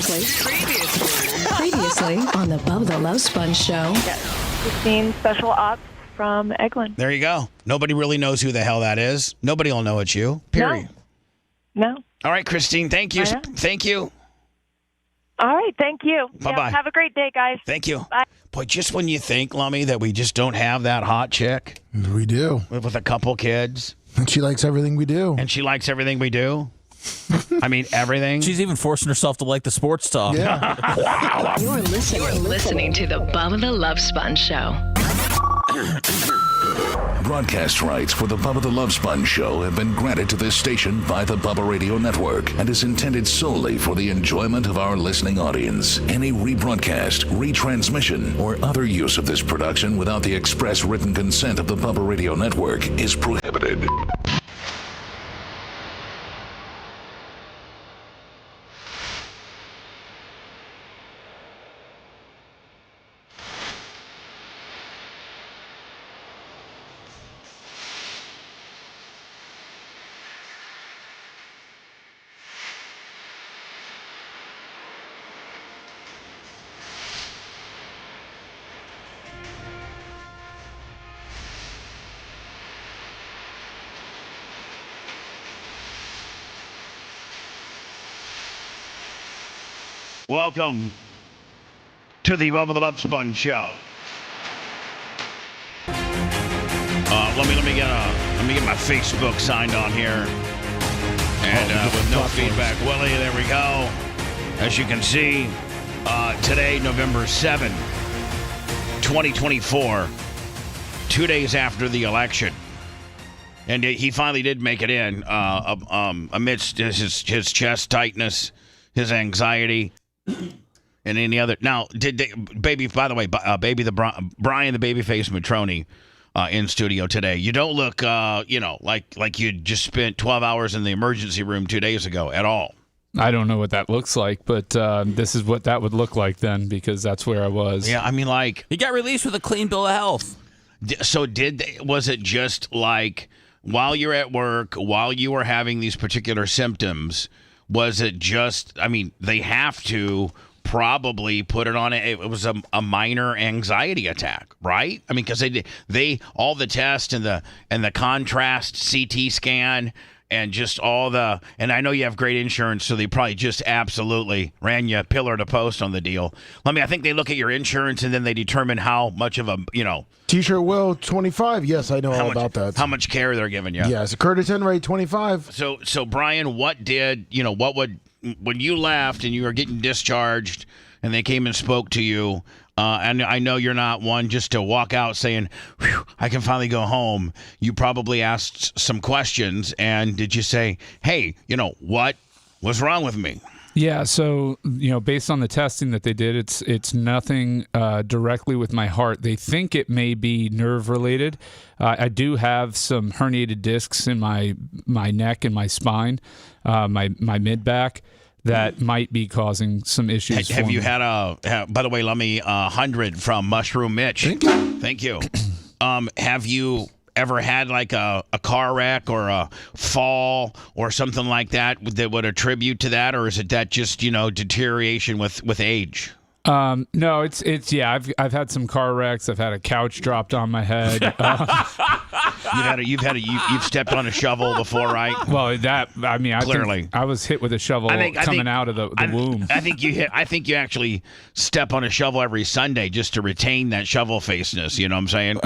Previously on the Bubba the Love Sponge show. Yes. Christine, special ops from Eglin. There you go. Nobody really knows who the hell that is. Nobody will know it's you. Period. No. All right, Christine. Thank you. Thank you. All right. Thank you. Bye-bye. Yeah, have a great day, guys. Thank you. Bye. Boy, just when you think, Lummy, that we just don't have that hot chick We do. with a couple kids, And she likes everything we do. and she likes everything we do. I mean, everything. She's even forcing herself to like the sports talk. Yeah. You're listening to the Bubba the Love Sponge show. Broadcast rights for the Bubba the Love Sponge show have been granted to this station by the Bubba Radio Network and is intended solely for the enjoyment of our listening audience. Any rebroadcast, retransmission, or other use of this production without the express written consent of the Bubba Radio Network is prohibited. Welcome to the Bubba the Love Sponge show. Let me get my Facebook signed on here, and with no feedback, Willie. There we go. As you can see, today, November 7, 2024, 2 days after the election, and he finally did make it in amidst his chest tightness, his anxiety. And any other now? Baby? By the way, Brian the Babyface Matroni in studio today. You don't look, like you just spent 12 hours in the emergency room 2 days ago at all. I don't know what that looks like, but this is what that would look like then, because that's where I was. Yeah, I mean, like He got released with a clean bill of health. So was it just like while you're at work, while you were having these particular symptoms? Was it just, I mean, they have to probably put it on, it was a minor anxiety attack, right? I mean, because they all the tests and the contrast CT scan and just all and I know you have great insurance, so they probably just absolutely ran you pillar to post on the deal. I think they look at your insurance and then they determine how much of a, T-shirt will 25. Yes, I know all about that. How much care they're giving you. Yes, Curtis rate 25. So Brian, when you left and you were getting discharged and they came and spoke to you, and I know you're not one just to walk out saying, "Whew, I can finally go home." You probably asked some questions, and did you say, "Hey, what was wrong with me?" Yeah, so based on the testing that they did, it's nothing directly with my heart. They think it may be nerve related. I do have some herniated discs in my neck and my spine, my mid back, that might be causing some issues. Have you had by the way, let me 100 from Mushroom Mitch. Thank you. Have you ever had like a car wreck or a fall or something like that would attribute to that, or is it that just deterioration with age? No, it's yeah. I've had some car wrecks. I've had a couch dropped on my head. You've stepped on a shovel before, right? Well, clearly I was hit with a shovel coming out of the womb. I think you actually step on a shovel every Sunday just to retain that shovel faceness. You know what I'm saying?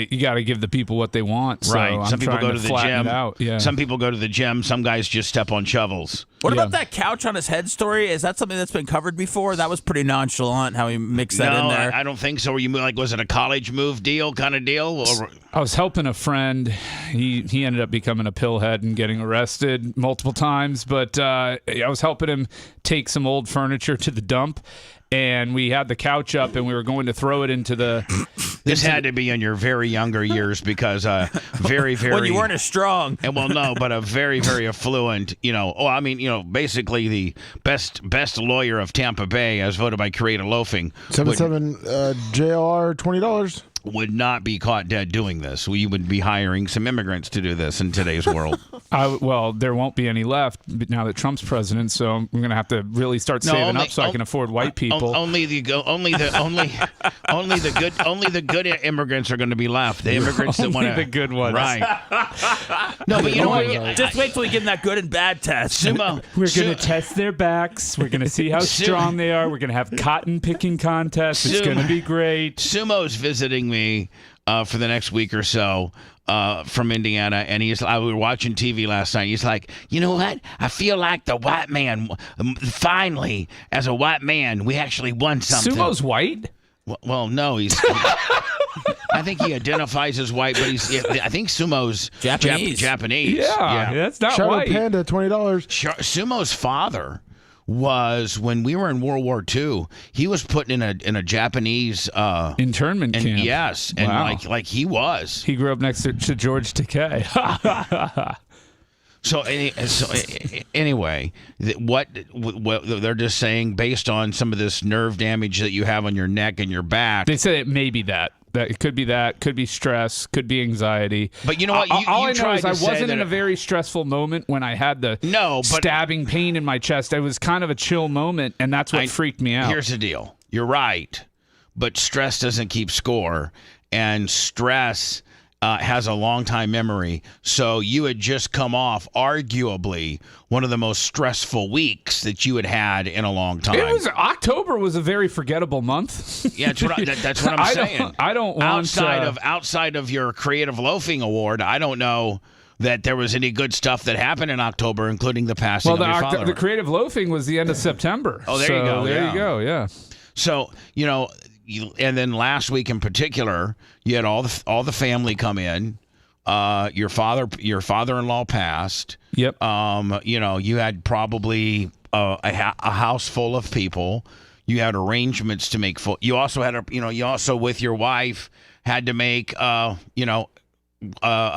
You gotta give the people what they want. So right. I'm Some people go to the gym. Yeah. Some people go to the gym. Some guys just step on shovels. What about that couch on his head story? Is that something that's been covered before? That was pretty nonchalant how he mixed that in there. I don't think so. Were you was it a college move kind of deal? Or? I was helping a friend. He ended up becoming a pillhead and getting arrested multiple times. But I was helping him take some old furniture to the dump. And we had the couch up, and we were going to throw it into the... This had to be in your very younger years because very, very... When you weren't as strong. And well, no, but a very, very affluent, basically the best lawyer of Tampa Bay as voted by Creative Loafing. 77 JLR, $20. would not be caught dead doing this. We would be hiring some immigrants to do this in today's world. Well, there won't be any left now that Trump's president, so we're going to have to really start saving up so I can afford white people. Only the good immigrants are going to be left. The immigrants that want the good ones, right? No, but you know what? Just wait till we give them that good and bad test. We're going to test their backs. We're going to see how strong they are. We're going to have cotton picking contests. It's going to be great. Sumo's visiting me for the next week or so from Indiana, and we were watching TV last night. He's like, you know what? I feel like the white man, finally, as a white man, we actually won something. Sumo's white? Well, no, he's. I think he identifies as white, but I think Sumo's Japanese. Japanese. Yeah, that's not Shadow white. Panda, $20. Sumo's father was, when we were in World War II, he was put in a Japanese internment camp. Yes, and wow. like he was. He grew up next to George Takei. So anyway, what they're just saying, based on some of this nerve damage that you have on your neck and your back. They said it may be that. That it could be stress, could be anxiety. But you know what? All I know is I wasn't in a very stressful moment when I had the stabbing pain in my chest. It was kind of a chill moment, and that's what freaked me out. Here's the deal. You're right, but stress doesn't keep score, and stress has a long-time memory. So you had just come off, arguably, one of the most stressful weeks that you had in a long time. October was a very forgettable month. Yeah, that's what I'm saying. I don't want outside of your Creative Loafing Award, I don't know that there was any good stuff that happened in October, including the passing of your father. The Creative Loafing was the end of September. Oh, there you go. There you go. Yeah. So and then last week in particular, you had all the family come in. Your father-in-law passed. Yep. You had probably a house full of people. You had arrangements to make full. You also had you also with your wife had to make a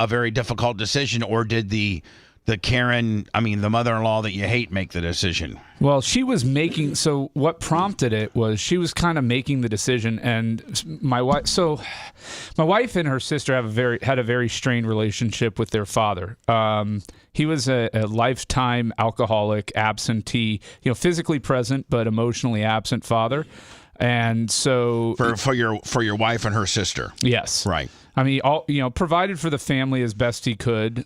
very difficult decision, or did the the mother-in-law that you hate make the decision? Well, she was making. So what prompted it was she was kind of making the decision, and my wife. So my wife and her sister had a very strained relationship with their father. He was a lifetime alcoholic, absentee, physically present but emotionally absent father. And so for your wife and her sister. Yes. Right. I mean, provided for the family as best he could,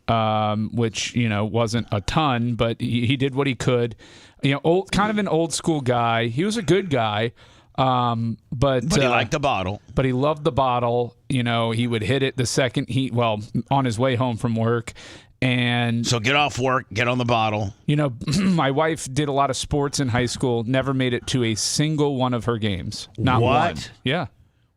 which wasn't a ton, but he did what he could. Kind of an old school guy. He was a good guy, but he liked the bottle. But he loved the bottle. He would hit it the second on his way home from work. And so get off work, get on the bottle. My wife did a lot of sports in high school, never made it to a single one of her games. Not one. Yeah.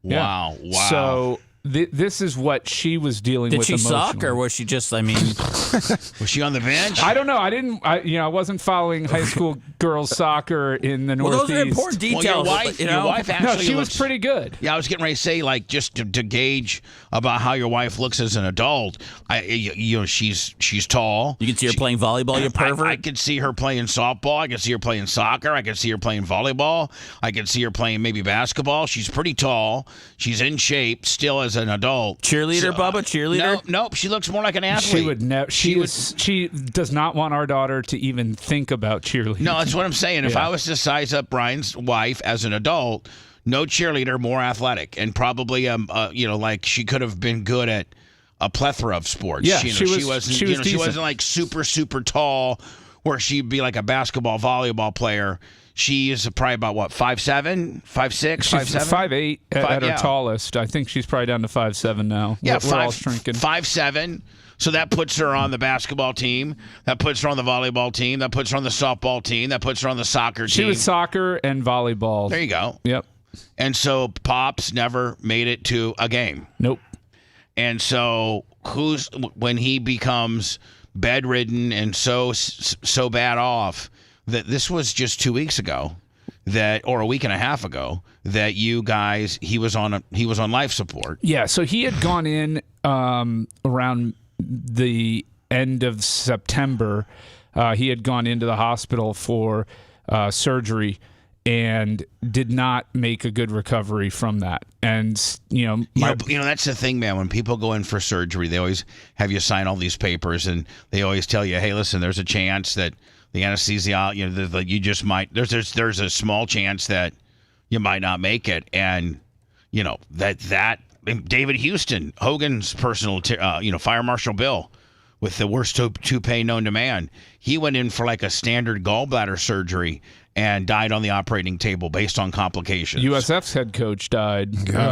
Wow. Yeah. Wow. So this is what she was dealing with emotionally. Did she suck, or was she just, Was she on the bench? I don't know. I wasn't following high school girls soccer in the Northeast. Those are important details. Well, your wife actually she was pretty good. Yeah, I was getting ready to say, just to gauge about how your wife looks as an adult. She's tall. You can see her playing volleyball, you pervert. I could see her playing softball. I could see her playing soccer. I could see her playing volleyball. I could see her playing maybe basketball. She's pretty tall. She's in shape still as an adult. Cheerleader, Bubba? Cheerleader? Nope. She looks more like an athlete. She would never. She does not want our daughter to even think about cheerleading. No, that's what I'm saying. If I was to size up Brian's wife as an adult, no cheerleader, more athletic, and probably she could have been good at a plethora of sports. Yeah, she wasn't like super tall, where she'd be like a basketball, volleyball player. She is probably about 5'7", 5'6", 5'7", 5'8" at her tallest. I think she's probably down to 5'7" now. Yeah, we're all shrinking. 5'7". So that puts her on the basketball team. That puts her on the volleyball team. That puts her on the softball team. That puts her on the soccer team. She was soccer and volleyball. There you go. Yep. And so Pops never made it to a game. Nope. And so when he becomes bedridden and so bad off, that this was just 2 weeks ago, or a week and a half ago, that you guys he was on life support. Yeah, so he had gone in around the end of September. He had gone into the hospital for surgery, and did not make a good recovery from that. And that's the thing, man. When people go in for surgery, they always have you sign all these papers, and they always tell you, "Hey, listen, there's a chance that the anesthesiologist, you just might. There's a small chance that you might not make it." And that David Houston, Hogan's personal, Fire Marshal Bill, with the worst toupee known to man, he went in for like a standard gallbladder surgery and died on the operating table based on complications. USF's head coach died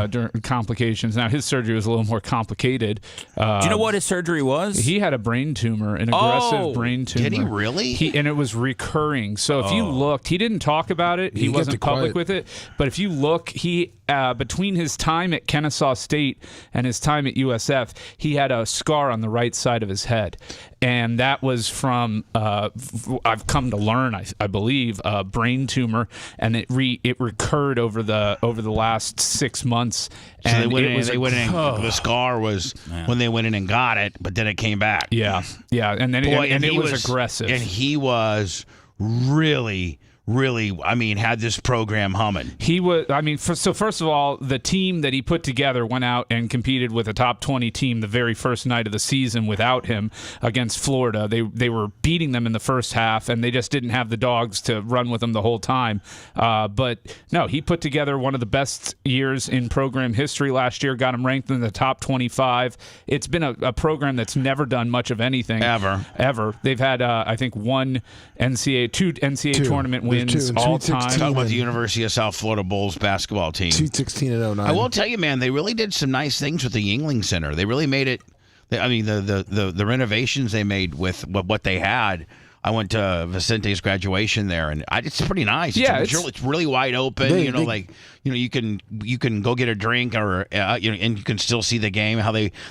during complications. Now, his surgery was a little more complicated. Do you know what his surgery was? He had a brain tumor, an aggressive brain tumor. Did he really? And it was recurring. So if you looked, he didn't talk about it. He wasn't public with it. But if you look, he between his time at Kennesaw State and his time at USF, he had a scar on the right side of his head. And that was from, I've come to learn, I believe, a brain tumor, and it recurred over the last 6 months. So they went in. The scar was when they went in and got it, but then it came back. Yeah, and then it was aggressive, and he was really, had this program humming. He was, so first of all, the team that he put together went out and competed with a top 20 team the very first night of the season without him against Florida. They were beating them in the first half, and they just didn't have the dogs to run with them the whole time. But no, he put together one of the best years in program history last year, got him ranked in the top 25. It's been a program that's never done much of anything. Ever. They've had, I think, two NCAA tournament wins all time. Talk about the University of South Florida Bulls basketball team. Sweet 16 and 09. I will tell you, man, they really did some nice things with the Yuengling Center. They really made it. The renovations they made with what they had. I went to Vicente's graduation there, and it's pretty nice. It's really wide open. You can go get a drink, or and you can still see the game.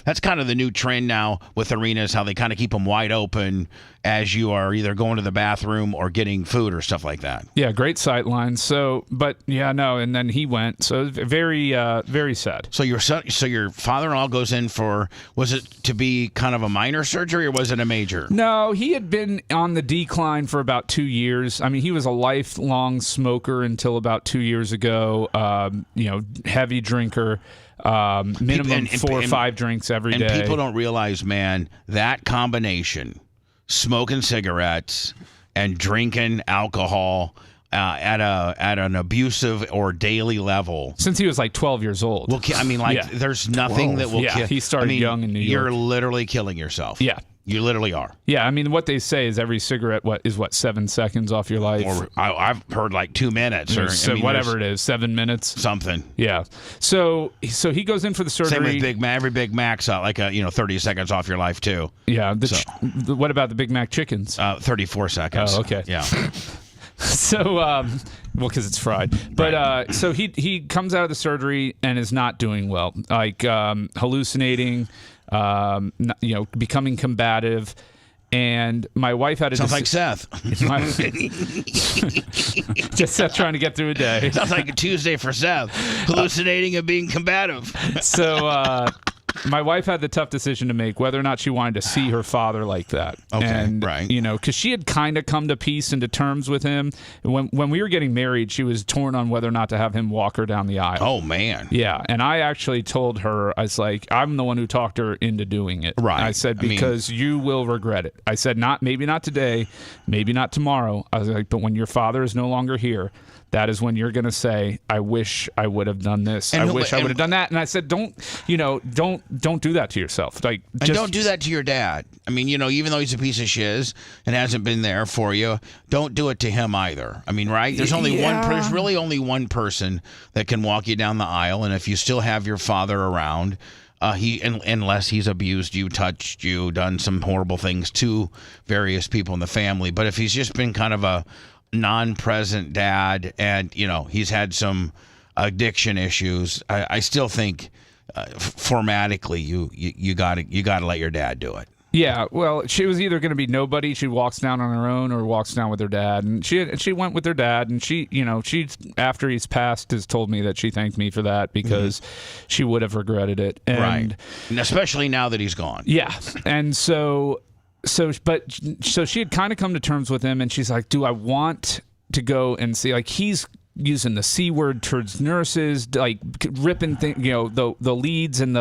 That's kind of the new trend now with arenas, how they kind of keep them wide open as you are either going to the bathroom or getting food or stuff like that. Yeah, great sight lines. So, but and then he went. So very, very sad. So your father-in-law goes in for, was it to be kind of a minor surgery, or was it a major? No, he had been on the decline for about 2 years. He was a lifelong smoker until about 2 years ago. Heavy drinker. Minimum 4 or 5 drinks every day. And people don't realize, man, that combination, smoking cigarettes and drinking alcohol at an abusive or daily level, since he was like 12 years old. Well, there's nothing 12. That will kill. He started young in New York. You're literally killing yourself. Yeah. You literally are. Yeah, what they say is every cigarette is 7 seconds off your life. Or I've heard like 2 minutes, or whatever it is, 7 minutes, something. Yeah. So he goes in for the surgery. Same with Big Mac. Every Big Mac's like 30 seconds off your life too. Yeah. What about the Big Mac chickens? 34 seconds. Oh, okay. Yeah. So, because it's fried. But right. So he comes out of the surgery and is not doing well, like hallucinating. Becoming combative, and my wife had a sounds like Seth. Just Seth trying to get through a day. Sounds like a Tuesday for Seth, hallucinating and being combative. So my wife had the tough decision to make whether or not she wanted to see her father like that. Okay, and, right. Because she had kind of come to peace and to terms with him. When we were getting married, she was torn on whether or not to have him walk her down the aisle. Oh, man. Yeah, and I actually told her, I was like, I'm the one who talked her into doing it. Right. I said, because you will regret it. I said, maybe not today, maybe not tomorrow. I was like, but when your father is no longer here, that is when you're going to say, I wish I would have done this. I wish I would have done that. And I said, don't do that to yourself. Don't do that to your dad. Even though he's a piece of shiz and hasn't been there for you, don't do it to him either. Right? There's there's really only one person that can walk you down the aisle. And if you still have your father around, unless he's abused you, touched you, done some horrible things to various people in the family. But if he's just been kind of a non-present dad, and he's had some addiction issues, I still think formatically you got to let your dad do it. Yeah, well, she was either going to be nobody. She walks down on her own, or walks down with her dad. And she went with her dad. And she after he's passed, has told me that she thanked me for that, because she would have regretted it. And, right, and especially now that he's gone. Yeah, and so she had kind of come to terms with him, and she's like, do I want to go and see, like, he's using the C word towards nurses, like ripping the leads and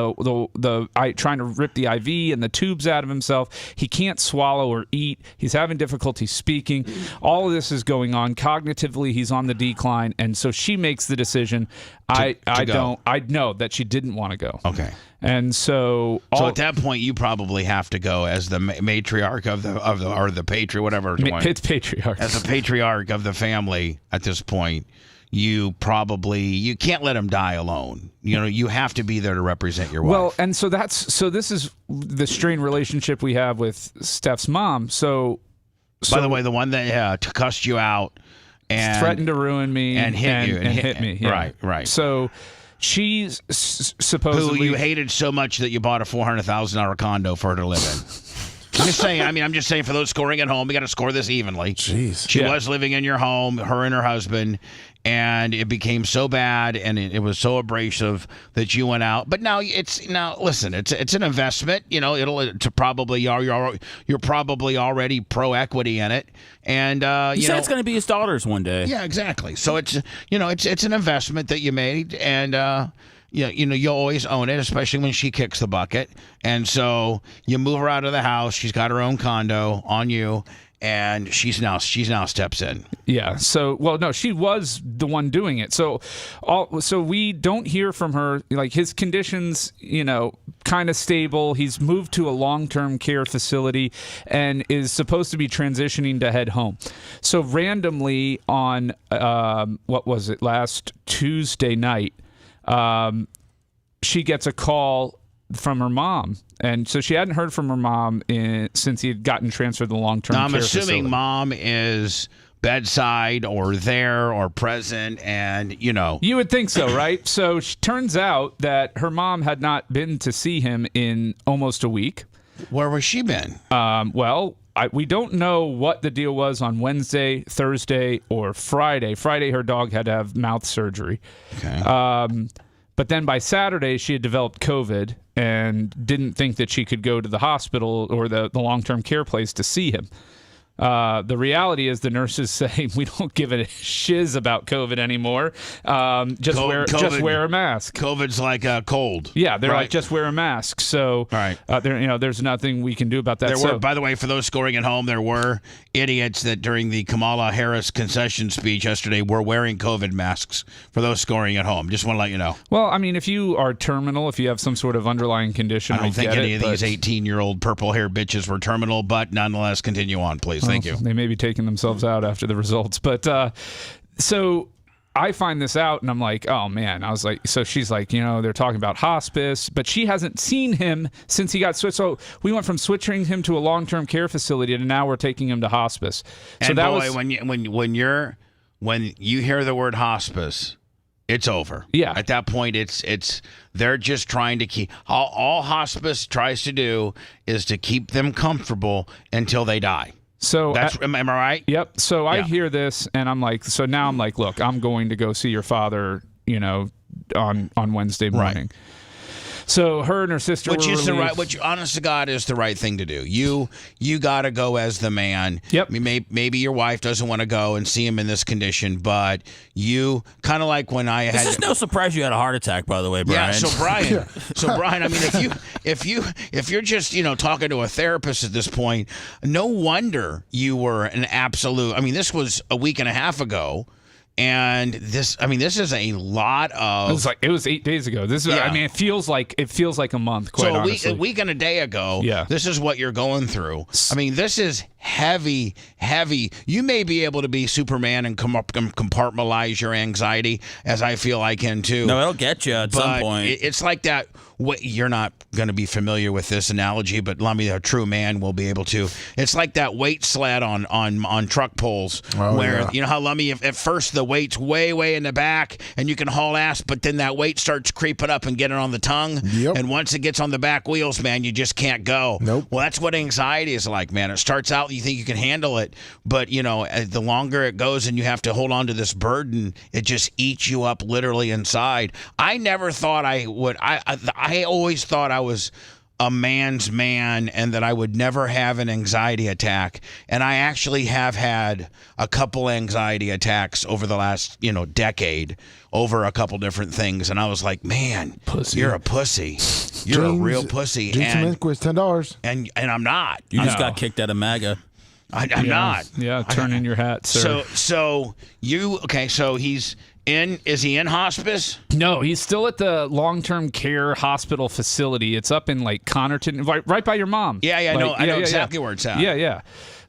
trying to rip the IV and the tubes out of himself. He can't swallow or eat. He's having difficulty speaking. All of this is going on. Cognitively, he's on the decline. And so she makes the decision. I know that she didn't want to go. Okay. And so at that point, you probably have to go as the matriarch of the patriarch, whatever. It's patriarch. As the patriarch of the family at this point, you can't let him die alone. You have to be there to represent your wife. Well, and so this is the strained relationship we have with Steph's mom. So by the way, the one that cussed you out and threatened to ruin me and hit me. Yeah. Right. So she's supposedly who you hated so much that you bought a $400,000 condo for her to live in. I'm just saying for those scoring at home, we got to score this evenly. Jeez. She was living in your home, her and her husband, and it became so bad and it was so abrasive that you went out. But now listen, it's an investment. You're probably already pro equity in it, and you said it's going to be his daughter's one day. Yeah, exactly. So it's an investment that you made, and you always own it, especially when she kicks the bucket. And so you move her out of the house. She's got her own condo on you. And she's now steps in. Yeah. So, no, she was the one doing it. So we don't hear from her. Like, his conditions, kind of stable. He's moved to a long-term care facility and is supposed to be transitioning to head home. So randomly on last Tuesday night, she gets a call from her mom, and so she hadn't heard from her mom since he had gotten transferred to the long-term care facility. I'm assuming mom is bedside or there or present, and you would think so, right? So it turns out that her mom had not been to see him in almost a week. Where was she been? We don't know what the deal was on Wednesday, Thursday, or Friday. Friday, her dog had to have mouth surgery. Okay. But then by Saturday, she had developed COVID and didn't think that she could go to the hospital or the long-term care place to see him. The reality is the nurses say we don't give a shiz about COVID anymore. Just wear a mask. COVID's like a cold. Yeah, they're like, just wear a mask. So there's nothing we can do about that. By the way, for those scoring at home, there were idiots that during the Kamala Harris concession speech yesterday were wearing COVID masks for those scoring at home. Just want to let you know. Well, I mean, if you are terminal, if you have some sort of underlying condition, I don't think any of these 18-year-old purple-haired bitches were terminal, but nonetheless, continue on, please. Thank you. They may be taking themselves out after the results. But so I find this out, and I'm like, oh, man. I was like, so she's like, they're talking about hospice, but she hasn't seen him since he got switched. So we went from switching him to a long-term care facility, and now we're taking him to hospice. And so that when you hear the word hospice, it's over. Yeah. At that point, they're just trying to keep all hospice tries to do is to keep them comfortable until they die. So am I right? Yep. So I hear this, and I'm like, look, I'm going to go see your father, on Wednesday morning. Right. So her and her sister which honest to God is the right thing to do. You got to go as the man. Yep. I mean, maybe your wife doesn't want to go and see him in this condition, but you kind of like when I had. This is no surprise you had a heart attack, by the way, Brian. Yeah. So Brian, I mean, if you're just talking to a therapist at this point, no wonder you were an absolute. I mean, this was a week and a half ago. And this is a lot of. It was 8 days ago. This is. Yeah. I mean, it feels like a month. Quite honestly. So a week and a day ago. Yeah. This is what you're going through. I mean, this is heavy. You may be able to be Superman and compartmentalize your anxiety, as I feel I can too. No, it'll get you at some point. It's like that. You're not going to be familiar with this analogy, but let me, a true man will be able to. It's like that weight sled on truck poles, where you know how Lummy, at first the weight's way in the back, and you can haul ass, but then that weight starts creeping up and getting on the tongue, and once it gets on the back wheels, man, you just can't go. Nope. Well, that's what anxiety is like, man. It starts out, you think you can handle it, but the longer it goes and you have to hold on to this burden, it just eats you up literally inside. I never thought I would. I always thought I was a man's man and that I would never have an anxiety attack. And I actually have had a couple anxiety attacks over the last, decade over a couple different things. And I was like, man, you're a pussy. You're a real pussy. James Inquist, $10. And I'm not. You just got kicked out of MAGA. I'm not. Yeah, turn in your hat, sir. So is he in hospice? No, he's still at the long-term care hospital facility. It's up in like Connerton, right by your mom. Yeah, I know exactly where it's at. Yeah.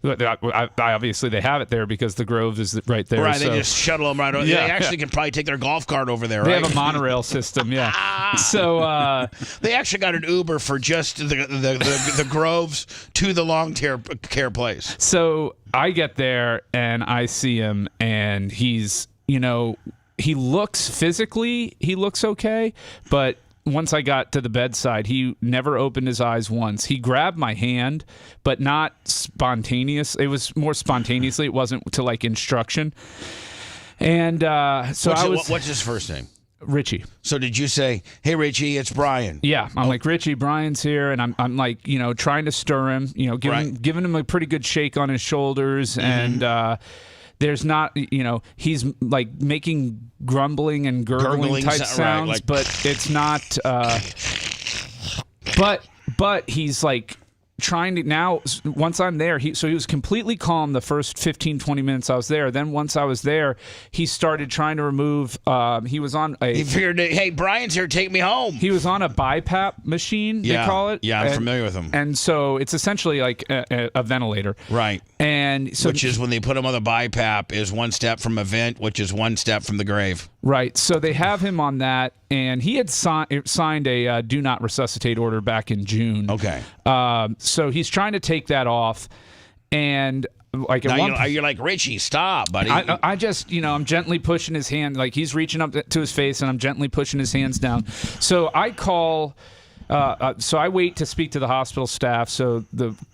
I obviously, they have it there because the Grove is right there. Right, so. they just shuttle them right over. Yeah, they actually can probably take their golf cart over there, They right? have a monorail system, yeah. So they actually got an Uber for just the Groves to the long care place. So I get there and I see him, and he's, he looks okay, but once I got to the bedside, he never opened his eyes once. He grabbed my hand, but not spontaneous. It was more spontaneously. It wasn't to like instruction. And what's his first name? Richie. So did you say, "Hey Richie, it's Brian"? Yeah, I'm like, Richie, Brian's here, and I'm like, trying to stir him, giving him a pretty good shake on his shoulders, and there's not, he's like making grumbling and gurgling type sounds, right, but it's not. But he's like trying to now. Once I'm there, he was completely calm the first 15, 20 minutes I was there. Then once I was there, he started trying to remove. He was on a. He figured, hey, Brian's here, take me home. He was on a BiPAP machine. They call it. Yeah, I'm familiar with them. And so it's essentially like a ventilator. Right. And so, which is when they put him on the BiPAP is one step from a vent, which is one step from the grave. Right. So they have him on that, and he had signed a do not resuscitate order back in June. Okay. So he's trying to take that off, and like you're like, Richie, stop, buddy. I just, I'm gently pushing his hand, like he's reaching up to his face, and I'm gently pushing his hands down. So I call. So I wait to speak to the hospital staff. So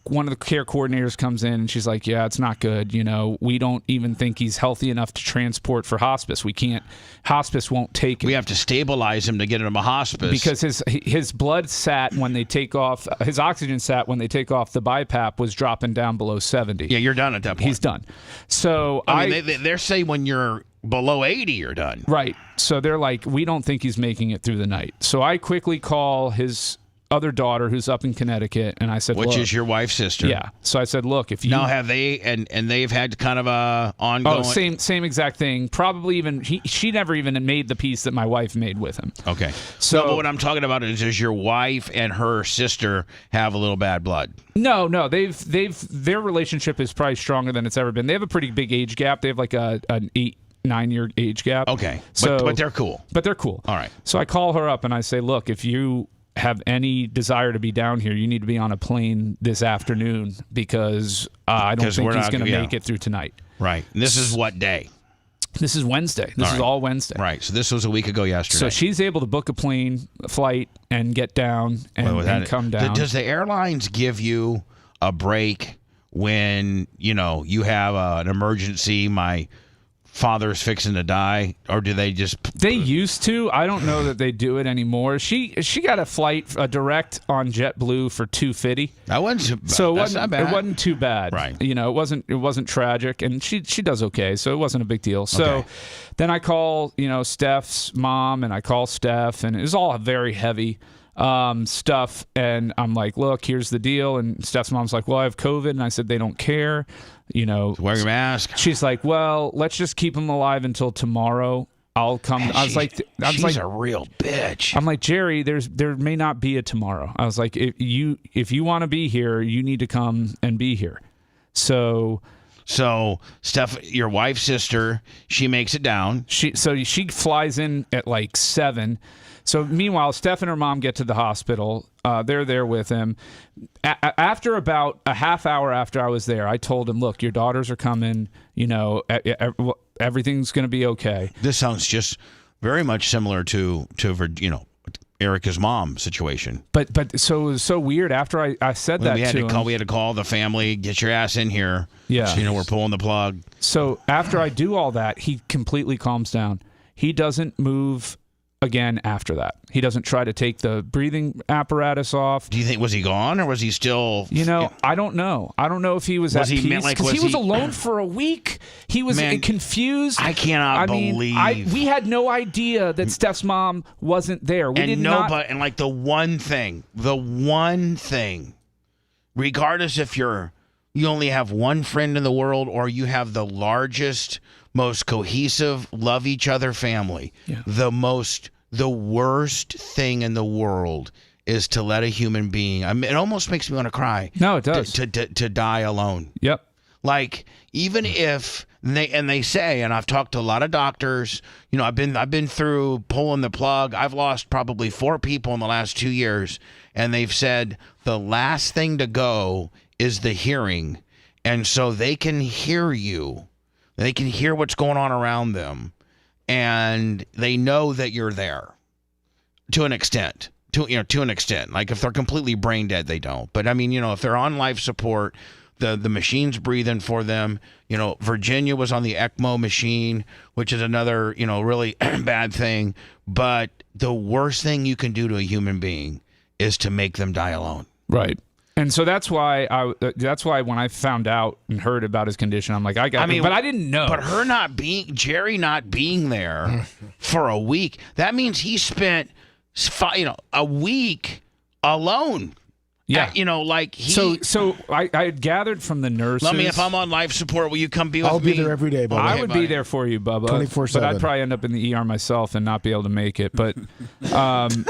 one of the care coordinators comes in, and she's like, "Yeah, it's not good. We don't even think he's healthy enough to transport for hospice. We can't. Hospice won't take him. We have to stabilize him to get him to hospice because his blood sat when they take off. His oxygen sat when they take off the BiPAP was dropping down below 70. Yeah, you're done at that point. He's done. So they're saying when you're below 80, you're done. Right. So they're like, we don't think he's making it through the night. So I quickly call his other daughter who's up in Connecticut, and I said, which is your wife's sister. Yeah. So I said, look, if you now have they and they've had kind of a ongoing same exact thing. Probably even she never even made the piece that my wife made with him. Okay. So but what I'm talking about is does your wife and her sister have a little bad blood? No. Their relationship is probably stronger than it's ever been. They have a pretty big age gap. They have like an 8-9 year age gap. Okay. So, but they're cool. But they're cool. All right. So I call her up and I say, look, if you have any desire to be down here, you need to be on a plane this afternoon because I don't think he's going to make it through tonight. Right. And this is what day? This is Wednesday. This is all Wednesday. Right. So this was a week ago yesterday. So she's able to book a flight and get down and come down. Does the airlines give you a break when, you have an emergency? My father's fixing to die, or do they just? They used to. I don't know that they do it anymore. She got a flight, a direct on JetBlue for $250. That wasn't so that's not bad. It wasn't too bad, right? It wasn't tragic, and she does okay, so it wasn't a big deal. So then I call Steph's mom, and I call Steph, and it was all very heavy stuff, and I'm like, look, here's the deal, and Steph's mom's like, well, I have COVID, and I said they don't care. Wear your mask. She's like, well, let's just keep him alive until tomorrow. I'll come. Man, she's a real bitch. I'm like, Jerry, there may not be a tomorrow. I was like, if you want to be here, you need to come and be here. So Steph, your wife's sister, she makes it down. She flies in at like 7. So meanwhile, Steph and her mom get to the hospital. They're there with him. After about a half hour after I was there, I told him, look, your daughters are coming. Everything's going to be okay. This sounds just very much similar to Erica's mom situation. But so it was so weird after I said that to him. We had to call the family, get your ass in here. Yeah. So, we're pulling the plug. So after I do all that, he completely calms down. He doesn't move again after that. He doesn't try to take the breathing apparatus off. Do you think, was he gone or was he still? I don't know. I don't know if he was at he peace because he was alone for a week. He was confused. I cannot believe. We had no idea that Steph's mom wasn't there. We did not. And like the one thing, regardless if you only have one friend in the world or you have the largest, most cohesive, love each other family. Yeah. The worst thing in the world is to let a human being. I mean, it almost makes me want to cry. No, it does. To die alone. Yep. Like, even if they say, and I've talked to a lot of doctors, I've been through pulling the plug. I've lost probably 4 people in the last 2 years, and they've said the last thing to go is the hearing, and so they can hear you. They can hear what's going on around them, and they know that you're there to an extent. To an extent. Like, if they're completely brain dead, they don't. But I mean, if they're on life support, the machine's breathing for them. Virginia was on the ECMO machine, which is another, really bad thing. But the worst thing you can do to a human being is to make them die alone. Right. And so that's why when I found out and heard about his condition, I'm like, but I didn't know. But Jerry not being there for a week, that means he spent, a week alone. Yeah. So I had gathered from the nurses. Let me, if I'm on life support, will you come be with me? I'll be there every day, Bubba. I would be there for you, Bubba. 24/7. But I'd probably end up in the ER myself and not be able to make it. But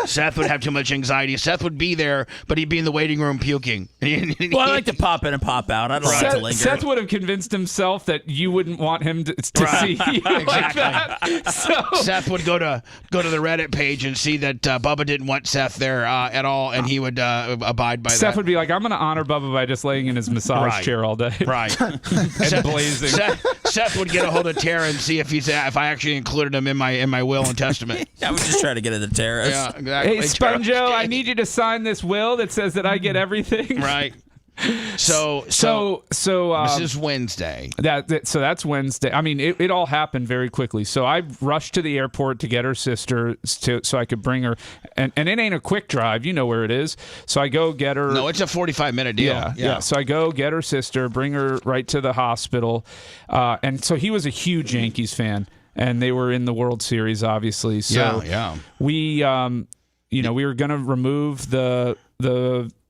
Seth would have too much anxiety. Seth would be there, but he'd be in the waiting room puking. Well, I like to pop in and pop out. I don't like to linger. Seth would have convinced himself that you wouldn't want him to see you like that. So Seth would go to the Reddit page and see that Bubba didn't want Seth there at all, and he would abide by that. Seth would be like, I'm going to honor Bubba by just laying in his massage chair all day. Right. And blazing. Seth would get a hold of Tara and see if I actually included him in my will and testament. I was just trying to get into Tara's. Yeah, exactly. Hey, Sponjo, I need you to sign this will that says that I get everything. Right. So this is Wednesday. So that's Wednesday. I mean, it all happened very quickly. So I rushed to the airport to get her sister so I could bring her. And it ain't a quick drive. You know where it is. So I go get her. No, it's a 45-minute deal. Yeah. So I go get her sister, bring her right to the hospital. And so he was a huge Yankees fan. And they were in the World Series, obviously. So we, we were going to remove the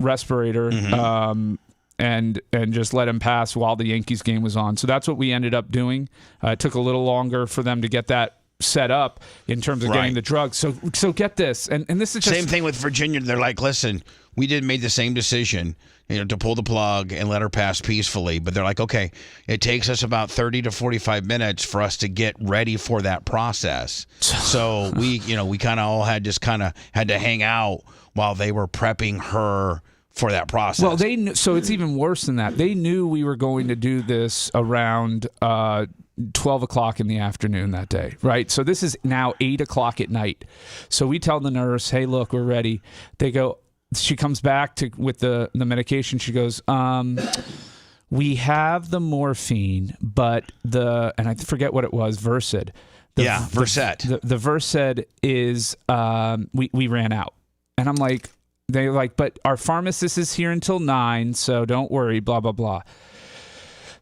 respirator and just let him pass while the Yankees game was on. So that's what we ended up doing. It took a little longer for them to get that set up in terms of getting the drugs. So get this, and this is just same thing with Virginia. They're like, listen, we made the same decision, to pull the plug and let her pass peacefully. But they're like, okay, it takes us about 30 to 45 minutes for us to get ready for that process. So we kind of all had to hang out while they were prepping her for that process. Well, they knew, so it's even worse than that. They knew we were going to do this around 12 o'clock in the afternoon that day, right? So this is now 8 o'clock at night. So we tell the nurse, hey, look, we're ready. They go, she comes back with the medication. She goes, we have the morphine, but and I forget what it was, Versed. Versed. The Versed is, we ran out. And I'm like, they're like, but our pharmacist is here until 9, so don't worry, blah, blah, blah.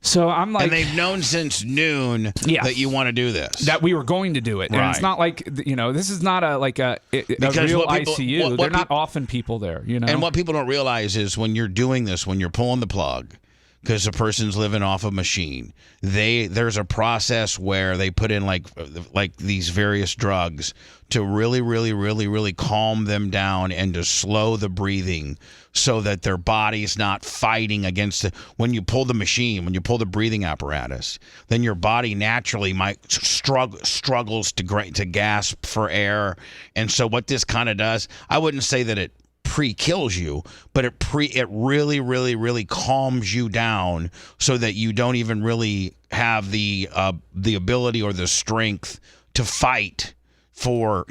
So I'm like... And they've known since noon that you want to do this. That we were going to do it. Right. And it's not like, this is not a real ICU. They're not often people there, And what people don't realize is when you're doing this, when you're pulling the plug, because the person's living off a machine, there's a process where they put in like these various drugs to really, really, really, really calm them down and to slow the breathing so that their body's not fighting against when you pull the machine, when you pull the breathing apparatus, then your body naturally might struggles to gasp for air. And so what this kind of does, I wouldn't say that it pre-kills you, but it really, really, really calms you down so that you don't even really have the ability or the strength to fight for,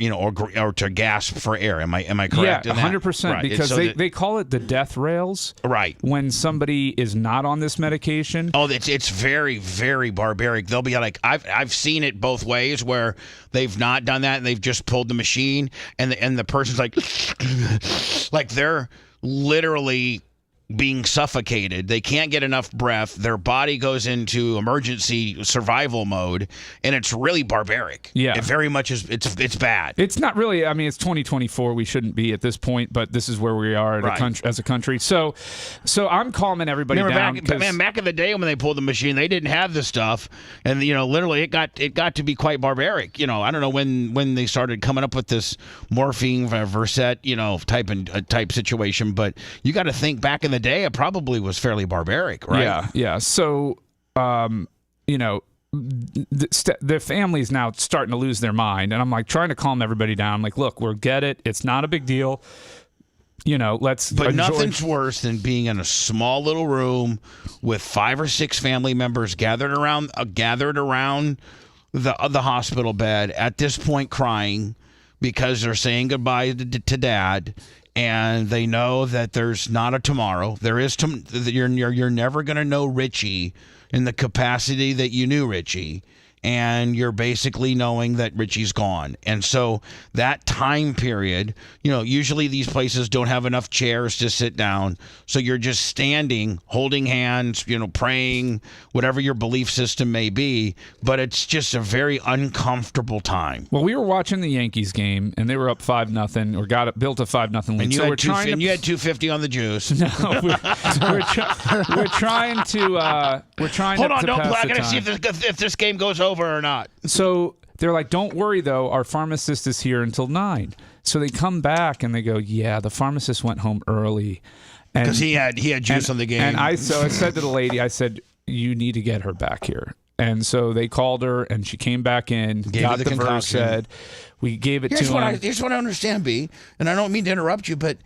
or to gasp for air. Am I correct? Yeah, 100%. Right. Because they call it the death rails. Right. When somebody is not on this medication. Oh, it's very, very barbaric. They'll be like, I've seen it both ways where they've not done that and they've just pulled the machine and the person's like they're literally being suffocated. They can't get enough breath. Their body goes into emergency survival mode, and it's really barbaric. Yeah. It very much is. It's bad. It's not really. I mean, it's 2024. We shouldn't be at this point, but this is where we are as a country. So I'm calming everybody down. Back in the day when they pulled the machine, they didn't have this stuff, and literally it got to be quite barbaric. I don't know when they started coming up with this morphine Versed, type situation, but you got to think back in the day, it probably was fairly barbaric, right? Yeah. So, the family's now starting to lose their mind, and I'm like trying to calm everybody down. I'm like, look, we'll get it. It's not a big deal. Let's. But nothing's worse than being in a small little room with 5 or 6 family members gathered around the hospital bed at this point, crying because they're saying goodbye to Dad. And they know that there's not a tomorrow. There is you're never going to know Richie in the capacity that you knew Richie. And you're basically knowing that Richie's gone. And so that time period, usually these places don't have enough chairs to sit down. So you're just standing, holding hands, praying, whatever your belief system may be. But it's just a very uncomfortable time. Well, we were watching the Yankees game, and they were up 5-0, or built a 5-0 lead. And you had $2.50 on the juice. No, we're trying to. Hold on, don't plug. I gotta see if this game goes over or not. So they're like, don't worry, though. Our pharmacist is here until 9. So they come back and they go, yeah, the pharmacist went home early. Because he had juice on the game. And I said to the lady, I said, you need to get her back here. And so they called her, and she came back in, got the Versed. We gave it to him. Here's what I understand, B, and I don't mean to interrupt you, but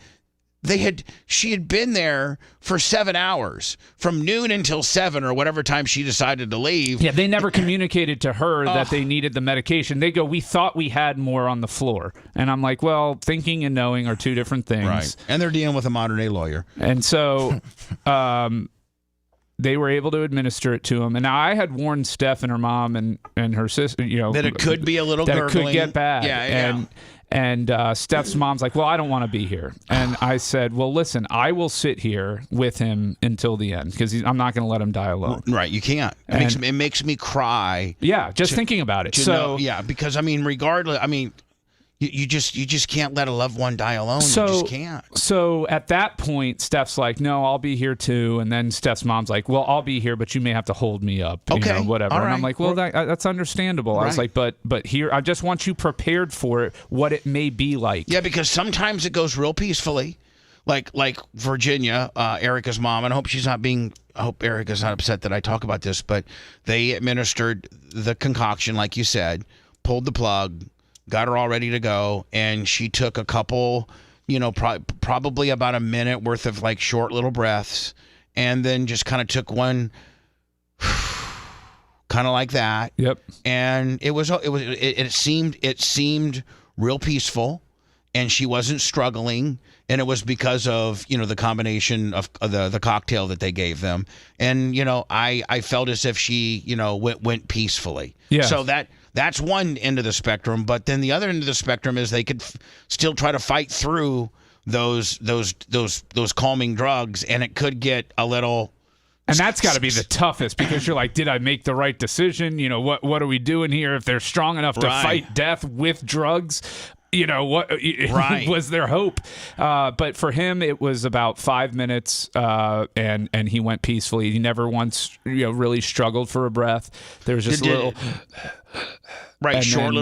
she had been there for 7 hours, from noon until 7 or whatever time she decided to leave. Yeah, they never communicated to her that they needed the medication. They go, we thought we had more on the floor. And I'm like, well, thinking and knowing are two different things. Right. And they're dealing with a modern-day lawyer. And so they were able to administer it to him. And now I had warned Steph and her mom and her sister, that it could be a little gurgling. That it could get bad. Yeah. And Steph's mom's like, well, I don't want to be here. And I said, well, listen, I will sit here with him until the end because I'm not going to let him die alone. Right, you can't. It makes me cry. Yeah, just thinking about it. Because, regardless, you just can't let a loved one die alone. You just can't. So at that point, Steph's like, no, I'll be here too. And then Steph's mom's like, well, I'll be here, but you may have to hold me up. Okay. Whatever. All right. And I'm like, well, that's understandable. Right. I was like, but here, I just want you prepared for it, what it may be like. Yeah, because sometimes it goes real peacefully. Like Virginia, Erica's mom, and I hope Erica's not upset that I talk about this, but they administered the concoction, like you said, pulled the plug, got her all ready to go, and she took a couple, probably about a minute worth of short little breaths, and then just kind of took one, kind of like that. Yep. And it seemed real peaceful, and she wasn't struggling, and it was because of the combination of the cocktail that they gave them, and I felt as if she went peacefully. Yeah. So that's one end of the spectrum, but then the other end of the spectrum is they could still try to fight through those calming drugs, and it could get a little. And that's got to be the toughest because you're like, did I make the right decision? What are we doing here? If they're strong enough to fight death with drugs, what was their hope? But for him, it was about 5 minutes, and he went peacefully. He never once really struggled for a breath. There was just a little. Right, short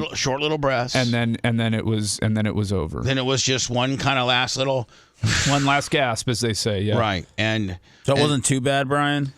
little breaths, and then it was over. Then it was just one kind of last little, one last gasp, as they say. Yeah, right. And so it wasn't too bad, Brian.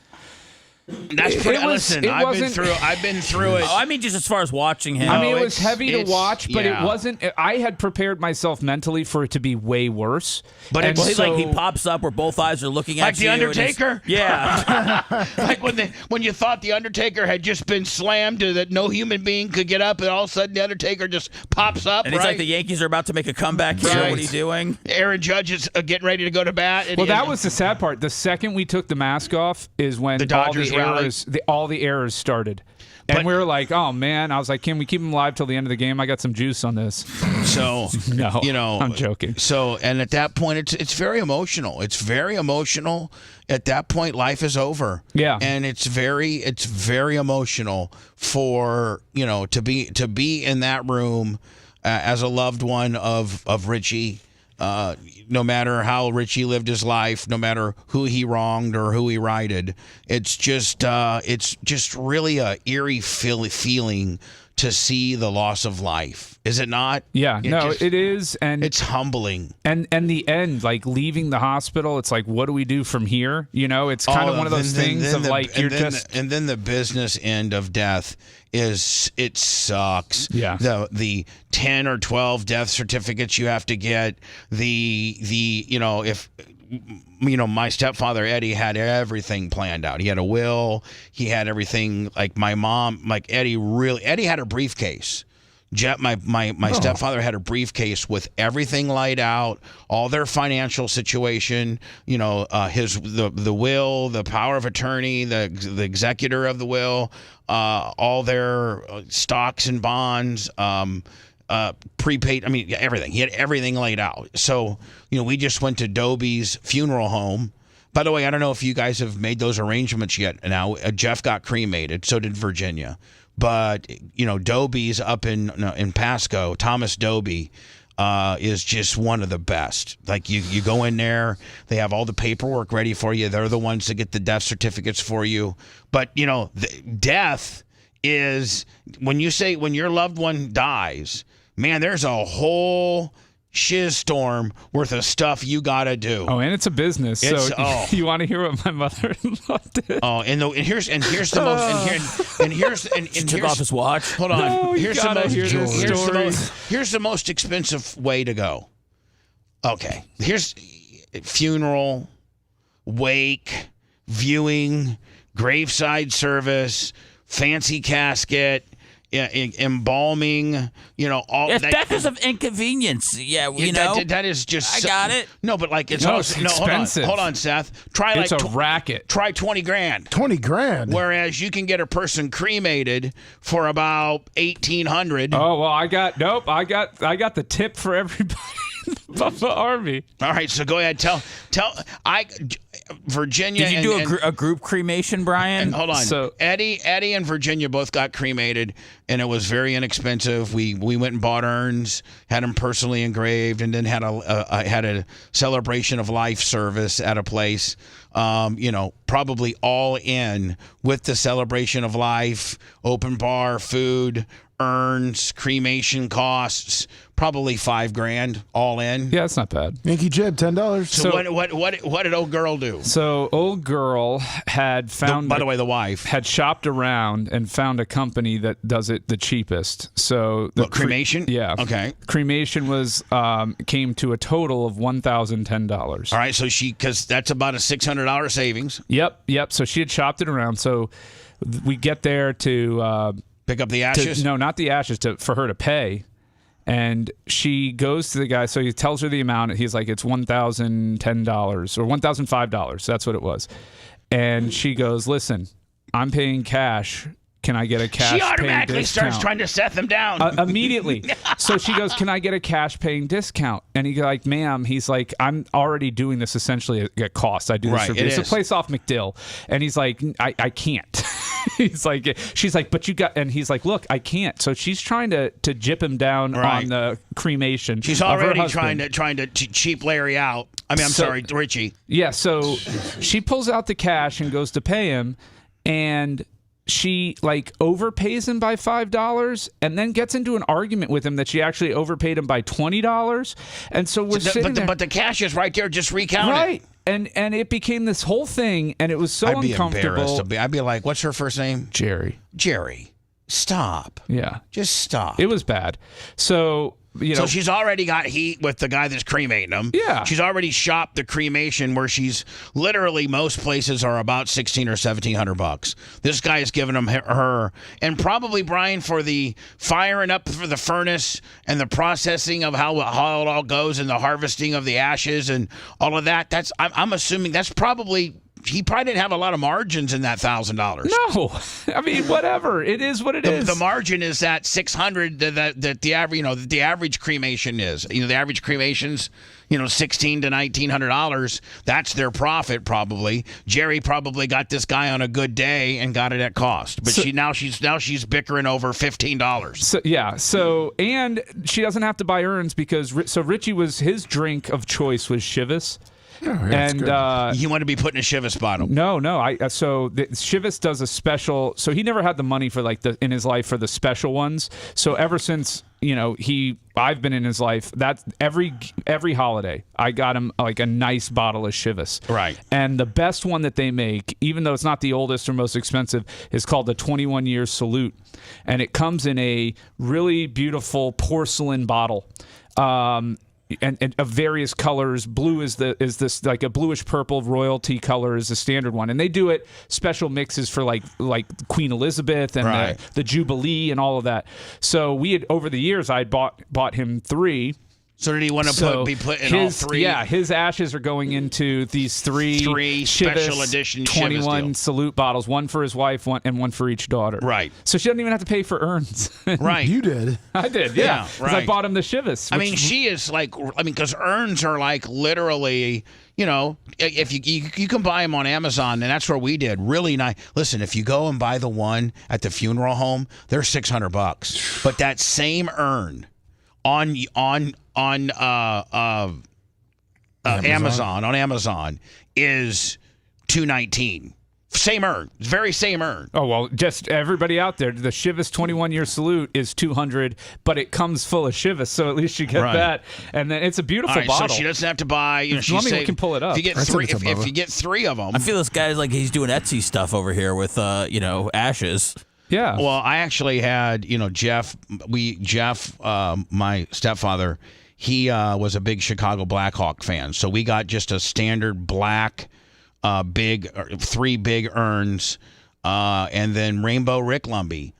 That's pretty. Listen, I've wasn't- been through it. Oh, I mean, just as far as watching him. I mean, it was it's- heavy to it's- watch, but yeah. it wasn't. I had prepared myself mentally for it to be way worse. But And it's Well, he pops up where both eyes are looking at Like The you. and Undertaker? Yeah. Like when you thought the Undertaker had just been slammed to that no human being could get up, and all of a sudden the Undertaker just pops up. And he's right? like, the Yankees are about to make a comeback here. Right. What are you doing? Aaron Judge is getting ready to go to bat. And Well, that was the sad part. The second we took the mask off is when The Dodgers rallied. all the errors started. And But- we were like, oh, man. I was like, can we keep him alive till the end of the game? I got some juice on this. So No, you know, I'm joking. So, and at that point, it's very emotional. It's very emotional. At that point, life is over. Yeah. and it's very emotional for to be in that room as a loved one of Richie. No matter how Richie lived his life, no matter who he wronged or who he righted, it's just really a eerie feeling to see the loss of life. Is it not? Yeah, it is. And It's humbling. And the end, like leaving the hospital, it's like, what do we do from here? It's kind of one of those things of like, you're just. And then the business end of death is, it sucks. Yeah. The 10 or 12 death certificates you have to get. If my stepfather Eddie had everything planned out. He had a will. He had everything. Like my mom, like Eddie had a briefcase. My stepfather had a briefcase with everything laid out, all their financial situation, the will, the power of attorney, the executor of the will, all their stocks and bonds, prepaid. I mean, everything. He had everything laid out. So, we just went to Dobie's funeral home. By the way, I don't know if you guys have made those arrangements yet. Now, Jeff got cremated. So did Virginia. But, Dobie's up in Pasco. Thomas Dobie is just one of the best. Like, you go in there. They have all the paperwork ready for you. They're the ones that get the death certificates for you. But, death is, when your loved one dies, man, there's a whole shitstorm worth of stuff you gotta do. Oh, and it's a business. You want to hear what my mother-in-law did? Oh, and here's the most and here's Took off his watch. hold on. No, you gotta hear this story. Here's the most expensive way to go. Okay, here's funeral, wake, viewing, graveside service, fancy casket, embalming, all It's that. death is of inconvenience. Yeah, that is just. I got it. No, but like it's No, also it's expensive. Hold on, Seth. Try It's like a racket. try 20 grand. 20 grand. Whereas you can get a person cremated for about 1,800. Oh, well, I got the tip for everybody in the Bubba Army. All right, so go ahead. Tell Virginia. Did you do and a group cremation, Brian? hold on. So- Eddie and Virginia both got cremated, and it was very inexpensive. We went and bought urns, had them personally engraved, and then had a celebration of life service at a place. Probably all in with the celebration of life, open bar, food, urns, cremation costs, probably $5 grand all in. Yeah, it's not bad. Yankee Jib, $10. So what did old girl do? So old girl had found. By the way, the wife. had shopped around and found a company that does it the cheapest. So the Cremation? Yeah. Okay. Cremation was came to a total of $1,010. All right, so because that's about a $600 savings. Yep. So she had shopped it around. So we get there to Pick up the ashes. no, not the ashes, for her to pay. And she goes to the guy. So he tells her the amount. He's like, it's $1,010 or $1,005. That's what it was. And she goes, listen, I'm paying cash. Can I get a cash She paying automatically starts discount? trying to set them down. Immediately. So she goes, can I get a cash paying discount? And he's like, ma'am, he's like, I'm already doing this essentially at cost. I do this Right, for it it's a is. place off McDill. And he's like, I can't. She's like, but you got, and he's like, look, I can't. So she's trying to jip him down Right. on the cremation. She's of her already husband. trying to cheap Larry out. I mean, I'm sorry, Richie. Yeah, so she pulls out the cash and goes to pay him, and she like overpays him by $5 and then gets into an argument with him that she actually overpaid him by $20. And so we're sitting there. But the cash is right there. Just recount right. it. and it became this whole thing, and it was so I'd be uncomfortable. embarrassed. I'd be like, what's her first name? Jerry. Stop. Yeah. Just stop. It was bad. So, So she's already got heat with the guy that's cremating them. Yeah. She's already shopped the cremation where she's literally most places are about $1,600 or $1,700. This guy is giving them her, and probably Brian for the firing up for the furnace and the processing of how it all goes and the harvesting of the ashes and all of that. I'm assuming that's probably. He probably didn't have a lot of margins in that $1,000. No, I mean whatever. It is what it is. The margin is that $600 that the average the average cremation is. The average cremation's $1,600 to $1,900. That's their profit probably. Jerry probably got this guy on a good day and got it at cost. But she's bickering over $15. So and she doesn't have to buy urns because Richie his drink of choice was Chivas. And you want to be putting a Chivas bottle? No. So Chivas does a special. So he never had the money for in his life for the special ones. So ever since I've been in his life, that every holiday I got him like a nice bottle of Chivas. Right. And the best one that they make, even though it's not the oldest or most expensive, is called the 21 Year Salute, and it comes in a really beautiful porcelain bottle. And of various colors. Blue is this like a bluish purple royalty color is the standard one, and they do it special mixes for like Queen Elizabeth and the Jubilee and all of that. So we had over the years I bought him 3. So did he want to be put in all 3? Yeah, his ashes are going into these 3 special Chivas edition 21 salute bottles, one for his wife, one for each daughter. Right. So she doesn't even have to pay for urns. Right. You did. I did, yeah. Because I bought him the Chivas. She is because urns are like literally, if you can buy them on Amazon, and that's where we did. Really nice. Listen, if you go and buy the one at the funeral home, they're $600. But that same urn on Amazon is $219. Same urn, very same urn. Oh well, just everybody out there, the Chivas 21 Year Salute is $200, but it comes full of Chivas, so at least you get that, and then it's a beautiful bottle. So she doesn't have to buy. We can pull it up. If you get if you get 3 of them, I feel this guy's like he's doing Etsy stuff over here with ashes. Yeah. Well, I actually had Jeff, my stepfather. He was a big Chicago Blackhawk fan, so we got just a standard black, 3 big urns, and then Rainbow Rick Lummy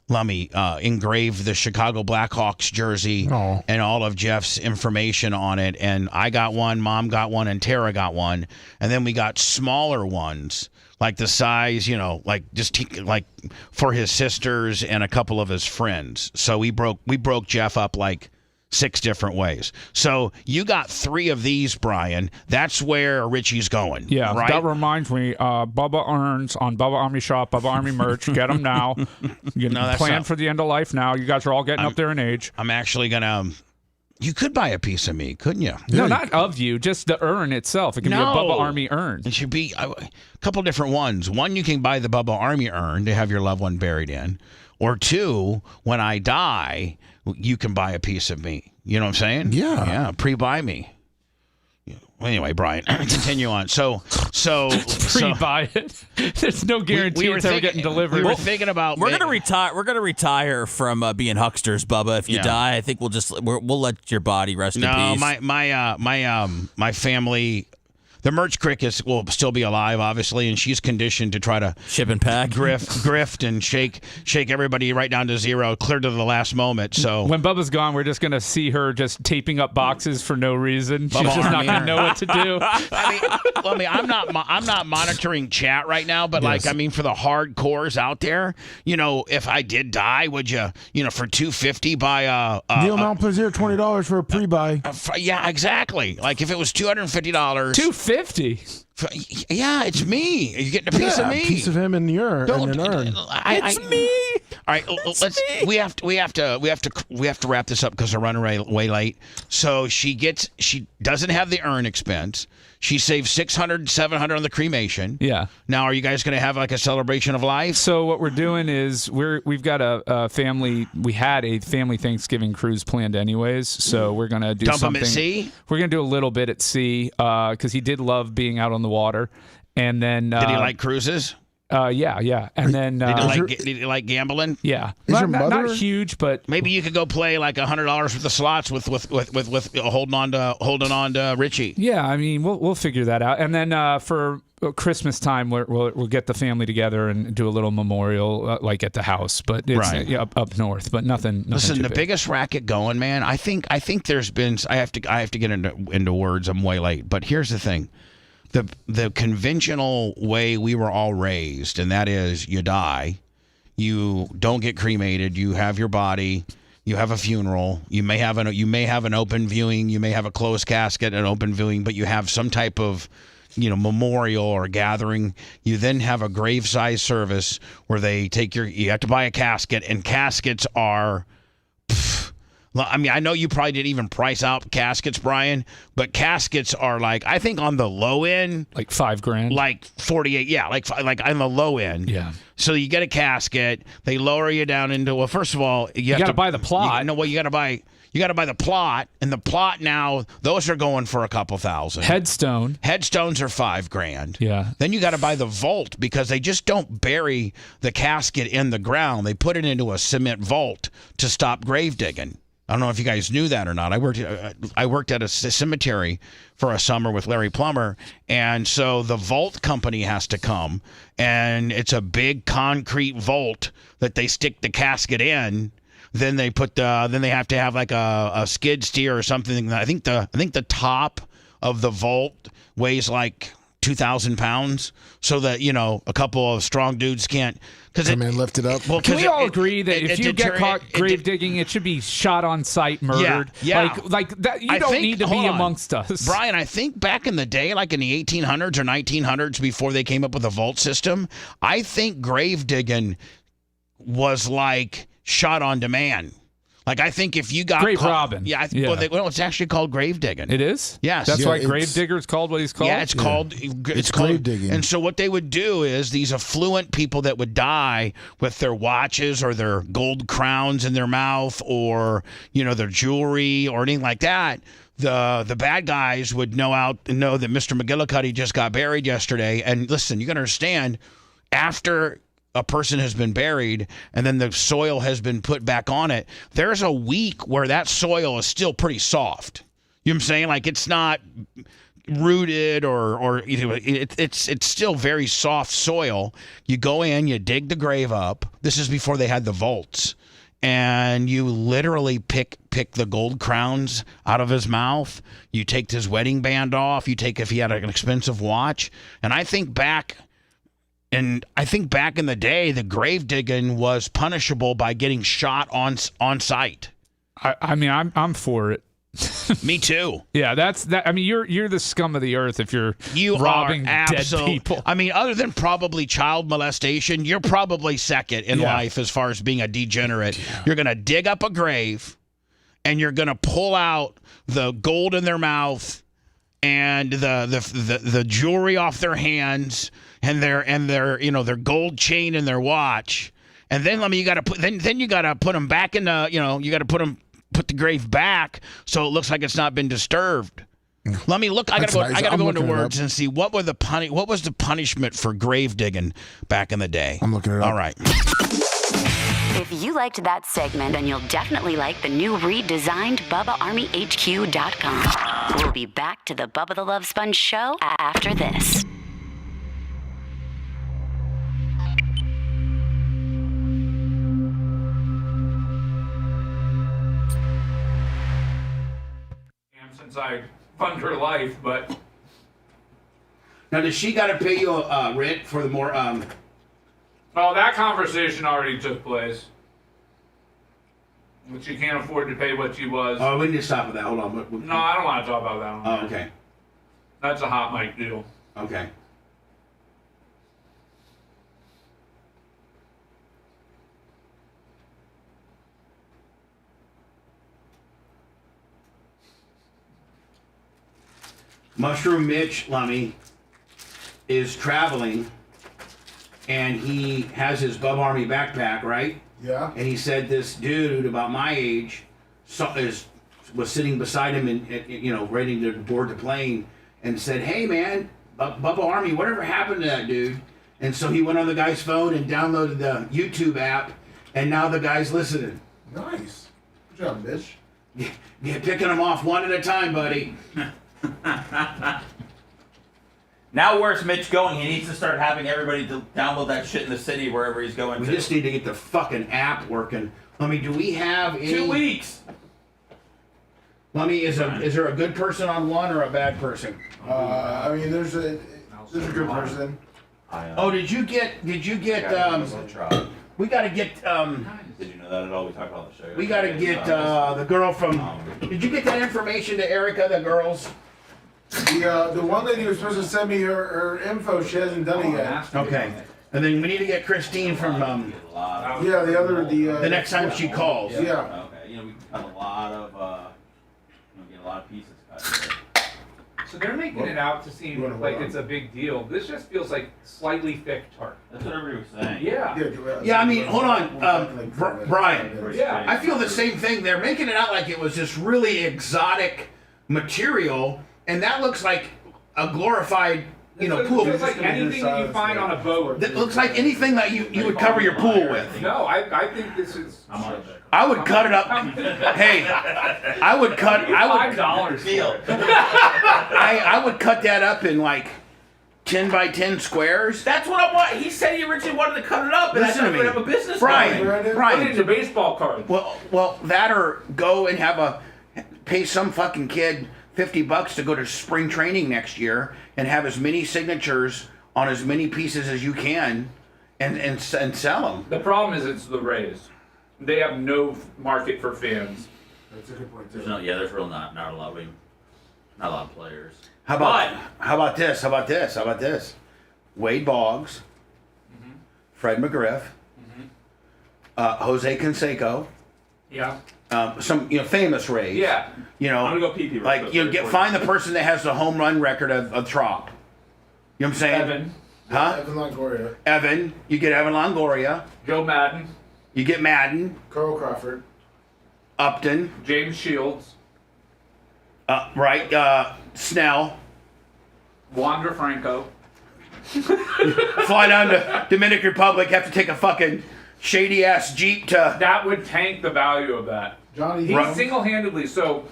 engraved the Chicago Blackhawks jersey and all of Jeff's information on it. And I got one, Mom got one, and Tara got one, and then we got smaller ones. Like the size, like for his sisters and a couple of his friends. So we broke Jeff up like 6 different ways. So you got 3 of these, Brian. That's where Richie's going. Yeah, right? That reminds me, Bubba Earns on Bubba Army Shop, Bubba Army merch. Get them now. You can plan for the end of life now. You guys are all getting up there in age. I'm actually going to... You could buy a piece of me, couldn't you? No, not of you, just the urn itself. It can be a Bubba Army urn. It should be a couple different ones. One, you can buy the Bubba Army urn to have your loved one buried in. Or 2, when I die, you can buy a piece of me. You know what I'm saying? Yeah. Yeah, pre-buy me. Anyway, Brian, continue on. So pre-buy it. There's no guarantee it's ever getting delivered. We were thinking about we're gonna retire. We're gonna retire from being hucksters, Bubba. If you die, I think we'll let your body rest in peace. My family. The merch cricket will still be alive, obviously, and she's conditioned to try to ship and pack, grift, and shake everybody right down to 0, clear to the last moment. So when Bubba's gone, we're just gonna see her just taping up boxes for no reason. She's just not gonna know what to do. I'm not monitoring chat right now, but for the hardcores out there, if I did die, would you, for $250 buy Neil Mount puts here $20 for a pre-buy. Yeah, exactly. Like if it was $250. $250. Yeah, it's me. Are you getting a piece of me? A piece of him in the urn. It's me. All right, we have to wrap this up because we're running way late. So she doesn't have the urn expense. She saved $600, $700 on the cremation. Yeah. Now, are you guys going to have like a celebration of life? So what we're doing is we've got a family. We had a family Thanksgiving cruise planned anyways. So we're gonna do Dump him something. at sea? We're gonna do a little bit at sea because he did love being out on the water. And then Did he like cruises? Yeah. And then Did he like gambling? yeah, Is your not mother- huge, but Maybe you could go play like $100 worth of slots with holding on to Richie. yeah. I mean, we'll figure that out. And then for Christmas time, we'll get the family together and do a little memorial like at the house, but it's Right. up north, but nothing. Listen, too the big. biggest racket going, man. I think there's been. I have to get into words. I'm way late, but here's the thing. The conventional way we were all raised, and that is you die, you don't get cremated, you have your body, you have a funeral, you may have an open viewing, you may have a closed casket, an open viewing, but you have some type of memorial or gathering. You then have a graveside service where they take you have to buy a casket, and caskets are. I mean, I know you probably didn't even price out caskets, Brian, but caskets are like, I think on the low end, like $5,000, like 48. Yeah, like on the low end. Yeah. So you get a casket. They lower you down into. Well, first of all, you have gotta to buy the plot. You got to buy. You got to buy the plot, and the plot now those are going for a couple thousand. headstone. Headstones are $5,000. Yeah. Then you got to buy the vault because they just don't bury the casket in the ground. They put it into a cement vault to stop grave digging. I don't know if you guys knew that or not. I worked at a cemetery for a summer with Larry Plummer, and so the vault company has to come, and it's a big concrete vault that they stick the casket in. Then they then they have to have like a skid steer or something. I think the top of the vault weighs like 2,000 pounds, so that a couple of strong dudes can't. Come in, lift it up. Well, Can we all agree that if you get caught grave digging, it should be shot on site, murdered? Yeah. Like that. You don't need to be amongst us, Brian. I think back in the day, like in the 1800s or 1900s, before they came up with a vault system, I think grave digging was like shot on demand. Like, I think if you got grave robbing. Yeah. Well, it's actually called grave digging. It is? Yes. That's Yeah, why grave digger's called what he's called? Yeah, it's called grave digging. And so what they would do is these affluent people that would die with their watches or their gold crowns in their mouth or, their jewelry or anything like that, the bad guys would know that Mr. McGillicuddy just got buried yesterday. And listen, you got to understand, after a person has been buried and then the soil has been put back on it, there's a week where that soil is still pretty soft. You know what I'm saying? Like, it's not rooted or it's still very soft soil. You go in, you dig the grave up. This is before they had the vaults. And you literally pick the gold crowns out of his mouth. You take his wedding band off. You take if he had an expensive watch. And I think back in the day, the grave digging was punishable by getting shot on site. I mean, I'm for it. Me too. Yeah, that's that. I mean, you're the scum of the earth if you're robbing dead people. I mean, other than probably child molestation, you're probably second in life as far as being a degenerate. Yeah. You're gonna dig up a grave, and you're gonna pull out the gold in their mouth and the jewelry off their hands and their gold chain in their watch. And then you got to put them back in the put the grave back so it looks like it's not been disturbed. Let me look. I gotta go into words and see what was the punishment for grave digging back in the day. I'm looking it up. All right. If you liked that segment, then you'll definitely like the new redesigned BubbaArmyHQ.com. We'll be back to the Bubba the Love Sponge show after this. Since I fund her life, but Now, does she got to pay you rent for the more? Oh, that conversation already took place. But she can't afford to pay what she was. Oh, we need to stop with that. Hold on. No, I don't want to talk about that one. Oh, okay. That's a hot mic deal. Okay. Mushroom Mitch Lummy is traveling, and he has his Bub Army backpack, right? Yeah. And he said this dude about my age was sitting beside him and ready to board the plane, and said, "Hey man, Bubba Army, whatever happened to that dude?" And so he went on the guy's phone and downloaded the YouTube app, and now the guy's listening. Nice. Good job, bitch. Yeah, picking them off one at a time, buddy. Now where's Mitch going? He needs to start having everybody download that shit in the city wherever he's going We to. just need to get the fucking app working. Lummy, do we have any... 2 weeks. Lummy, is there a good person on one or a bad person? I mean, there's a good person. Oh, did you get we gotta get Did you know that at all? We talked about the show. we gotta get the girl from did you get that information to Erica, the girls? The one lady was supposed to send me her info. She hasn't done it yet. Okay. And then we need to get Christine from Yeah, the next time she calls. Yeah. Okay. We cut a lot of get a lot of pieces cut. So they're making it out to seem like it's a big deal. This just feels like slightly thick tart. That's what everybody was saying. Yeah. Yeah, I mean, hold on, Brian. Yeah. I feel the same thing. They're making it out like it was this really exotic material, and that looks like a glorified, pool. It's like anything that you find on a boat. That looks like anything that you would cover your pool with. No, I think this is. I would cut it up. Hey, I would $5 deal. I would cut that up in like 10 by 10 squares. That's what I want. He said he originally wanted to cut it up, and Listen I to would me. have a business. Brian, Put it Brian. into baseball cards. Well, that or go and pay some fucking kid $50 to go to spring training next year and have as many signatures on as many pieces as you can, and sell them. The problem is it's the Rays. They have no market for fans. That's a good point too. There's really not a lot of players. How about this? Wade Boggs, Fred McGriff, Jose Canseco. Yeah. Some famous Rays. Yeah. I'm gonna go pee. Like find the person that has the home run record of Trop. You know what I'm saying? Evan. Huh? Evan Longoria. Evan. You get Evan Longoria. Joe Madden. You get Madden. Carl Crawford. Upton. James Shields. Right. Snell. Wander Franco. Fly down to Dominican Republic. Have to take a fucking shady ass Jeep to. That would tank the value of that. Johnny. He single-handedly. So.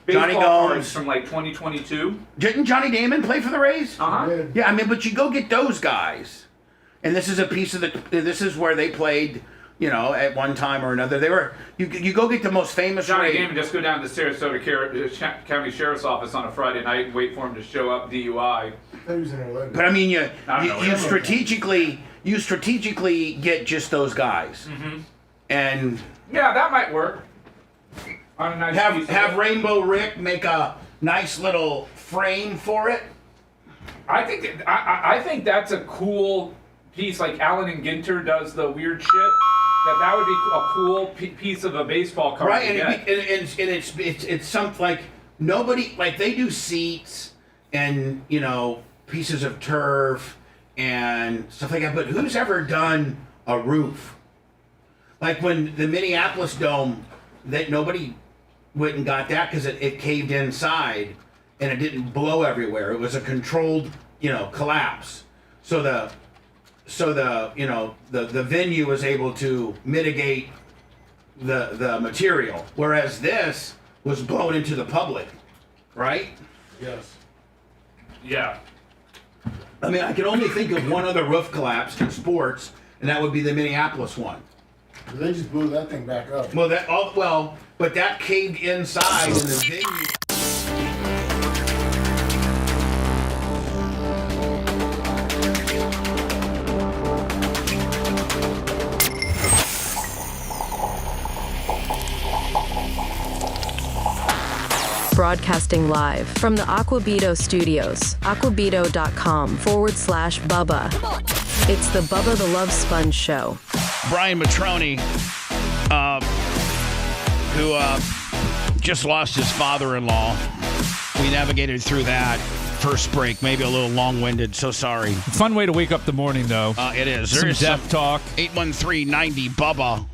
Johnny Baseball Gomes cards from like 2022. Didn't Johnny Damon play for the Rays? Yeah, I mean, but you go get those guys, and this is a piece of this is where they played, at one time or another. They were you go get the most famous. Johnny Rays. Damon, just go down to the Sarasota County Sheriff's Office on a Friday night and wait for him to show up DUI. But I mean, you strategically get just those guys, and yeah, that might work. On a nice have Rainbow Rick make a nice little frame for it. I think that's a cool piece. Like Allen and Ginter does the weird shit. That would be a cool piece of a baseball card. Right, and it's something like nobody like they do seats and pieces of turf and stuff like that. But who's ever done a roof? Like when the Minneapolis Dome, that nobody went and got that because it caved inside and it didn't blow everywhere. It was a controlled, collapse. So the venue was able to mitigate the material, whereas this was blown into the public, right? Yes. Yeah. I mean, I can only think of one other roof collapse in sports, and that would be the Minneapolis one. They just blew that thing back up. But that caved inside in the venue. Broadcasting live from the Aquabito Studios, aquabito.com/Bubba. It's the Bubba the Love Sponge Show. Brian Matroni, who just lost his father-in-law. We navigated through that. first break. Maybe a little long-winded. So sorry. Fun way to wake up the morning, though. It is. Some death talk. 813-90 Bubba.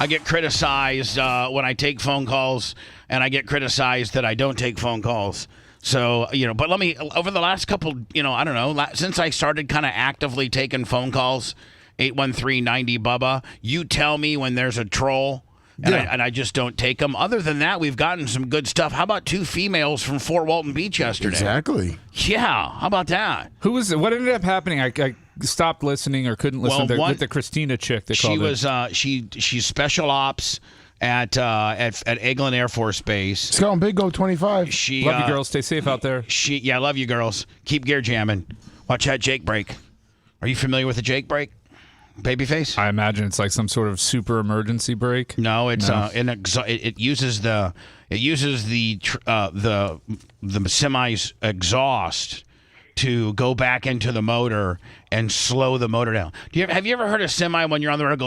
I get criticized when I take phone calls, and I get criticized that I don't take phone calls. So, but let me, over the last couple, I don't know, since I started kind of actively taking phone calls, 813-90 Bubba, you tell me when there's a troll. And I just don't take them. Other than that, we've gotten some good stuff. How about 2 females from Fort Walton Beach yesterday? Exactly. Yeah. How about that? Who was? What ended up happening? I stopped listening or couldn't listen with the Christina chick. She was. She's special ops at Eglin Air Force Base. It's on Big Go 25. Love you, girls. Stay safe out there. I love you, girls. Keep gear jamming. Watch that Jake break. Are you familiar with the Jake break? Babyface? I imagine it's like some sort of super emergency brake. No, it's it uses the semi's exhaust to go back into the motor and slow the motor down. Have you ever heard a semi when you're on the road go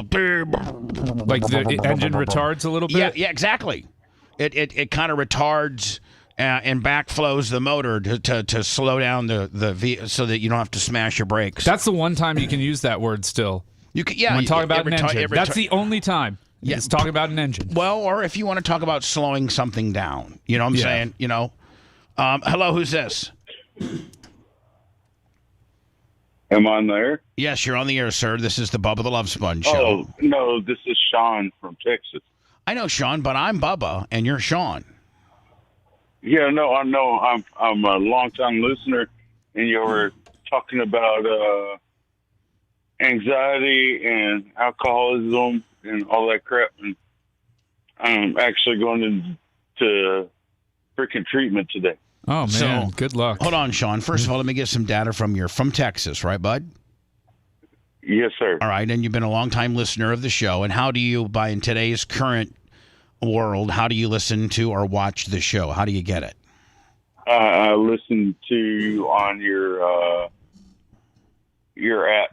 like the engine retards a little bit? Yeah, exactly. It kind of retards and backflows the motor to slow down the so that you don't have to smash your brakes. That's the one time you can use that word still. You can, yeah. When talking about an engine. That's the only time. Yeah. It's talking about an engine. Well, or if you want to talk about slowing something down. You know what I'm saying? Hello, who's this? Am I on there? Yes, you're on the air, sir. This is the Bubba the Love Sponge show. Oh, no, this is Sean from Texas. I know, Sean, but I'm Bubba, and you're Sean. Yeah, no, I know. I'm a long-time listener, and you were talking about anxiety and alcoholism and all that crap. And I'm actually going to freaking treatment today. Oh, man. Good luck. Hold on, Sean. First of all, let me get some data from Texas, right, bud? Yes, sir. All right, and you've been a long-time listener of the show. And how do you, in today's current world, how do you listen to or watch the show? How do you get it? I listen to you on your app.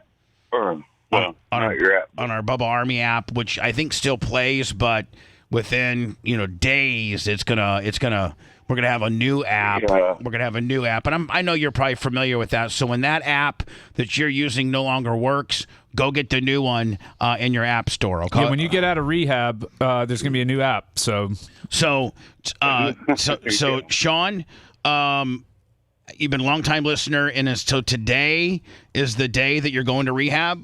Or, well, not your app. On our Bubba Army app, which I think still plays, but within, days, we're gonna have a new app. Yeah. We're gonna have a new app, and I know you're probably familiar with that. So when that app that you're using no longer works, go get the new one in your app store. Okay. Yeah, when you get out of rehab, there's gonna be a new app. So Sean, you've been a long-time listener, and so today is the day that you're going to rehab?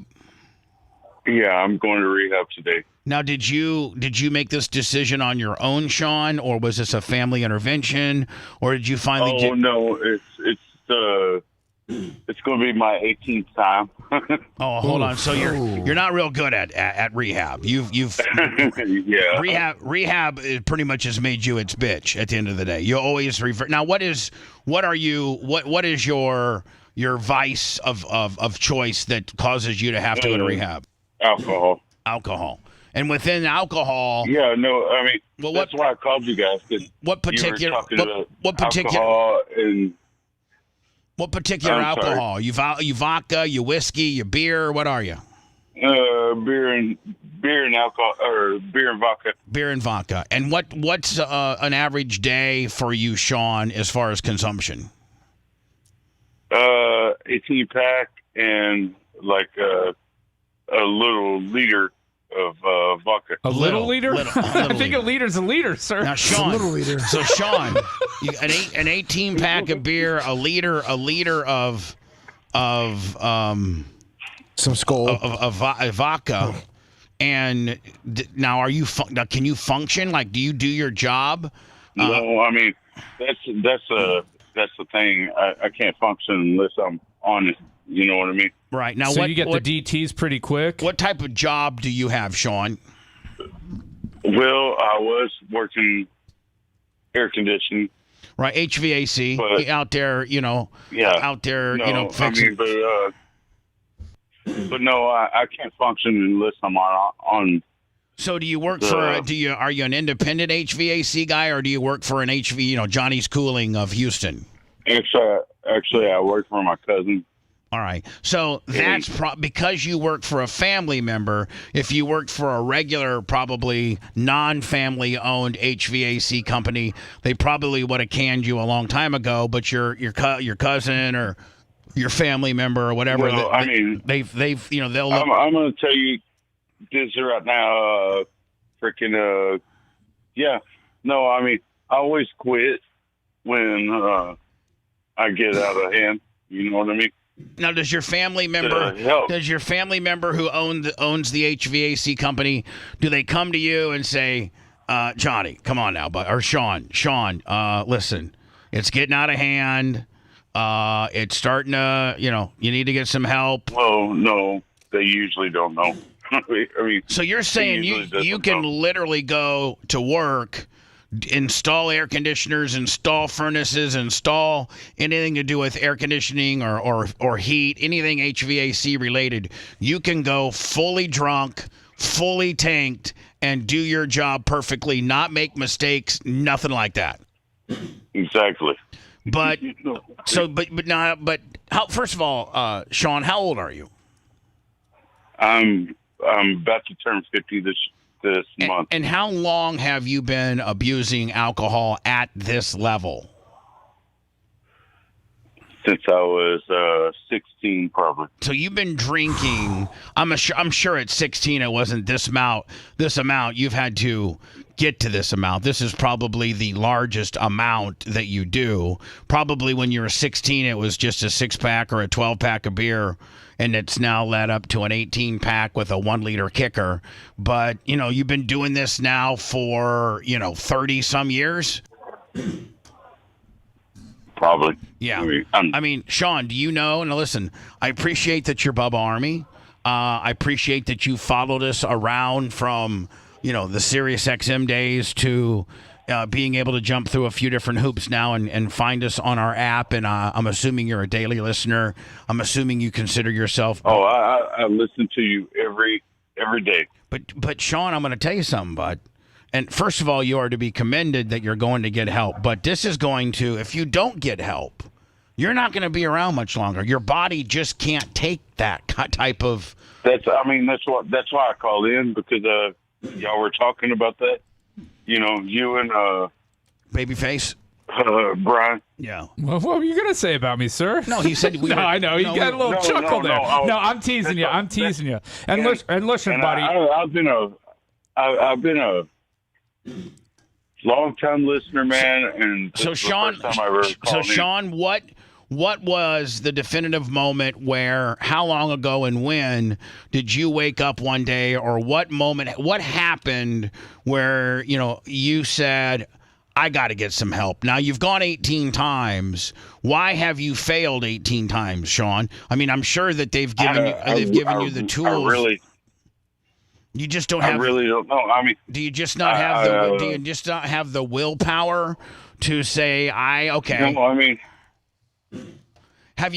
Yeah, I'm going to rehab today. Now, did you make this decision on your own, Sean, or was this a family intervention, or did you finally? No, it's going to be my 18th time. Oh, hold on. So you're not real good at rehab. You've yeah. Rehab pretty much has made you its bitch at the end of the day. You always revert. Now, what is your vice of choice that causes you to have to go to rehab? Alcohol. And within alcohol, yeah, no, I mean, that's why I called you guys. What particular alcohol and what particular alcohol? You vodka, you whiskey, you beer. What are you? Beer and alcohol, or beer and vodka. Beer and vodka. And what's an average day for you, Sean, as far as consumption? 18 pack and like a little liter of vodka. A little liter? I think a liter's a liter, sir. Now, Sean. A little liter. So, Sean, an 18 pack of beer, a liter of some Skol of vodka. And now, can you function? Like, do you do your job? No, I mean that's the thing. I can't function unless I'm on it. You know what I mean? Right. Now, so you get the DTs pretty quick? What type of job do you have, Sean? Well, I was working air conditioning. Right, HVAC. But, out there, Yeah. Out there, no, fixing. I mean, but no, I can't function unless I'm on. So do you work for? Are you an independent HVAC guy, or do you work for an Johnny's Cooling of Houston? Actually, I work for my cousin. All right. So that's because you work for a family member. If you worked for a regular, probably non-family owned HVAC company, they probably would have canned you a long time ago. But your cousin or your family member or whatever, Well, I mean, they'll look. I'm going to tell you this right now. Yeah. No, I mean, I always quit when I get out of hand. You know what I mean? Now, does your family member who owns the HVAC company, do they come to you and say, Johnny, come on now, or Sean, listen, it's getting out of hand. It's starting to, you need to get some help. Well, no, they usually don't know. I mean, so you're saying you can literally go to work, install air conditioners, install furnaces, install anything to do with air conditioning or heat, anything HVAC related. You can go fully drunk, fully tanked, and do your job perfectly, not make mistakes, nothing like that. Exactly. But how? First of all, Sean, how old are you? I'm about to turn 50 this month. And how long have you been abusing alcohol at this level? Since I was 16, probably. So you've been drinking. I'm sure at 16 it wasn't this amount. You've had to get to this amount. This is probably the largest amount that you do. Probably when you were 16, it was just a 6-pack or a 12-pack of beer. And it's now led up to an 18-pack with a 1-liter kicker. But, you've been doing this now for, 30-some years? Probably. Yeah. I mean, Sean, do you know? And listen, I appreciate that you're Bubba Army. I appreciate that you followed us around from, the Sirius XM days to being able to jump through a few different hoops now and find us on our app. And I'm assuming you're a daily listener. I'm assuming you consider yourself. Oh, I listen to you every day. But Sean, I'm going to tell you something, bud. And first of all, you are to be commended that you're going to get help. But this is going to, if you don't get help, you're not going to be around much longer. Your body just can't take that type of. That's why I called in, because y'all were talking about that. You and Babyface. Brian. Yeah. Well, what were you gonna say about me, sir? No, he said we. No, I know. He got a little chuckle there. No, I'm teasing you. And listen, buddy. I've been a long time listener, man. And so Sean, what was the definitive moment where? How long ago and when did you wake up one day, or what moment? What happened where you said, I got to get some help. Now, you've gone 18 times. Why have you failed 18 times, Sean? I mean, I'm sure that they've given you the tools. You just don't have. I really don't know. I mean, do you just not have the willpower to say, okay? No, I mean, have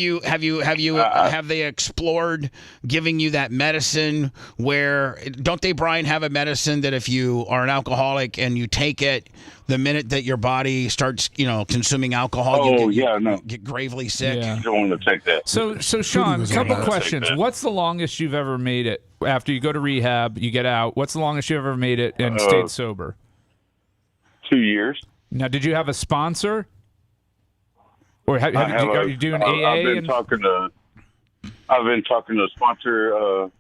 they explored giving you that medicine where, don't they, Brian, have a medicine that if you are an alcoholic and you take it, the minute that your body starts, consuming alcohol, you get gravely sick? Yeah. You don't want to take that. So Sean, a couple questions. What's the longest you've ever made it after you go to rehab, you get out? What's the longest you ever made it and stayed sober? 2 years. Now, did you have a sponsor? Or are you doing AA? I've been talking to a sponsor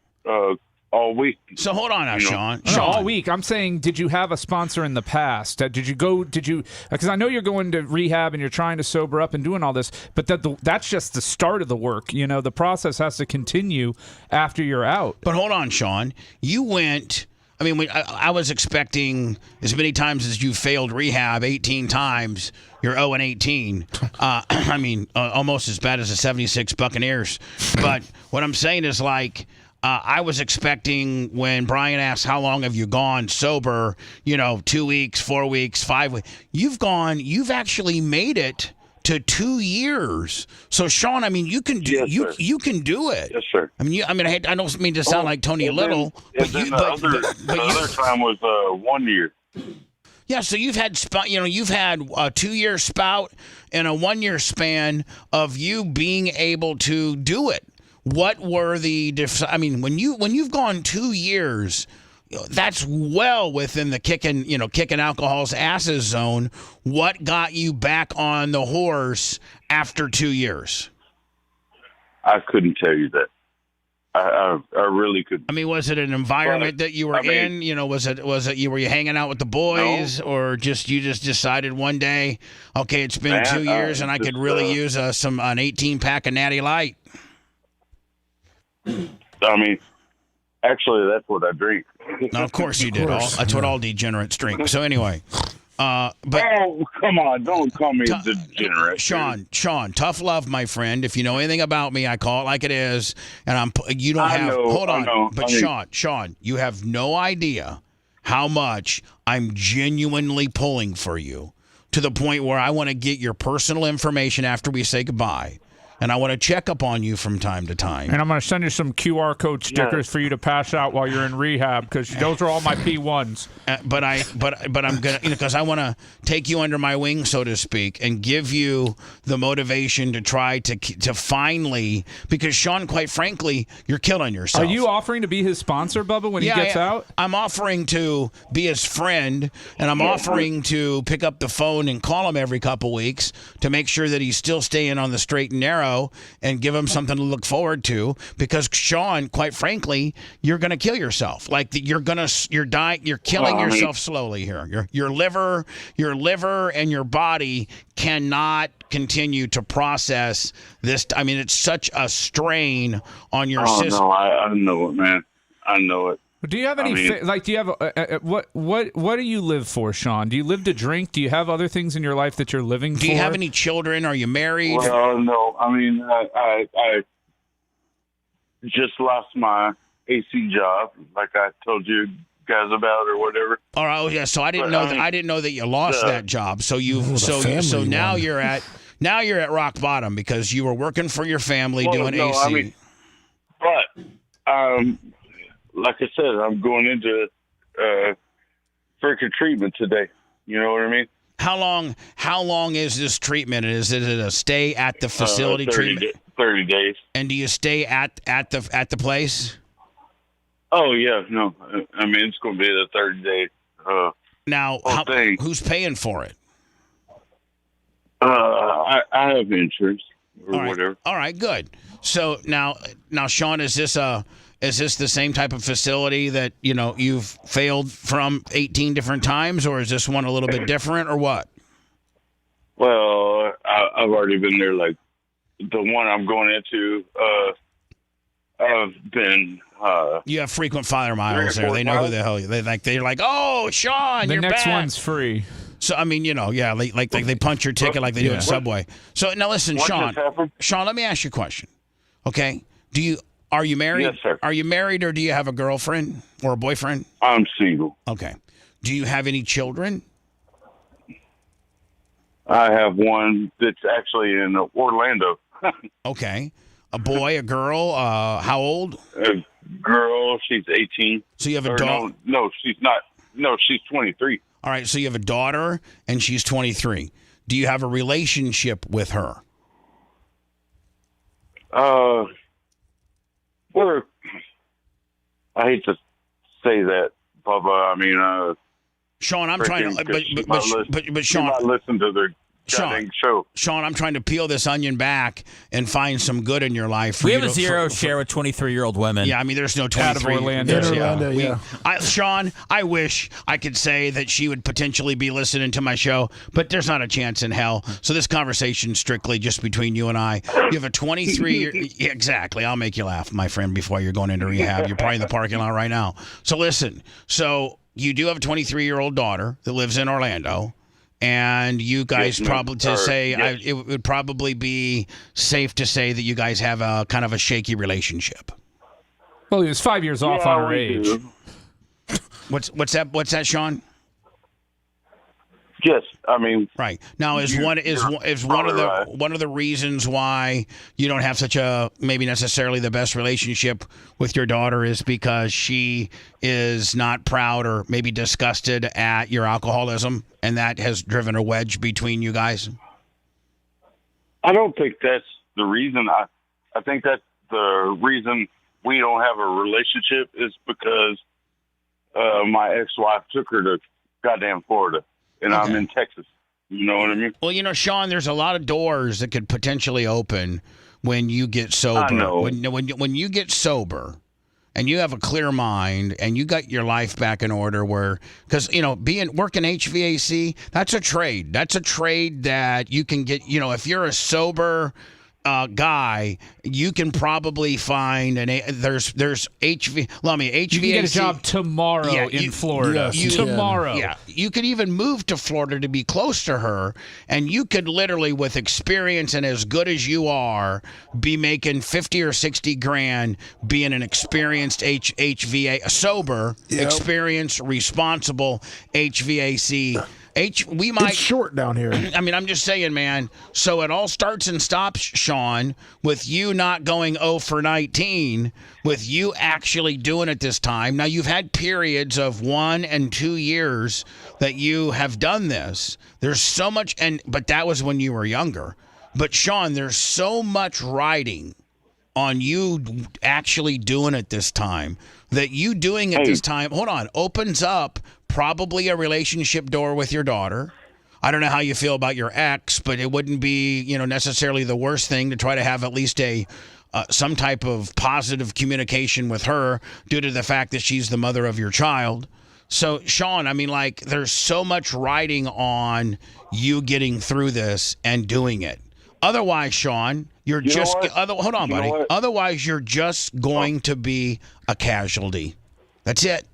all week. So hold on now, Sean. No, all week. I'm saying, did you have a sponsor in the past? Because I know you're going to rehab and you're trying to sober up and doing all this, but that's just the start of the work. The process has to continue after you're out. But hold on, Sean. You went. I mean, I was expecting as many times as you failed rehab, 18 times, you're 0-18. I mean, almost as bad as the 76 Buccaneers. But what I'm saying is, I was expecting when Brian asked, how long have you gone sober, 2 weeks, 4 weeks, 5 weeks. You've actually made it to 2 years. So Sean, I mean, you can do you can do it. Yes, sir. I mean, I don't mean to sound like Tony Little, the other time was 1 year. Yeah, so you've had you've had a 2-year spout and a 1-year span of you being able to do it. What were the when you've gone 2 years, that's well within the kicking alcohol's asses zone. What got you back on the horse after 2 years? I couldn't tell you that. I really couldn't. I mean, was it an environment that you were in? Was it were you hanging out with the boys, or you just decided one day, okay, it's been 2 years and I could really use an 18-pack of Natty Light? I mean, actually, that's what I drink. No, of course you did. That's what all degenerates drink. So anyway. But come on! Don't call me a degenerate, Sean. Tough love, my friend. If you know anything about me, I call it like it is, and you don't have. Hold on, but Sean, you have no idea how much I'm genuinely pulling for you, to the point where I want to get your personal information after we say goodbye. And I want to check up on you from time to time. And I'm going to send you some QR code stickers for you to pass out while you're in rehab, because those are all my P1s. But I'm gonna, because I want to take you under my wing, so to speak, and give you the motivation to try to finally, because Sean, quite frankly, you're killing yourself. Are you offering to be his sponsor, Bubba, when he gets out? I'm offering to be his friend, and I'm offering to pick up the phone and call him every couple weeks to make sure that he's still staying on the straight and narrow, and give him something to look forward to, because Sean, quite frankly, you're going to kill yourself. Like you're killing yourself slowly here. Your liver and your body cannot continue to process this. I mean, it's such a strain on your system. No, I know it, man. I know it. Do you have any do you have what do you live for, Sean? Do you live to drink? Do you have other things in your life that you're living for? Do you have any children? Are you married? Well, no. I mean, I just lost my AC job, like I told you guys about, or whatever. All right. Oh, yeah. So I didn't know that you lost that job. So now you're at rock bottom, because you were working for your family doing AC. I mean, but like I said, I'm going into freaking treatment today. You know what I mean? How long is this treatment? Is it a stay at the facility treatment? 30 days. And do you stay at the place? Oh yeah, no. I mean, it's going to be the 30-day. Now, who's paying for it? I have insurance or whatever. All right, good. So now, Sean, is this the same type of facility that you've failed from 18 different times, or is this one a little bit different, or what? Well, I've already been there. Like the one I'm going into, I've been. You have frequent flyer miles there. They know who the hell you. They're like, oh, Sean, the you're next back. one's free. So I mean, like they punch your ticket like they do at Subway. So now listen, Sean, let me ask you a question. Okay, are you married? Yes, sir. Are you married, or do you have a girlfriend or a boyfriend? I'm single. Okay. Do you have any children? I have one that's actually in Orlando. Okay. A boy, a girl, how old? A girl, she's 18. So you have a daughter? No, she's not. No, she's 23. All right, so you have a daughter, and she's 23. Do you have a relationship with her? I hate to say that, Bubba. I mean, Sean, I'm trying to, but Sean, not listen to the show. Sean, I'm trying to peel this onion back and find some good in your life. We have a zero share with 23-year-old women. Yeah, I mean, there's no 23. Orlando. Sean, I wish I could say that she would potentially be listening to my show, but there's not a chance in hell. So this conversation's strictly just between you and I. You have a 23-year. Exactly. I'll make you laugh, my friend, before you're going into rehab. You're probably in the parking lot right now. So listen. So you do have a 23-year-old daughter that lives in Orlando. And you guys it would probably be safe to say that you guys have a kind of a shaky relationship. Well, he was 5 years off on her age. What's that, Sean? Yes, I mean, right now is one of the reasons why you don't have such a maybe necessarily the best relationship with your daughter is because she is not proud or maybe disgusted at your alcoholism, and that has driven a wedge between you guys. I don't think that's the reason. I think that the reason we don't have a relationship is because my ex-wife took her to goddamn Florida. And I'm in Texas. You know what I mean? Well, Sean, there's a lot of doors that could potentially open when you get sober. I know. When you get sober and you have a clear mind and you got your life back in order because, working HVAC, that's a trade. That's a trade that you can get, if you're a sober guy, you can probably find there's HVAC. You can get a job tomorrow in Florida. Tomorrow. Yeah. You could even move to Florida to be close to her, and you could literally, with experience and as good as you are, be making 50 or 60 grand being an experienced sober, experienced, responsible HVAC. It's short down here. I mean, I'm just saying, man. So it all starts and stops, Sean, with you not going 0 for 19, with you actually doing it this time. Now, you've had periods of 1 and 2 years that you have done this. There's so much, but that was when you were younger. But, Sean, there's so much riding on you actually doing it this time that you doing it this time, opens up probably a relationship door with your daughter. I don't know how you feel about your ex, but it wouldn't be, necessarily the worst thing to try to have at least some type of positive communication with her due to the fact that she's the mother of your child. So, Sean, I mean, there's so much riding on you getting through this and doing it. Otherwise, Sean, hold on, buddy. Otherwise, you're just going to be a casualty. That's it.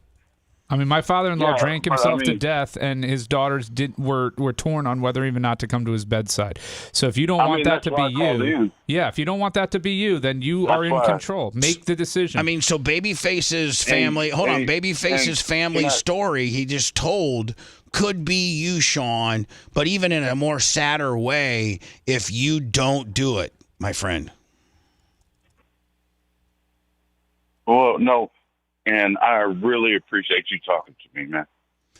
I mean, my father-in-law drank himself to death, and his daughters were torn on whether even not to come to his bedside. So if you don't want that to be you, if you don't want that to be you, then you are in control. Make the decision. I mean, so Babyface's family, Babyface's family story he just told could be you, Sean, but even in a more sadder way if you don't do it, my friend. Well, no. And I really appreciate you talking to me, man.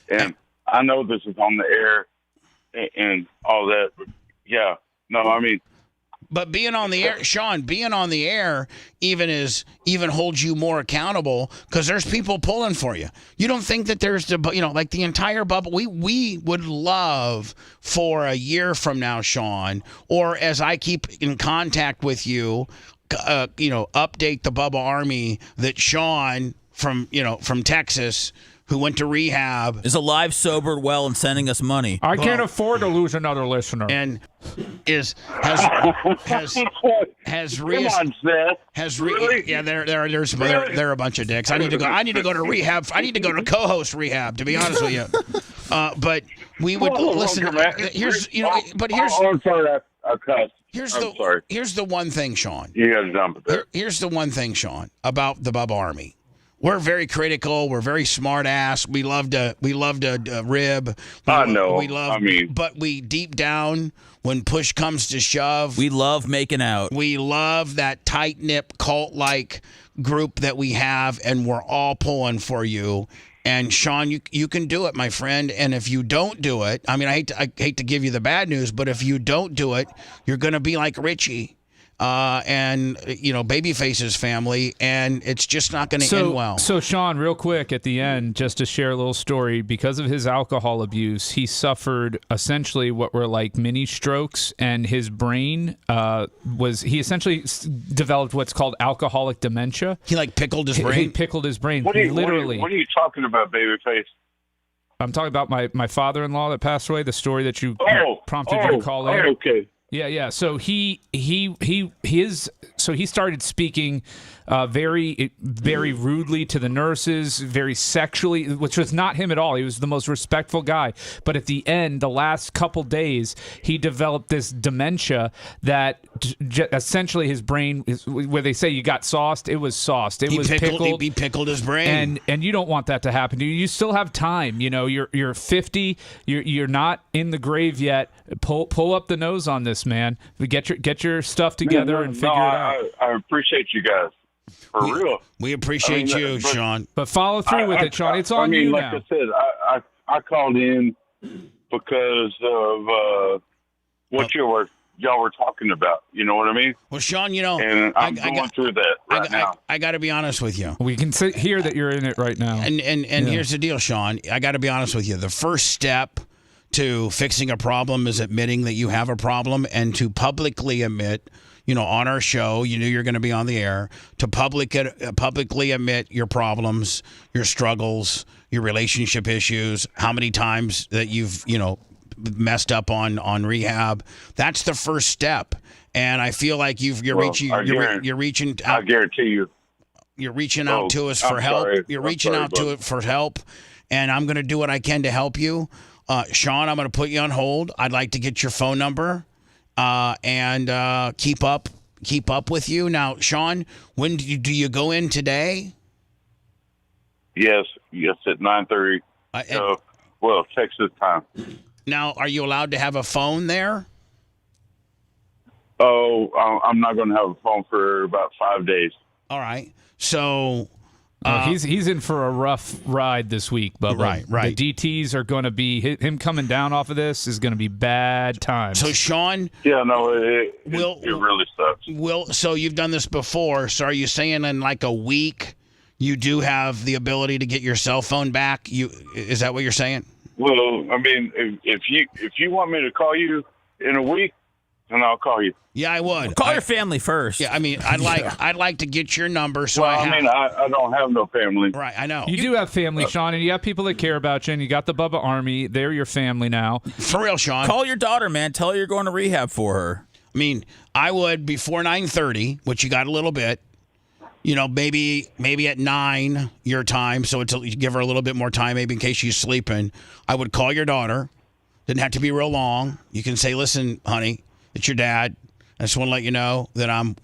And I know this is on the air and all that, but But being on the air, Sean, even holds you more accountable because there's people pulling for you. You don't think that there's the entire bubble. We would love for a year from now, Sean, or as I keep in contact with you, update the Bubba Army that Sean from Texas, who went to rehab, is alive, sober, well, and sending us money. I can't afford to lose another listener. And has they're a bunch of dicks. I need to go to rehab. I need to go to co-host rehab, to be honest with you. But we would listen. Here's I'm sorry, I cussed. Here's the one thing, Sean. You got to dump it there. Here's the one thing, Sean, about the Bubba Army. We're very critical. We're very smart ass. We love to rib. But we deep down, when push comes to shove, we love making out. We love that tight knit cult like group that we have, and we're all pulling for you. And Sean, you can do it, my friend. And if you don't do it, I mean, I hate to give you the bad news, but if you don't do it, you're gonna be like Richie. And Babyface's family, and it's just not going to end well. So, Sean, real quick at the end, just to share a little story, because of his alcohol abuse, he suffered essentially what were like mini strokes, and his brain he essentially developed what's called alcoholic dementia. He pickled his brain. He pickled his brain, literally. What are you talking about, Babyface? I'm talking about my father-in-law that passed away. The story that you prompted you to call in. Okay. Yeah. So so he started speaking very, very rudely to the nurses, very sexually, which was not him at all. He was the most respectful guy. But at the end, the last couple days, he developed this dementia that essentially his brain, where they say you got sauced, it was sauced. It was pickled. He pickled his brain. And you don't want that to happen to you. You still have time. You know, you're 50. You're not in the grave yet. Pull up the nose on this, man. Get your stuff together and figure it out. I appreciate you guys. For real. We appreciate you, Sean. But follow through with it, Sean. It's on you like now. I said, I called in because of what y'all were talking about. You know what I mean? Well, Sean, and I'm going through that right now. I got to be honest with you. We can hear that you're in it right now. And here's the deal, Sean. I got to be honest with you. The first step to fixing a problem is admitting that you have a problem, and to publicly admit, on our show, you knew you're going to be on the air, to publicly admit your problems, your struggles, your relationship issues, how many times that you've, messed up on rehab. That's the first step. And I feel like you're reaching out. I guarantee you. You're reaching out to us for help. You're reaching out to it for help. And I'm going to do what I can to help you. Sean, I'm going to put you on hold. I'd like to get your phone number and keep up with you. Now, Sean, when do you go in today? Yes, at 9:30. Texas time. Now, are you allowed to have a phone there? Oh, I'm not going to have a phone for about 5 days. All right. So he's in for a rough ride this week, Bubba. Right. The DTs are going to be him coming down off of this is going to be bad times. So, Sean. Yeah, no, it really sucks. So you've done this before. So are you saying in like a week you do have the ability to get your cell phone back? Is that what you're saying? Well, I mean, if you want me to call you in a week, then I'll call you. Yeah, I would. Call your family first. Yeah, I mean, I'd like to get your number. So I don't have no family. Right, I know. You do have family, Sean, and you have people that care about you, and you got the Bubba Army. They're your family now. For real, Sean. Call your daughter, man. Tell her you're going to rehab for her. I mean, I would before 9:30, which you got a little bit. Maybe at 9 your time, so you give her a little bit more time, maybe in case she's sleeping. I would call your daughter. Didn't have to be real long. You can say, "Listen, honey, it's your dad. I just want to let you know that I'm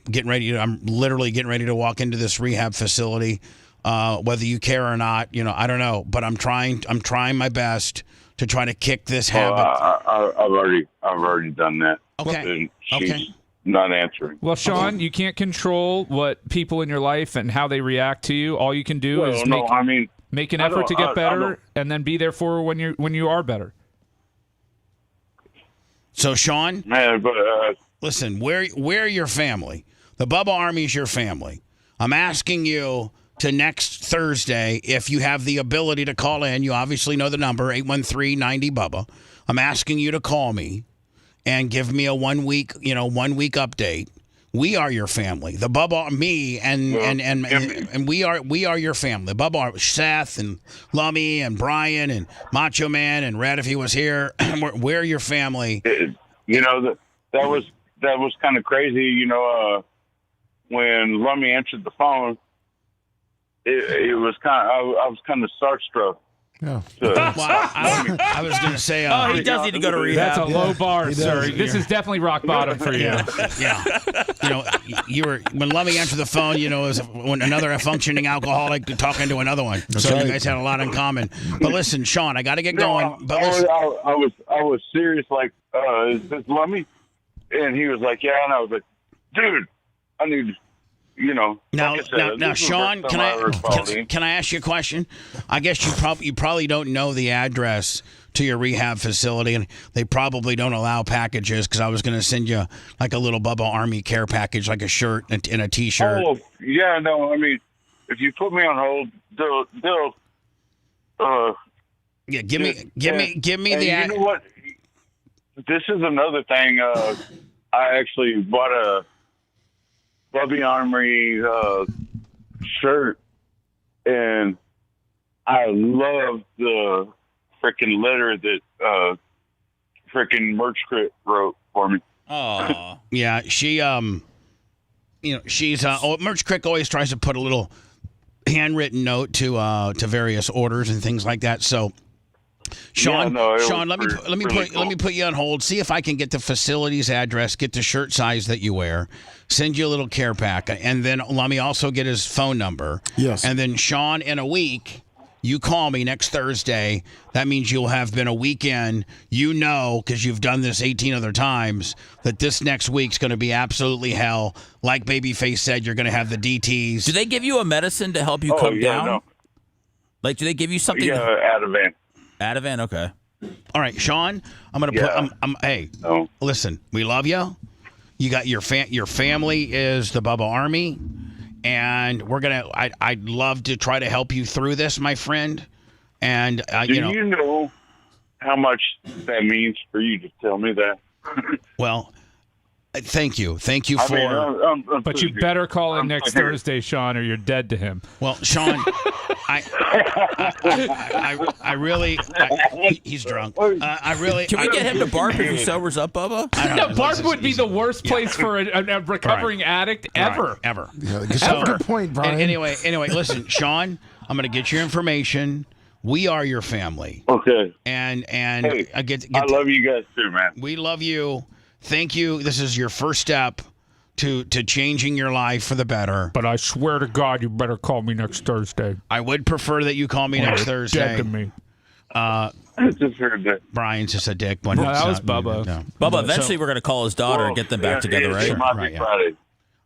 literally getting ready to walk into this rehab facility. Whether you care or not, I don't know, but I'm trying my best to try to kick this habit." I've already done that. Okay. She's not answering. Well, Sean, you can't control what people in your life and how they react to you. All you can do is make an effort to get better, and then be there for her when you are better. So, Sean, man, but listen, we're your family. The Bubba Army is your family. I'm asking you to next Thursday, if you have the ability to call in. You obviously know the number, 813-90-BUBBA. I'm asking you to call me and give me a 1 week update. We are your family. The Bubba, me, and we are your family. The Bubba, Seth and Lummy and Brian and Macho Man and Red if he was here. We're your family. That was kind of crazy. When Lummy answered the phone, it was kind of I was kind of starstruck. Yeah. I was going to say... he does need to go to rehab. That's a low bar, sir. This is definitely rock bottom for you. Yeah. When Lummy answered the phone, it was when another functioning alcoholic talking to another one. So you guys had a lot in common. But listen, Sean, I got to get going. I was serious, like, is this Lummy? And he was like, yeah. And I was like, dude, I need... Now, Sean, can I ask you a question? I guess you probably don't know the address to your rehab facility, and they probably don't allow packages, because I was going to send you like a little Bubba Army care package, like a shirt and a T-shirt. Oh, yeah, no, I mean, if you put me on hold, they'll yeah, give me the. You know what? This is another thing. I actually bought a Bubby Armory shirt, and I love the freaking letter that freaking Merch Crit wrote for me. Oh, yeah, she she's Merch Crick always tries to put a little handwritten note to various orders and things like that. So, Sean, let me put you on hold. See if I can get the facility's address, get the shirt size that you wear, send you a little care pack, and then let me also get his phone number. Yes. And then, Sean, in a week, you call me next Thursday. That means you'll have been a weekend. Because you've done this 18 other times, that this next week's going to be absolutely hell. Like Babyface said, you're going to have the DTs. Do they give you a medicine to help you come down? No. Like, do they give you something? Yeah, Ativan. Ativan, okay. All right, Sean, I'm going to put. Hey, listen, we love you. You got your family is the Bubba Army, and we're gonna. I'd love to try to help you through this, my friend. And do you know how much that means for you to tell me that? Well, thank you for. But you better call in next Thursday, Sean, or you're dead to him. Well, Sean, I really, he's drunk. I really. Can we get him to barf if he sobers up, Bubba? Barf would be the worst place for a recovering addict ever. Ever. Yeah, good point, Brian. Anyway, listen, Sean, I'm going to get your information. We are your family. Okay. And hey, I love you guys too, man. We love you. Thank you. This is your first step to changing your life for the better. But I swear to God, you better call me next Thursday. I would prefer that you call me next Thursday. Dead to me. I just heard that. Brian's just a dick. No, that was Bubba. No. Bubba, eventually we're going to call his daughter and get them back together, right? It might be Friday.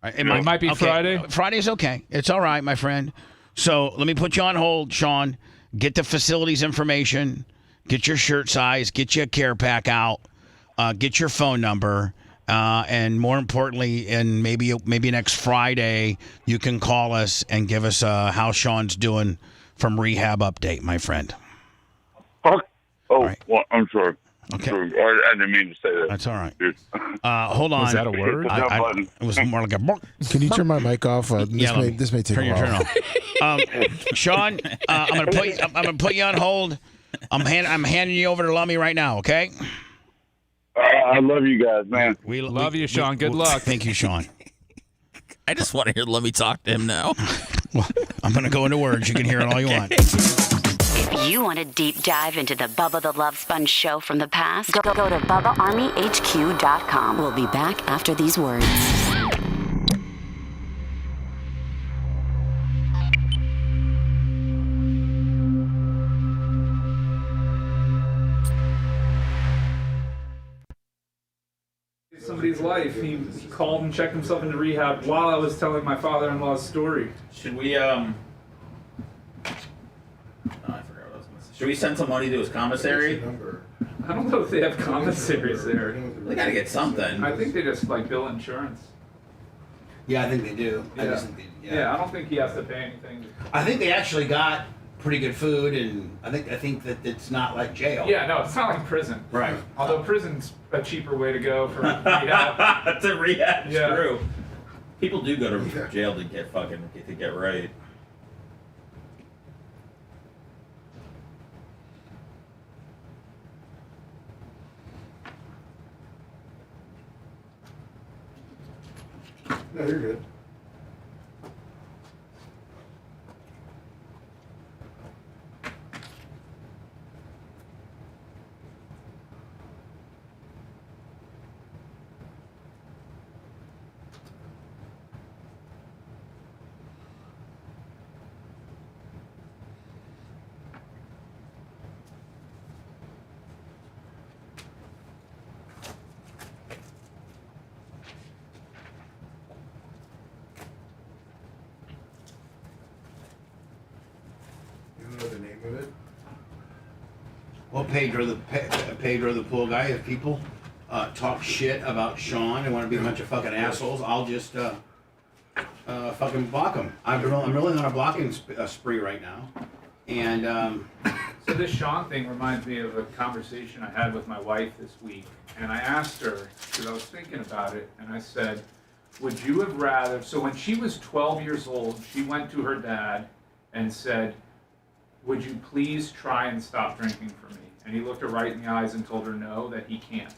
It might be Friday? Friday's okay. It's all right, my friend. So let me put you on hold, Sean. Get the facility's information. Get your shirt size. Get you a care pack out. Get your phone number. And more importantly, and maybe next Friday, you can call us and give us how Sean's doing from rehab update, my friend. Right. Well, I'm sorry. Okay. I didn't mean to say that. That's all right. Hold on. Was that a word? It was more like a. Can you turn my mic off? This may take a while. Sean, I'm gonna put you on hold. I'm handing you over to Lummy right now. Okay. I love you guys, man. We love you, Sean. Good luck. Thank you, Sean. I just want to hear Lummy talk to him now. Well, I'm going to go into words. You can hear it all you want. If you want a deep dive into the Bubba the Love Sponge show from the past, go to BubbaArmyHQ.com. We'll be back after these words. Somebody's life. He called and checked himself into rehab while I was telling my father-in-law's story. Should we I forgot what I was going to say. Should we send some money to his commissary? I don't know if they have commissaries there. They got to get something. I think they just bill insurance. Yeah, I think they do. Yeah. I just think I don't think he has to pay anything. I think they actually got pretty good food, and I think that it's not like jail. Yeah, no, it's not like prison. Right. Although prison's a cheaper way to go for rehab. To rehab, Yeah. true. People do go to jail to get right. No, you're good. The name of it? Well, Pedro the pool guy, if people talk shit about Sean and want to be a bunch of fucking assholes, I'll just fucking block them. I'm really on a blocking spree right now. And So this Sean thing reminds me of a conversation I had with my wife this week. And I asked her, because I was thinking about it, and I said, would you have rather... So when she was 12 years old, she went to her dad and said, would you please try and stop drinking for me? And he looked her right in the eyes and told her no, that he can't.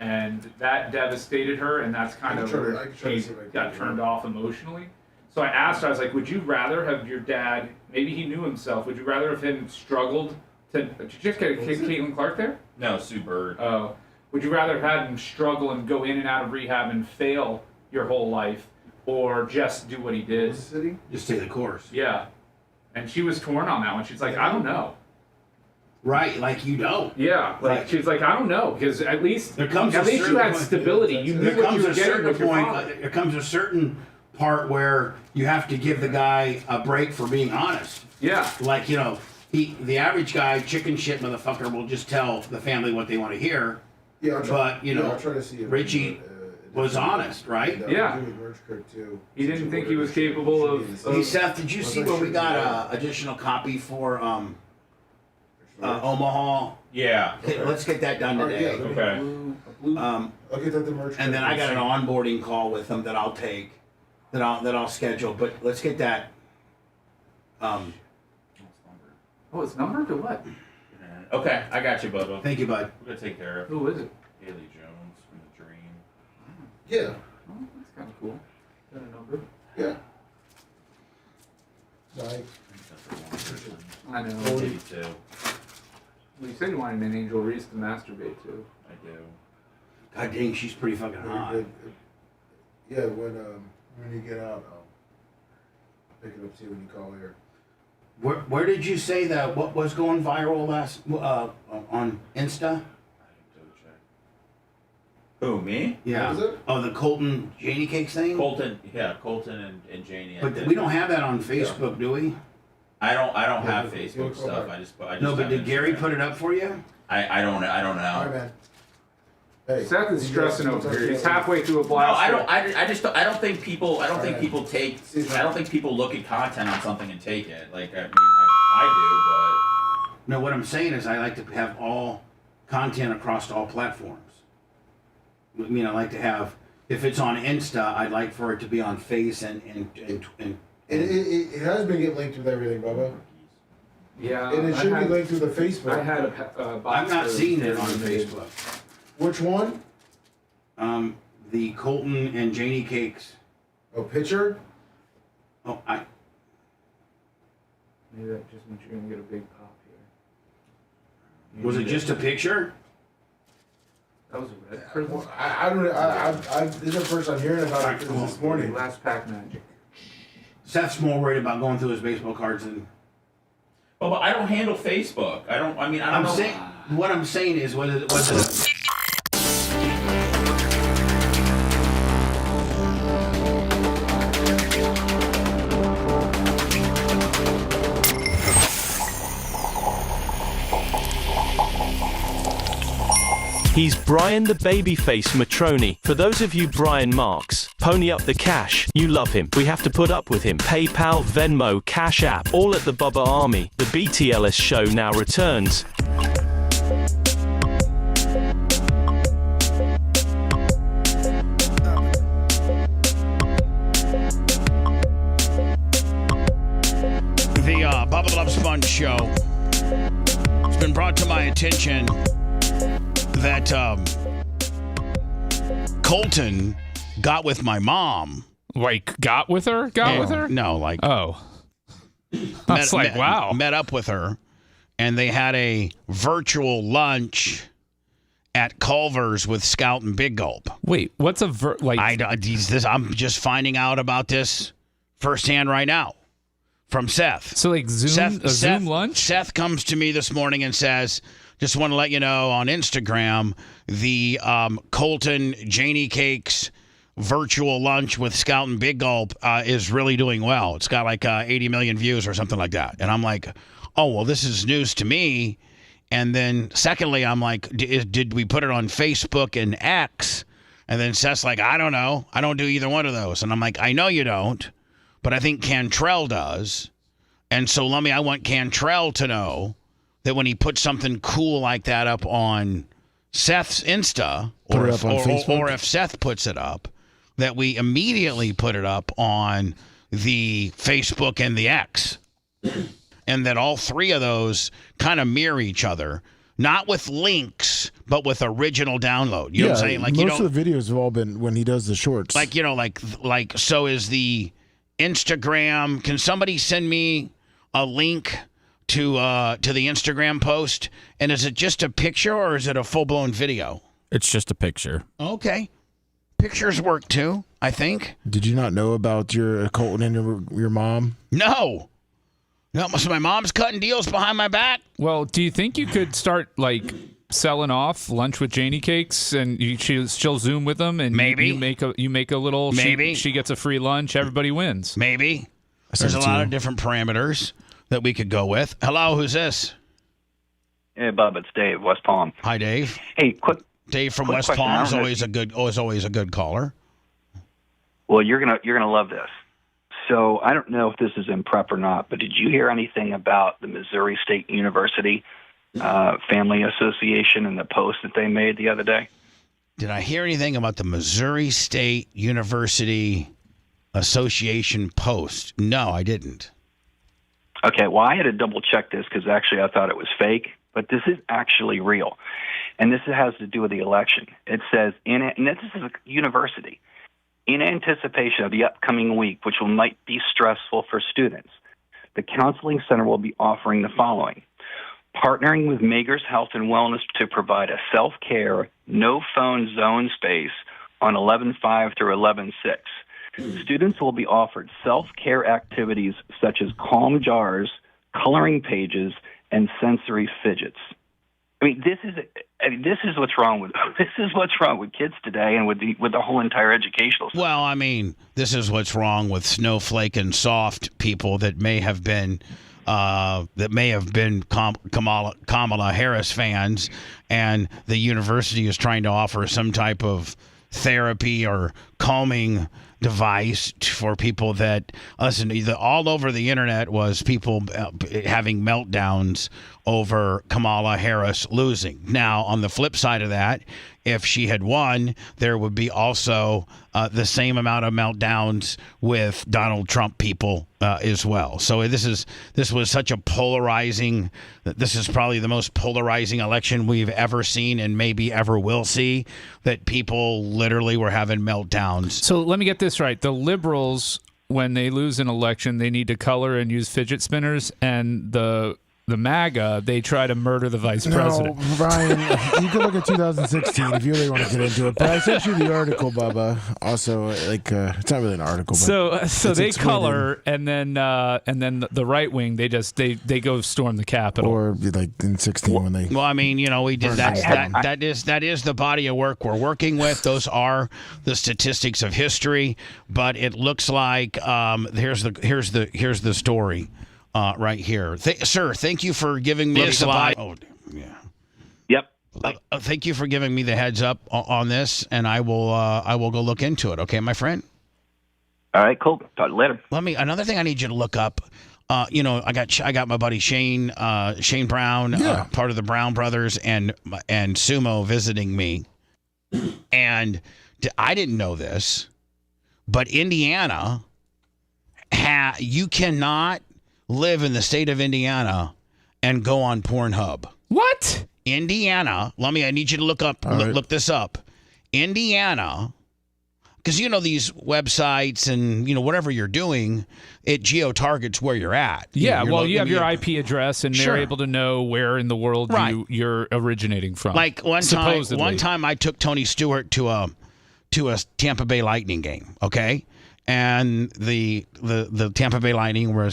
and that devastated her, and that's kind of where she got turned off emotionally. So I asked her, I was like, would you rather have your dad, maybe he knew himself, would you rather have him struggled did you just get Caitlin Clark there? No, Sue Bird. Oh. Would you rather have had him struggle and go in and out of rehab and fail your whole life, or just do what he did? Just stay the course. Yeah. And she was torn on that one. She's like, I don't know. Right, like you don't. Yeah, like she's like, I don't know, because at least you had stability. You knew what you were getting with your father. There comes a certain part where you have to give the guy a break for being honest. Yeah. Like, you know, the average guy, chicken shit motherfucker, will just tell the family what they want to hear. Yeah, but you know, I'll try to see if Richie was honest, right? Yeah. He didn't think he was capable of. Hey Seth, did you see where we got a additional copy for Omaha? Yeah. Okay, let's get that done today. Okay. I'll get that the merch. And then I got an onboarding call with them that I'll take, that I'll schedule. But let's get that. Oh, it's numbered or what? Okay, I got you, Bubba. Thank you, bud. We're gonna take care of. Who is it? Haley Jones from The Dream. Yeah. Oh, that's kind of cool. Got a number? Yeah. I know. 82. Well, you said you wanted an Angel Reese to masturbate to. I do. God dang, she's pretty fucking hot. Yeah, when you get out, I'll pick it up, see when you call here. Where did you say that? What was going viral last on Insta? Who, me? Yeah. What was it? Oh, the Colton Janie Cakes thing. Colton and Janie. But we don't have that on Facebook, do we? I don't have Facebook stuff. I just No, but have did Gary Instagram. put it up for you? I don't know. All right, man. Hey, Seth is stressing over here. He's halfway through a No, blast. I don't. I just. I don't think people. I don't think Alright. people take. See you, I don't think people look at content on something and take it. Like I mean, I No, what I'm saying is I like to have all content across all platforms. I mean, I like to have, if it's on Insta, I'd like for it to be on Face and It has been getting linked with everything, Bubba. Yeah. And it should be linked to the Facebook. I had a box. I'm not for- seeing it for on made. Facebook. Which one? The Colton and Janie Cakes. Oh, picture? Oh, Maybe that just means you're gonna get a big pop here. was it just a picture? That was a red prism. I don't know. This is the first I'm hearing about it this morning. Last pack magic. Seth's more worried about going through his baseball cards than. but I don't handle Facebook. I don't. I mean, I don't I'm know. saying. What I'm saying is, was it? He's Brian the Babyface Matroni. For those of you Brian Marks, pony up the cash. You love him. We have to put up with him. PayPal, Venmo, Cash App, all at the Bubba Army. The BTLS show now returns. The Bubba the Love Sponge show. It's been brought to my attention that Colton got with my mom. Like, got with her? Got with her? No, like. Oh. That's wow. Met up with her, and they had a virtual lunch at Culver's with Scout and Big Gulp. Wait, what's a I'm just finding out about this firsthand right now from Seth. So like Zoom lunch? Seth comes to me this morning and says, just want to let you know on Instagram, the Colton Janie Cakes virtual lunch with Scout and Big Gulp is really doing well. It's got like 80 million views or something like that. And I'm like, oh, well, this is news to me. And then secondly, I'm like, did we put it on Facebook and X? And then Seth's like, I don't know. I don't do either one of those. And I'm like, I know you don't, but I think Cantrell does. And so I want Cantrell to know that when he puts something cool like that up on Seth's Insta, or if Seth puts it up, that we immediately put it up on the Facebook and the X. And that all three of those kind of mirror each other, not with links, but with original download. You know what I'm saying? Like most of the videos have all been when he does the shorts. Like so is the Instagram. Can somebody send me a link to the Instagram post? And is it just a picture or is it a full-blown video? It's just a picture. Okay. Pictures work too, I think. Did you not know about your occult and your mom? No. So my mom's cutting deals behind my back? Well, do you think you could start, like, selling off lunch with Janie cakes and she'll Zoom with them and maybe you make a little she gets a free lunch, everybody wins. Maybe. There's a lot of different parameters that we could go with. Hello, who's this? Hey, Bub, it's Dave, West Palm. Hi, Dave. Hey, quick. Dave from quick West question. Palm is always a good caller. Well, you're gonna love this. So I don't know if this is in prep or not, but did you hear anything about the Missouri State University Family Association and the post that they made the other day? Did I hear anything about the Missouri State University Association post? No, I didn't. Okay, well, I had to double check this because actually I thought it was fake, but this is actually real. And this has to do with the election. It says, and this is a university, in anticipation of the upcoming week, which might be stressful for students, the Counseling Center will be offering the following: partnering with Magers Health and Wellness to provide a self-care, no-phone zone space on 11/5 through 11/6. Students will be offered self-care activities such as calm jars, coloring pages, and sensory fidgets. I mean, this is what's wrong with kids today, and with the whole entire educational system. Well, I mean, this is what's wrong with snowflake and soft people that may have been Kamala Harris fans, and the university is trying to offer some type of therapy or calming device for people that listen. All over the internet was people having meltdowns over Kamala Harris losing. Now, on the flip side of that, if she had won, there would be also the same amount of meltdowns with Donald Trump people as well. So this was such a polarizing. This is probably the most polarizing election we've ever seen and maybe ever will see. That people literally were having meltdowns. So let me get this right: the liberals, when they lose an election, they need to color and use fidget spinners, and the MAGA, they try to murder the vice president. No, Brian, you can look at 2016 if you really want to get into it. But I sent you the article, Bubba. Also, it's not really an article. But so they color, and then the right wing, they go storm the Capitol. Or like in 16 when they. Well, I mean, we did that. That is the body of work we're working with. Those are the statistics of history. But it looks like here's the story. Right here. Sir, thank you for giving me this. Oh, yeah. Yep. Thank you for giving me the heads up on this, and I will go look into it. Okay, my friend? All right, cool. Talk later. Another thing I need you to look up. I got my buddy Shane Brown, part of the Brown Brothers, and Sumo visiting me. And I didn't know this, but Indiana, you cannot live in the state of Indiana and go on Pornhub. What? Indiana, I need you to look this up. Indiana, because these websites and whatever you're doing, it geo-targets where you're at. Yeah, you have your IP address, and they're able to know where in the world you're originating from. Like one time I took Tony Stewart to a Tampa Bay Lightning game, okay? And the Tampa Bay Lightning were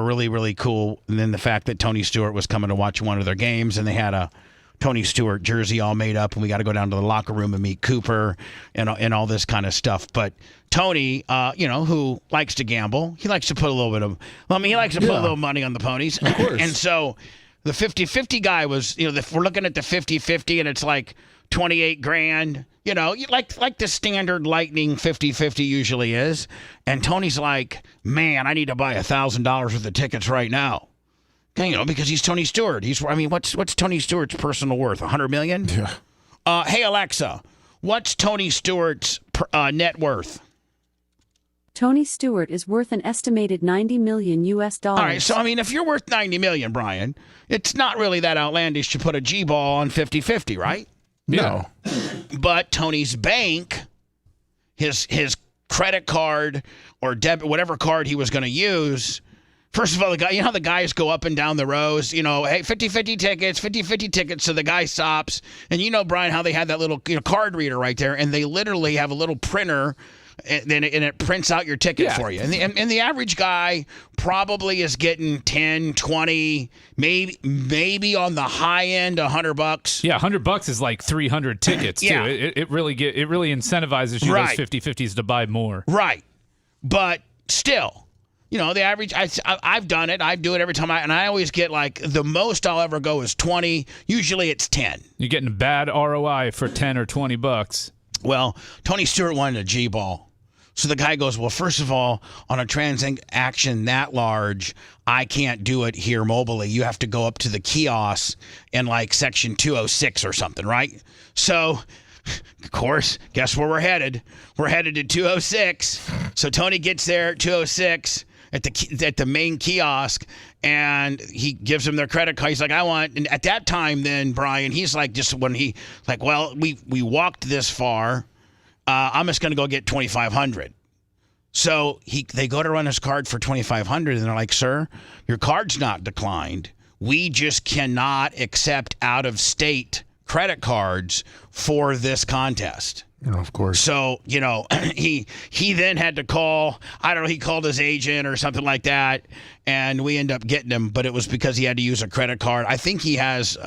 really, really cool. And then the fact that Tony Stewart was coming to watch one of their games, and they had a Tony Stewart jersey all made up, and we got to go down to the locker room and meet Cooper and all this kind of stuff. But Tony, who likes to gamble, he likes to put a little bit of, he likes to put a little money on the ponies. Of course. And so the 50-50 guy was, we're looking at the 50-50, and it's like 28 grand. Like the standard Lightning 50-50 usually is. And Tony's like, man, I need to buy $1,000 worth of tickets right now. Because he's Tony Stewart. What's Tony Stewart's personal worth? $100 million? Yeah. Hey, Alexa, what's Tony Stewart's net worth? Tony Stewart is worth an estimated $90 million US. All right, so if you're worth $90 million, Brian, it's not really that outlandish to put a G-ball on 50-50, right? No. But Tony's bank, his credit card or debit, whatever card he was going to use. First of all, the guy, you know how the guys go up and down the rows, hey, 50-50 tickets, 50-50 tickets. So the guy stops. And you know, Brian, how they had that little card reader right there. And they literally have a little printer and it prints out your ticket for you. And the average guy probably is getting 10, 20, maybe on the high end, $100. Yeah, $100 is like 300 tickets too. Yeah. It really incentivizes you those 50-50s to buy more. Right. But still, the average, I've done it. I do it every time and I always get the most I'll ever go is 20. Usually it's 10. You're getting a bad ROI for 10 or $20. Well, Tony Stewart wanted a G-ball. So the guy goes, well, first of all, on a transaction that large, I can't do it here mobily. You have to go up to the kiosk in section 206 or something, right? So, of course, guess where we're headed? We're headed to 206. So Tony gets there at 206 at the main kiosk, and he gives him their credit card. He's like, and at that time then, Brian, he's well, we walked this far. I'm just going to go get $2,500. So they go to run his card for $2,500, and they're like, sir, your card's not declined. We just cannot accept out-of-state credit cards for this contest. Of course. So, he then had to call, I don't know, he called his agent or something like that, and we end up getting him, but it was because he had to use a credit card. I think he has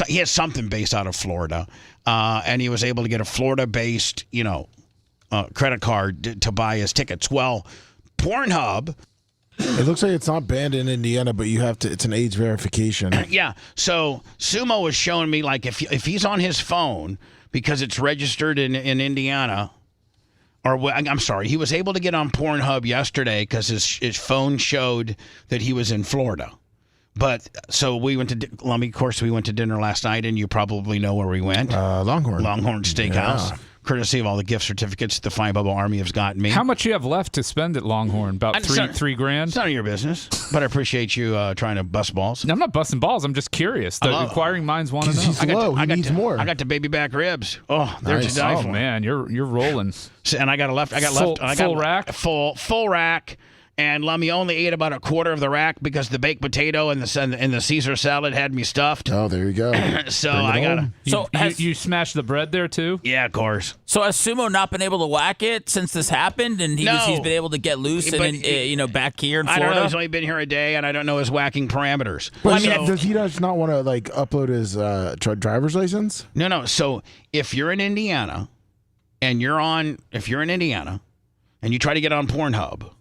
he has something based out of Florida, and he was able to get a Florida-based, credit card to buy his tickets. Well, Pornhub. It looks like it's not banned in Indiana, but it's an age verification. Yeah. So Sumo was showing me if he's on his phone because it's registered in Indiana, I'm sorry, he was able to get on Pornhub yesterday because his phone showed that he was in Florida. But so we went to Lummy. Of course, we went to dinner last night, and you probably know where we went. Longhorn Steakhouse. Yeah. Courtesy of all the gift certificates the Fine Bubba Army has gotten me. How much you have left to spend at Longhorn? About $3,000? It's none of your business, but I appreciate you trying to bust balls. No, I'm not busting balls. I'm just curious. The inquiring minds want to know. He needs more. I got the baby back ribs. Oh, they're to die for. Oh man, you're rolling. And I got full rack. Full rack. And Lummy only ate about a quarter of the rack because the baked potato and the Caesar salad had me stuffed. Oh, there you go. So I got to. You smashed the bread there too? Yeah, of course. So has Sumo not been able to whack it since this happened, and he's been able to get loose back here in Florida? I don't know. He's only been here a day, and I don't know his whacking parameters. But does he just not want to upload his driver's license? No. So if you're in Indiana, and you try to get on Pornhub,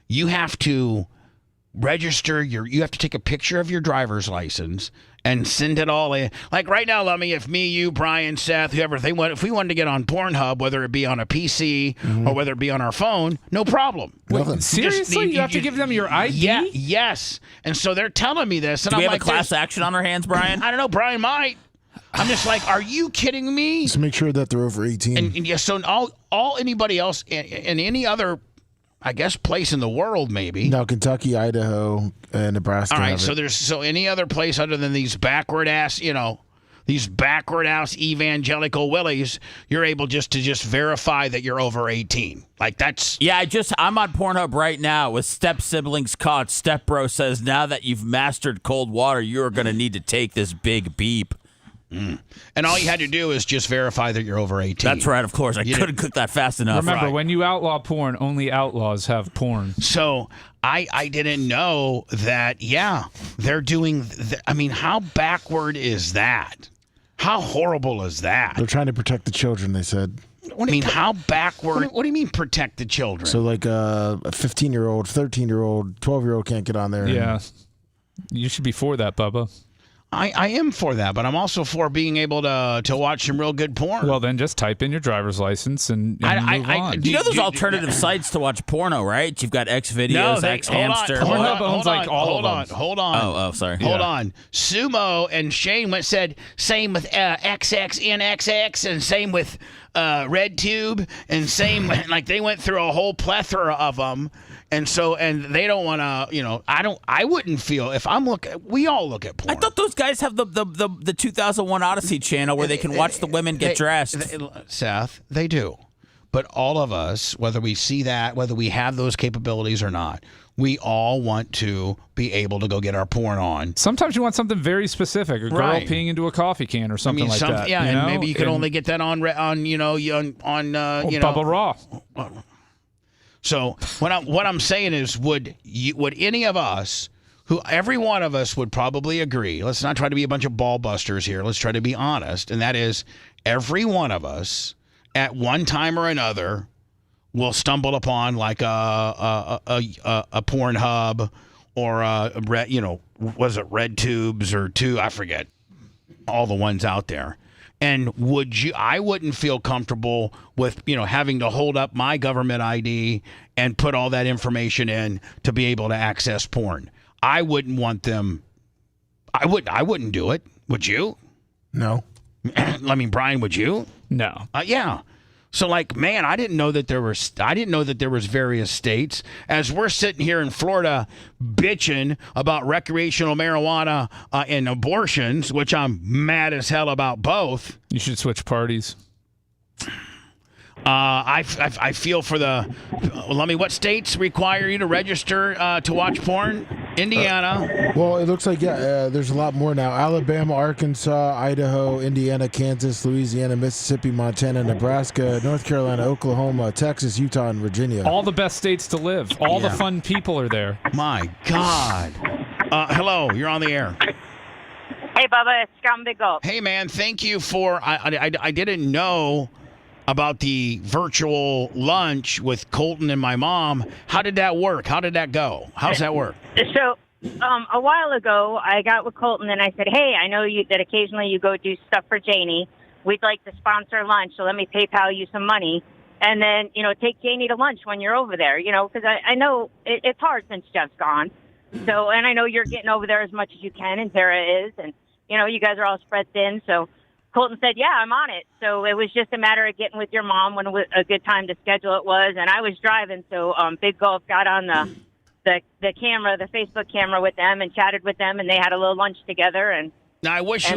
you have to register you have to take a picture of your driver's license and send it all in. Like right now, Lummy, if me, you, Brian, Seth, whoever, if we wanted to get on Pornhub, whether it be on a PC or whether it be on our phone, no problem. Seriously? You have to give them your ID? Yeah, yes. And so they're telling me this. And Do we I'm have a class action on our hands, Brian? I don't know. Brian might. I'm just like, are you kidding me? Just make sure that they're over 18. And yeah, so all anybody else in any other, I guess, place in the world, maybe. No, Kentucky, Idaho, and Nebraska. All right, so any other place other than these backward ass evangelical willies, you're able to verify that you're over 18. That's. Yeah, I'm on Pornhub right now with step siblings caught. Step bro says now that you've mastered cold water, you're going to need to take this big beep. And all you had to do is just verify that you're over 18. That's right, of course. I couldn't cook that fast enough. Remember, when you outlaw porn, only outlaws have porn. So I didn't know that, they're doing... how backward is that? How horrible is that? They're trying to protect the children, they said. How backward... What do you mean protect the children? So a 15-year-old, 13-year-old, 12-year-old can't get on there. Yeah. You should be for that, Bubba. I am for that, but I'm also for being able to watch some real good porn. Well, then just type in your driver's license and move on. There's alternative sites to watch porno, right? You've got Xvideos, Xhamster. Pornhub owns all of them. Hold on. Oh, sorry. Hold on. Sumo and Shane said same with XXNXX and same with Red Tube, and same like they went through a whole plethora of them, and they don't want to. I wouldn't feel if I'm looking. We all look at porn. I thought those guys have the 2001 Odyssey channel where they can watch the women get dressed. Seth, they do. But all of us, whether we see that, whether we have those capabilities or not, we all want to be able to go get our porn on. Sometimes you want something very specific, a girl peeing into a coffee can or something like that. Yeah, and maybe you can only get that on Bubba Raw. So what I'm saying is, would any of us, every one of us would probably agree. Let's not try to be a bunch of ball busters here. Let's try to be honest, and that is, every one of us, at one time or another, will stumble upon like a Pornhub or was it Red Tubes or I forget all the ones out there. And I wouldn't feel comfortable with having to hold up my government ID and put all that information in to be able to access porn. I wouldn't want them. I wouldn't do it. Would you? No. I mean, Brian, would you? No. Yeah. So, man, I didn't know that there was various states. As we're sitting here in Florida bitching about recreational marijuana and abortions, which I'm mad as hell about both. You should switch parties. I feel for what states require you to register to watch porn? Indiana. Well, it looks like, there's a lot more now. Alabama, Arkansas, Idaho, Indiana, Kansas, Louisiana, Mississippi, Montana, Nebraska, North Carolina, Oklahoma, Texas, Utah, and Virginia. All the best states to live. All the fun people are there. My God. Hello, you're on the air. Hey, Bubba, it's Scrum Big Gulp. Hey, man, thank you for... I didn't know about the virtual lunch with Colton and my mom. How did that work? How did that go? How's that work? So, a while ago, I got with Colton and I said, hey, I know that occasionally you go do stuff for Janie. We'd like to sponsor lunch, so let me PayPal you some money. And then, take Janie to lunch when you're over there, because I know it's hard since Jeff's gone. So, and I know you're getting over there as much as you can, and Tara is, and, you guys are all spread thin, so... Colton said, yeah, I'm on it. So it was just a matter of getting with your mom when a good time to schedule it was. And I was driving, so Big Gulf got on the camera, the Facebook camera with them and chatted with them, and they had a little lunch together. And now, I wish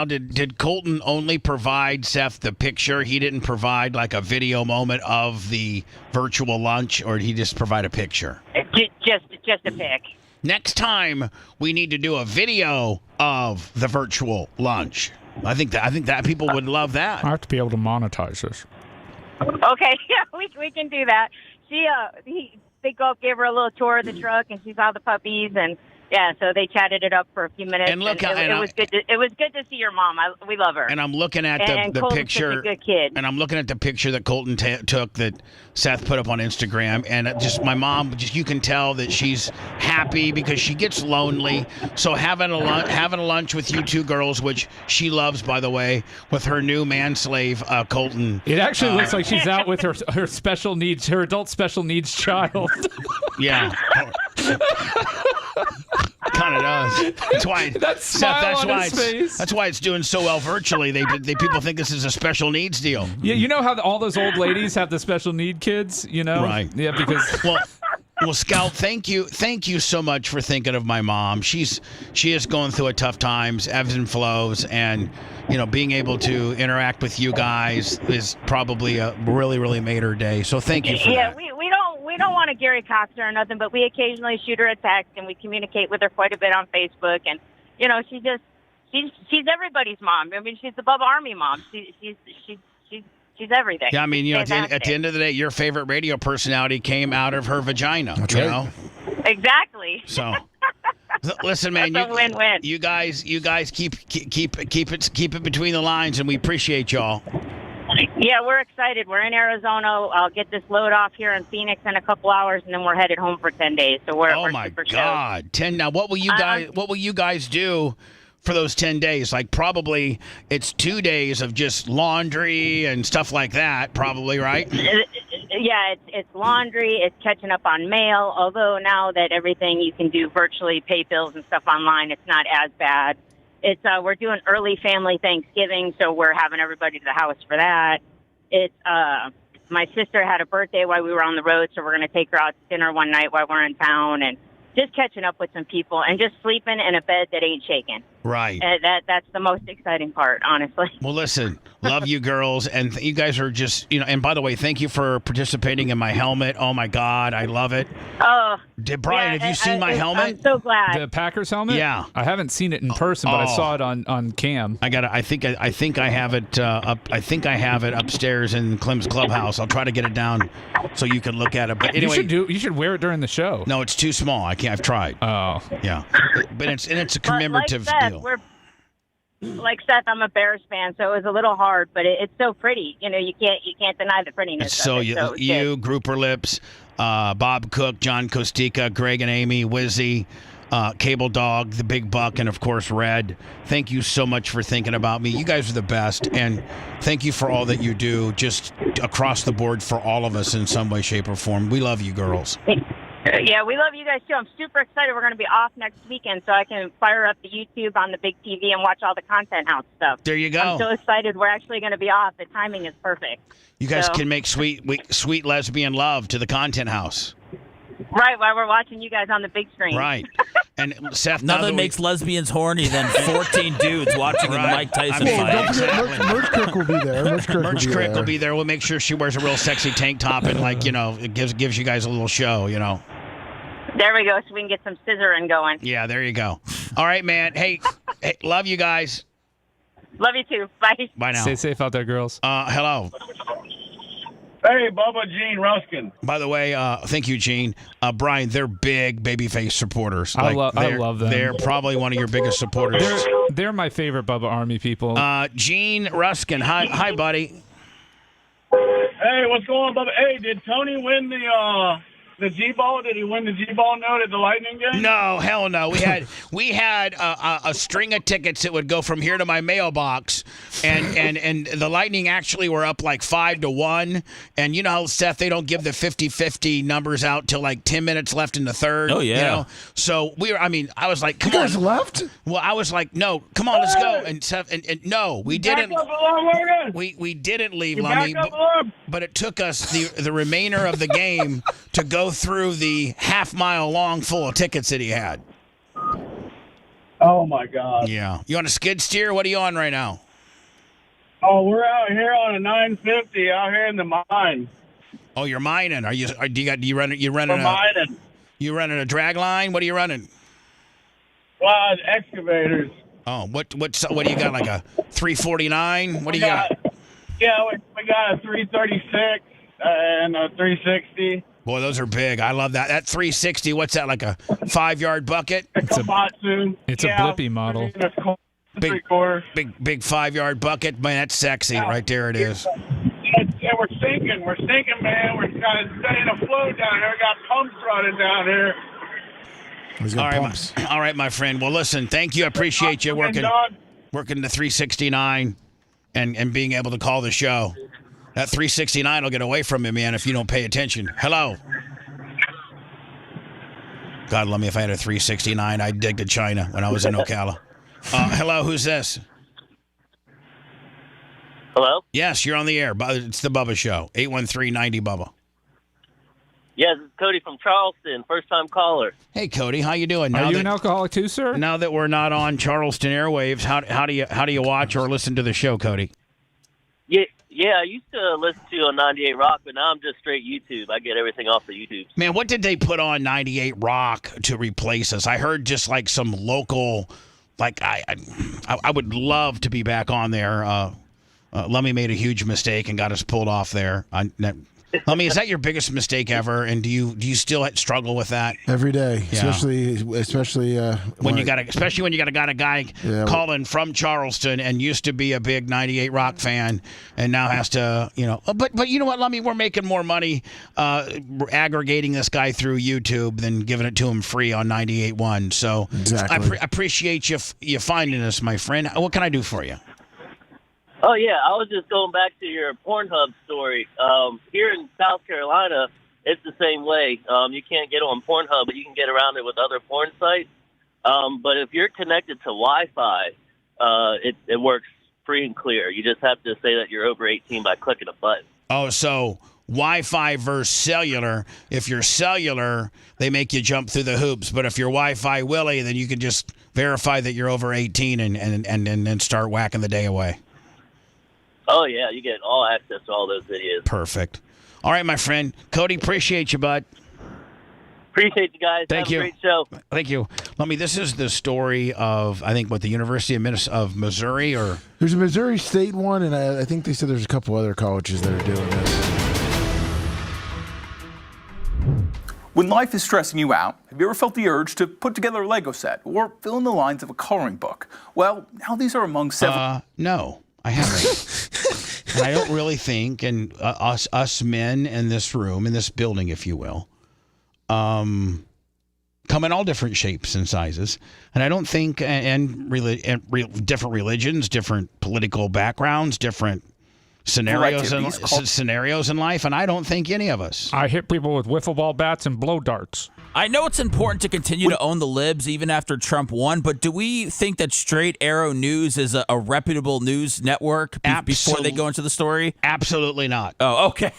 did Colton only provide Seth the picture? He didn't provide like a video moment of the virtual lunch, or did he just provide a picture? Just a pic. Next time, we need to do a video of the virtual lunch. I think that people would love that. I have to be able to monetize this. Okay, yeah, we can do that. Big Gulp gave her a little tour of the truck, and she saw the puppies, and yeah, so they chatted it up for a few minutes. And look, it was good. It was good to see your mom. We love her. And I'm looking at the Colton's picture. Such a good kid. And I'm looking at the picture that Colton took that Seth put up on Instagram, and just my mom. You can tell that she's happy because she gets lonely. So having a lunch with you two girls, which she loves, by the way, with her new manslave Colton. It actually looks like she's out with her special needs, her adult special needs child. Yeah. Kind of does. That's why. That's why it's doing so well virtually. People think this is a special needs deal. Yeah, you know how all those old ladies have the special need kids. Right? Yeah, because well, Scout, thank you so much for thinking of my mom. She is going through a tough times, ebbs and flows, and being able to interact with you guys is probably really made her day. So thank you for that. We don't want to Gary Cox her or nothing, but we occasionally shoot her a text and we communicate with her quite a bit on Facebook. And she's everybody's mom. I mean, she's the Bubba Army mom. She's everything. Yeah, I mean, at the end of the day, your favorite radio personality came out of her vagina. That's right. Exactly. So. Listen, man, That's a win-win. You guys keep it between the lines, and we appreciate y'all. Yeah, we're excited. We're in Arizona. I'll get this load off here in Phoenix in a couple hours, and then we're headed home for 10 days. So we're super God, stoked. 10 now. What will you guys do for those 10 days? Like probably it's 2 days of just laundry and stuff like that. Probably, right? Yeah, it's laundry. It's catching up on mail. Although now that everything you can do virtually, pay bills and stuff online, it's not as bad. It's we're doing early family Thanksgiving, so we're having everybody to the house for that. It's my sister had a birthday while we were on the road, so we're going to take her out to dinner one night while we're in town, and just catching up with some people and just sleeping in a bed that ain't shaking. Right. That's the most exciting part, honestly. Well, listen, love you girls, and you guys are just, and by the way, thank you for participating in my helmet. Oh my God, I love it. Oh, Brian, have you seen my helmet? I'm so glad. The Packers helmet? Yeah. I haven't seen it in person, but I saw it on cam. I think I have it up. I think I have it upstairs in Clem's clubhouse. I'll try to get it down so you can look at it. But anyway, you should wear it during the show. No, it's too small. I can't. I've tried. Oh. Yeah. But it's a commemorative deal. Like Seth, I'm a Bears fan, so it was a little hard, but it's so pretty. You can't deny the prettiness. So of it, so you, Grouper Lips, Bob Cook, John Kostika, Greg and Amy, Wizzy, Cable Dog, the Big Buck, and of course Red. Thank you so much for thinking about me. You guys are the best, and thank you for all that you do, just across the board for all of us in some way, shape, or form. We love you, girls. Yeah, we love you guys too. I'm super excited. We're going to be off next weekend, so I can fire up the YouTube on the big TV and watch all the Content House stuff. There you go. I'm so excited. We're actually going to be off. The timing is perfect. You guys can make sweet lesbian love to the Content House. Right, while we're watching you guys on the big screen. Right. And Seth, nothing makes lesbians horny than 14 dudes watching a Mike Tyson fight. Don't forget, Merch Crick will be there. Merch Crick will be there. We'll make sure she wears a real sexy tank top and it gives you guys a little show, There we go, so we can get some scissoring going. Yeah, there you go. All right, man. Hey, love you guys. Love you too. Bye. Bye now. Stay safe out there, girls. Hello. Hey, Bubba, Gene Ruskin. By the way, thank you, Gene. Brian, they're big babyface supporters. I love them. They're probably one of your biggest supporters. They're my favorite Bubba Army people. Gene Ruskin. Hi, buddy. Hey, what's going on, Bubba? Hey, did Tony win the G-Ball? Did he win the G-Ball note at the Lightning game? No, hell no. We had a string of tickets that would go from here to my mailbox, and the Lightning actually were up like 5-1. And you know how, Seth, they don't give the 50-50 numbers out till like 10 minutes left in the third. Oh, yeah. So I was like, come you on. guys left? Well, I was like, no, come on, let's go. And Seth, and no, we didn't. We didn't leave, Lummy, but it took us the remainder of the game to go through the half-mile long full of tickets that he had. Oh, my God. Yeah. You on a skid steer? What are you on right now? Oh, we're out here on a 950 out here in the mine. Oh, you're mining. You running a drag line? What are you running? Well, excavators. Oh, what do you got, like a 349? What do you got? Yeah, we got a 336 and a 360. Boy, those are big. I love that. That 360, what's that, like a 5-yard bucket? It's a Blippy model. Big 5-yard bucket. Man, that's sexy. Right there it is. Yeah, we're sinking. We're sinking, man. We're kind of staying afloat down here. We got pumps running down here. All right, my friend. Well, listen, thank you. I appreciate you working the 369 and being able to call the show. That 369 will get away from you, man, if you don't pay attention. Hello. God, let me, if I had a 369, I'd dig to China when I was in Ocala. Hello, who's this? Hello? Yes, you're on the air. It's the Bubba Show. 813-90-BUBBA. Yes, it's Cody from Charleston, first-time caller. Hey, Cody, how you doing? Are you an alcoholic too, sir? Now that we're not on Charleston airwaves, how do you watch or listen to the show, Cody? Yeah, I used to listen to on 98 Rock, but now I'm just straight YouTube. I get everything off of YouTube. Man, what did they put on 98 Rock to replace us? I heard just like some local, like I would love to be back on there. Lummy made a huge mistake and got us pulled off there. Lummy, is that your biggest mistake ever? And do you still struggle with that every day? Yeah. Especially when you got a guy calling from Charleston and used to be a big 98 Rock fan and now has to, But you know what, Lummy, we're making more money aggregating this guy through YouTube than giving it to him free on 98.1. So exactly. I appreciate you finding us, my friend. What can I do for you? Oh, yeah, I was just going back to your Pornhub story. Here in South Carolina, it's the same way. You can't get on Pornhub, but you can get around it with other porn sites. But if you're connected to Wi-Fi, it works free and clear. You just have to say that you're over 18 by clicking a button. Oh, so Wi-Fi versus cellular. If you're cellular, they make you jump through the hoops. But if you're Wi-Fi Willie, then you can just verify that you're over 18 and start whacking the day away. Oh, yeah, you get all access to all those videos. Perfect. All right, my friend. Cody, appreciate you, bud. Appreciate you guys. Thank Have you. a great show. Thank you. This is the story of, I think, the University of Missouri, or... There's a Missouri State one, and I think they said there's a couple other colleges that are doing this. When life is stressing you out, have you ever felt the urge to put together a Lego set or fill in the lines of a coloring book? Well, now these are among several... No, I haven't. And I don't really think, and us men in this room, in this building, if you will, come in all different shapes and sizes. And I don't think, different religions, different political backgrounds, different scenarios in life, and I don't think any of us. I hit people with wiffle ball bats and blow darts. I know it's important to continue to own the libs even after Trump won, but do we think that Straight Arrow News is a reputable news network before they go into the story? Absolutely not. Oh, okay.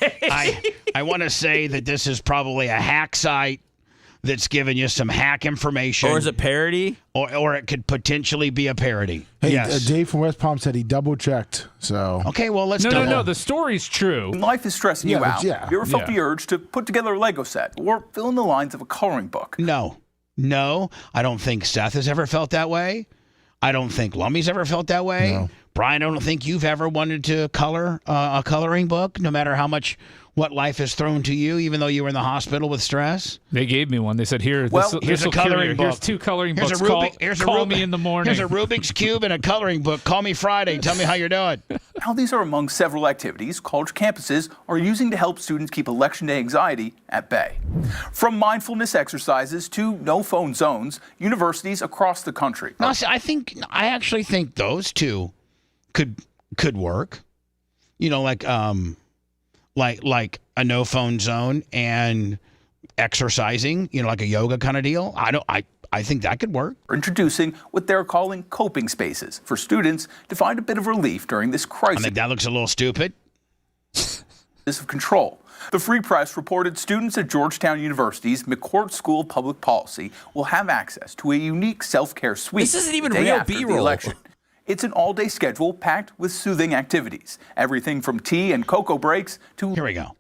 I want to say that this is probably a hack site that's giving you some hack information. Or is it parody? Or it could potentially be a parody. Hey, yes. Dave from West Palm said he double-checked, so... Okay, well, let's No, the story's true. When life is stressing you out, have you ever felt the urge to put together a Lego set or fill in the lines of a coloring book? No, I don't think Seth has ever felt that way. I don't think Lummy's ever felt that way. No. Brian, I don't think you've ever wanted to color a coloring book, no matter how much what life has thrown to you, even though you were in the hospital with stress. They gave me one. They said, here's a coloring book. Here's 2 coloring books. Call me in the morning. Here's a Rubik's Cube and a coloring book. Call me Friday. Tell me how you're doing. Now, these are among several activities college campuses are using to help students keep election day anxiety at bay. From mindfulness exercises to no phone zones, universities across the country. No, see, I actually think those two could work. You know, like a no phone zone and exercising, like a yoga kind of deal. I think that could work. Introducing what they're calling coping spaces for students to find a bit of relief during this crisis. I think that looks a little stupid. Of control. The Free Press reported students at Georgetown University's McCourt School of Public Policy will have access to a unique self-care suite. This isn't even the day real after the B-roll. election. It's an all-day schedule packed with soothing activities. Everything from tea and cocoa breaks to... Here we go.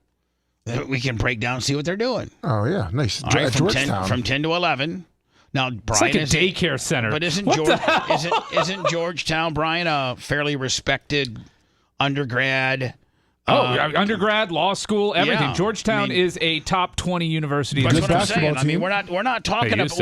We can break down and see what they're doing. Oh, yeah. Nice. All right, Georgetown. from 10 to 11. Now, Brian, it's like a daycare center. But isn't Georgetown, Brian, a fairly respected undergrad? Undergrad, law school, everything. Yeah, Georgetown is a top 20 university. That's what I'm saying. I mean, we're not talking about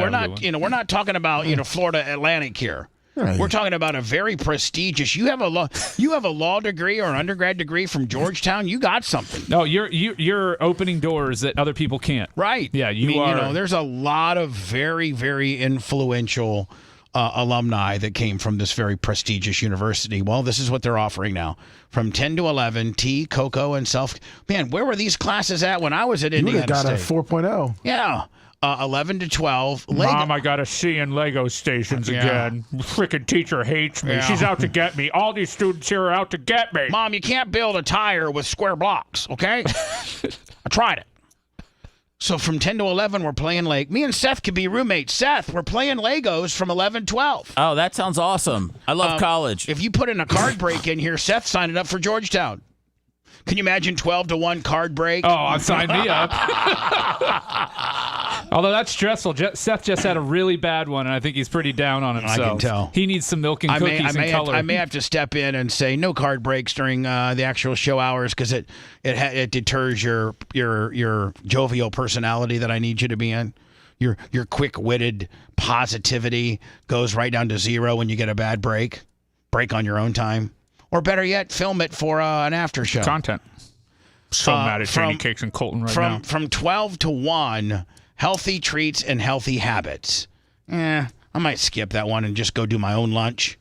Florida Atlantic here. Right. We're talking about a very prestigious. You have a law degree or an undergrad degree from Georgetown. You got something. No, you're opening doors that other people can't. Right. Yeah, you are. There's a lot of very, very influential alumni that came from this very prestigious university. Well, this is what they're offering now. From 10 to 11, tea, cocoa, and self. Man, where were these classes at when I was at Indiana State? You would have got a 4.0. Yeah. 11 to 12. Mom, I got a C in Lego stations again. Frickin' teacher hates me. Yeah. She's out to get me. All these students here are out to get me. Mom, you can't build a tire with square blocks, okay? I tried it. So from 10 to 11, we're playing me and Seth could be roommates. Seth, we're playing Legos from 11 to 12. Oh, that sounds awesome. I love college. If you put in a card break in here, Seth signed up for Georgetown. Can you imagine 12 to 1 card break? Oh, sign me up. Although that's stressful. Seth just had a really bad one, and I think he's pretty down on himself. I can tell. He needs some milk and cookies and color. I may have to step in and say no card breaks during the actual show hours because it deters your jovial personality that I need you to be in. Your quick-witted positivity goes right down to 0 when you get a bad break. Break on your own time. Or better yet, film it for an after show. Content. So mad at Janie Cakes and Colton now. From 12 to 1, healthy treats and healthy habits. I might skip that one and just go do my own lunch.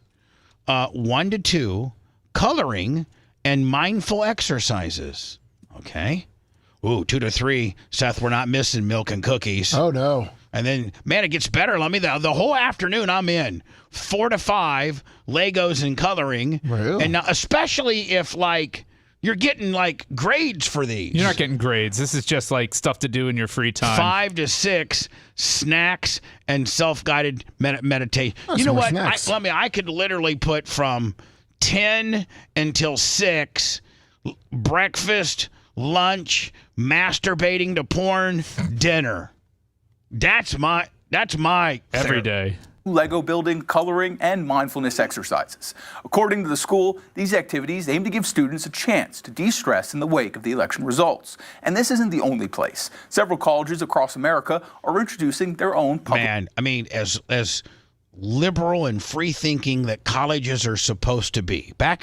1 to 2, coloring and mindful exercises. Okay. Ooh, 2 to 3, Seth, we're not missing milk and cookies. Oh, no. And then, man, it gets better. Let me the whole afternoon I'm in 4 to 5 Legos and coloring. Really? And now, especially if like you're getting like grades for these. You're not getting grades. This is just like stuff to do in your free time. 5 to 6 snacks and self-guided meditation. You know what? I could literally put from 10 until 6 breakfast, lunch, masturbating to porn, dinner. That's my every day. Lego building, coloring, and mindfulness exercises. According to the school, these activities aim to give students a chance to de-stress in the wake of the election results. And this isn't the only place. Several colleges across America are introducing their own public... Man, I mean, as liberal and free-thinking that colleges are supposed to be. Back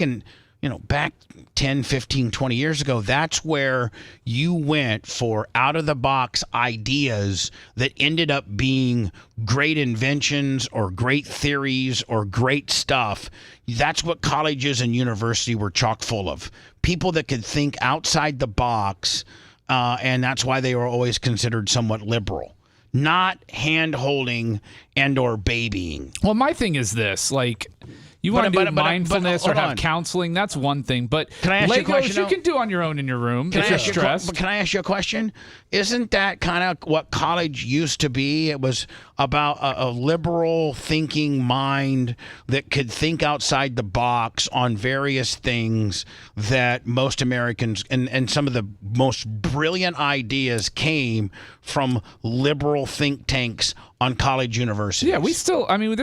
10, 15, 20 years ago, that's where you went for out-of-the-box ideas that ended up being great inventions or great theories or great stuff. That's what colleges and university were chock full of. People that could think outside the box, and that's why they were always considered somewhat liberal. Not hand-holding and or babying. Well, my thing is this, like... You want to do mindfulness or have counseling, that's one thing. But can I ask you a question? You can do on your own in your room if you're stressed. But can I ask you a question? Isn't that kind of what college used to be? It was about a liberal thinking mind that could think outside the box on various things that most Americans and some of the most brilliant ideas came from liberal think tanks on college universities. Yeah, there's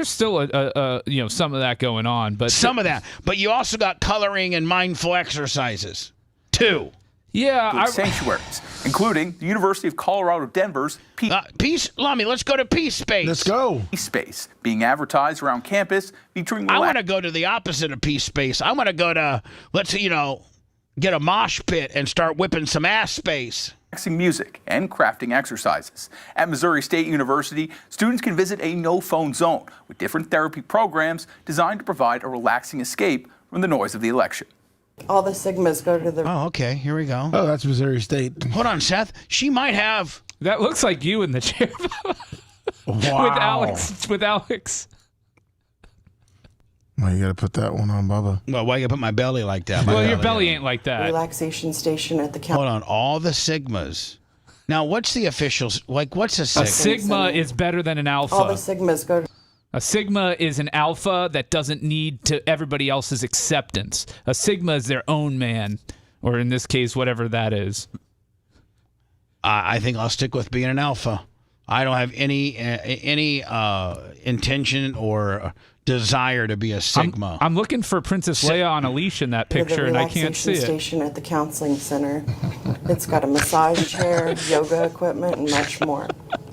still a some of that going on, but some of that. But you also got coloring and mindful exercises too. Yeah, sanctuaries, including the University of Colorado Denver's Peace. Lummy, let's go to Peace Space. Let's go. Peace Space, being advertised around campus, featuring. I want to go to the opposite of Peace Space. I want to go to get a mosh pit and start whipping some ass space. Music and crafting exercises. At Missouri State University, students can visit a no-phone zone with different therapy programs designed to provide a relaxing escape from the noise of the election. All the Sigmas go to the... Oh, okay. Here we go. Oh, that's Missouri State. Hold on, Seth. She might have... That looks like you in the chair. Wow. With Alex. Well, you got to put that one on, Bubba. Well, why you put my belly like that? Well, your belly ain't like that. Relaxation station at the counter. Hold on. All the Sigmas. Now, what's the official... what's a Sigma? A Sigma is better than an Alpha. All the Sigmas go to... A Sigma is an Alpha that doesn't need to everybody else's acceptance. A Sigma is their own man, or in this case, whatever that is. I think I'll stick with being an Alpha. I don't have any intention or desire to be a Sigma. I'm looking for Princess Leia on a leash in that picture, and I can't see it. The relaxation station at the counseling center. It's got a massage chair, yoga equipment, and much more.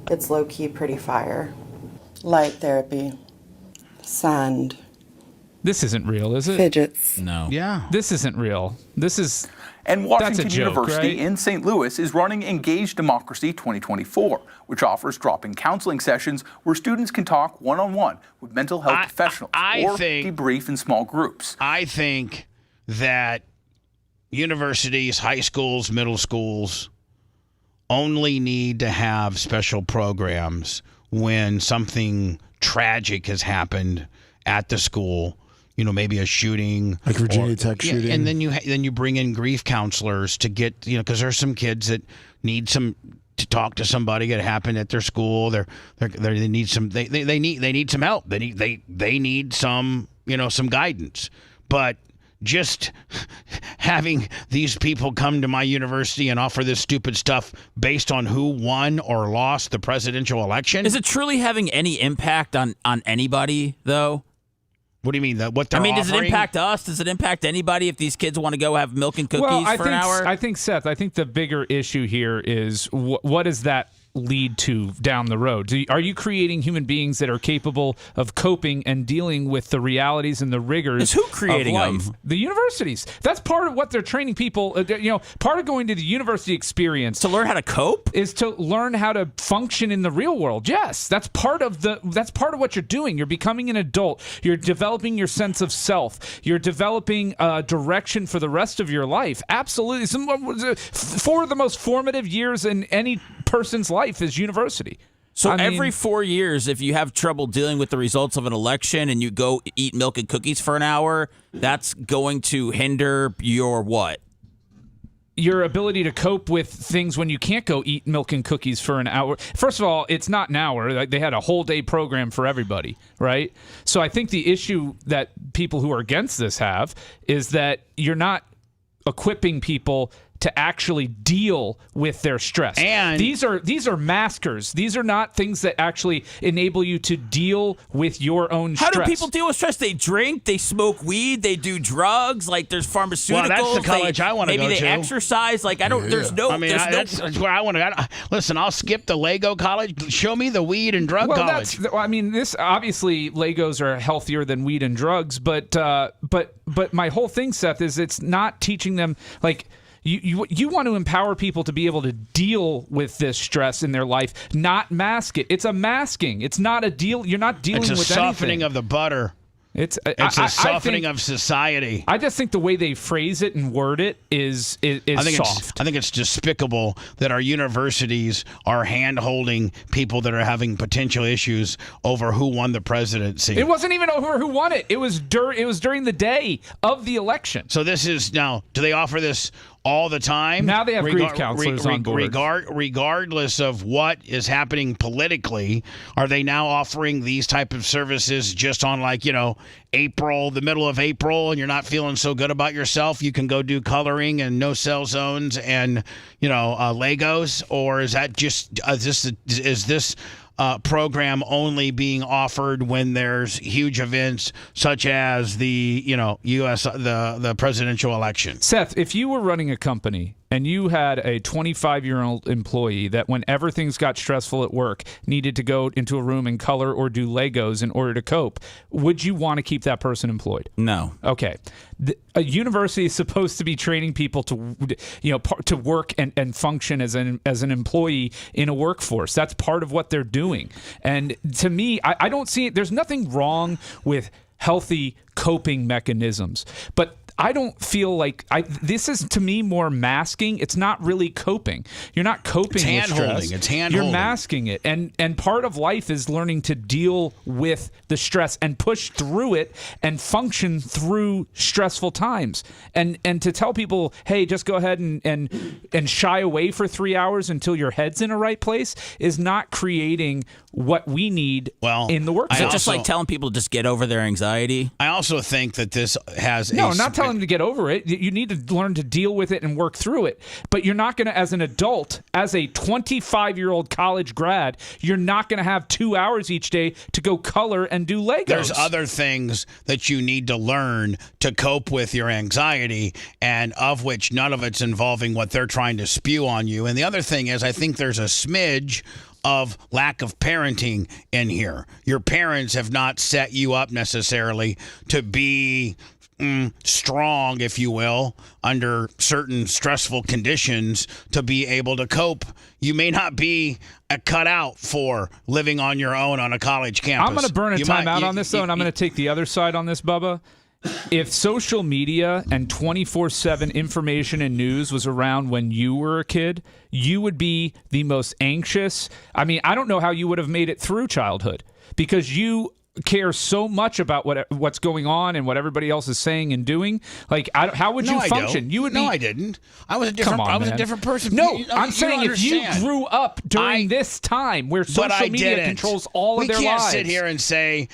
It's low-key pretty fire. Light therapy. Sand. This isn't real, is it? Fidgets. No. Yeah. This isn't real. This is... And Washington that's a joke, University right? in St. Louis is running Engage Democracy 2024, which offers drop-in counseling sessions where students can talk one-on-one with mental health professionals or debrief in small groups. I think that universities, high schools, middle schools only need to have special programs when something tragic has happened at the school. Maybe a shooting, like Virginia Tech shooting, and then you bring in grief counselors to get because there's some kids that need to talk to somebody that happened at their school. They need some they need some help. They need some some guidance. But just having these people come to my university and offer this stupid stuff based on who won or lost the presidential election, is it truly having any impact on anybody though? What do you mean? What they're does offering? it impact us? Does it impact anybody if these kids want to go have milk and cookies for an hour? I think, Seth, the bigger issue here is what does that lead to down the road? Are you creating human beings that are capable of coping and dealing with the realities and the rigors who creating of life? them? The universities. That's part of what they're training people. Part of going to the university experience to learn how to cope is to learn how to function in the real world. Yes, that's part of what you're doing. You're becoming an adult. You're developing your sense of self. You're developing direction for the rest of your life. Absolutely. Four of the most formative years in any person's life is university. So every 4 years, if you have trouble dealing with the results of an election and you go eat milk and cookies for an hour, that's going to hinder your what? Your ability to cope with things when you can't go eat milk and cookies for an hour. First of all, it's not an hour. Like, they had a whole day program for everybody, right? So I think the issue that people who are against this have is that you're not equipping people to actually deal with their stress. And these are maskers. These are not things that actually enable you to deal with your own stress. How do people deal with stress? They drink, they smoke weed, they do drugs. Like, there's pharmaceuticals. Well, that's the college I want to go to. Maybe they exercise. Like, I don't. There's no. I mean, that's where I want to. Listen, I'll skip the Lego college. Show me the weed and drug college. This obviously Legos are healthier than weed and drugs, but my whole thing, Seth, is it's not teaching them like. You want to empower people to be able to deal with this stress in their life, not mask it. It's a masking. It's not a deal. You're not dealing with anything. It's a softening of the butter. It's a softening of society. I just think the way they phrase it and word it is soft. I think it's despicable that our universities are hand-holding people that are having potential issues over who won the presidency. It wasn't even over who won it. It was during the day of the election. So this is now. Do they offer this all the time? Now they have grief counselors on board. Regardless of what is happening politically, are they now offering these type of services just on April, the middle of April, and you're not feeling so good about yourself? You can go do coloring and no cell zones and Legos, or is that just is this program only being offered when there's huge events such as the U.S. the presidential election? Seth, if you were running a company and you had a 25-year-old employee that whenever things got stressful at work needed to go into a room and color or do Legos in order to cope, would you want to keep that person employed? No. Okay. A university is supposed to be training people to work and function as an employee in a workforce. That's part of what they're doing. And to me, I don't see it. There's nothing wrong with healthy coping mechanisms, but I don't feel like this is, to me, more masking. It's not really coping. You're not coping with stress. It's hand-holding. You're masking it. And part of life is learning to deal with the stress and push through it and function through stressful times. And to tell people, hey, just go ahead and shy away for 3 hours until your head's in a right place is not creating what we need in the workforce. Is it just like telling people to just get over their anxiety? I also think that this has not telling them to get over it. You need to learn to deal with it and work through it. But you're not going to, as an adult, as a 25-year-old college grad, you're not going to have 2 hours each day to go color and do Legos. There's other things that you need to learn to cope with your anxiety, and of which none of it's involving what they're trying to spew on you. And the other thing is, I think there's a smidge of lack of parenting in here. Your parents have not set you up necessarily to be strong, if you will, under certain stressful conditions to be able to cope. You may not be cut out for living on your own on a college campus. I'm going to burn a timeout on this, though, and I'm going to take the other side on this, Bubba. If social media and 24/7 information and news was around when you were a kid, you would be the most anxious. I mean, I don't know how you would have made it through childhood because you care so much about what's going on and what everybody else is saying and doing. Like, how would you function? You would. No, I didn't. I was a different. I was a different person. No, I'm saying if you grew up during this time where social media controls all of their lives. We can't sit here and say,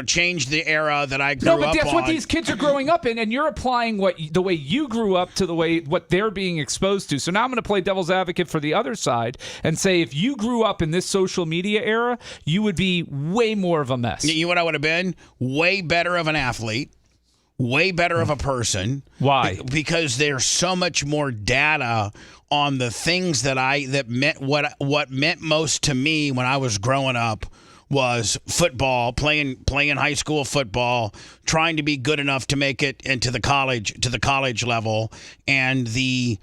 change the era that I grew up on. No, but that's what these kids are growing up in, and you're applying the way you grew up to what they're being exposed to. So now I'm going to play devil's advocate for the other side and say, if you grew up in this social media era, you would be way more of a mess. You know what I would have been? Way better of an athlete, way better of a person. Why? Because there's so much more data on the things that meant what meant most to me when I was growing up was football, playing high school football, trying to be good enough to make it into the college level, and the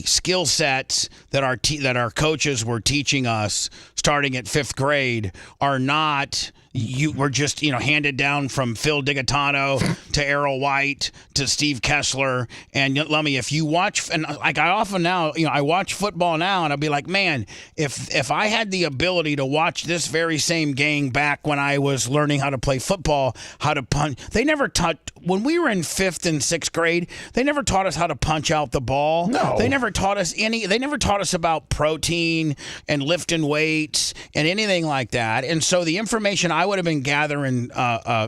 skill sets that our coaches were teaching us starting at 5th grade are not you were just, handed down from Phil Digatano to Errol White to Steve Kessler. And Lummy, if you watch, and like I often now, I watch football now, and I'll be like, man, if I had the ability to watch this very same gang back when I was learning how to play football, how to punch, they never taught, when we were in 5th and 6th grade, they never taught us how to punch out the ball. No. They never taught us about protein and lifting weights and anything like that. And so the information I would have been gathering,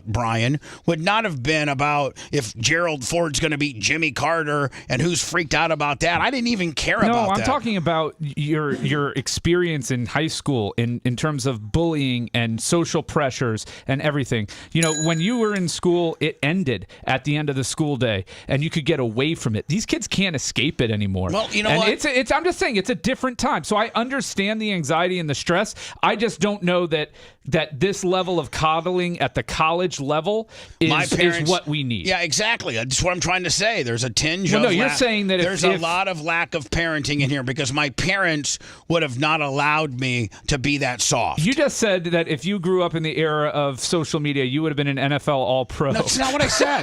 Brian, would not have been about if Gerald Ford's going to beat Jimmy Carter and who's freaked out about that. I didn't even care about that. No, I'm talking about your experience in high school in terms of bullying and social pressures and everything. When you were in school, it ended at the end of the school day, and you could get away from it. These kids can't escape it anymore. Well, you know and what? I'm just saying, it's a different time. So I understand the anxiety and the stress. I just don't know that this level of coddling at the college level is what we need. Yeah, exactly. That's what I'm trying to say. There's a tinge Well, of no, you're saying that there's a lot of lack of parenting in here because my parents would have not allowed me to be that soft. You just said that if you grew up in the era of social media, you would have been an NFL All-Pro. No, that's not what I said.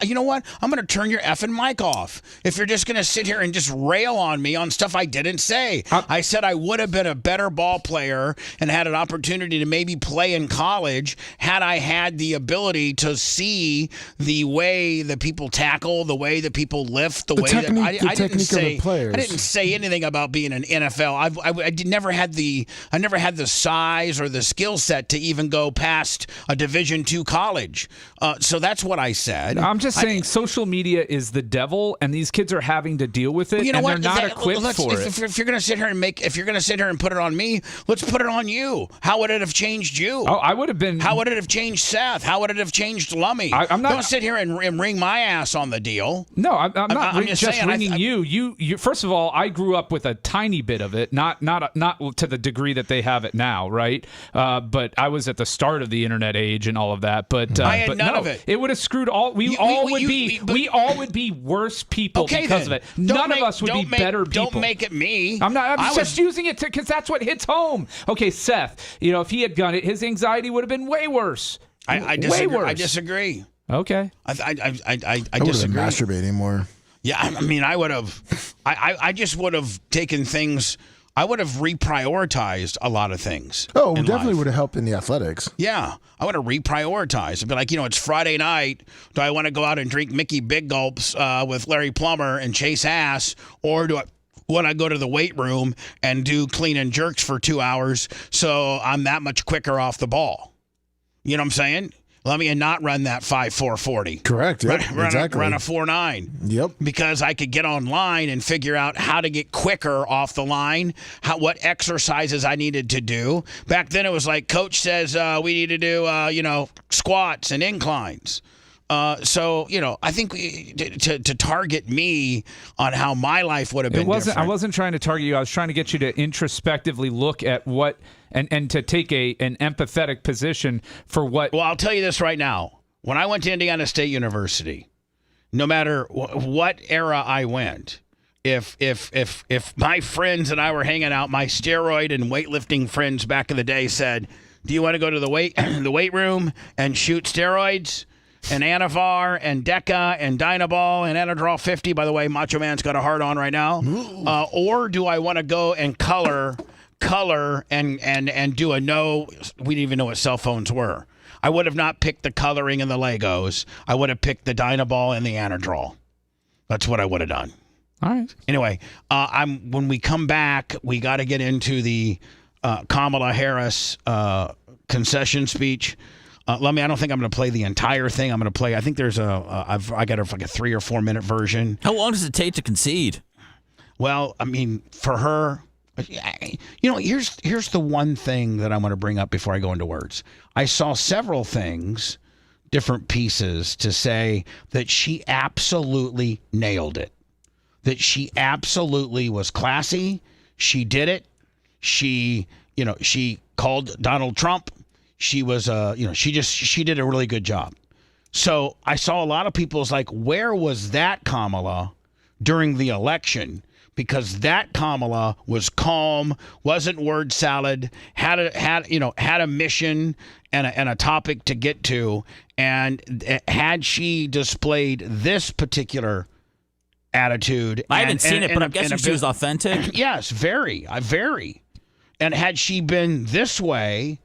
You know what? I'm going to turn your effing mic off if you're just going to sit here and just rail on me on stuff I didn't say. I said I would have been a better ball player and had an opportunity to maybe play in college had I had the ability to see the way that people tackle, the way that people lift, the way technique, that I didn't say. of the players. I didn't say anything about being an NFL. I never had the size or the skill set to even go past a Division II college. So that's what I said. I'm just saying social media is the devil, and these kids are having to deal with it, Well, you know and what? they're not equipped for it. If you're going to sit here and put it on me, let's put it on you. How would it have changed you? Oh, I would have been. How would it have changed Seth? How would it have changed Lummy? I'm not. Don't sit here and wring my ass on the deal. No, I'm not I'm just saying, ringing you. You. First of all, I grew up with a tiny bit of it, not to the degree that they have it now, right? But I was at the start of the internet age and all of that. But I had none no, of it. It would have screwed all. We all would be worse people because of it. None of us would be better people. Don't make it me. I'm just using it because that's what hits home. Okay, Seth. If he had done it, his anxiety would have been way worse. I disagree. Way worse. I disagree. Okay. I would disagree. have been masturbating more. Yeah, I mean, I would have. I just would have taken things. I would have reprioritized a lot of things. Oh, definitely would have helped in the athletics. Yeah, I would have reprioritized. I'd be like, it's Friday night. Do I want to go out and drink Mickey Big Gulps with Larry Plummer and chase ass, or do I want to go to the weight room and do clean and jerks for 2 hours so I'm that much quicker off the ball? You know what I'm saying? Let me not run that 5.440. Correct. Yep, exactly. Run a 4.9. Yep. Because I could get online and figure out how to get quicker off the line, what exercises I needed to do. Back then it was like, coach says we need to do, squats and inclines. So I think to target me on how my life would have been different. I wasn't trying to target you. I was trying to get you to introspectively look at what and to take an empathetic position for what. Well, I'll tell you this right now. When I went to Indiana State University, no matter what era I went, if my friends and I were hanging out, my steroid and weightlifting friends back in the day said, "Do you want to go to the weight room and shoot steroids?" And Anavar and Deca and Dynaball and Anadrol 50. By the way, Macho Man's got a hard on right now. Or do I want to go and color and do a no? We didn't even know what cell phones were. I would have not picked the coloring and the Legos. I would have picked the Dynaball and the Anadrol. That's what I would have done. All right. Anyway, when we come back, we got to get into the Kamala Harris concession speech. Let me. I don't think I'm going to play the entire thing. I'm going to play. I think there's I got like a 3 or 4 minute version. How long does it take to concede? Well, I mean, for her, here's the one thing that I'm going to bring up before I go into words. I saw several things, different pieces to say that she absolutely nailed it. That she absolutely was classy. She did it. She called Donald Trump. She was, she did a really good job. So I saw a lot of people's like, where was that Kamala during the election? because that Kamala was calm, wasn't word salad, had a mission and a topic to get to, and had she displayed this particular attitude, I haven't seen it, but I'm guessing she was authentic. Yes, very. And had she been this way,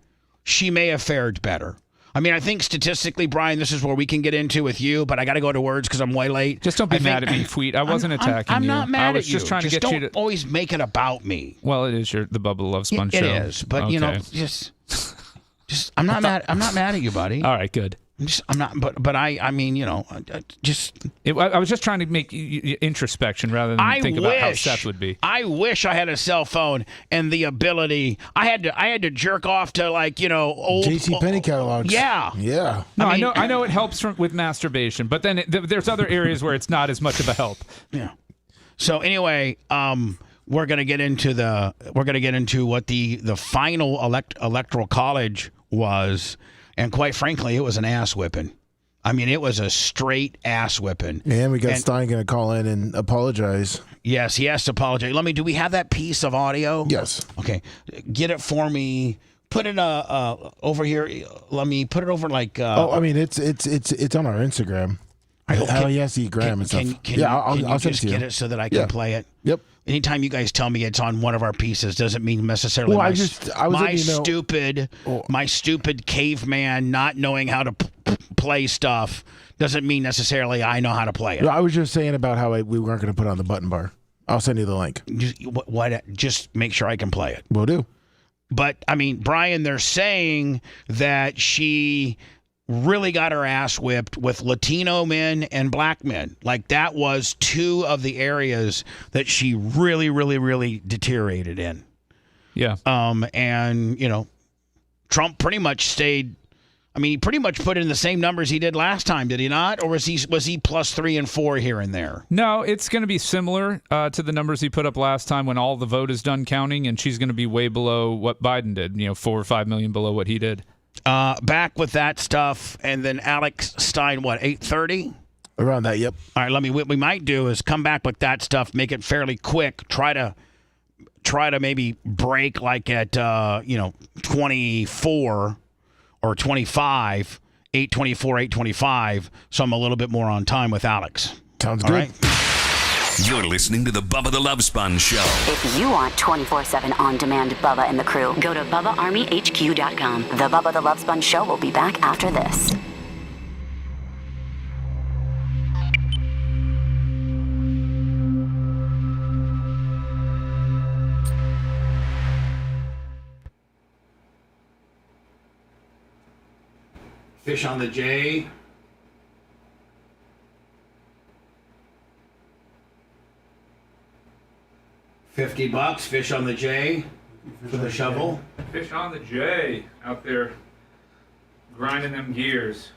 she may have fared better. I mean, I think statistically, Brian, this is where we can get into with you, but I got to go to words because I'm way late. Just don't be mad at me, Tweet. I wasn't attacking you. I'm not mad I was at you. just trying to get you to always make it about me. Well, it is the Bubba the Love Sponge show. It is, but Okay. just I'm not mad. I'm not mad at you, buddy. All right, good. I'm not, but I mean, I was just trying to make introspection rather than think about how Seth would be. I wish I had a cell phone and the ability. I had to jerk off to old JCPenney catalogs. Yeah, yeah. No, I know it helps with masturbation, but then there's other areas where it's not as much of a help. Yeah. So anyway, we're gonna get into what the final electoral college was. And quite frankly, it was an ass whipping. I mean, it was a straight ass whipping. And we got Stein going to call in and apologize. Yes, he has to apologize. Do we have that piece of audio? Yes. Okay. Get it for me. Put it over here. Let me put it over like. it's on our Instagram. Graham and stuff. I'll send it to you. Get it so that I can play it. Yep. Anytime you guys tell me it's on one of our pieces, doesn't mean necessarily my stupid caveman not knowing how to play stuff doesn't mean necessarily I know how to play it. I was just saying about how we weren't going to put it on the button bar. I'll send you the link. Just make sure I can play it. Will do. But I mean, Brian, they're saying that she really got her ass whipped with Latino men and black men. Like that was two of the areas that she really, really, really deteriorated in. Yeah. And Trump pretty much stayed. I mean, he pretty much put in the same numbers he did last time, did he not? Or was he +3 and 4 here and there? No, it's going to be similar to the numbers he put up last time when all the vote is done counting, and she's going to be way below what Biden did. 4 or 5 million below what he did. Back with that stuff, and then Alex Stein, 8:30? Around that, yep. All right, what we might do is come back with that stuff, make it fairly quick, try to maybe break like at 24 or 25, 8:24, 8:25, so I'm a little bit more on time with Alex. Sounds good. Right? You're listening to the Bubba the Love Sponge Show. If you want 24/7 on-demand Bubba and the crew, go to BubbaArmyHQ.com. The Bubba the Love Sponge Show will be back after this. Fish on the J. $50, fish on the J for the shovel. Fish on the J out there grinding them gears.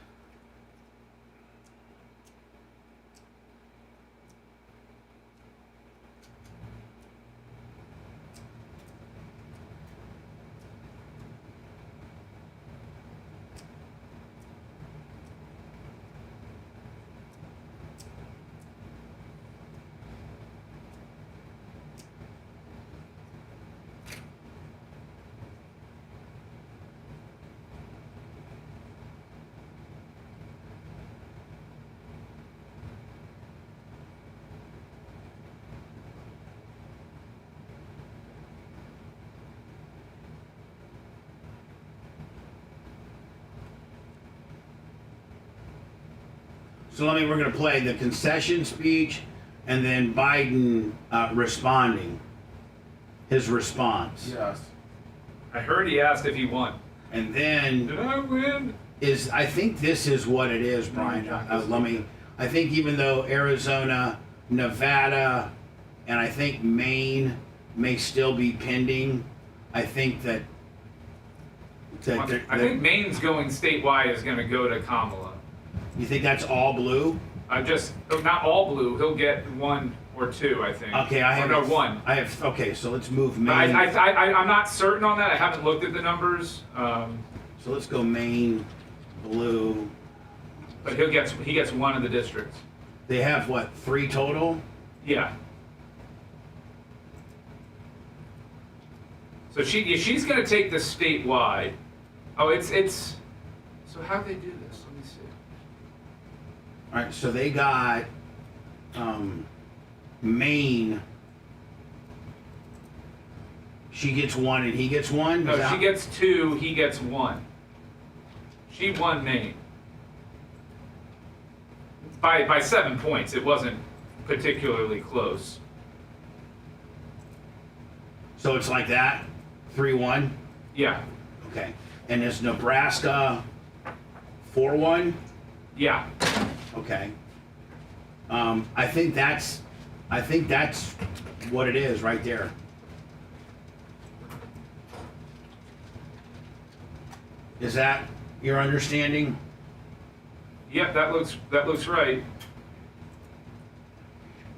So we're going to play the concession speech and then Biden responding, his response. Yes. I heard he asked if he won. And then Did I win? I think this is what it is, Brian. I think even though Arizona, Nevada, and I think Maine may still be pending, I think that I think Maine's going statewide is going to go to Kamala. You think that's all blue? Not all blue. He'll get 1 or 2, I think. Okay, one. Okay, so let's move Maine. I'm not certain on that. I haven't looked at the numbers. So let's go Maine, blue. But he gets 1 of the districts. They have 3 total? Yeah. So she's going to take this statewide. Oh, it's. So how'd they do this? Let me see. All right, so they got Maine. She gets 1 and he gets 1? No, she gets 2, he gets 1. She won Maine. By 7 points. It wasn't particularly close. So it's like that? 3-1? Yeah. Okay. And is Nebraska 4-1? Yeah. Okay. I think that's what it is right there. Is that your understanding? Yep, that looks right.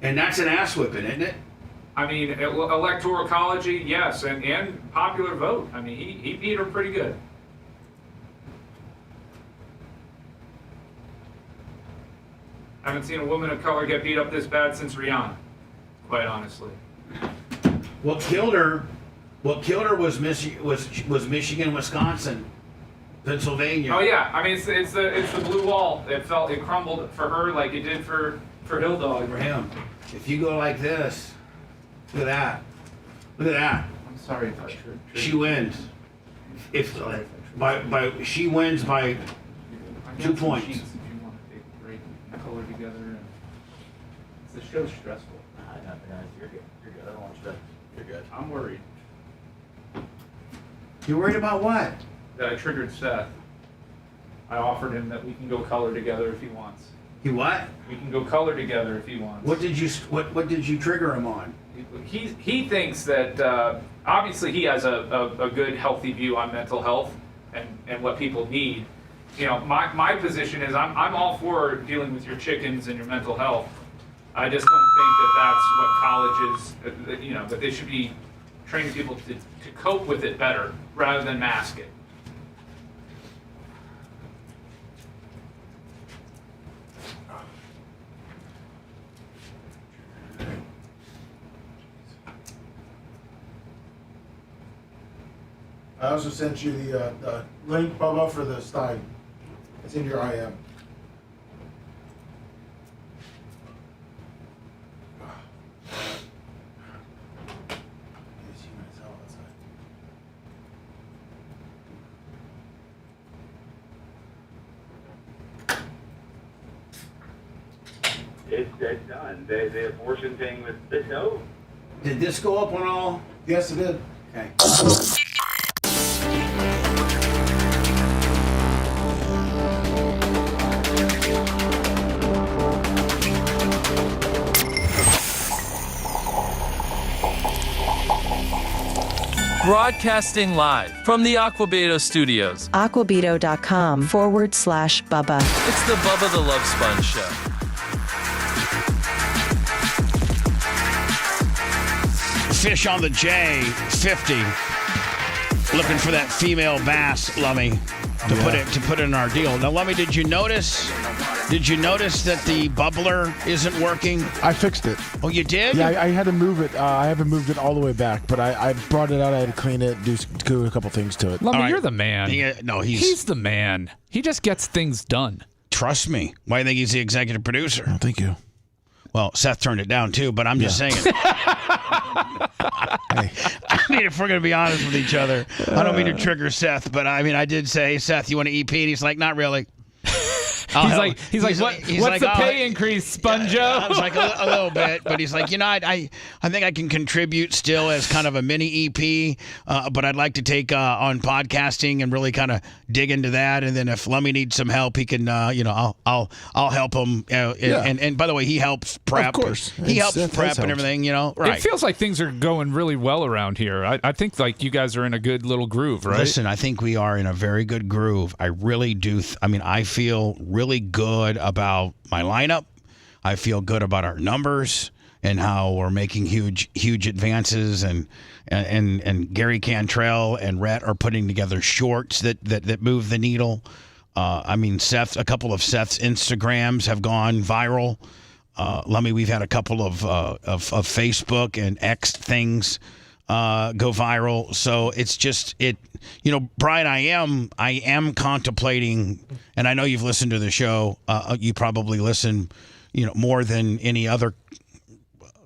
And that's an ass whipping, isn't it? I mean, electoral college, yes, and popular vote. I mean, he beat her pretty good. I haven't seen a woman of color get beat up this bad since Rihanna, quite honestly. What killed her was Michigan, Wisconsin, Pennsylvania. Oh yeah, I mean it's the blue wall. It crumbled for her like it did for Hill Dog. For him. If you go like this, look at that. Look at that. I'm sorry if I triggered. She wins. She wins by 2 points. If you want to take a break and color together. The show's stressful. You're good. You're good. I don't want you to. You're good. I'm worried. You're worried about what? That I triggered Seth. I offered him that we can go color together if he wants. He what? We can go color together if he wants. What did you trigger him on? He thinks that obviously he has a good healthy view on mental health and what people need. You know, my position is I'm all for dealing with your chickens and your mental health. I just don't think that that's what colleges, you know, that they should be training people to cope with it better rather than mask it. I also sent you the link, Bubba, for the Stein. It's in your IM. It's done. The abortion thing with no. Did this go up on all? Yes, it did. Okay. Broadcasting live from the Aquabedo Studios. Aquabedo.com/Bubba. It's the Bubba the Love Sponge Show. Fish on the J50. Looking for that female bass, Lummy, to put in our deal. Now, Lummy, did you notice that the bubbler isn't working? I fixed it. Oh, you did? Yeah, I had to move it. I haven't moved it all the way back, but I brought it out. I had to clean it, do a couple things to it. Lummy, you're the man. He's the man. He just gets things done. Trust me. Why do you think he's the executive producer? Oh, thank you. Well, Seth turned it down too, but I'm just saying. I mean, if we're going to be honest with each other, I don't mean to trigger Seth, but I mean, I did say, Seth, you want an EP? And he's like, not really. He's like, what's the pay increase, Sponjo? Yeah, I was like, a little bit, but he's like, I think I can contribute still as kind of a mini EP, but I'd like to take on podcasting and really kind of dig into that. And then if Lummy needs some help, he can, I'll help him. And by the way, he helps prep. Of course, he helps prep and everything. Right? It feels like things are going really well around here. I think like you guys are in a good little groove, right? Listen, I think we are in a very good groove. I really do. I feel really good about my lineup. I feel good about our numbers and how we're making huge advances, and Gary Cantrell and Rhett are putting together shorts that move the needle. I mean, a couple of Seth's Instagrams have gone viral. Lummy, we've had a couple of Facebook and X things go viral. So it's just Brian, I am contemplating, and I know you've listened to the show. You probably listen, more than any other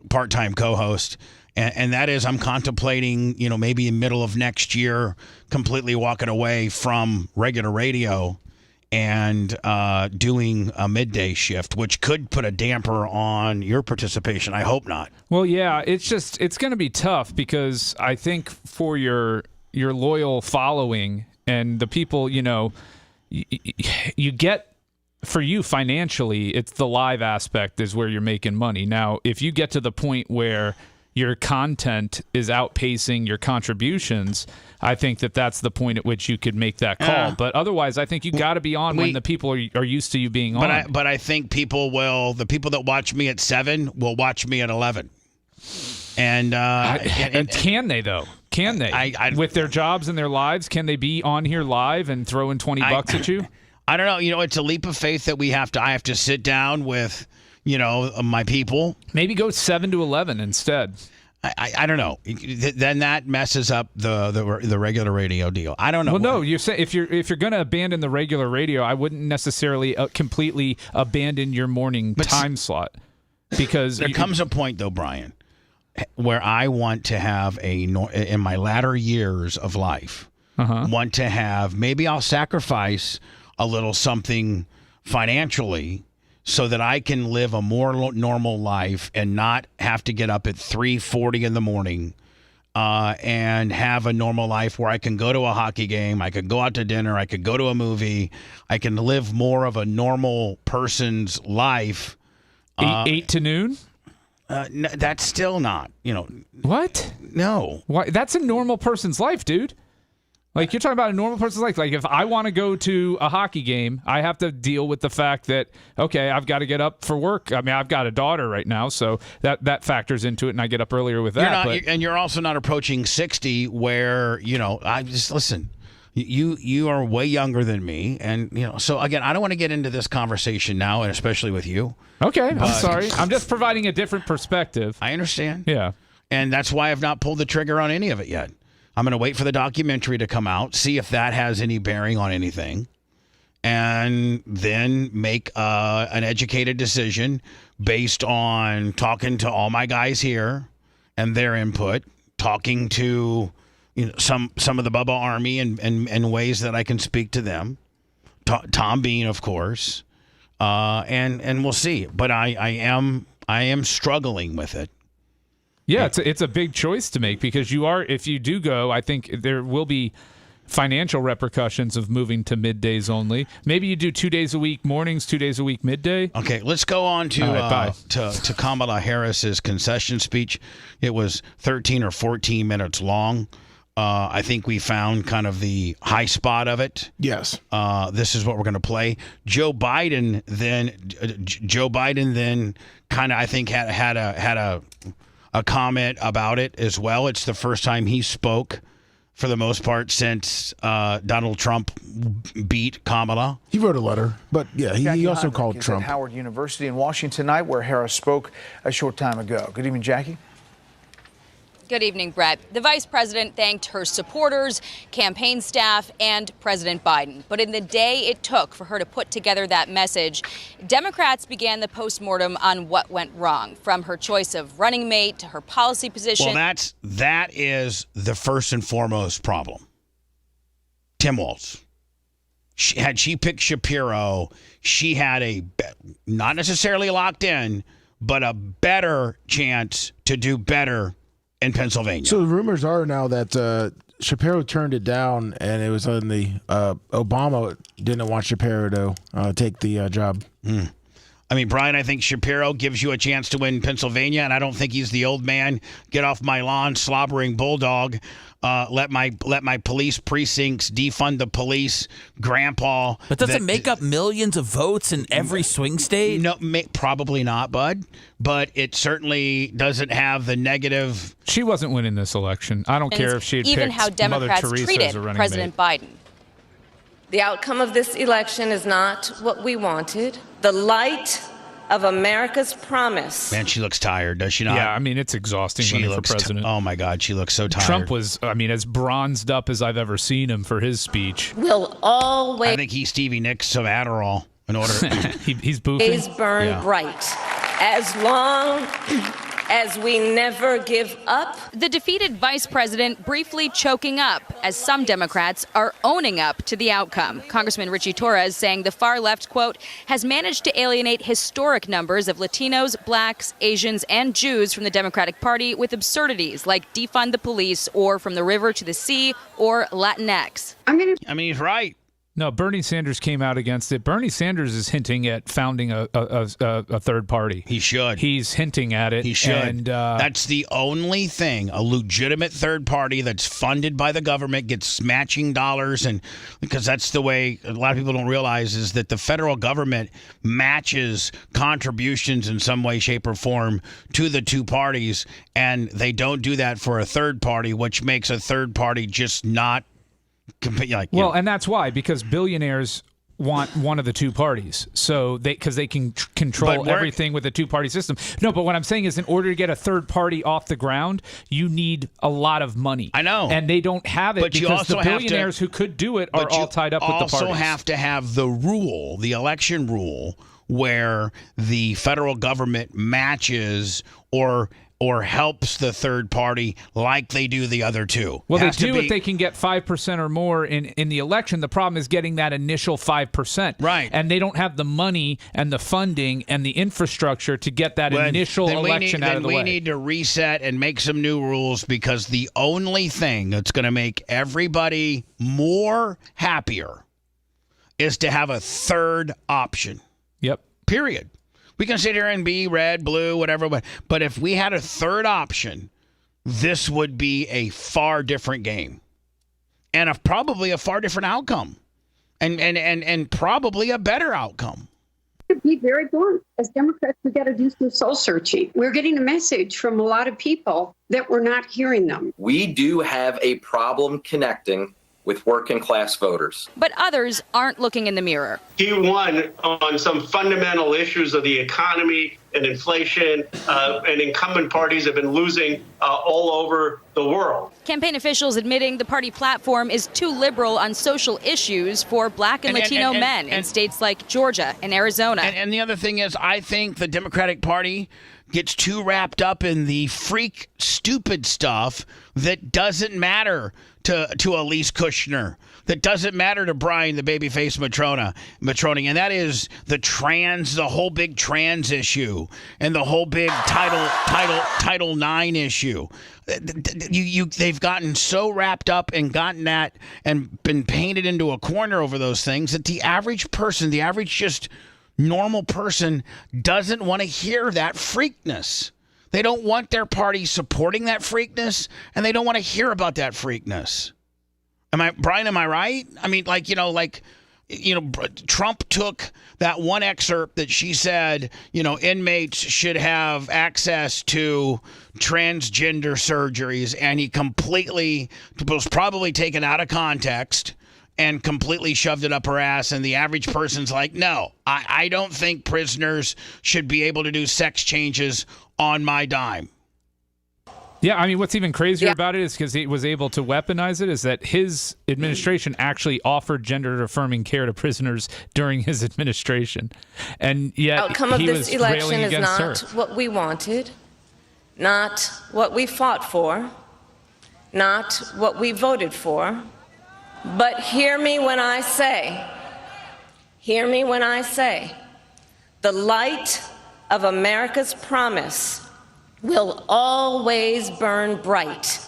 part-time co-host. And that is, I'm contemplating, maybe in middle of next year, completely walking away from regular radio and doing a midday shift, which could put a damper on your participation. I hope not. Well, yeah, it's going to be tough because I think for your loyal following and the people, you get, for you financially, it's the live aspect is where you're making money. Now, if you get to the point where your content is outpacing your contributions, I think that's the point at which you could make that call. But otherwise, I think you got to be on when the people are used to you being on. But I think the people that watch me at 7 will watch me at 11. And can they though? Can they? With their jobs and their lives, can they be on here live and throwing $20 at you? I don't know. It's a leap of faith that I have to sit down with, my people. Maybe go 7 to 11 instead. I don't know. Then that messes up the regular radio deal. I don't know. Well, no. You say if you're going to abandon the regular radio, I wouldn't necessarily completely abandon your morning time slot, because there comes a point though, Brian, where I want to have in my latter years of life, want to have, maybe I'll sacrifice a little something financially so that I can live a more normal life and not have to get up at 3:40 in the morning and have a normal life where I can go to a hockey game, I could go out to dinner, I could go to a movie, I can live more of a normal person's life. 8 to noon? No, that's still not, What? No. Why? That's a normal person's life, dude. Like, you're talking about a normal person's life. Like, if I want to go to a hockey game, I have to deal with the fact that, okay, I've got to get up for work. I mean, I've got a daughter right now, so that factors into it, and I get up earlier with that. And you're also not approaching 60 where, I just, listen, you are way younger than me. And, so, again, I don't want to get into this conversation now, and especially with you. Okay, I'm sorry. I'm just providing a different perspective. I understand. Yeah. And that's why I've not pulled the trigger on any of it yet. I'm going to wait for the documentary to come out, see if that has any bearing on anything, and then make an educated decision based on talking to all my guys here and their input, talking to some of the Bubba Army and ways that I can speak to them, Tom Bean, of course, and we'll see. But I am struggling with it. Yeah, it's a big choice to make, because if you do go, I think there will be financial repercussions of moving to middays only. Maybe you do 2 days a week mornings, 2 days a week midday. Okay, let's go on to Kamala Harris's concession speech. It was 13 or 14 minutes long. I think we found kind of the high spot of it. Yes. This is what we're going to play. Joe Biden then kind of, I think, had a comment about it as well. It's the first time he spoke, for the most part, since Donald Trump beat Kamala. He wrote a letter, but yeah, he also called Trump. At Howard University in Washington tonight, where Harris spoke a short time ago. Good evening, Jackie. Good evening, Brett. The vice president thanked her supporters, campaign staff, and President Biden. But in the day it took for her to put together that message, Democrats began the postmortem on what went wrong, from her choice of running mate to her policy position. Well, that is the first and foremost problem. Tim Walz. Had she picked Shapiro, she had not necessarily locked in, but a better chance to do better in Pennsylvania. So the rumors are now that Shapiro turned it down, and it was on the Obama didn't want Shapiro to take the job. I mean, Brian, I think Shapiro gives you a chance to win Pennsylvania, and I don't think he's the old man, get off my lawn, slobbering bulldog, let my police precincts defund the police, grandpa. But does it make up millions of votes in every swing state? No, probably not, bud. But it certainly doesn't have the negative. She wasn't winning this election. I don't care if she had even picked how Democrats Mother Teresa treated as a running President mate. Biden. The outcome of this election is not what we wanted. The light of America's promise. Man, she looks tired, does she not? Yeah, I mean, it's exhausting running for president. Oh, my God, she looks so tired. Trump was, I mean, as bronzed up as I've ever seen him for his speech. Will always. I think he Stevie Nicks some Adderall in order. He's boofing. Always burn bright. As long as we never give up. The defeated vice president briefly choking up as some Democrats are owning up to the outcome. Congressman Richie Torres saying the far left, quote, has managed to alienate historic numbers of Latinos, blacks, Asians, and Jews from the Democratic Party with absurdities like defund the police or from the river to the sea or Latinx. I mean, he's right. No, Bernie Sanders came out against it. Bernie Sanders is hinting at founding a third party. He should. He's hinting at it. He should. And, that's the only thing. A legitimate third party that's funded by the government gets matching dollars, and because that's the way a lot of people don't realize is that the federal government matches contributions in some way, shape, or form to the two parties, and they don't do that for a third party, which makes a third party just not. And that's why, because billionaires want one of the two parties, so because they can control everything with a two-party system. No, but what I'm saying is, in order to get a third party off the ground, you need a lot of money. I know, and they don't have it because the billionaires who could do it are all tied up with the parties. You also have to have the rule, the election rule, where the federal government matches or helps the third party like they do the other two. Well, they do if they can get 5% or more in the election. The problem is getting that initial 5%. Right. And they don't have the money and the funding and the infrastructure to get that initial election out of the way. We need to reset and make some new rules, because the only thing that's going to make everybody more happier is to have a third option. Yep. Period. We can sit here and be red, blue, whatever, but if we had a third option, this would be a far different game, and probably a far different outcome, and probably a better outcome. To be very blunt, as Democrats, we got to do some soul searching. We're getting a message from a lot of people that we're not hearing them. We do have a problem connecting with working class voters. But others aren't looking in the mirror. He won on some fundamental issues of the economy and inflation, and incumbent parties have been losing all over the world. Campaign officials admitting the party platform is too liberal on social issues for black and Latino men in states like Georgia and Arizona. And the other thing is, I think the Democratic Party gets too wrapped up in the freak stupid stuff that doesn't matter to Elise Kushner, that doesn't matter to Brian the babyface Matroni, and that is the whole big trans issue and the whole big Title IX issue. They've gotten so wrapped up and gotten that and been painted into a corner over those things that the average person, the average just normal person, doesn't want to hear that freakness. They don't want their party supporting that freakness, and they don't want to hear about that freakness. Brian, am I right? I mean, Trump took that one excerpt that she said, inmates should have access to transgender surgeries, and he completely was probably taken out of context and completely shoved it up her ass, and the average person's like, no, I don't think prisoners should be able to do sex changes on my dime. Yeah, I mean, what's even crazier about it is because he was able to weaponize it, is that his administration actually offered gender-affirming care to prisoners during his administration. And yet outcome of he this was election railing is against not her. what we wanted, not what we fought for, not what we voted for. But hear me when I say, the light of America's promise will always burn bright.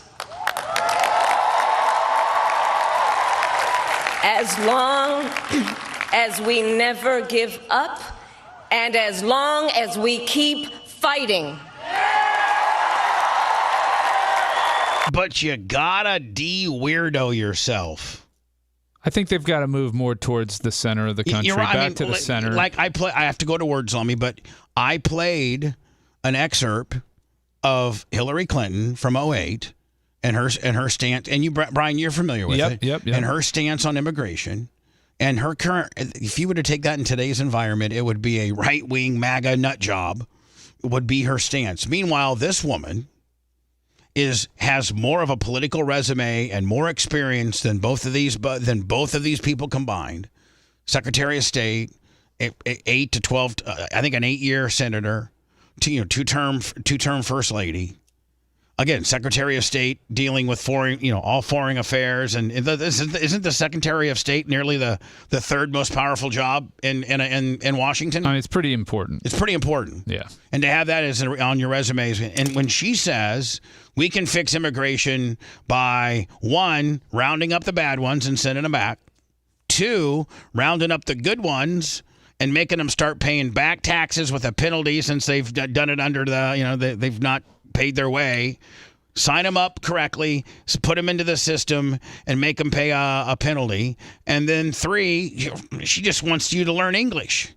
As long as we never give up, and as long as we keep fighting. But you gotta de-weirdo yourself. I think they've got to move more towards the center of the country, to the center. I have to go to words on me, but I played an excerpt of Hillary Clinton from 2008 and her stance, and Brian, you're familiar with it. Yep. And her stance on immigration, And her current, if you were to take that in today's environment, it would be a right-wing MAGA nut job, would be her stance. Meanwhile, this woman has more of a political resume and more experience than both of these people combined. Secretary of State, 8 to 12, I think an 8-year senator, two-term first lady. Again, Secretary of State dealing with all foreign affairs, and isn't the Secretary of State nearly the third most powerful job in Washington? I mean, it's pretty important. It's pretty important. Yeah. And to have that as on your resumes, and when she says we can fix immigration by 1, rounding up the bad ones and sending them back, 2, rounding up the good ones and making them start paying back taxes with a penalty since they've done it under they've not paid their way, sign them up correctly, put them into the system, and make them pay a penalty. And then 3, she just wants you to learn English.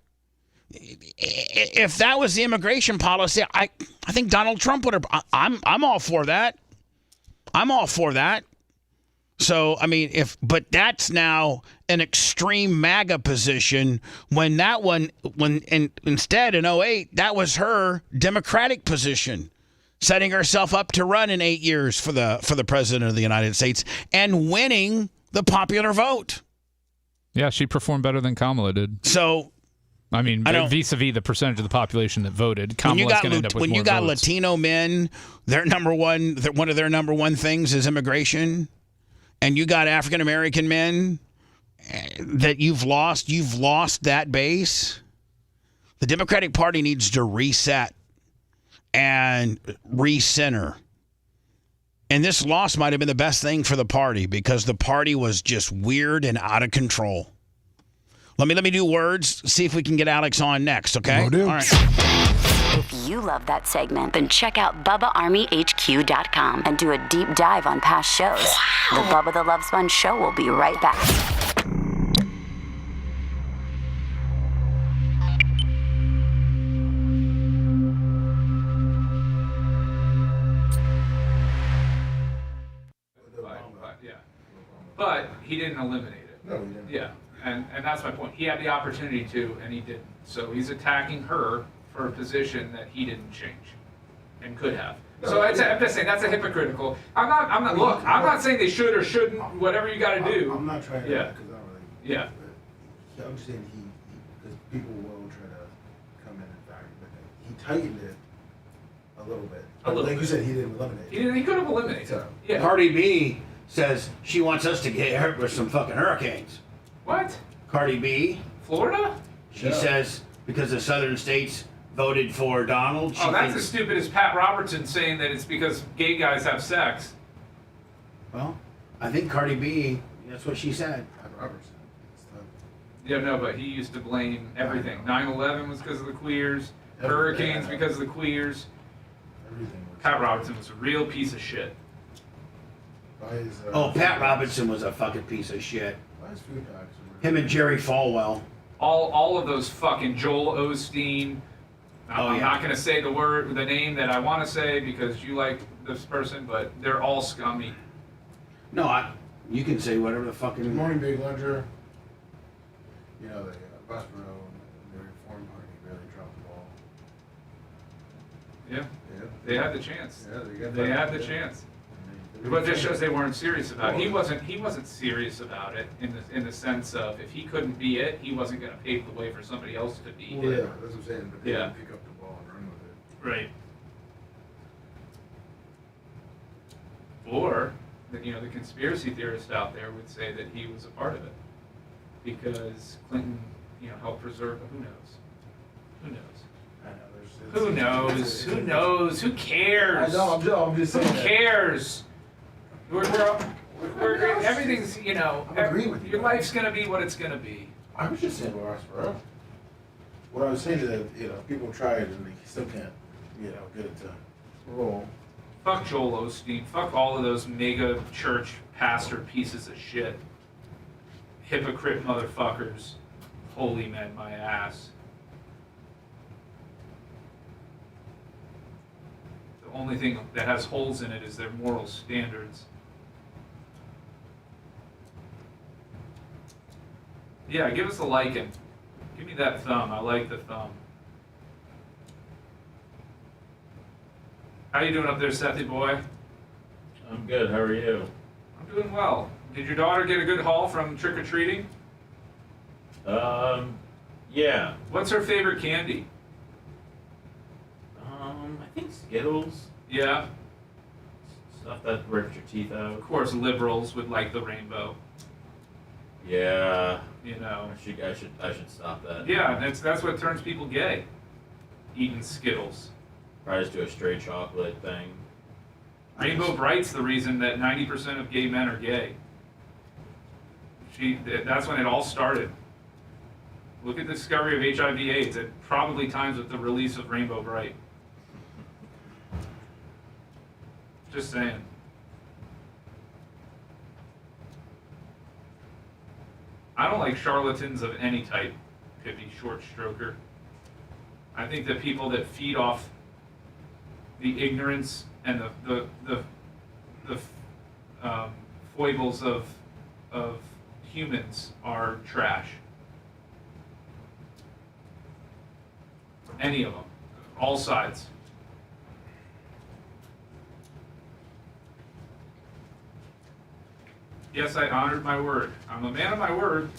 If that was the immigration policy, I think Donald Trump would have. I'm all for that. I'm all for that. So, I mean, but that's now an extreme MAGA position when instead in 2008, that was her Democratic position, setting herself up to run in 8 years for the president of the United States and winning the popular vote. Yeah, she performed better than Kamala did. So, I mean, vis-a-vis the percentage of the population that voted, Kamala's going to end up with more votes. When you got Latino men, one of their number one things is immigration, and you got African American men that you've lost that base. The Democratic Party needs to reset and recenter. And this loss might have been the best thing for the party because the party was just weird and out of control. Let me do words, see if we can get Alex on next, okay? Will do. All right. If you love that segment, then check out BubbaArmyHQ.com and do a deep dive on past shows. The Bubba the Love Sponge Show will be right back. But he didn't eliminate it. No, he didn't. Yeah, and that's my point. He had the opportunity to, and he didn't. So he's attacking her for a position that he didn't change and could have. So I'm just saying that's a hypocritical. I'm not saying they should or shouldn't. Whatever you got to do. I'm not trying to. Yeah. Because I don't really. Yeah. But I'm just saying because people will try to come in and value, but he tightened it a little bit. Like you said, he didn't eliminate it. He could have eliminated it. Yeah. Cardi B says she wants us to get hurt with some fucking hurricanes. What? Cardi B. Florida? She says because the southern states voted for Donald. That's as stupid as Pat Robertson saying that it's because gay guys have sex. Well, I think Cardi B, that's what she said. Pat Robertson. Yeah, no, but he used to blame everything. 9/11 was because of the queers. Hurricanes because of the queers. Everything. Pat Robertson was a real piece of shit. Pat Robertson was a fucking piece of shit. Why is food packs? Him and Jerry Falwell. All of those fucking Joel Osteen. I'm not going to say the name that I want to say because you like this person, but they're all scummy. No, you can say whatever the fucking. Good morning, Big Ledger. You know, the Prospero and the Reform Party really dropped the ball. Yeah. They had the chance. Yeah, they had the chance. But this shows they weren't serious about it. He wasn't serious about it in the sense of if he couldn't be it, he wasn't going to pave the way for somebody else to be it. Yeah, that's what I'm saying. But they didn't pick up the ball and run with it. Right. Or, the conspiracy theorist out there would say that he was a part of it because Clinton, helped preserve. Who knows? Who knows? I know. Who knows? Who knows? Who cares? I know. I'm just saying. Who cares? We're everything's, I'm agreeing with you. Your life's gonna be what it's gonna be. I was just saying what I was saying is that people try it and they still can't get it to roll. Fuck Joel Osteen. Fuck all of those mega church pastor pieces of shit. Hypocrite motherfuckers. Holy men, my ass. The only thing that has holes in it is their moral standards. Yeah, give us a liking. Give me that thumb. I like the thumb. How you doing up there, Sethy boy? I'm good. How are you? I'm doing well. Did your daughter get a good haul from trick-or-treating? Yeah. What's her favorite candy? I think Skittles. Yeah. Stuff that rips your teeth out. Of course, liberals would like the rainbow. Yeah. You know. I should stop that. Yeah, that's what turns people gay. Eating Skittles. Probably just do a straight chocolate thing. Rainbow Bright's the reason that 90% of gay men are gay. That's when it all started. Look at the discovery of HIV/AIDS. It probably times with the release of Rainbow Bright. Just saying. I don't like charlatans of any type. Could be short stroker. I think that people that feed off the ignorance and the foibles of humans are trash. Any of them, all sides. Yes, I honored my word. I'm a man of my word.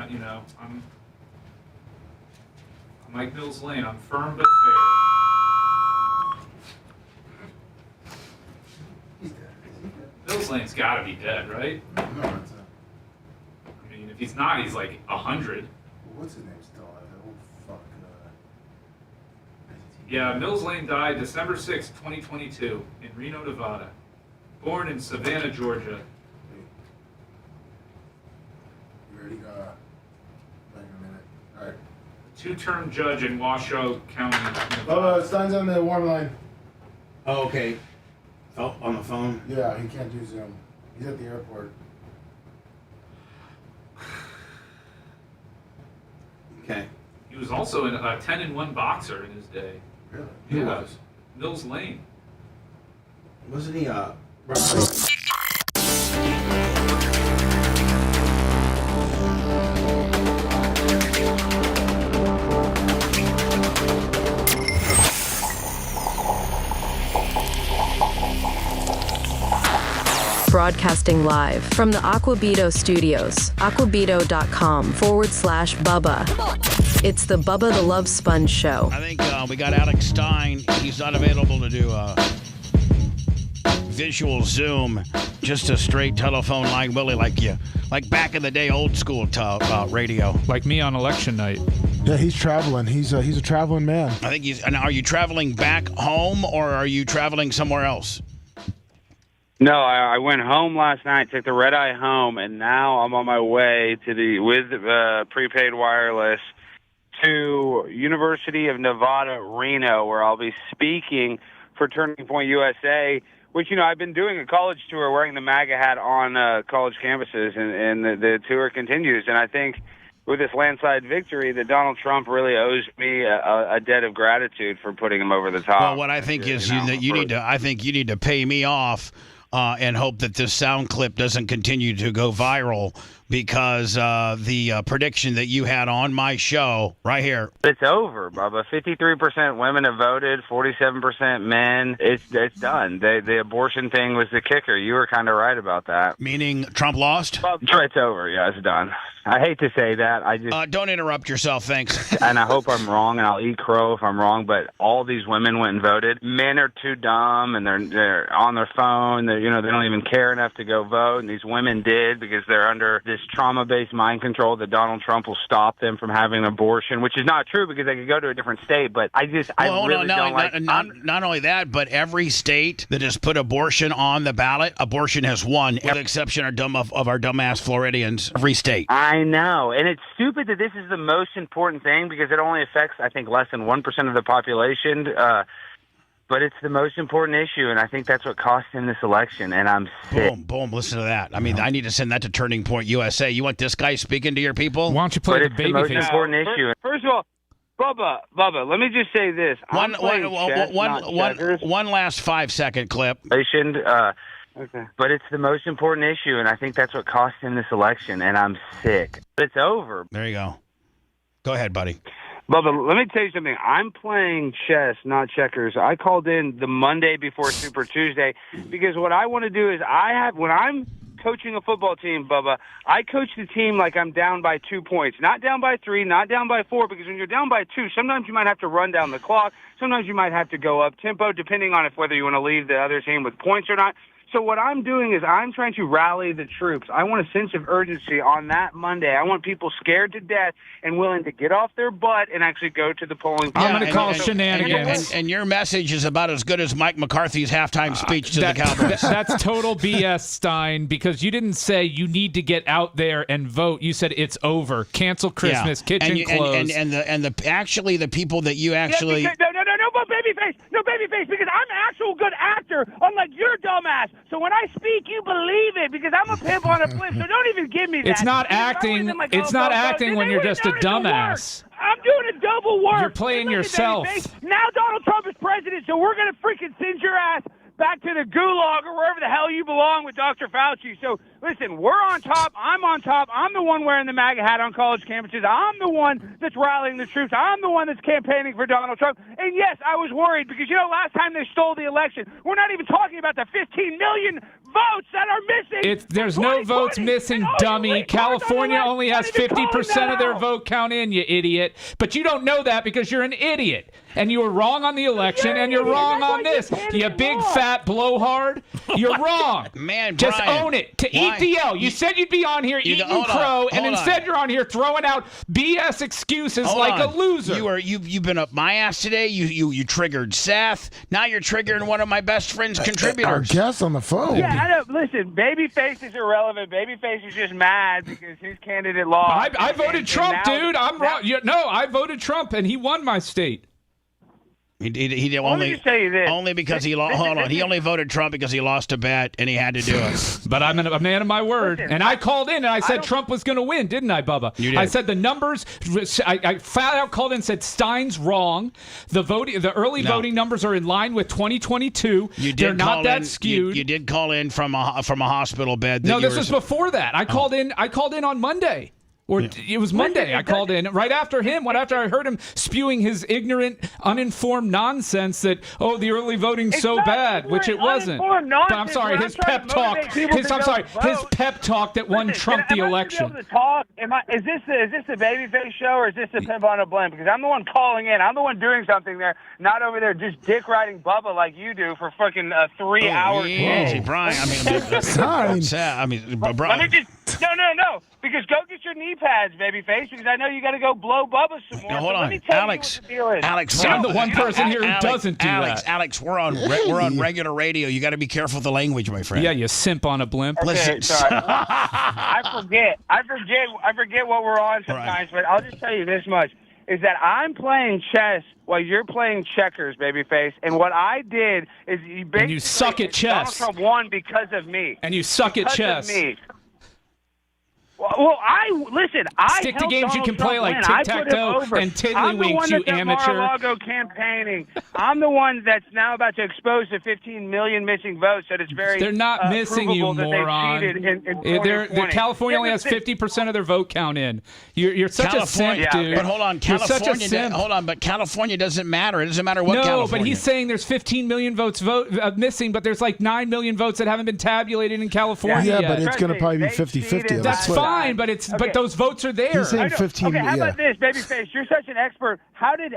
You know, I'm like Mills Lane. I'm firm but fair. Mills Lane's got to be dead, right? No, it's not. I mean, if he's not, he's like 100. What's his name still alive? Oh, fuck. Yeah, Mills Lane died December 6, 2022, in Reno, Nevada. Born in Savannah, Georgia. You ready? Like a minute. All right. Two-term judge in Washoe County. Stein's on the warm line. Oh, okay. Oh, on the phone? Yeah, he can't do Zoom. He's at the airport. Okay. He was also a 10-1 boxer in his day. Really? Yeah. Who was? Mills Lane. Wasn't he Broadcasting live from the Aquabito studios, aquabito.com/Bubba. It's the Bubba the Love Sponge show. I think we got Alex Stein. He's not available to do visual Zoom, just a straight telephone line, Willie, like back in the day, old school radio. Like me on election night. Yeah, he's traveling. He's a traveling man. I think he's. And are you traveling back home or are you traveling somewhere else? No, I went home last night, took the red eye home, and now I'm on my way to with prepaid wireless to University of Nevada, Reno, where I'll be speaking for Turning Point USA, which, you know, I've been doing a college tour wearing the MAGA hat on college campuses, and the tour continues. And I think with this landslide victory that Donald Trump really owes me a debt of gratitude for putting him over the top. Well, what I think is you need to pay me off and hope that this sound clip doesn't continue to go viral, because the prediction that you had on my show right here. It's over, Bubba. 53% women have voted, 47% men. It's done. The abortion thing was the kicker. You were kind of right about that. Meaning Trump lost? Well, it's over. Yeah, it's done. I hate to say that. I just don't interrupt yourself, thanks. And I hope I'm wrong, and I'll eat crow if I'm wrong. But all these women went and voted. Men are too dumb, and they're on their phone. They don't even care enough to go vote. And these women did, because they're under this trauma-based mind control that Donald Trump will stop them from having an abortion, which is not true, because they could go to a different state. But I really don't like. Not only that, but every state that has put abortion on the ballot, abortion has won, with the exception of our dumbass Floridians. Every state. I know, and it's stupid that this is the most important thing, because it only affects, I think, less than 1% of the population. But it's the most important issue, and I think that's what cost him this election, and I'm sick. Boom, listen to that. I mean, I need to send that to Turning Point USA. You want this guy speaking to your people? Why don't you play the baby face? It's the most important issue. First of all, Bubba, let me just say this. One last 5-second clip. Okay. But it's the most important issue, and I think that's what cost him this election, and I'm sick. But it's over. There you go. Go ahead, buddy. Bubba, let me tell you something. I'm playing chess, not checkers. I called in the Monday before Super Tuesday because what I want to do is when I'm coaching a football team, Bubba, I coach the team like I'm down by 2 points. Not down by 3, not down by 4, because when you're down by 2, sometimes you might have to run down the clock. Sometimes you might have to go up tempo, depending on whether you want to leave the other team with points or not. So what I'm doing is I'm trying to rally the troops. I want a sense of urgency on that Monday. I want people scared to death and willing to get off their butt and actually go to the polling place. I'm going to call shenanigans. And your message is about as good as Mike McCarthy's halftime speech to the Cowboys. That's total BS, Stein, because you didn't say you need to get out there and vote. You said it's over. Cancel Christmas. Kitchen closed. And the people that you actually... Yeah, no, babyface. No, babyface, because I'm an actual good actor, unlike your dumbass. So when I speak, you believe it, because I'm a pimp on a flip, so don't even give me that. It's not acting. It's not acting when you're just a dumbass. I'm doing a double work. You're playing yourself. Now Donald Trump is president, so we're going to freaking send your ass back to the gulag or wherever the hell you belong with Dr. Fauci. So, listen, we're on top. I'm on top. I'm the one wearing the MAGA hat on college campuses. I'm the one that's rallying the troops. I'm the one that's campaigning for Donald Trump. And, yes, I was worried because, last time they stole the election, we're not even talking about the 15 million votes that are missing. There's no votes missing, dummy. California only has 50% of their vote count in, you idiot. But you don't know that because you're an idiot. And you were wrong on the election, and you're wrong on this. You big fat blowhard. You're wrong. Man, just Brian, own it. Eat the L. You said you'd be on here eating crow, and instead you're on here throwing out BS excuses like a loser. You've been up my ass today. You triggered Seth. Now you're triggering one of my best friend's contributors. Our guest on the phone. Yeah, I know. Listen, Babyface is irrelevant. Babyface is just mad because his candidate lost. I voted Trump, dude. I'm wrong. No, I voted Trump, and he won my state. He did only because he lost. Hold on, he only voted Trump because he lost a bet and he had to do it. But I'm a man of my word, and I called in and I said Trump was going to win, didn't I, Bubba? You did. I said the numbers. I flat out called in and said Stein's wrong. The early voting numbers are in line with 2022. They're not that skewed. You did call in from a hospital bed. No, this was before that. I called in on Monday. It was Monday. I called in right after him. After I heard him spewing his ignorant, uninformed nonsense that the early voting's so bad, which it wasn't. But I'm sorry, his pep talk. His pep talk that won Trump the election. Is this the Babyface show or is this the Pimp on a Blimp? Because I'm the one calling in. I'm the one doing something there, not over there just dick riding Bubba like you do for fucking 3 hours. Easy, Brian. Let me just no. Because go get your knee pads, Babyface, because I know you got to go blow Bubba some more. No, hold on, let me tell Alex. You what the deal is. Alex, I'm the one person here who doesn't do that. Alex, we're on regular radio. You got to be careful with the language, my friend. Yeah, you simp on a blimp. Okay, Listen, sorry. I forget what we're on sometimes, but I'll just tell you this much. Is that I'm playing chess while you're playing checkers, Babyface. And what I did is you suck at chess. Donald Trump won because of me. And you suck at chess. Of me. Well, stick to games you can play like tic-tac-toe and tiddlywinks, you amateur. I'm the one that's at Mar-a-Lago campaigning. I'm the one that's now about to expose the 15 million missing votes that it's very They're not missing you, moron. California only has 50% of their vote count in. You're such a simp, dude. But hold on, but California doesn't matter. It doesn't matter what California. No, but he's saying there's 15 million votes missing, but there's like 9 million votes that haven't been tabulated in California yet. But it's going to probably be 50-50. That's fine, but but those votes are there. He's saying 15. Okay, how about this, Babyface? You're such an expert. How did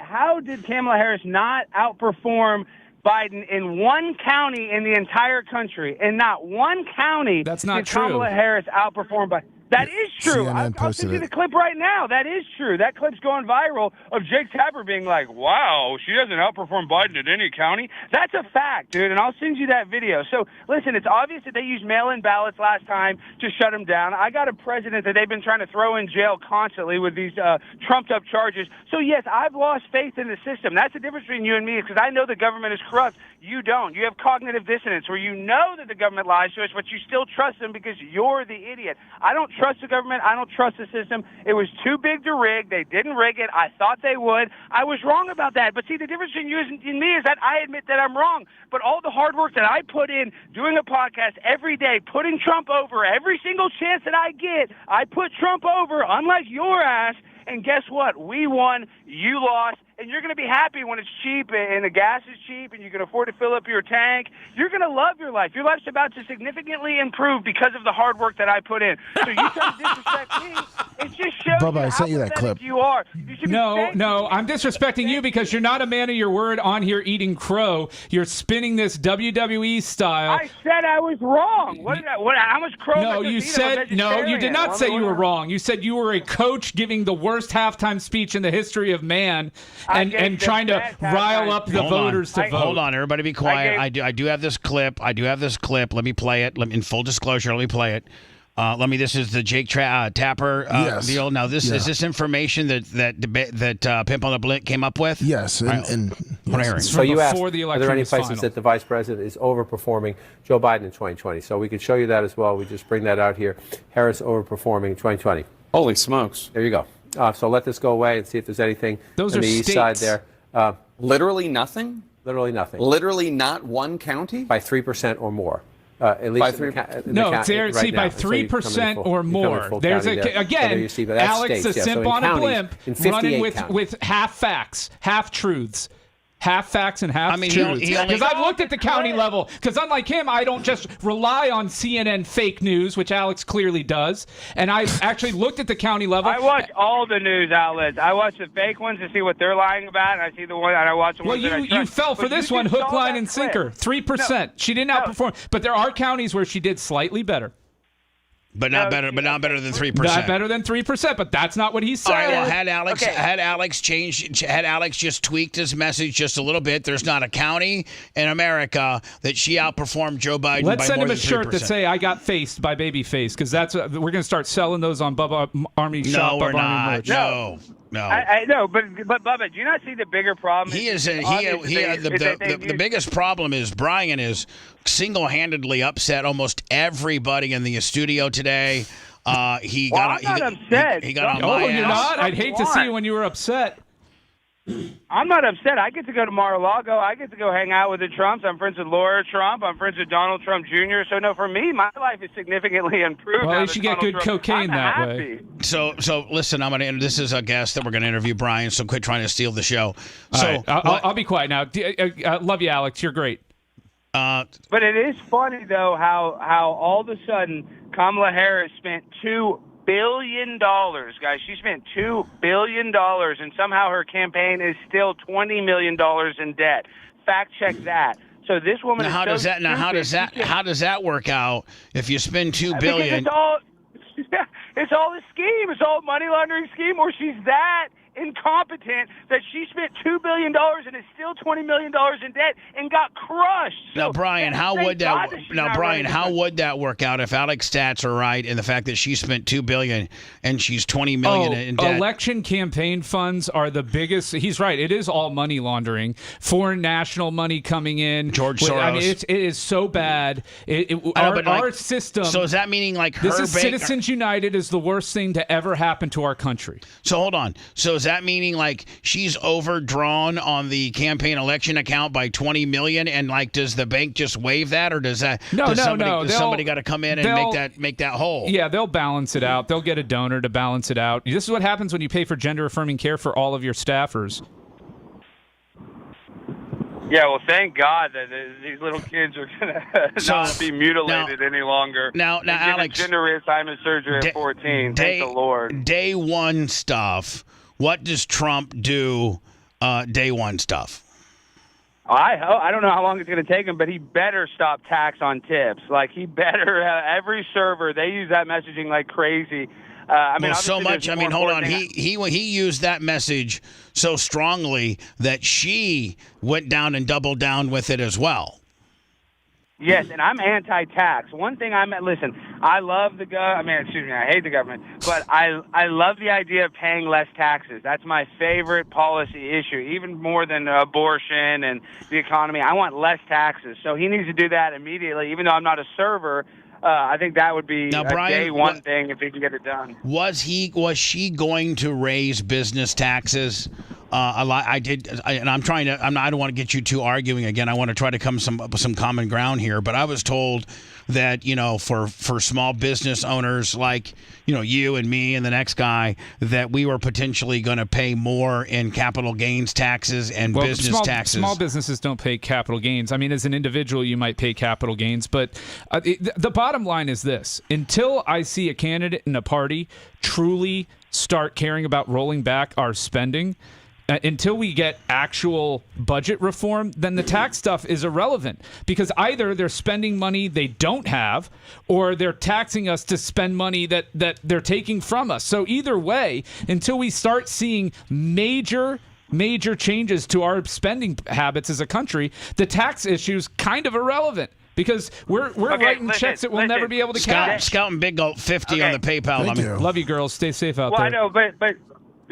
Kamala Harris not outperform Biden in one county in the entire country? In not one county That's not did true. Kamala Harris outperform Biden. That is true. I'll send you the clip right now. That is true. That clip's going viral of Jake Tapper being like, wow, she doesn't outperform Biden in any county. That's a fact, dude, and I'll send you that video. So, listen, it's obvious that they used mail-in ballots last time to shut him down. I got a president that they've been trying to throw in jail constantly with these trumped-up charges. So, yes, I've lost faith in the system. That's the difference between you and me because I know the government is corrupt. You don't. You have cognitive dissonance where you know that the government lies to us, but you still trust them because you're the idiot. I don't trust the government. I don't trust the system. It was too big to rig. They didn't rig it. I thought they would. I was wrong about that. But see, the difference between you and me is that I admit that I'm wrong. But all the hard work that I put in, doing a podcast every day, putting Trump over every single chance that I get, I put Trump over, unlike your ass. And guess what? We won. You lost. And you're going to be happy when it's cheap and the gas is cheap and you can afford to fill up your tank. You're going to love your life. Your life's about to significantly improve because of the hard work that I put in. So you try to disrespect me. It just shows Bubba, you I how sent you that pathetic clip. you are. You should be No, I'm disrespecting you because you're not a man of your word on here eating crow. You're spinning this WWE style. I said I was wrong. How much crow? No, you said no. You did not say you were wrong. You said you were a coach giving the worst halftime speech in the history of man, and trying to rile up the voters to vote. Hold on, everybody, be quiet. I do have this clip. Let me play it. In full disclosure, let me play it. This is the Jake Tapper deal. Now, is this information that Pimp on the Blimp came up with? Yes, and So you asked, the are there any was places final. that the vice president is overperforming Joe Biden in 2020? So we could show you that as well. We just bring that out here. Harris overperforming in 2020. Holy smokes. There you go. So let this go away and see if there's anything Those on are the east side states. there. Literally nothing? Literally nothing. Literally not one county? By 3% or more. At least By in three- the No, county it's there. right See, now. by So you come in 3% full- or you come in more. full There's county there. So again, there you see, but that's Alex, states, a yeah. So simp in on a counties, blimp, in 58 running counties. with half facts, half truths. Half facts and half he truths. only- Because I've looked at the county level. Because unlike him, I don't just rely on CNN fake news, which Alex clearly does. And I actually looked at the county level. I watch all the news outlets. I watch the fake ones to see what they're lying about, and I see the one, and I watch the ones that I you trust. fell for But this you one, just hook, saw line, that and clip. sinker. 3%. She didn't outperform. But there are counties where she did slightly better. But not better than 3%. Not better than 3%, but that's not what he said. All right, well, had Alex just tweaked his message just a little bit, there's not a county in America that she outperformed Joe Biden Let's by send more him a than shirt 3%. that say "I got faced by Babyface" because that's we're going to start selling those on Bubba Army Shop. No, we're Bubba Army not. merch. No. I know, but Bubba, do you not see the bigger problem? The biggest problem is Brian is single-handedly upset almost everybody in the studio today. I'm not upset. He got on Oh, my you're ass. not? I'd hate to see you when you were upset. I'm not upset. I get to go to Mar-a-Lago. I get to go hang out with the Trumps. I'm friends with Laura Trump. I'm friends with Donald Trump Jr. So, no, for me, my life is significantly improved. Well, now at that least you get Donald good Trump- cocaine I'm that happy. way. So listen, this is a guest that we're going to interview, Brian, so quit trying to steal the show. All right, I'll be quiet now. Love you, Alex. You're great. But it is funny, though, how all of a sudden Kamala Harris spent $2 billion, guys. She spent $2 billion, and somehow her campaign is still $20 million in debt. Fact check that. So this woman. Now, how does that work out if you spend $2 billion? It's all a scheme. It's all a money laundering scheme, or she's that incompetent that she spent $2 billion and is still $20 million in debt and got crushed. Now, Brian, how would that work out if Alex stats are right and the fact that she spent $2 billion and she's $20 million in debt? Election campaign funds are the biggest. He's right. It is all money laundering. Foreign national money coming in. George Soros. I mean, it is so bad. Our system. So is that meaning like this her is Citizens United is the worst thing to ever happen to our country. So hold on. So is that meaning like she's overdrawn on the campaign election account by $20 million, and like does the bank just waive that, or does that? No. Somebody got to come in and make that whole. Yeah, they'll balance it out. They'll get a donor to balance it out. This is what happens when you pay for gender affirming care for all of your staffers. Yeah, well, thank God that these little kids are going to not be mutilated any longer. Now, Alex, gender reassignment surgery at 14. Thank the Lord. Day one stuff. What does Trump do? Day one stuff. I don't know how long it's going to take him, but he better stop tax on tips. Like he better. Every server, they use that messaging like crazy. So much. I mean, hold on. He used that message so strongly that she went down and doubled down with it as well. Yes, and I'm anti-tax. One thing listen, I love I hate the government, but I love the idea of paying less taxes. That's my favorite policy issue, even more than abortion and the economy. I want less taxes. So he needs to do that immediately, even though I'm not a server. I think that would be Now, a Brian, day one thing if he can get it done. Was she going to raise business taxes? A lot. And I'm trying to. I don't want to get you two arguing again. I want to try to come some common ground here. But I was told that for small business owners like you and me and the next guy, that we were potentially going to pay more in capital gains taxes and business taxes. Small businesses don't pay capital gains. I mean, as an individual, you might pay capital gains, but the bottom line is this: until I see a candidate in a party truly start caring about rolling back our spending, until we get actual budget reform, then the tax stuff is irrelevant, because either they're spending money they don't have, or they're taxing us to spend money that they're taking from us. So either way, until we start seeing major changes to our spending habits as a country, the tax issue's kind of irrelevant. Because we're writing checks that we'll never be able to cash. Scout and Big Goat 50 on the PayPal. Love you, girls. Stay safe out Well, there. I know, but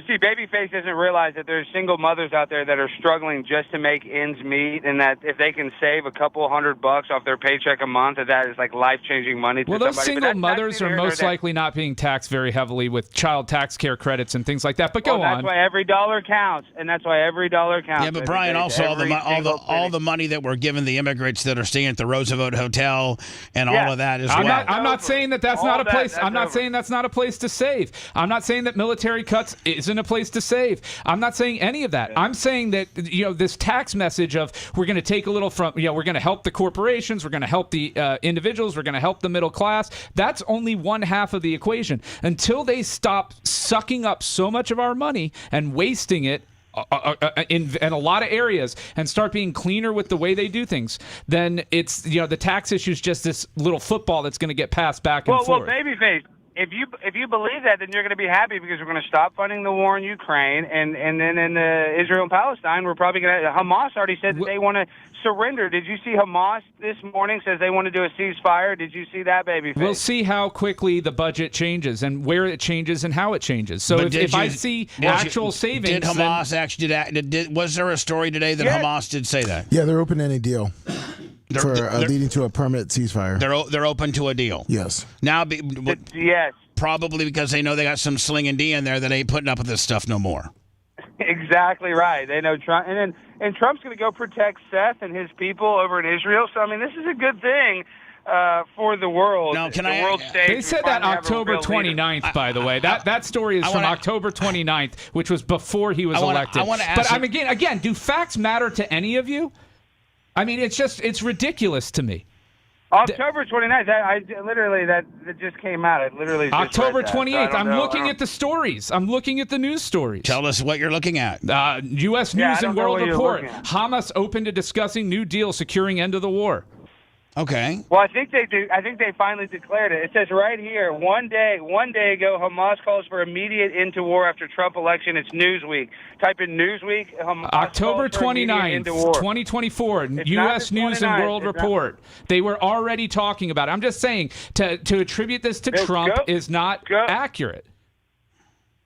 see, Babyface doesn't realize that there's single mothers out there that are struggling just to make ends meet, and that if they can save a couple $100 off their paycheck a month, that is like life-changing money to Well, those somebody. single mothers are most likely not being taxed very heavily with child tax care credits and things like that. But go on. That's why every dollar counts, and that's why every dollar counts. Yeah, but Brian, also all the money that we're giving the immigrants that are staying at the Roosevelt Hotel and all of that as well. I'm not saying that's not a place. I'm not saying that's not a place to save. I'm not saying that military cuts isn't a place to save. I'm not saying any of that. I'm saying that this tax message of we're going to take a little from we're going to help the corporations, we're going to help the individuals, we're going to help the middle class. That's only one half of the equation. Until they stop sucking up so much of our money and wasting it in a lot of areas and start being cleaner with the way they do things, then it's the tax issue is just this little football that's going to get passed back and forth. Well, Babyface, if you believe that, then you're going to be happy, because we're going to stop funding the war in Ukraine, and then in Israel and Palestine, we're probably going to. Hamas already said that they want to surrender. Did you see Hamas this morning says they want to do a ceasefire? Did you see that, Babyface? We'll see how quickly the budget changes and where it changes and how it changes. So if I see actual savings, did Hamas actually was there a story today that Hamas did say that? Yeah, they're open to any deal. Leading to a permanent ceasefire. They're open to a deal. Yes. Now, yes. Probably because they know they got some Sling and D in there that ain't putting up with this stuff no more. Exactly right. They know Trump, and Trump's going to go protect Seth and his people over in Israel. So I mean, this is a good thing for the world. Now, world stage. They said that October 29th, by the way. That story is from October 29th, which was before he was elected. But again, do facts matter to any of you? I mean, it's ridiculous to me. October 29th. That just came out. It literally. October 28th. I'm looking at the stories. I'm looking at the news stories. Tell us what you're looking at. U.S. News and World Report. Hamas open to discussing new deal securing end of the war. Okay. Well, I think they do. I think they finally declared it. It says right here, one day ago, Hamas calls for immediate end to war after Trump election. It's Newsweek. Type in Newsweek. Hamas October 29th, 2024, U.S. News and World Report. They were already talking about it. I'm just saying, to attribute this to Trump is not accurate.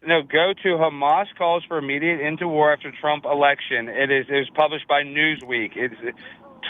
No, go to Hamas calls for immediate end to war after Trump election. It was published by Newsweek. It's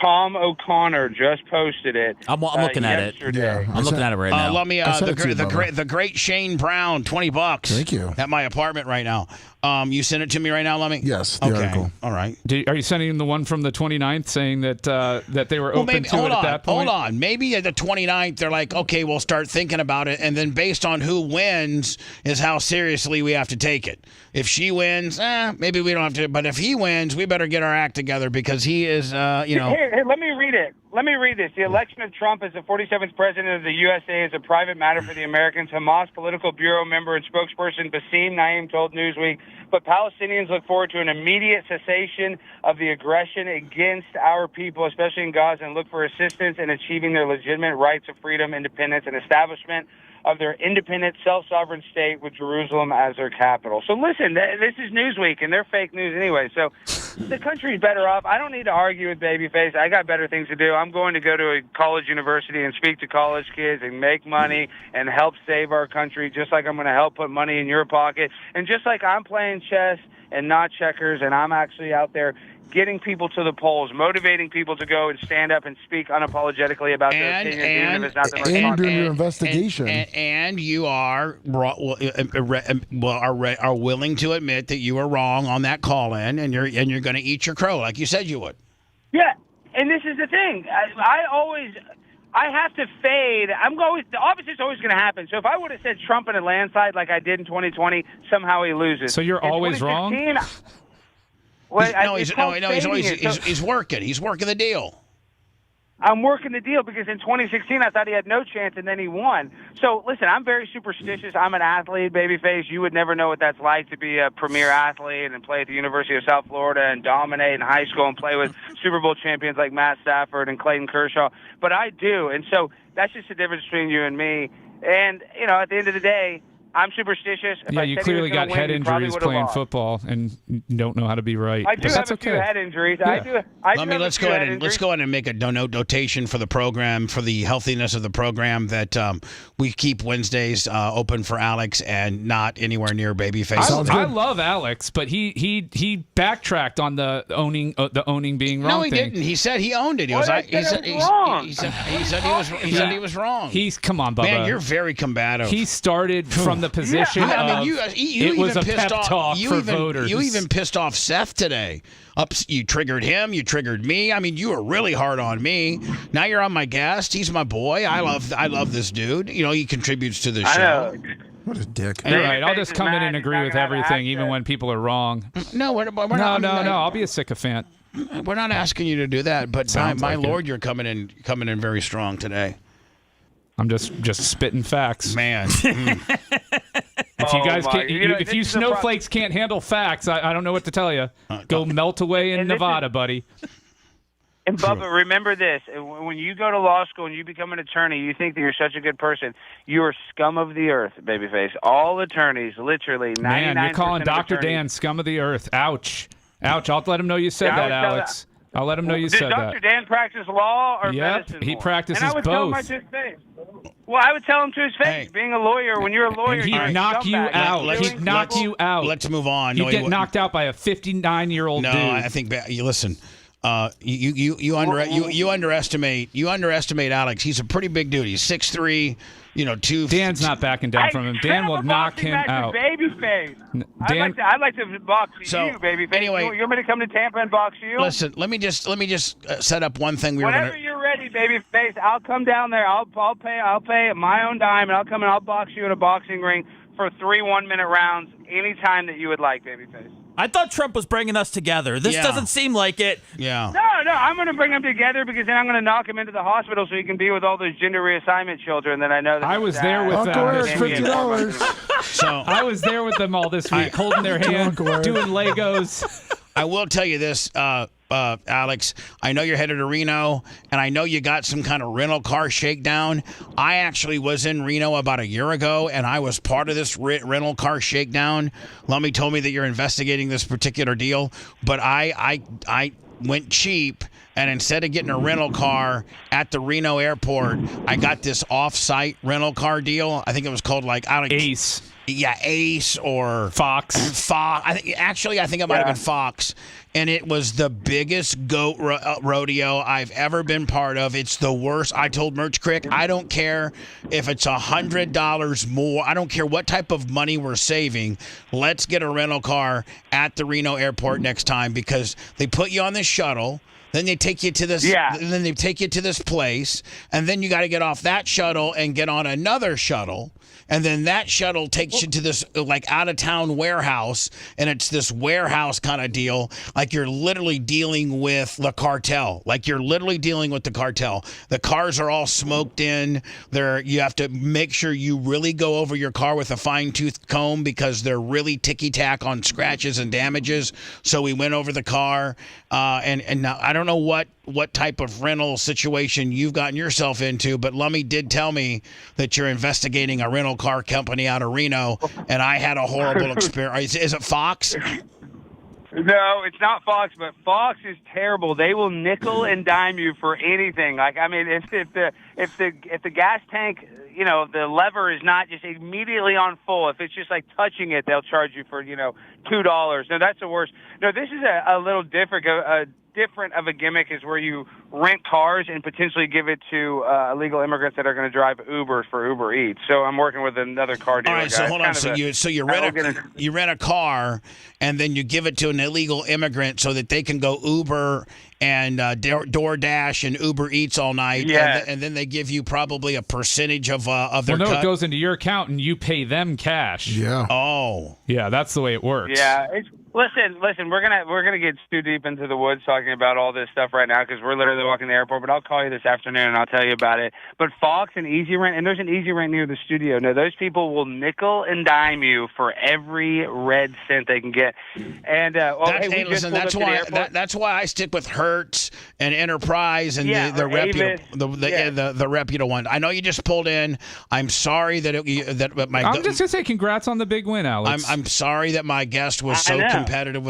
Tom O'Connor just posted it. I'm looking at it. Yeah, I'm looking at it right now. Let me the great Shane Brown, $20. Thank you. At my apartment right now. You sent it to me right now, Lemmy? Yes, the article. All right. Are you sending him the one from the 29th saying that they were open to it at that point? Hold on. Maybe at the 29th, they're like, okay, we'll start thinking about it. And then based on who wins is how seriously we have to take it. If she wins, maybe we don't have to. But if he wins, we better get our act together because he is, Here, let me read it. Let me read this. The election of Trump as the 47th president of the USA is a private matter for the Americans. Hamas political bureau member and spokesperson Bassem Naim told Newsweek, but Palestinians look forward to an immediate cessation of the aggression against our people, especially in Gaza, and look for assistance in achieving their legitimate rights of freedom, independence, and establishment of their independent, self-sovereign state with Jerusalem as their capital. So listen, this is Newsweek, and they're fake news anyway. So the country's better off. I don't need to argue with Babyface. I got better things to do. I'm going to go to a college university and speak to college kids and make money and help save our country, just like I'm going to help put money in your pocket. And just like I'm playing chess and not checkers, and I'm actually out there getting people to the polls, motivating people to go and stand up and speak unapologetically about their opinions, even if it's not the most And doing popular. your investigation. And you are are willing to admit that you were wrong on that call-in, and you're going to eat your crow like you said you would. Yeah, and this is the thing. I have to fade. The opposite's always going to happen. So if I would have said Trump in a landslide like I did in 2020, somehow he loses. So you're always wrong? He's working. He's working the deal. I'm working the deal because in 2016 I thought he had no chance, and then he won. So listen, I'm very superstitious. I'm an athlete, Babyface. You would never know what that's like to be a premier athlete and play at the University of South Florida and dominate in high school and play with Super Bowl champions like Matt Stafford and Clayton Kershaw. But I do, and so that's just the difference between you and me. And at the end of the day, I'm superstitious. Yeah, you clearly got head injuries playing football and don't know how to be right. I do have a few head injuries. Yeah. Let's go ahead and make a notation for the program, for the healthiness of the program, that we keep Wednesdays open for Alex and not anywhere near Babyface. I love Alex, but he backtracked on the owning being wrong. No, he didn't. He said he owned it. He said he was wrong. Come on, Bubba. Man, you're very combative. He started from the position it was a pep talk for voters. You even pissed off Seth today. You triggered him. You triggered me. I mean, you were really hard on me. Now you're on my guest. He's my boy. I love this dude. He contributes to the show. What a dick. All right, I'll just come in and agree with everything, even when people are wrong. No, we're not. No. I'll be a sycophant. We're not asking you to do that, but my lord, you're coming in very strong today. I'm just spitting facts, man. If you guys can't, if you snowflakes can't handle facts, I don't know what to tell you. Go melt away in Nevada, buddy. And Bubba, remember this: when you go to law school and you become an attorney, you think that you're such a good person. You are scum of the earth, Babyface. All attorneys, literally, 99%. Man, you're calling Dr. Dan scum of the earth. Ouch. I'll let him know you said that, Alex. I'll let him know you said that. Did Dr. Dan practice law or medicine? He practices and I would both. Tell him to his face. Well, I would tell him to his face. Being a lawyer, when you're a lawyer, he'd knock you out. He'd knock you out. Let's move on. You'd get knocked out by a 59-year-old dude. No, I think you listen. You underestimate Alex. He's a pretty big dude. He's 6'3". Dan's not backing down from him. Dan will knock him out. Babyface. I'd like to box you, Babyface. Anyway, you want me to come to Tampa and box you? Listen, let me just set up one thing. Whenever you're ready, Babyface, I'll come down there. I'll pay at my own dime, and I'll come and I'll box you in a boxing ring for 3 1-minute rounds anytime that you would like, Babyface. I thought Trump was bringing us together. This doesn't seem like it. Yeah. No, I'm going to bring them together because then I'm going to knock him into the hospital so he can be with all those gender reassignment children that I know. I was there with them. $50. So I was there with them all this week, holding their hand, doing Legos. I will tell you this, Alex. I know you're headed to Reno, and I know you got some kind of rental car shakedown. I actually was in Reno about a year ago, and I was part of this rental car shakedown. Lummy told me that you're investigating this particular deal, but I went cheap, and instead of getting a rental car at the Reno airport, I got this off-site rental car deal. I think it was called Ace. Yeah, Ace or Fox. I think it might have been Fox, and it was the biggest goat rodeo I've ever been part of. It's the worst. I told Merch Crick, I don't care if it's $100 more. I don't care what type of money we're saving. Let's get a rental car at the Reno airport next time, because they put you on this shuttle. Then they take you to this. Yeah. Then they take you to this place, and then you got to get off that shuttle and get on another shuttle. And then that shuttle takes you to this out-of-town warehouse, and it's this warehouse kind of deal. Like you're literally dealing with the cartel. The cars are all smoked in. You have to make sure you really go over your car with a fine-tooth comb because they're really ticky-tack on scratches and damages. So we went over the car, and now I don't know what type of rental situation you've gotten yourself into, but Lummy did tell me that you're investigating a rental car company out of Reno, and I had a horrible experience. Is it Fox? No, it's not Fox, but Fox is terrible. They will nickel and dime you for anything. Like, I mean, if the gas tank, you know, the lever is not just immediately on full, if it's just like touching it, they'll charge you for, you know, $2. No, that's the worst. No, this is a little different. Different of a gimmick is where you rent cars and potentially give it to illegal immigrants that are going to drive Ubers for Uber Eats. So I'm working with another car dealer. All right, so hold on. So you rent a car and then you give it to an illegal immigrant so that they can go Uber and DoorDash and Uber Eats all night. Yeah. And then they give you probably a percentage of their Well, no, cut. it goes into your account and you pay them cash. Yeah. Oh. Yeah, that's the way it works. Yeah. Listen. We're gonna get too deep into the woods talking about all this stuff right now because we're literally walking the airport. But I'll call you this afternoon and I'll tell you about it. But Fox and Easy Rent, and there's an Easy Rent near the studio. No, those people will nickel and dime you for every red cent they can get. And that's why I stick with Hertz and Enterprise and the reputable one. I know you just pulled in. I'm sorry that I'm just gonna say congrats on the big win, Alex. I'm sorry that my guest was so combative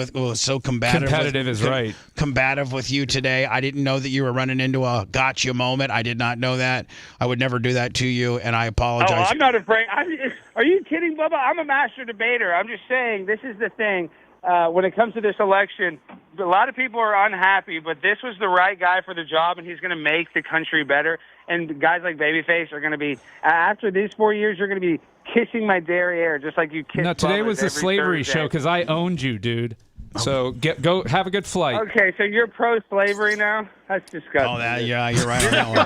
with you today. I didn't know that you were running into a gotcha moment. I did not know that. I would never do that to you, and I apologize. Oh, I'm not afraid. Are you kidding, Bubba? I'm a master debater. I'm just saying this is the thing. When it comes to this election, a lot of people are unhappy, but this was the right guy for the job, and he's going to make the country better. And guys like Babyface are going to to be after these 4 years, you're going to be kissing my derriere just like you kiss. No, today Bubba's was the every slavery Thursday. show because I owned you, dude. So go have a good flight. Okay, so you're pro-slavery now? That's disgusting. Oh, you're right on that one.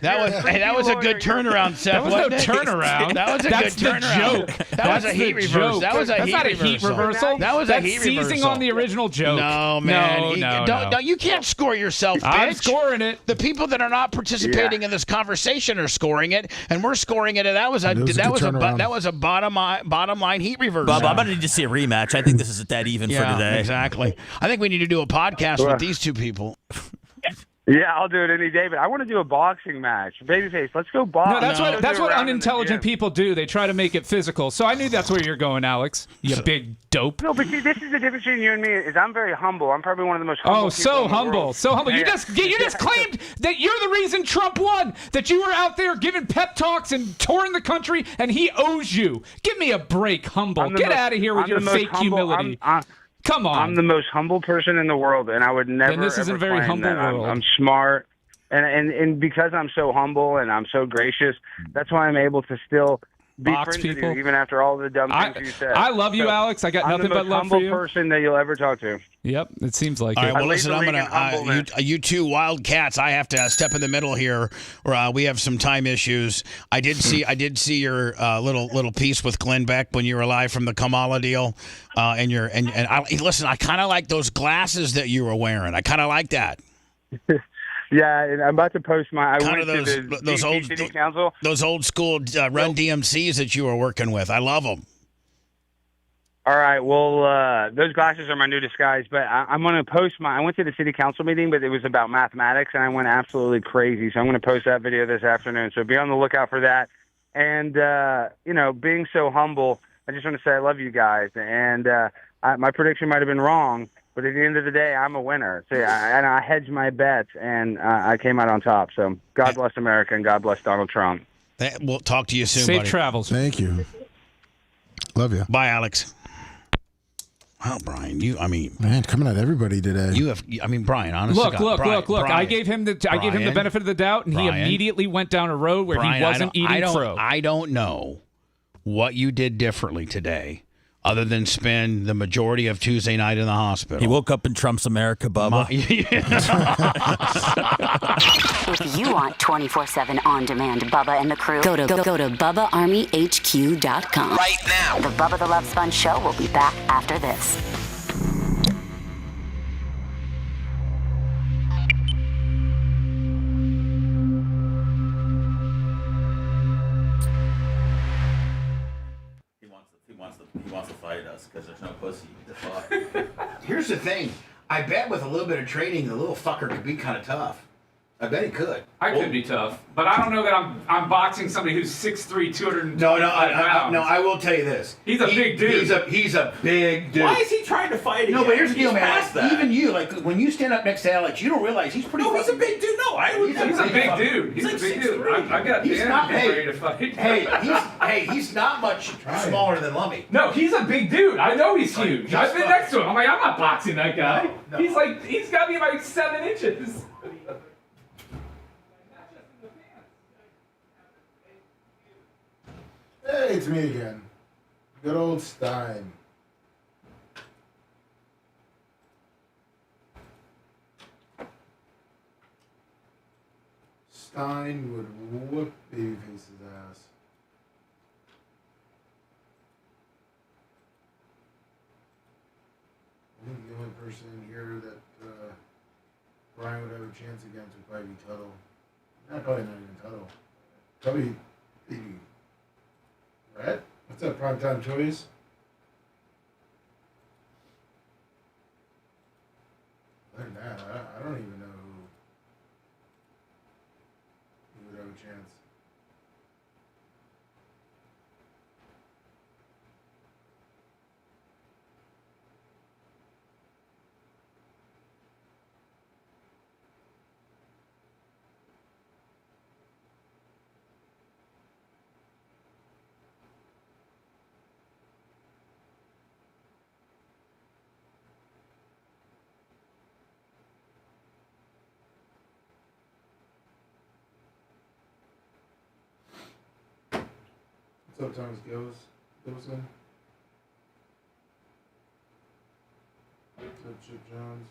That was a good turnaround, Seth. That was no turnaround. That was a That's good turnaround. The joke. That was a heat reversal. That's not a heat reversal. That was a heat reversal. Seizing on the original joke. No, man. No. You can't score yourself, bitch. I'm scoring it. The people that are not participating in this conversation are scoring it, and we're scoring it. And that was a bottom line heat reversal. Bubba, I'm gonna need to see a rematch. I think this is that even for today. Exactly. I think we need to do a podcast with these two people. Yeah, I'll do it any day, but I want to do a boxing match. Babyface, let's go box. No, that's what unintelligent people do. They try to make it physical. So I knew that's where you're going, Alex. You big dope. No, but see, this is the difference between you and me. Is I'm very humble. I'm probably one of the most humble. Oh, so humble, so humble. You just claimed that you're the reason Trump won. That you were out there giving pep talks and touring the country, and he owes you. Give me a break, humble. Get out of here with your fake humility. Come on. I'm the most humble person in the world, and I would never. And this is a very humble world. I'm smart, and because I'm so humble and I'm so gracious, that's why I'm able to still be Box friends people. with you, even after all the dumb things you said. I love you, Alex. I got nothing but love for you. I'm the most humble person that you'll ever talk to. Yep, it seems like all it. right, well, listen, I'm gonna you two wild cats. I have to step in the middle here, or we have some time issues. I did see your little piece with Glenn Beck when you were live from the Kamala deal, listen, I kind of like those glasses that you were wearing. I kind of like that. Yeah, and I'm about to post my. Kind of those old City Council. Those old school Run DMCs that you were working with. I love them. All right, well, those glasses are my new disguise, but I'm going to post I went to the city council meeting, but it was about mathematics, and I went absolutely crazy, so I'm going to post that video this afternoon, so be on the lookout for that. And, being so humble, I just want to say I love you guys, and my prediction might have been wrong, but at the end of the day, I'm a winner. So I hedged my bets, and I came out on top, so God bless America, and God bless Donald Trump. We'll talk to you soon, Safe buddy. travels. Thank you. Love you. Bye, Alex. Wow, Brian, man, coming at everybody today. Brian, honestly, look. Brian, I gave him the benefit of the doubt, and Brian, he immediately went down a road where he wasn't eating crow. I don't know what you did differently today, other than spend the majority of Tuesday night in the hospital. He woke up in Trump's America, Bubba. If you want 24/7 on-demand Bubba and the crew, go to BubbaArmyHQ.com. Right now. The Bubba the Love Sponge show will be back after this. He wants to fight us because there's no pussy to fuck. Here's the thing. I bet with a little bit of training, the little fucker could be kind of tough. I bet he could. I could be tough, but I don't know that I'm boxing somebody who's 6'3", 225 pounds. No, I will tell you this. He's a big dude. He's a big dude. Why is he trying to fight again? No, but here's the deal, He's man. past that. Even you, like when you stand up next to Alex, you don't realize he's pretty. No, he's a big dude. No, He's a big dude. He's like a big 6'3". dude. I got He's Dan not ready to fight. he's not much smaller than Lummy. No, he's a big dude. I know he's huge. I've been next to him. I'm like, I'm not boxing that guy. No. He's got to be like 7 inches. Hey, it's me again. Good old Stein. Stein would whoop Babyface's ass. I think the only person here that Brian would have a chance against would probably be Tuttle. Probably not even Tuttle. Probably maybe Brett? What's up, Primetime Choice? Other than that, I don't even know who would have a chance. What's up, Thomas Gilson? What's up, Chip Jones?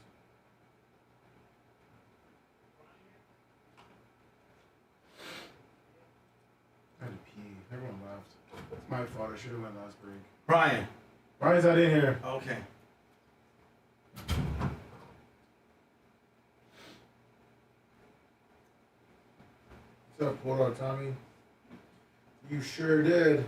I had to pee. Everyone left. It's my fault. I should have went last break. Brian's not in here. Okay. What's up, Bulldog Tommy? You sure did.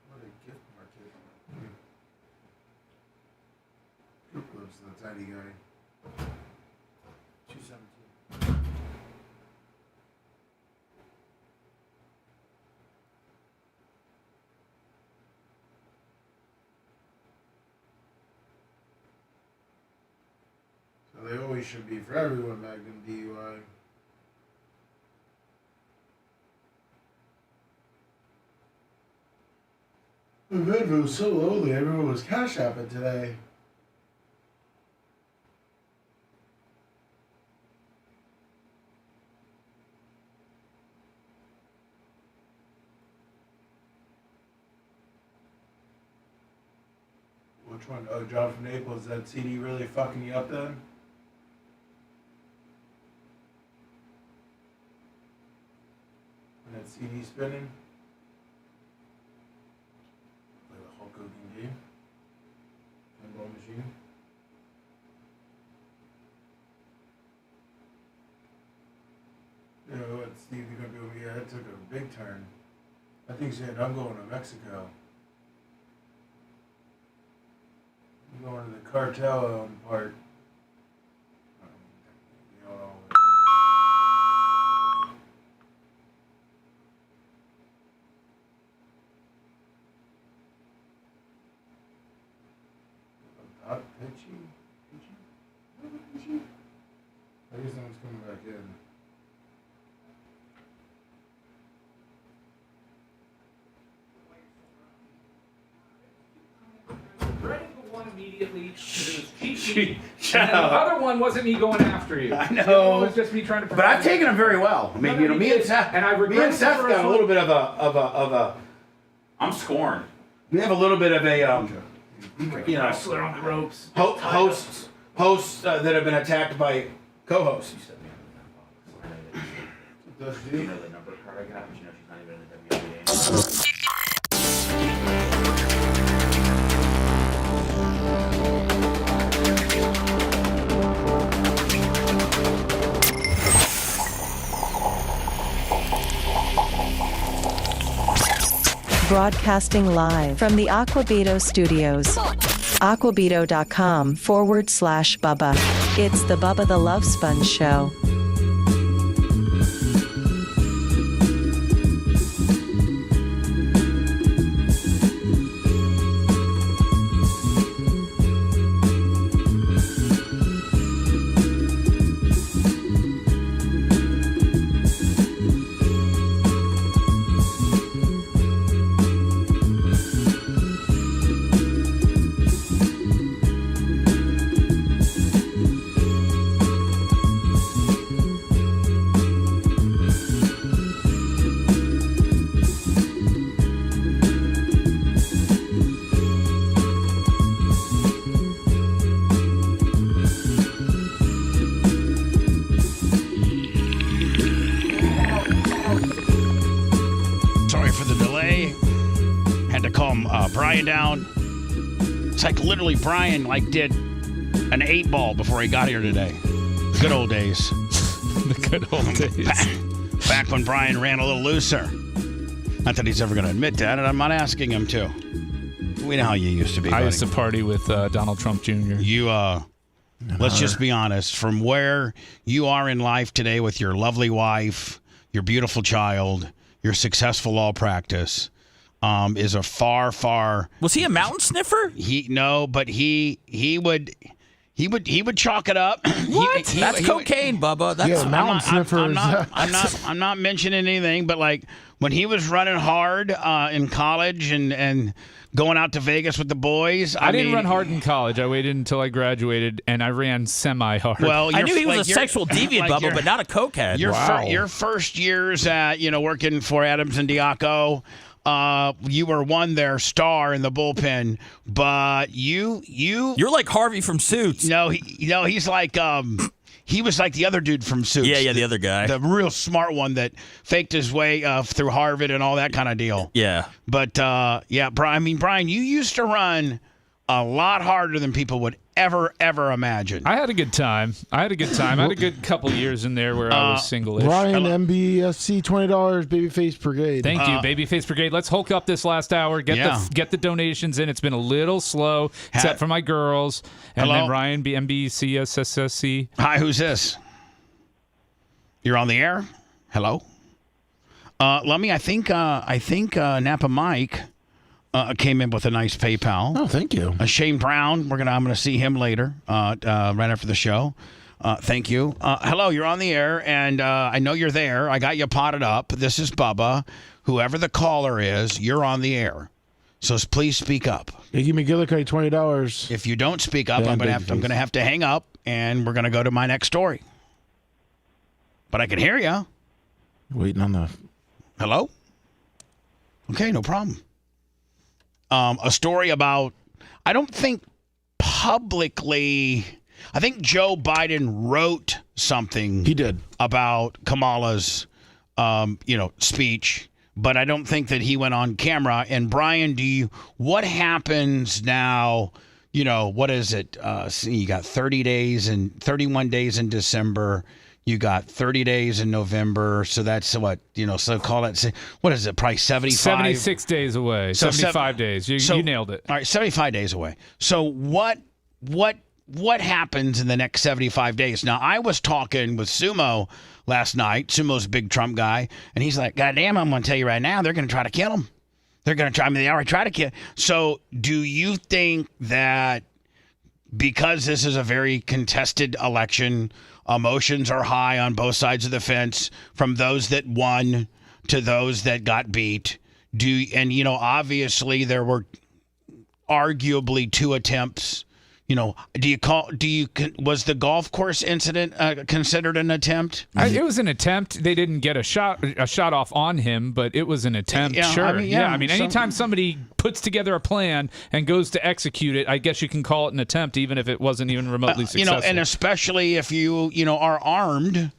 What a gift market. Group lives the tiny guy. 217. They always should be for everyone Magnum DUI. The Venmo was so lonely, everyone was cash apping today. Which one? Oh, John from Naples. Is that CD really fucking you up then? That CD spinning. Play the Hulk Hogan game. Pinball machine. You know what, Steve, you're gonna do? Yeah, that took a big turn. I think saying I'm going to Mexico. I'm going to the cartel part. I guess someone's coming back in. Ready to one immediately because it was cheap. And the other one wasn't me going after you. I The other one know. was just me trying to. But I've taken him very well. I mean, No, you know, you me did. and Seth, And I regret me and it Seth for got a us. little bit of a. I'm scorned. We have a little bit of a, you know, Wrestler on the ropes. Hosts that have been attacked by co-hosts. Does You know the number card I got, but you know she's not even in the WNBA anymore. Broadcasting live from the Aquabito Studios. Aquabito.com/Bubba. It's the Bubba the Love Sponge Show. Brian down. It's like literally Brian did an 8-ball before he got here today. Good old days. The good old days. Back when Brian ran a little looser. Not that he's ever going to admit that, and I'm not asking him to. We know how you used to be, buddy. I used to party with Donald Trump Jr. You, let's just be honest. From where you are in life today with your lovely wife, your beautiful child, your successful law practice, is a far. Was he a mountain sniffer? But he would chalk it up. What? That's cocaine, Bubba. That's mountain sniffer. I'm not mentioning anything, but like when he was running hard in college and going out to Vegas with the boys. I didn't run hard in college. I waited until I graduated, and I ran semi-hard. Well, I knew he was a sexual deviant, Bubba, but not a cokehead. Your first years at working for Adams and Diaco. You were their star in the bullpen, but you're like Harvey from Suits. No, he's like he was like the other dude from Suits. Yeah, the other guy, the real smart one that faked his way through Harvard and all that kind of deal. Yeah, but Brian, you used to run a lot harder than people would ever imagine. I had a good time. I had a good couple years in there where I was single-ish. Ryan, MBSC, $20, Babyface Brigade. Thank you, Babyface Brigade. Let's Hulk up this last hour. Get the donations in. It's been a little slow, except for my girls. And then Ryan, MBCSSSC. Hi, who's this? You're on the air? Hello? I think Napa Mike came in with a nice PayPal. Oh, thank you. Shane Brown, I'm gonna see him later, right after the show. Thank you. Hello, you're on the air, and I know you're there. I got you potted up. This is Bubba. Whoever the caller is, you're on the air. So please speak up. Iggy McGillicuddy, $20. If you don't speak up, I'm gonna have to hang up, and we're gonna go to my next story. But I can hear you. Waiting on the. Hello. Okay, no problem. A story about, I don't think publicly, I think Joe Biden wrote something. He did. About Kamala's, speech, but I don't think that he went on camera. And Brian, what happens now? What is it? You got 31 days in December. You got 30 days in November, so that's what, so call it, what is it, probably 75? 76 days away, so 75 days. You nailed it. All right, 75 days away. So what happens in the next 75 days? Now, I was talking with Sumo last night, Sumo's big Trump guy, and he's like, God damn, I'm going to tell you right now, they're going to try to kill him. They're going to try, they already tried to kill. So do you think that because this is a very contested election, emotions are high on both sides of the fence, from those that won to those that got beat? Obviously there were arguably 2 attempts. Was the golf course incident considered an attempt? It was an attempt. They didn't get a shot off on him, but it was an attempt. Yeah, sure. Anytime so, somebody puts together a plan and goes to execute it, I guess you can call it an attempt, even if it wasn't even remotely successful. And especially if you are armed.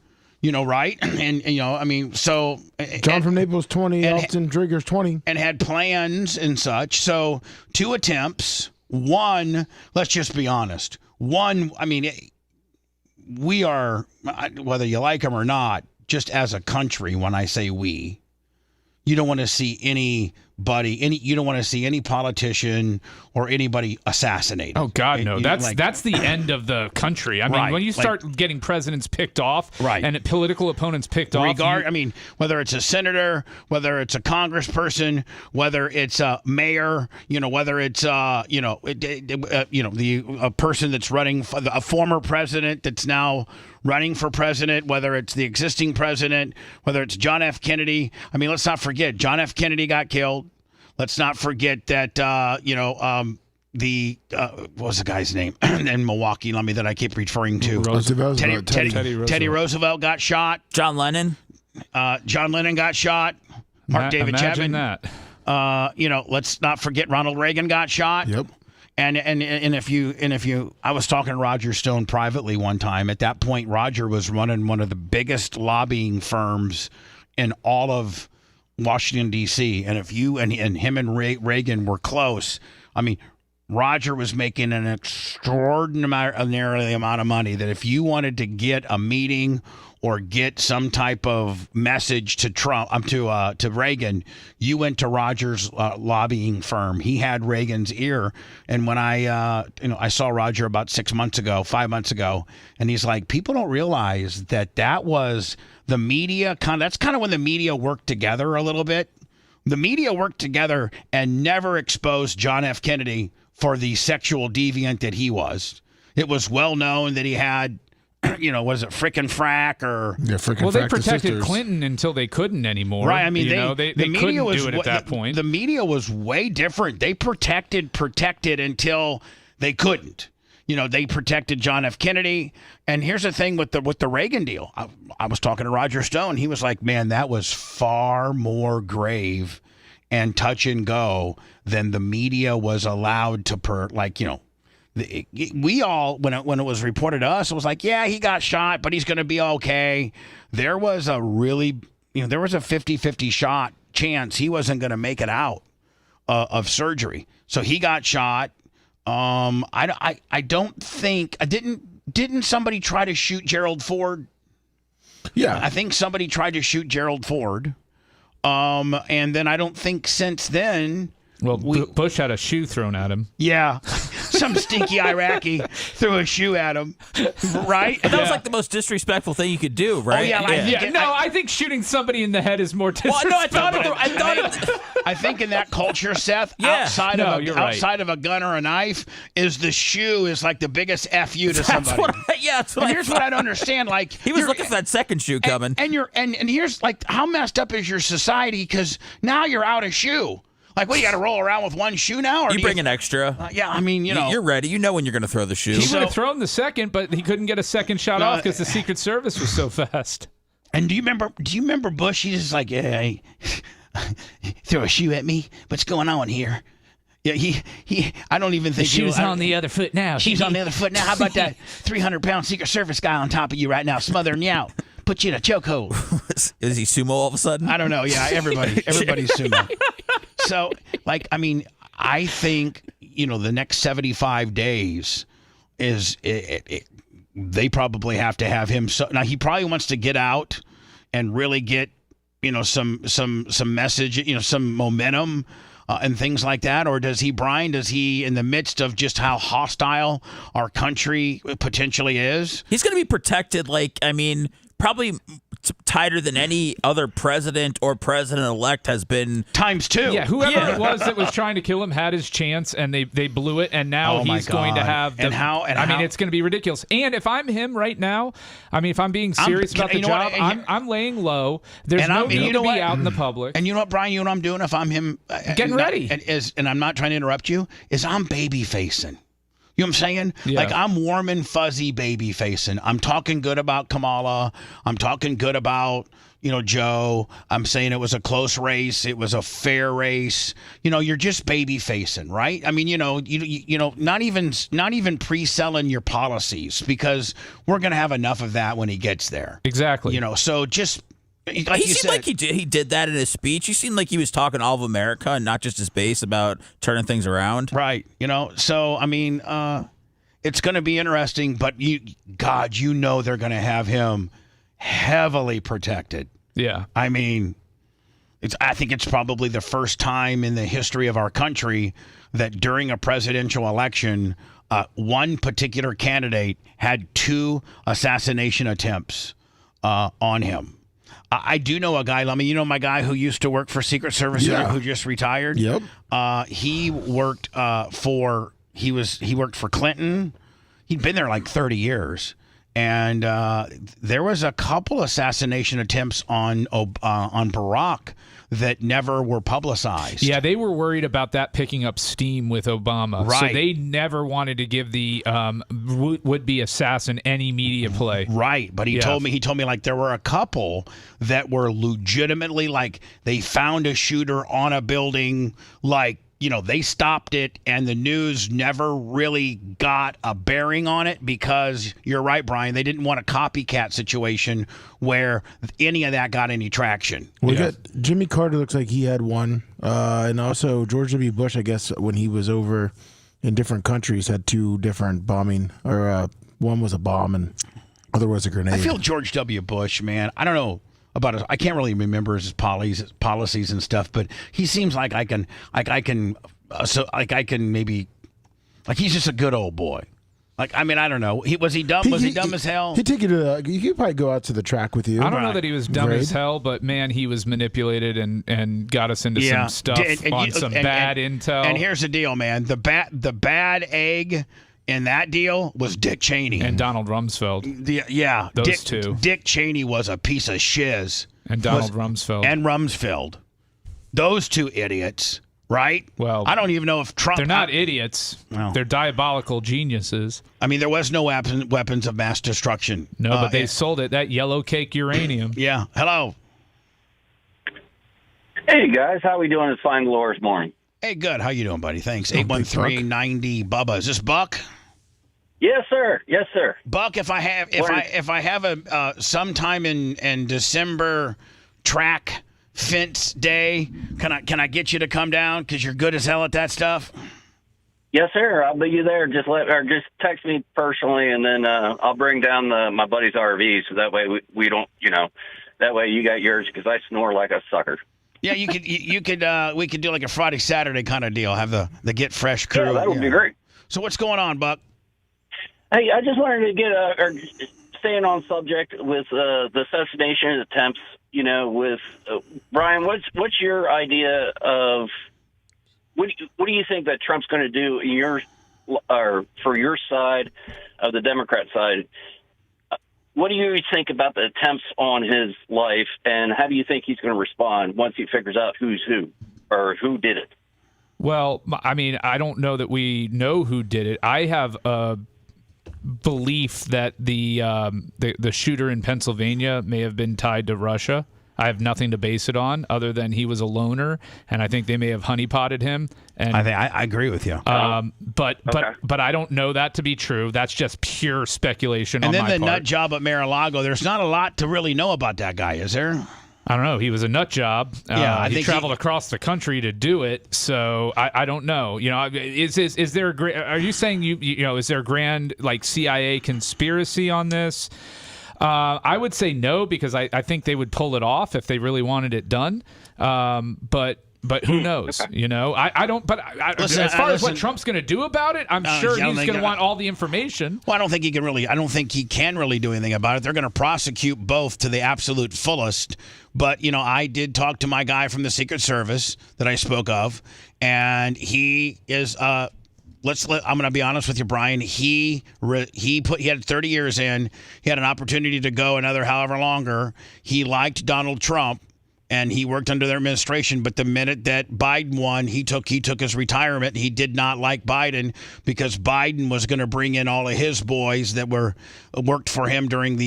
Right? And, so... John from Naples, 20. Elton Driggers, 20. And had plans and such. So 2 attempts. 1, let's just be honest. 1, we are, whether you like them or not, just as a country, when I say we, you don't want to see any you don't want to see any politician or anybody assassinated. Oh God, no! That's like, that's the end of the country. I mean, Right, when you start like- getting presidents picked off, Right. and political opponents picked off, I mean, whether it's a senator, whether it's a congressperson, whether it's a mayor, whether it's a person that's running for a former president that's now running for president, whether it's the existing president, whether it's John F. Kennedy. I mean, let's not forget John F. Kennedy got killed. Let's not forget that what was the guy's name in Milwaukee? That I keep referring to. Teddy Roosevelt got shot. John Lennon. John Lennon got shot. Mark David imagine Chapman. that. Let's not forget Ronald Reagan got shot. Yep. And if you, I was talking to Roger Stone privately one time. At that point, Roger was running one of the biggest lobbying firms in all of Washington D.C. And if you and him and Reagan were close, I mean, Roger was making an extraordinary amount of money. That if you wanted to get a meeting or get some type of message to Trump, to Reagan, you went to Roger's lobbying firm. He had Reagan's ear. And when I saw Roger about 5 months ago, and he's like, people don't realize that was the media. That's kind of when the media worked together a little bit. The media worked together and never exposed John F. Kennedy for the sexual deviant that he was. It was well known that he had, was it frickin' frack or? Yeah, frickin' Well, frack they the protected sisters. Clinton until they couldn't anymore. Right. I mean, they the media couldn't was do it at that point. The media was way different. They protected until they couldn't. They protected John F. Kennedy. And here's the thing with the Reagan deal. I was talking to Roger Stone. He was like, man, that was far more grave and touch and go than the media was allowed to we all, when it was reported to us, it was like, yeah, he got shot, but he's going to be okay. There was a really, there was a 50-50 shot chance he wasn't going to make it out of surgery. So he got shot. I don't think, didn't somebody try to shoot Gerald Ford? Yeah. I think somebody tried to shoot Gerald Ford. And then I don't think since then. Well, Bush had a shoe thrown at him. Yeah. Some stinky Iraqi threw a shoe at him. Right? But that was like the most disrespectful thing you could do, right? Oh, yeah. I think shooting somebody in the head is more disrespectful. Well, no, I thought I think in that culture, Seth, outside of a gun or a knife, is the shoe is like the biggest FU to somebody. Here's what I don't understand. Like he was looking for that second shoe coming. And here's like how messed up is your society? Because now you're out of shoe. Like, what, you got to roll around with one shoe now? Or you bring an extra. Yeah, I mean, You're ready. You know when you're going to throw the shoe. He would have thrown the second, but he couldn't get a second shot off because the Secret Service was so fast. And do you remember Bush? He's just like, yeah, he throw a shoe at me. What's going on here? Yeah, he. I don't even think the shoe's on the other foot now. She's on the other foot now. How about that 300-pound Secret Service guy on top of you right now, smothering you out? Put you in a chokehold. Is he sumo all of a sudden? I don't know. Yeah, everybody's sumo. So, like, I mean, I think, the next 75 days is they probably have to have him. So now he probably wants to get out and really get, some message, some momentum and things like that. Or does he, in the midst of just how hostile our country potentially is? He's going to be protected. Probably tighter than any other president or president-elect has been. Times two. Yeah, whoever it was that was trying to kill him had his chance, and they blew it, and now he's going to have. It's going to be ridiculous. And if I'm him right now, if I'm being serious about the job, I'm laying low. There's no need to be out in the public. And you know what, Brian? You know what I'm doing if I'm him? Getting ready. And I'm not trying to interrupt you, I'm baby facing. You know what I'm saying? Yeah. Like, I'm warm and fuzzy baby facing. I'm talking good about Kamala. I'm talking good about, Joe. I'm saying it was a close race. It was a fair race. You're just baby facing, right? I mean, not even pre-selling your policies, because we're going to have enough of that when he gets there. Exactly. So just Like he seemed like he did that in his speech. He seemed like he was talking all of America and not just his base about turning things around. Right. So, I mean, it's going to be interesting, but they're going to have him heavily protected. Yeah. I mean, I think it's probably the first time in the history of our country that during a presidential election, one particular candidate had 2 assassination attempts on him. I do know a guy. I mean, you know my guy who used to work for Secret Service who just retired. Yep. He worked he worked for Clinton. He'd been there like 30 years. And there was a couple assassination attempts on Barack that never were publicized. Yeah, they were worried about that picking up steam with Obama. Right. So they never wanted to give the would-be assassin any media play. Right, but he told me like there were a couple that were legitimately like they found a shooter on a building, like, you know, they stopped it and the news never really got a bearing on it because you're right, Brian, they didn't want a copycat situation where any of that got any traction. We got Jimmy Carter looks like he had one. And also George W. Bush, I guess, when he was over in different countries, had 2 different bombing, or one was a bomb and other was a grenade. I feel George W. Bush, man, I don't know about his, I can't really remember his policies and stuff, but he seems like I can maybe, like, he's just a good old boy. Like, I mean, I don't know. Was he dumb? Was he dumb as hell? He'd take you to. He could probably go out to the track with you. I don't know that he was dumb as hell, but man, he was manipulated and got us into some stuff on some bad intel. And here's the deal, man: the bad egg in that deal was Dick Cheney and Donald Rumsfeld. Yeah, those two. Dick Cheney was a piece of shiz. And Donald Rumsfeld. And Rumsfeld. Those 2 idiots, right? Well, I don't even know if Trump. They're not idiots. Well, they're diabolical geniuses. I mean, there was no weapons of mass destruction. No, but they sold it. That yellow cake uranium. Yeah. Hello. Hey, guys. How we doing this fine glorious morning? Hey, good. How you doing, buddy? Thanks. 813-90 Bubba. Is this Buck? Yes, sir. Yes, sir. Buck, if I have a sometime in December track fence day, can I get you to come down because you're good as hell at that stuff? Yes, sir. I'll be there. Just text me personally, and then I'll bring down my buddy's RV, so that way we don't, that way you got yours because I snore like a sucker. Yeah, we could do like a Friday Saturday kind of deal. Have the Get Fresh crew. Yeah, that would be great. So what's going on, Buck? Hey, I just wanted to get staying on subject with the assassination attempts. With Brian, what's your idea of what do you think that Trump's going to do for your side of the Democrat side? What do you think about the attempts on his life, and how do you think he's going to respond once he figures out who's who or who did it? Well, I mean, I don't know that we know who did it. I have a belief that the shooter in Pennsylvania may have been tied to Russia. I have nothing to base it on other than he was a loner, and I think they may have honeypotted him. And I agree with you. But I don't know that to be true. That's just pure speculation. And then the part. nut job at Mar-a-Lago. There's not a lot to really know about that guy, is there? I don't know. He was a nut job. Yeah, he traveled across the country to do it. So I don't know. Is there are you saying is there a grand like CIA conspiracy on this? I would say no, because I think they would pull it off if they really wanted it done. But who knows? Okay. I don't. But as far as what Trump's going to do about it, I'm sure he's going to want all the information. Well, I don't think he can really do anything about it. They're going to prosecute both to the absolute fullest. But I did talk to my guy from the Secret Service that I spoke of, and he is. I'm going to be honest with you, Brian. He had 30 years in. He had an opportunity to go another however longer. He liked Donald Trump, and he worked under their administration. But the minute that Biden won, he took his retirement. He did not like Biden because Biden was going to bring in all of his boys that worked for him during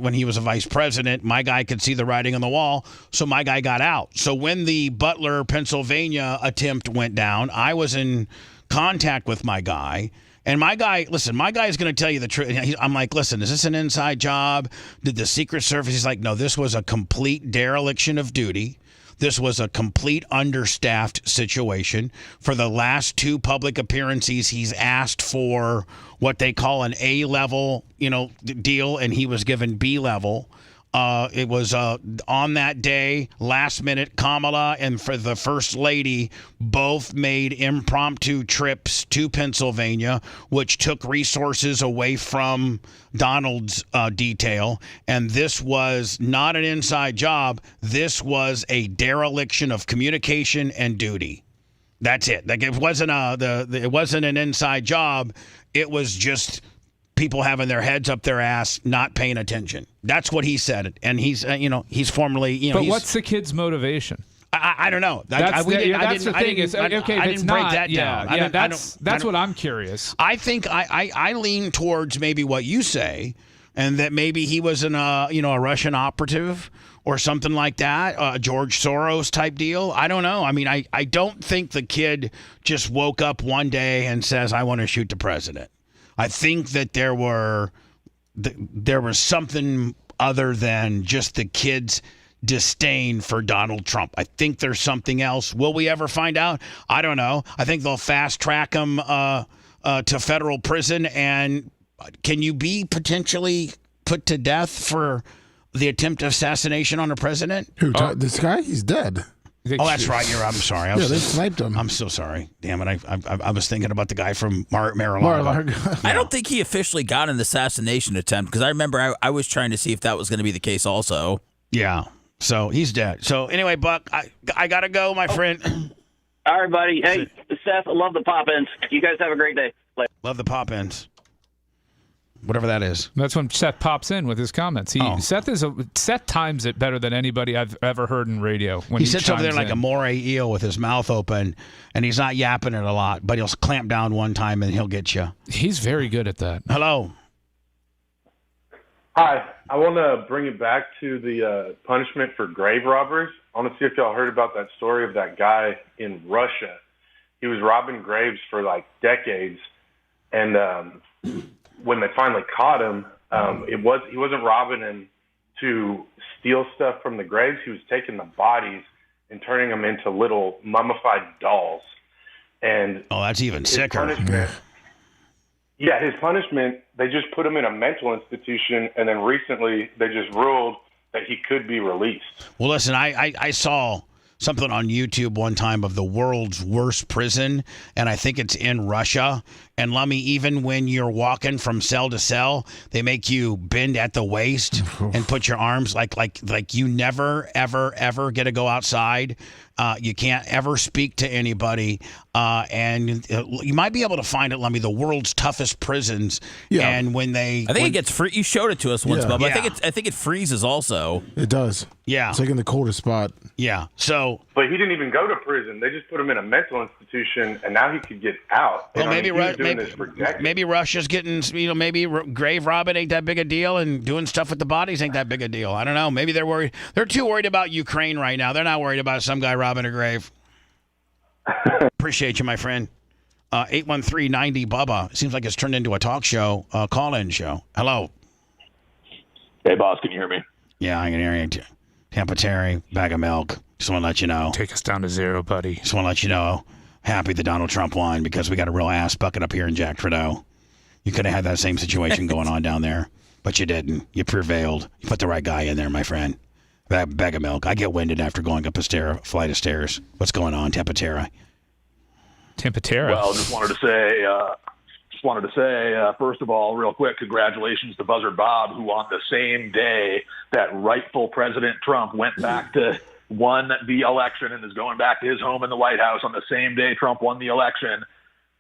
when he was a vice president. My guy could see the writing on the wall, so my guy got out. So when the Butler, Pennsylvania attempt went down, I was in contact with my guy, and my guy is going to tell you the truth. I'm like, listen, is this an inside job? Did the Secret Service? He's like, no, this was a complete dereliction of duty. This was a complete understaffed situation. For the last 2 public appearances, he's asked for what they call an A-level, deal, and he was given B-level. It was on that day, last minute, Kamala and for the First Lady both made impromptu trips to Pennsylvania, which took resources away from Donald's detail. And this was not an inside job. This was a dereliction of communication and duty. That's it. Like it wasn't it wasn't an inside job. It was just people having their heads up their ass, not paying attention. That's what he said. And he's, he's formerly, But what's the kid's motivation? I don't know. That's the thing. Okay, I didn't break that down. That's what I'm curious. I think I lean towards maybe what you say, and that maybe he was a Russian operative or something like that, a George Soros type deal. I don't know. I mean, I don't think the kid just woke up one day and says, I want to shoot the president. I think that there was something other than just the kid's disdain for Donald Trump. I think there's something else. Will we ever find out? I don't know. I think they'll fast track him to federal prison. And can you be potentially put to death for the attempt of assassination on a president? Who? This guy? He's dead. Oh, that's right. I'm sorry. They sniped him. I'm so sorry. Damn it. I was thinking about the guy from Mar-a-Lago. I don't think he officially got an assassination attempt because I remember I was trying to see if that was going to be the case also. Yeah. So he's dead. So anyway, Buck, I got to go, my friend. All right, buddy. Hey, Seth, I love the pop-ins. You guys have a great day. Later. Love the pop-ins. Whatever that is. That's when Seth pops in with his comments. Seth times it better than anybody I've ever heard in radio. When he sits over there like a moray eel with his mouth open, and he's not yapping it a lot, but he'll clamp down one time and he'll get you. He's very good at that. Hello. Hi. I want to bring it back to the punishment for grave robbers. I want to see if y'all heard about that story of that guy in Russia. He was robbing graves for like decades, and when they finally caught him, he wasn't robbing them to steal stuff from the graves. He was taking the bodies and turning them into little mummified dolls. And that's even sicker. His punishment, they just put him in a mental institution, and then recently they just ruled that he could be released. Well, listen, I saw something on YouTube one time of the world's worst prison, and I think it's in Russia. And Lummy, even when you're walking from cell to cell, they make you bend at the waist and put your arms like you never, ever, ever get to go outside. You can't ever speak to anybody. And you might be able to find it, Lummy, the world's toughest prisons. Yeah. And when I think it gets free. You showed it to us once, Bubba. Yeah. I think it freezes also. It does. Yeah. It's like in the coldest spot. Yeah. So. But he didn't even go to prison. They just put him in a mental institution, and now he could get out. Well, maybe Russia's getting, maybe grave robbing ain't that big a deal, and doing stuff with the bodies ain't that big a deal. I don't know. Maybe they're worried. They're too worried about Ukraine right now. They're not worried about some guy robbing a grave. Appreciate you, my friend. 813-90-BUBBA. Seems like it's turned into a talk show, call-in show. Hello. Hey, boss, can you hear me? Yeah, I can hear you. Tampa Terry, bag of milk. Just want to let you know. Take us down to zero, buddy. Just want to let you know. Happy that Donald Trump won because we got a real ass bucket up here in Jack Trudeau. You could have had that same situation going on down there, but you didn't. You prevailed. You put the right guy in there, my friend. Bag of milk. I get winded after going up a flight of stairs. What's going on, Tampa Terra? Well, just wanted to say, first of all, real quick, congratulations to Buzzard Bob, who on the same day that rightful President Trump went back to won the election and is going back to his home in the White House on the same day Trump won the election.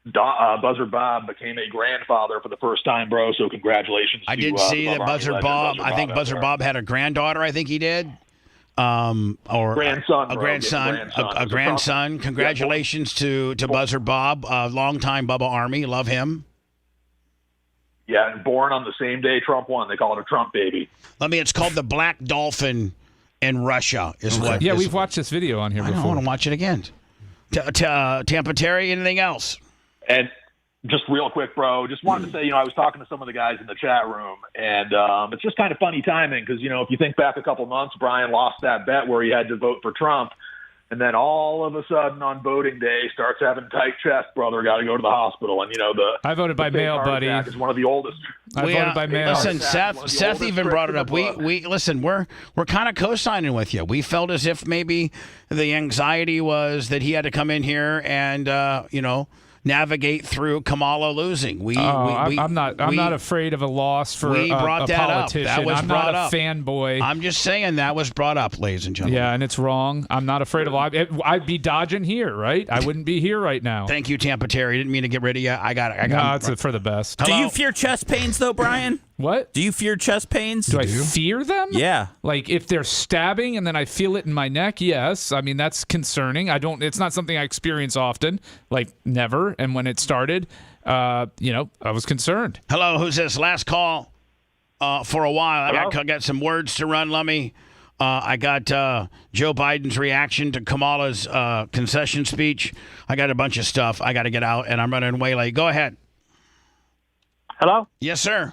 Buzzard Bob became a grandfather for the first time, bro. So congratulations. I did see that Buzzard Bob. I think Buzzard Bob had a granddaughter. I think he did. Or grandson, a grandson. Congratulations to Buzzard Bob, longtime Bubba Army. Love him. Yeah, and born on the same day Trump won. They call it a Trump baby. It's called the Black Dolphin in Russia. We've watched this video on here before. I want to watch it again. Tampa Terry, anything else? And just real quick, bro, just wanted to say, I was talking to some of the guys in the chat room, and it's just kind of funny timing because, if you think back a couple months, Brian lost that bet where he had to vote for Trump. and then all of a sudden on voting day starts having tight chest, brother, got to go to the hospital. And I voted by mail, buddy. Is one of the oldest. I voted by mail. Listen, Seth even brought it up. We listen. We're kind of co-signing with you. We felt as if maybe the anxiety was that he had to come in here and navigate through Kamala losing. I'm not afraid of a loss for a politician. That was I'm brought not up. a fanboy. I'm just saying that was brought up, ladies and gentlemen. Yeah, and it's wrong. I'm not afraid of. I'd be dodging here, right? I wouldn't be here right now. Thank you, Tampa Terry. Didn't mean to get rid of you. I got it. No, it's for the best. Do you fear chest pains, though, Brian? What? Do you fear chest pains? Do I fear them? Yeah. Like if they're stabbing and then I feel it in my neck, yes. I mean, that's concerning. It's not something I experience often, like never. And when it started, I was concerned. Hello, who's this? Last call for a while. I got some words to run. Let me. I got Joe Biden's reaction to Kamala's concession speech. I got a bunch of stuff I got to get out, and I'm running way late. Go ahead. Hello? Yes, sir.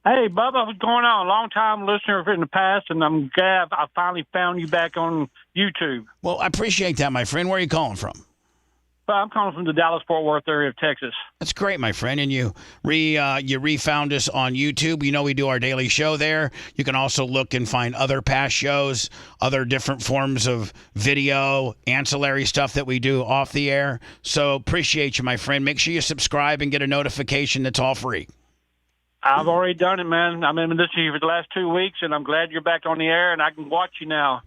Hey, Bubba, what's going on? Long-time listener in the past, and I'm glad I finally found you back on YouTube. Well, I appreciate that, my friend. Where are you calling from? I'm calling from the Dallas-Fort Worth area of Texas. That's great, my friend. And you refound us on YouTube. You know we do our daily show there. You can also look and find other past shows, other different forms of video, ancillary stuff that we do off the air. So appreciate you, my friend. Make sure you subscribe and get a notification that's all free. I've already done it, man. I've been listening to you for the last 2 weeks, and I'm glad you're back on the air, and I can watch you now.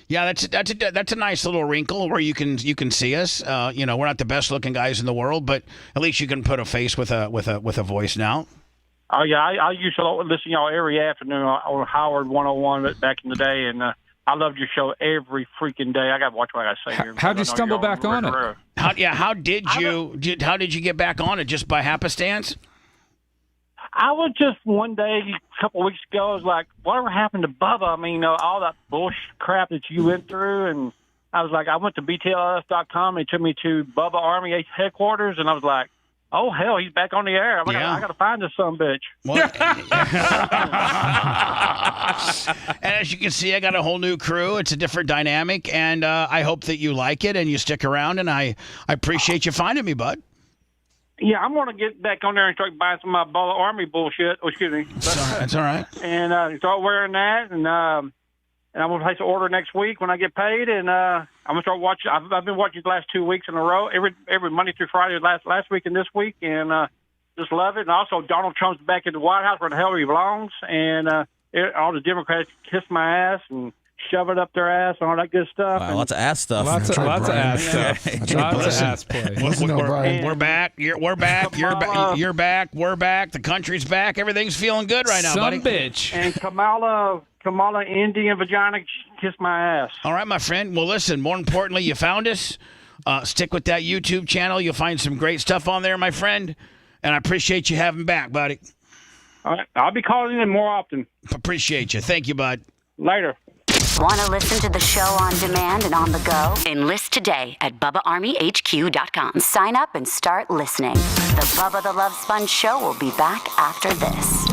Yeah, that's a nice little wrinkle where you can see us. We're not the best looking guys in the world, but at least you can put a face with a voice now. Oh yeah, I used to listen to y'all every afternoon on Howard 101 back in the day, and I loved your show every freaking day. I got to watch what I say here. How'd you stumble back on it? How did you get back on it? Just by happenstance? I was just one day a couple of weeks ago. I was like, whatever happened to Bubba? I mean, all that bullshit crap that you went through, and I was like, I went to BTLS.com. They took me to Bubba Army headquarters, and I was like, oh hell, he's back on the air. I got to find this sumbitch. And as you can see, I got a whole new crew. It's a different dynamic, and I hope that you like it and you stick around. And I appreciate you finding me, bud. Yeah, I'm going to get back on there and start buying some of my Bubba Army bullshit. Oh, excuse me. That's all right. And start wearing that, and I'm going to place an order next week when I get paid, and I'm going to start watching. I've been watching the last 2 weeks in a row, every Monday through Friday, last week and this week, and just love it. And also, Donald Trump's back in the White House where the hell he belongs, and all the Democrats kiss my ass and shove it up their ass and all that good stuff. Wow, lots of ass stuff. Lots of ass stuff. Lots of ass play. We're back. We're back. You're back. We're back. The country's back. Everything's feeling good right now, buddy. Bitch. And Kamala Indian vagina kiss my ass. All right, my friend. Well, listen, more importantly, you found us. Stick with that YouTube channel. You'll find some great stuff on there, my friend. And I appreciate you having back, buddy. All right. I'll be calling in more often. Appreciate you. Thank you, bud. Later. Want to listen to the show on demand and on the go? Enlist today at BubbaArmyHQ.com. Sign up and start listening. The Bubba the Love Sponge Show will be back after this.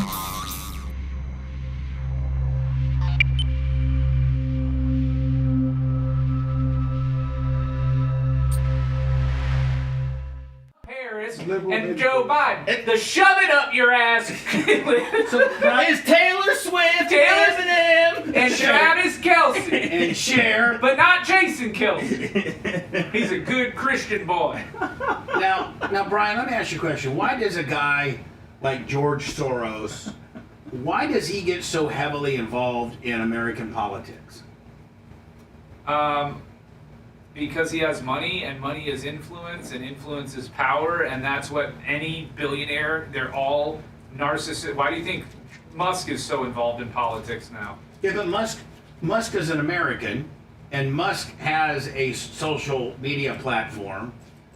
And Joe Biden, the shove it up your ass. Is Taylor Swift, Eminem, and Travis Kelce, and Cher, but not Jason Kelce. He's a good Christian boy. Now, Brian, let me ask you a question. Why does a guy like George Soros, why does he get so heavily involved in American politics? Because he has money, and money is influence, and influence is power, and that's what any billionaire, they're all narcissists. Why do you think Musk is so involved in politics now? Yeah, but Musk is an American, and Musk has a social media platform,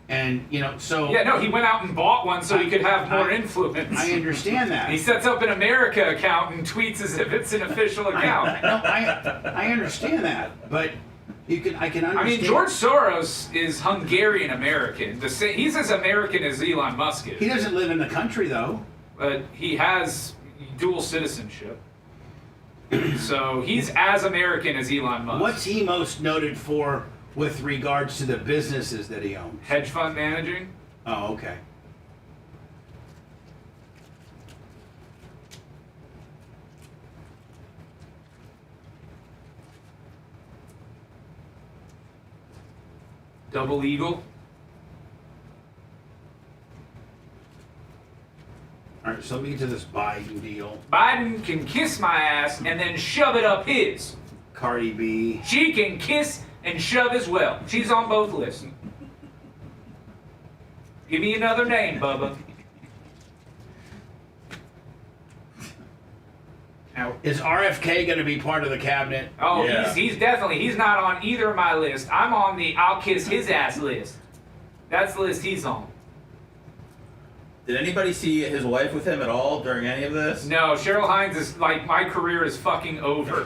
and, so... Yeah, no, he went out and bought one so he could have more influence. I understand that. He sets up an America account and tweets as if it's an official account. I understand that, but... I can understand. I mean, George Soros is Hungarian American. He's as American as Elon Musk is. He doesn't live in the country, though. But he has dual citizenship. So he's as American as Elon Musk. What's he most noted for with regards to the businesses that he owns? Hedge fund managing. Oh, okay. Double Eagle. All right, so let me get to this Biden deal. Biden can kiss my ass and then shove it up his. Cardi B. She can kiss and shove as well. She's on both lists. Give me another name, Bubba. Now, is RFK going to be part of the cabinet? Oh, yeah. he's definitely, he's not on either of my list. I'm on the I'll kiss his ass list. That's the list he's on. Did anybody see his wife with him at all during any of this? No, Cheryl Hines is like, my career is fucking over.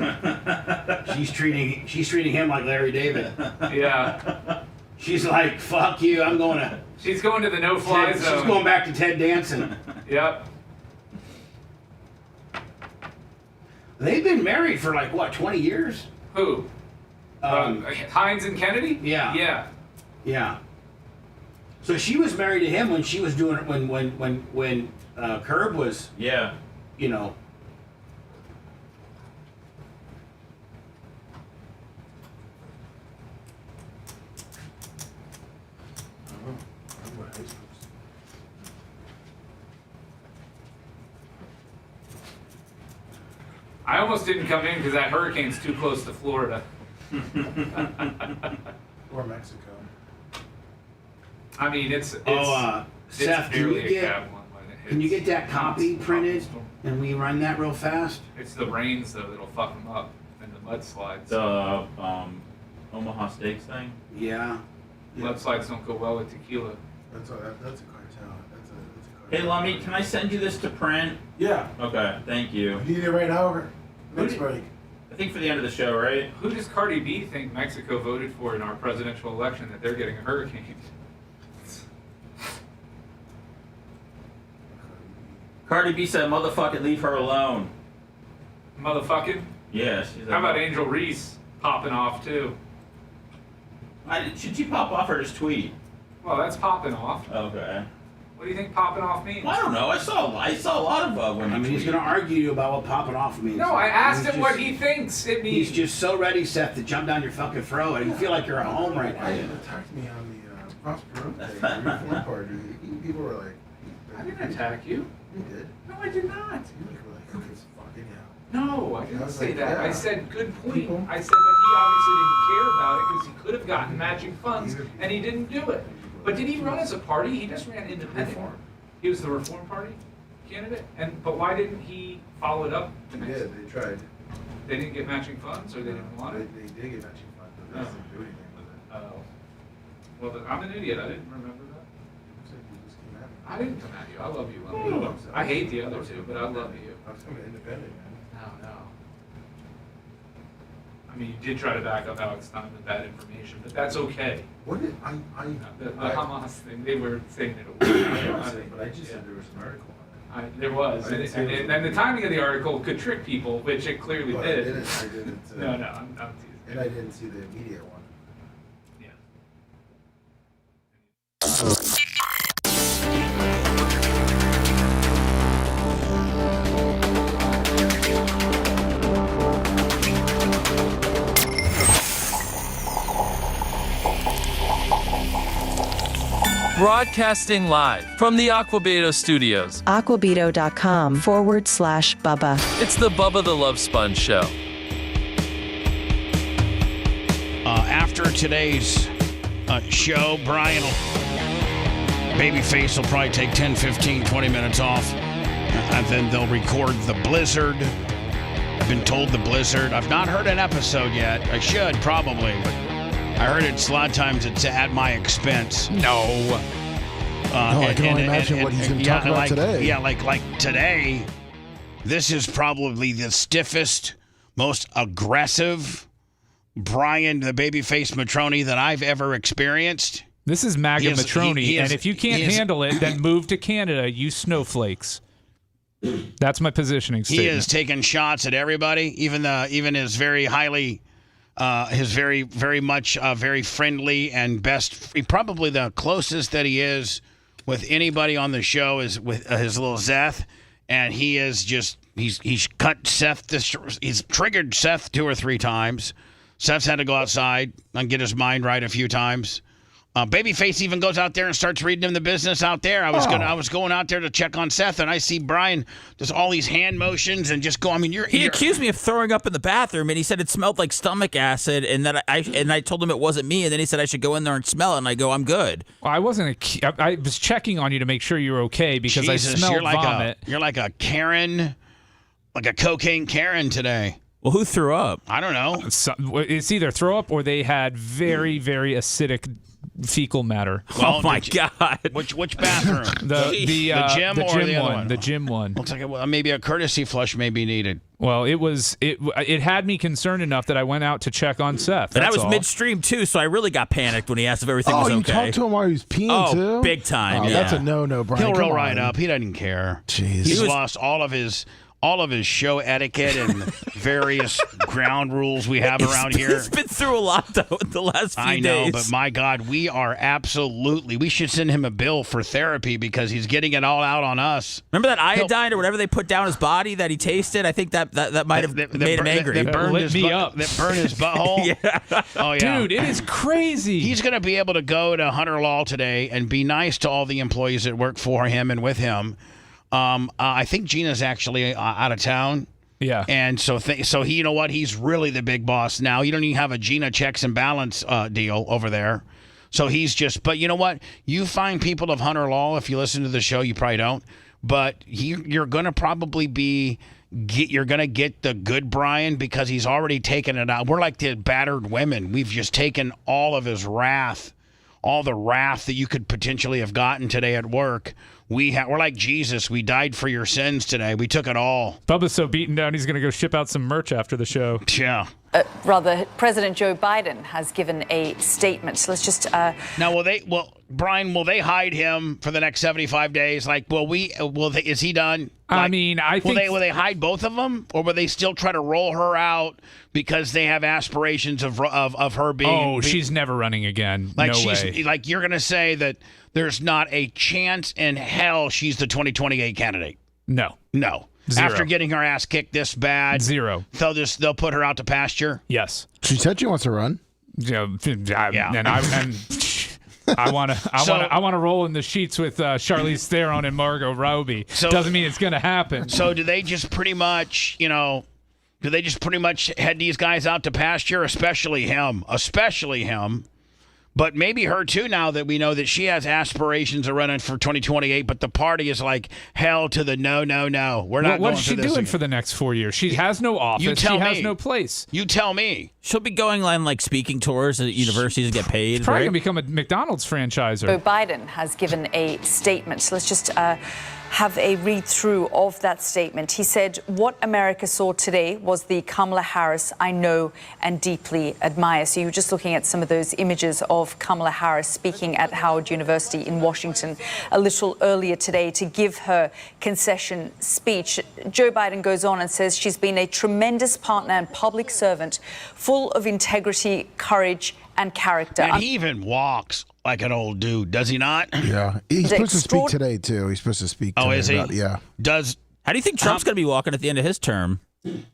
She's treating him like Larry David. Yeah. She's like, fuck you, I'm going to... She's going to the no-fly zone. She's going back to Ted Danson. Yep. They've been married for like, what, 20 years? Who? Hines and Kennedy? Yeah. Yeah. Yeah. So she was married to him when she was doing it, when Curb was... Yeah. You know... I almost didn't come in because that hurricane's too close to Florida. Or Mexico. I mean, it's Seth, can you get that copy printed and we run that real fast? It's the rains, though, that'll fuck them up, and the mudslides. The Omaha Steaks thing? Yeah. Mudslides don't go well with tequila. That's a cartel. That's a cartel. Hey, Lummy, can I send you this to print? Yeah. Okay, thank you. You need it right now or next break? I think for the end of the show, right? Who does Cardi B think Mexico voted for in our presidential election that they're getting a hurricane? Cardi B said, motherfucking leave her alone. Motherfucking? Yeah, she's How about Angel Reese popping off, too? Should she pop off or just tweet? Well, that's popping off. Okay. What do you think popping off means? I don't know. I saw a lot of when I mean, he's going to argue about what popping off means. No, I asked him what he thinks it means. He's just so ready, Seth, to jump down your fucking throat. And you feel like you're at home right now. Attacked me on the Prosper Road thing. Reform Party. People were like, I didn't attack you. You did. No, I did not. You were like, who gives a fucking hell? No, I didn't say like, that. yeah. I said, good point. I said, but he obviously didn't care about it because he could have gotten matching funds, and he didn't do it. But did he run as a party? He just ran independent. He was the Reform Party candidate? But why didn't he follow it up? They did. They tried. They didn't get matching funds, or they didn't want it? They did get matching funds, but they didn't do anything with it. Oh. Well, I'm an idiot. I didn't remember that. I didn't come at you. I love you. Lummy. I hate the other two, but I love you. I was coming independent, man. No. I mean, you did try to back up Alex Stein with bad information, but that's okay. What did the Hamas thing? They were saying it. But I just said there was an article on it. There was, and the timing of the article could trick people, which it clearly But did. I didn't. No, I'm teasing. And I didn't see the immediate one. Broadcasting live from the Aquabedo studios. Aquabedo.com/Bubba. It's the Bubba the Love Sponge Show. After today's show, Brian Babyface will probably take 10, 15, 20 minutes off. And then they'll record the Blizzard. I've been told the Blizzard. I've not heard an episode yet. I should, probably, but I heard it's a lot of times it's at my expense. No. I can only imagine what he's going to talk about today. Yeah, like today, this is probably the stiffest, most aggressive Brian the Babyface Matroni that I've ever experienced. This is MAGA Matroni, and if you can't handle it, then move to Canada, you snowflakes. That's my positioning statement. He is taking shots at everybody, even his very highly His very much very friendly and best, probably the closest that he is with anybody on the show is with his little Zeth, and he is just he's cut Seth. He's triggered Seth 2 or 3 times. Seth's had to go outside and get his mind right a few times. Babyface even goes out there and starts reading him the business out there. I was going out there to check on Seth, and I see Brian does all these hand motions and just go. I mean, he accused me of throwing up in the bathroom, and he said it smelled like stomach acid, and that I told him it wasn't me, and then he said I should go in there and smell it, and I go, I'm good. Well, I wasn't. I was checking on you to make sure you were okay because Jesus, I smelled vomit. You're like a Karen, like a cocaine Karen today. Well, who threw up? I don't know. It's either throw up or they had very, very acidic fecal matter. Well, oh my God! Which bathroom? the gym or gym the other one? The gym one. Looks like maybe a courtesy flush may be needed. Well, it had me concerned enough that I went out to check on Seth. And I was midstream too, so I really got panicked when he asked if everything was okay. Oh, you talked to him while he was peeing too? Big time. Oh, yeah. That's a no, Brian. He'll roll right up. He doesn't care. Jeez. He's lost all of his show etiquette and various ground rules we have around here. He's been through a lot, though, in the last few days. I know, but my God, we should send him a bill for therapy because he's getting it all out on us. Remember that iodine or whatever they put down his body that he tasted? I think that might have made him angry. That burned his butthole? Yeah. Oh, yeah. Dude, it is crazy. He's going to be able to go to Hunter Law today and be nice to all the employees that work for him and with him. I think Gina's actually out of town. Yeah. And so he, you know what? He's really the big boss now. You don't even have a Gina checks and balance deal over there. So he's just, but you know what? You find people of Hunter Law, if you listen to the show, you probably don't. But you're going to probably you're going to get the good Brian because he's already taken it out. We're like the battered women. We've just taken all of his wrath, all the wrath that you could potentially have gotten today at work. We're like Jesus. We died for your sins today. We took it all. Bubba's so beaten down, he's going to go ship out some merch after the show. Yeah. President Joe Biden has given a statement. So let's just. Now, Brian, will they hide him for the next 75 days? Like, is he done? I mean, I think. Will they hide both of them, or will they still try to roll her out because they have aspirations of her being? Oh, she's never running again. Like no way. Like you're gonna say that there's not a chance in hell she's the 2028 candidate. No. Zero. After getting her ass kicked this bad, zero. They'll put her out to pasture. Yes. She said she wants to run. Yeah. And I want to roll in the sheets with Charlize Theron and Margot Robbie. Doesn't mean it's going to happen. So do they just pretty much, head these guys out to pasture, especially him, but maybe her too, now that we know that she has aspirations of running for 2028, but the party is like hell to the no. We're not. What's she doing for the next 4 years? She has no office. She has no place. You tell me. She'll be going on like speaking tours at universities and get paid. She's probably going to become a McDonald's franchisor. Joe Biden has given a statement. So let's just have a read through of that statement. He said, "What America saw today was the Kamala Harris I know and deeply admire." So you were just looking at some of those images of Kamala Harris speaking at Howard University in Washington a little earlier today to give her concession speech. Joe Biden goes on and says she's been a tremendous partner and public servant, full of integrity, courage, and character. And he even walks like an old dude, does he not? Yeah. He's supposed to speak today, too. He's supposed to speak today. Oh, is he? Yeah. How do you think Trump's going to be walking at the end of his term?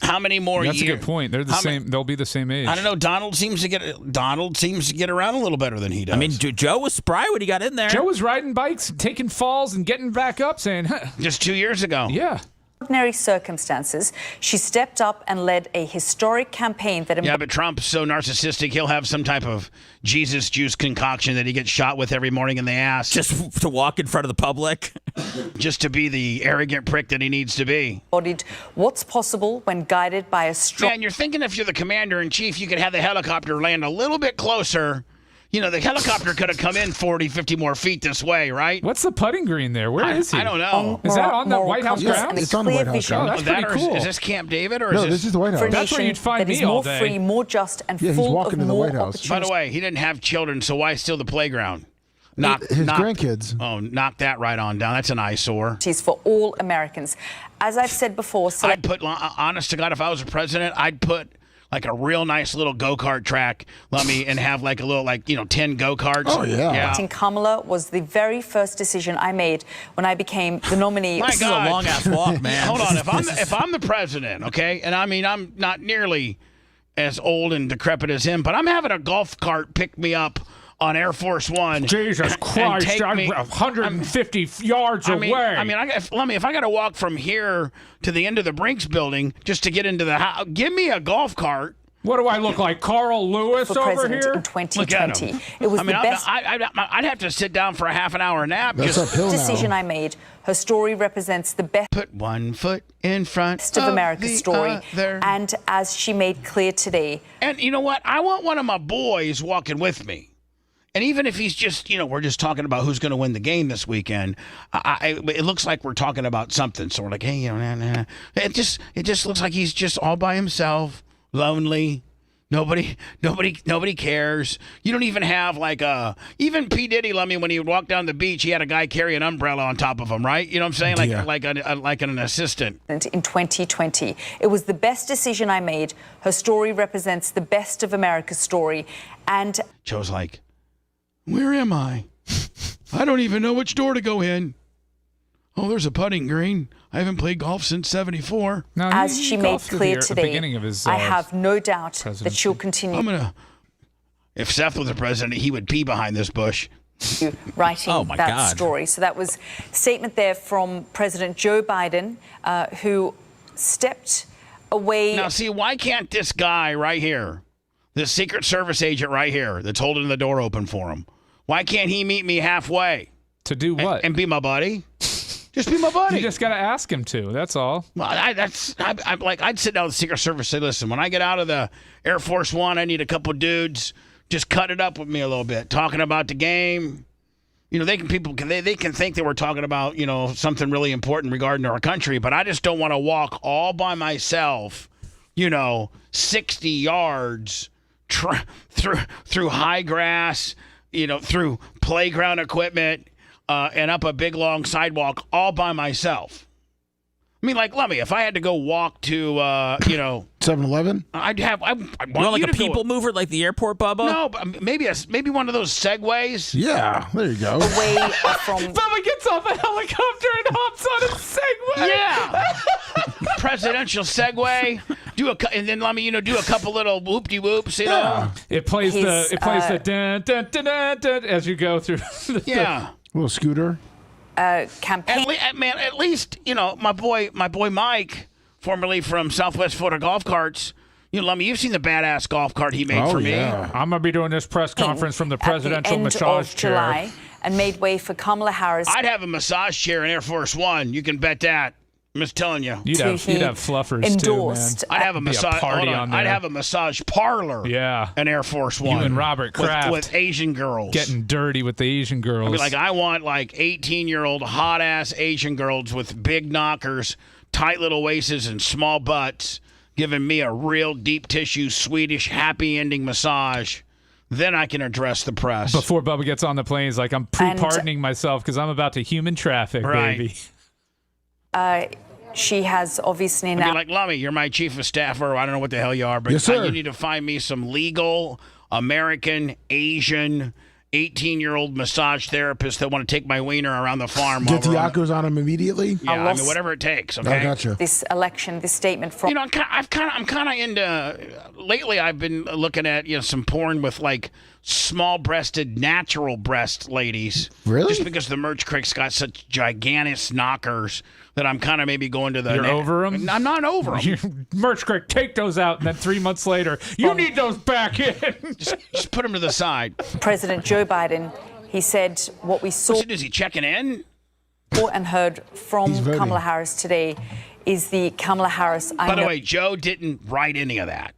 How many more years? That's a good point. They're the same. They'll be the same age. I don't know. Donald seems to get around a little better than he does. I mean, Joe was spry when he got in there. Joe was riding bikes, taking falls, and getting back up, saying, huh. Just 2 years ago. Yeah. Ordinary circumstances, she stepped up and led a historic campaign that. Yeah, but Trump's so narcissistic, he'll have some type of Jesus juice concoction that he gets shot with every morning in the ass. Just to walk in front of the public? Just to be the arrogant prick that he needs to be. Embodied what's possible when guided by a strong. Man, you're thinking if you're the commander-in-chief, you could have the helicopter land a little bit closer. You know, the helicopter could have come in 40, 50 more feet this way, right? What's the putting green there? Where is he? I don't know. Is that on the White House grounds? It's on the White House grounds. Oh, that's pretty cool. Is this Camp David or No, is this is the White House. That's where you'd find me all day. More free, more just, and Yeah, he's full walking of to the more White House. opportunities. By the way, he didn't have children, so why steal the playground? His grandkids. Oh, knock that right on down. That's an eyesore. For all Americans. As I've said before, I'd put, honest to God, if I was a president, I'd put like a real nice little go-kart track, and have like a little 10 go-karts. Oh, yeah. Electing Kamala was the very first decision I made when I became the nominee. My This God. is a long-ass walk, man. Hold on. If I'm the president, okay, and I mean, I'm not nearly as old and decrepit as him, but I'm having a golf cart pick me up on Air Force One. Jesus Christ, I'm 150 yards away. If I got to walk from here to the end of the Brinks building just to get into the house, give me a golf cart. What do I look like, Carl Lewis for over president here? in 2020. It was the best I'd have to sit down for a half an hour nap. decision I made. Her story represents the best. Put one foot in front of America's story. other. And as she made clear today. And you know what? I want one of my boys walking with me. And even if he's just, we're just talking about who's going to win the game this weekend, it looks like we're talking about something. So we're like, hey, it just looks like he's just all by himself, lonely. Nobody cares. You don't even have even P. Diddy, when he would walk down the beach, he had a guy carry an umbrella on top of him, right? You know what I'm saying? Like an assistant. In 2020, it was the best decision I made. Her story represents the best of America's story. And Joe's like, where am I? I don't even know which door to go in. Oh, there's a putting green. I haven't played golf since '74. No, as she made clear today, I have no doubt that she'll continue. If Seth was the president, he would pee behind this bush. Writing story. So that was a statement there from President Joe Biden, who stepped away. Now, see, why can't this guy right here, this Secret Service agent right here that's holding the door open for him, why can't he meet me halfway? To do what? And be my buddy? Just be my buddy. You just got to ask him to. That's all. Well, I'd sit down with the Secret Service and say, listen, when I get out of the Air Force One, I need a couple dudes. Just cut it up with me a little bit. Talking about the game. They can think that we're talking about, something really important regarding our country, but I just don't want to walk all by myself, 60 yards through high grass, through playground equipment, and up a big long sidewalk all by myself. I mean, let me. If I had to go walk to, 7-Eleven, I'd want like you a to people mover, like the airport, Bubba. No, but maybe one of those Segways. Yeah, there you go. Away from Bubba gets off a helicopter and hops on a Segway. Yeah, presidential Segway. And then let me, do a couple little whoop-de-whoops. It plays the dun, dun, dun, dun, dun, as you go through. Yeah, little scooter. Campaign. At least my boy Mike, formerly from Southwest Florida Golf Carts. You've seen the badass golf cart he made for me. I'm gonna be doing this press conference from the presidential massage chair. July, and made way for Kamala Harris. I'd have a massage chair in Air Force One. You can bet that. I'm just telling you. You'd have fluffers endorsed. too, man. I'd have a massage party on there. I'd have a massage parlor. Yeah, an Air Force One. You and Robert Kraft with Asian girls getting dirty with the Asian girls. I'd be like, I want 18-year-old hot ass Asian girls with big knockers, tight little waists, and small butts, giving me a real deep tissue Swedish happy ending massage. Then I can address the press. Before Bubba gets on the plane, he's like, I'm pre-pardoning myself because I'm about to human traffic, baby. She has obviously now. I'd be like, Lummy, you're my chief of staff, or I don't know what the hell you are, but yes, sir. You need to find me some legal American, Asian, 18-year-old massage therapists that want to take my wiener around the farm. Get the Yakos on him immediately. Yeah, whatever it takes. Okay, I gotcha. This election, this statement from. I'm kind of into. Lately, I've been looking at some porn with small-breasted, natural breast ladies. Really? Just because the merch crick's got such gigantic knockers that I'm kind of maybe going to the. You're over them? I'm not over them. Merch crick, take those out, and then 3 months later, you need those back in. just put them to the side. President Joe Biden, he said what we saw. Is he checking in? And heard from Kamala Harris today is the Kamala Harris. By the way, Joe didn't write any of that.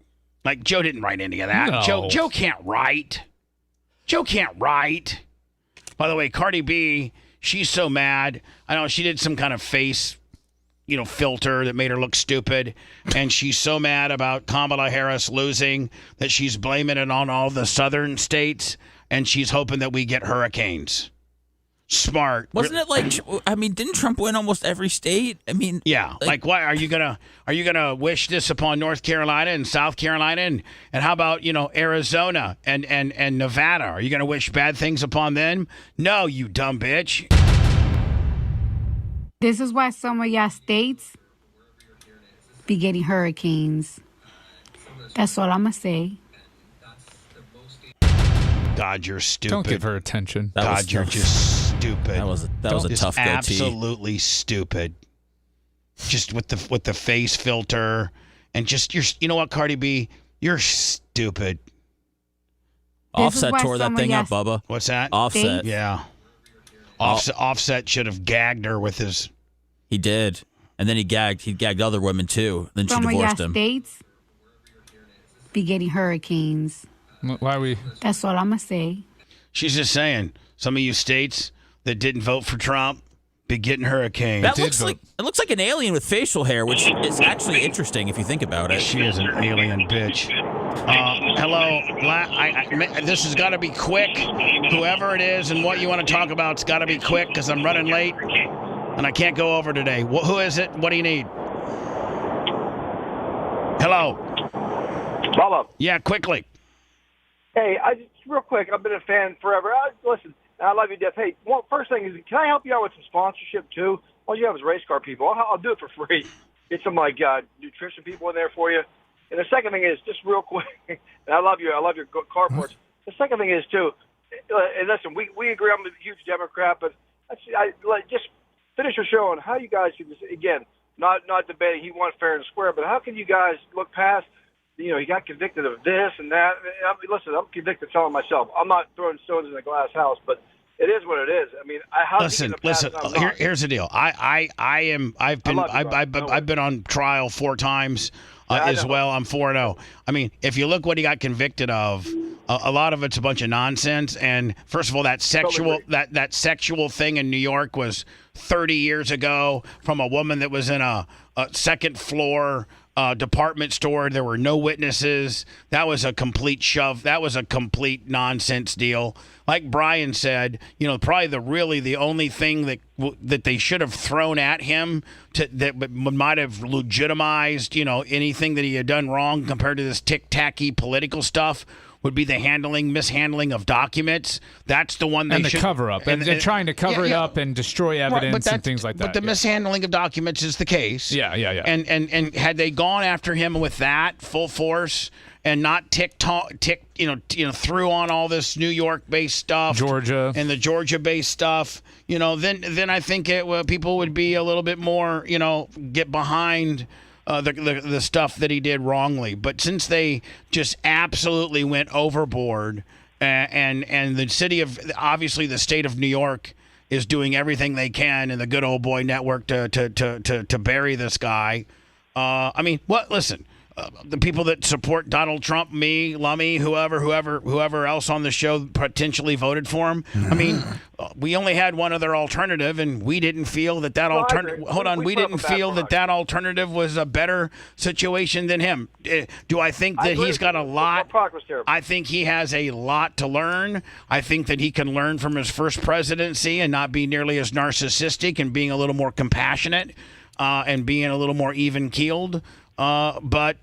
Joe didn't write any of that. No. Joe can't write. Joe can't write. By the way, Cardi B, she's so mad. I know she did some kind of face, filter that made her look stupid. And she's so mad about Kamala Harris losing that she's blaming it on all the southern states. And she's hoping that we get hurricanes. smart. Wasn't it like? I mean, didn't Trump win almost every state? I mean, yeah. Like, why are you gonna wish this upon North Carolina and South Carolina and how about Arizona and Nevada? Are you gonna wish bad things upon them? No, you dumb bitch. This is why some of y'all states be getting hurricanes. That's all I'm gonna say. God, you're stupid. Don't give her attention. You're just stupid. That was a Just tough goatee. Absolutely stupid. Just with the face filter and just you know what, Cardi B, you're stupid. Offset tore that thing up, Bubba. What's that? Offset. Yeah. Offset should have gagged her with his. He did, and then he gagged other women too. Then she Some of divorced y'all him. states be getting hurricanes. Why are we? That's all I'm gonna say. She's just saying, some of you states that didn't vote for Trump be getting hurricanes. That looks like an alien with facial hair, which is actually interesting if you think about it. She is an alien bitch. Hello. This has got to be quick. Whoever it is and what you want to talk about, it's got to be quick because I'm running late and I can't go over today. Who is it? What do you need? Hello. Bubba. Yeah, quickly. Hey, just real quick, I've been a fan forever. Listen, I love you to death. Hey, first thing is, can I help you out with some sponsorship too? All you have is race car people. I'll do it for free. Get some nutrition people in there for you. And the second thing is, just real quick, and I love your car parts. The second thing is too, and listen, we agree. I'm a huge Democrat, but just finish your show on how you guys can just, again, not debating. He won fair and square, but how can you guys look past? He got convicted of this and that. I mean, listen, I'm convicted felon myself. I'm not throwing stones in a glass house, but it is what it is. I mean, listen. Here's the deal. I've been on trial 4 times as well. I'm 4-0. I mean, if you look what he got convicted of, a lot of it's a bunch of nonsense. And first of all, that sexual thing in New York was 30 years ago from a woman that was in a second floor department store. There were no witnesses. That was a complete shove. That was a complete nonsense deal. Like Brian said, probably the only thing that they should have thrown at him that might have legitimized, anything that he had done wrong compared to this tic-tacky political stuff would be the mishandling of documents. That's the one they and the should cover up, and they're trying to cover it up and destroy evidence and things like that. But the mishandling of documents is the case. Yeah. And had they gone after him with that full force and not threw on all this New York-based stuff, Georgia, and the Georgia-based stuff, then I think people would be a little bit more, get behind. The stuff that he did wrongly, but since they just absolutely went overboard, and the state of New York is doing everything they can in the Good Old Boy Network to bury this guy. I mean, listen. The people that support Donald Trump, me, Lummy, whoever else on the show potentially voted for him. I mean, we only had one other alternative, and we didn't feel that alternative. Hold on, we didn't feel that alternative was a better situation than him. Do I think that he's got a lot? I think he has a lot to learn. I think that he can learn from his first presidency and not be nearly as narcissistic and being a little more compassionate and being a little more even-keeled. But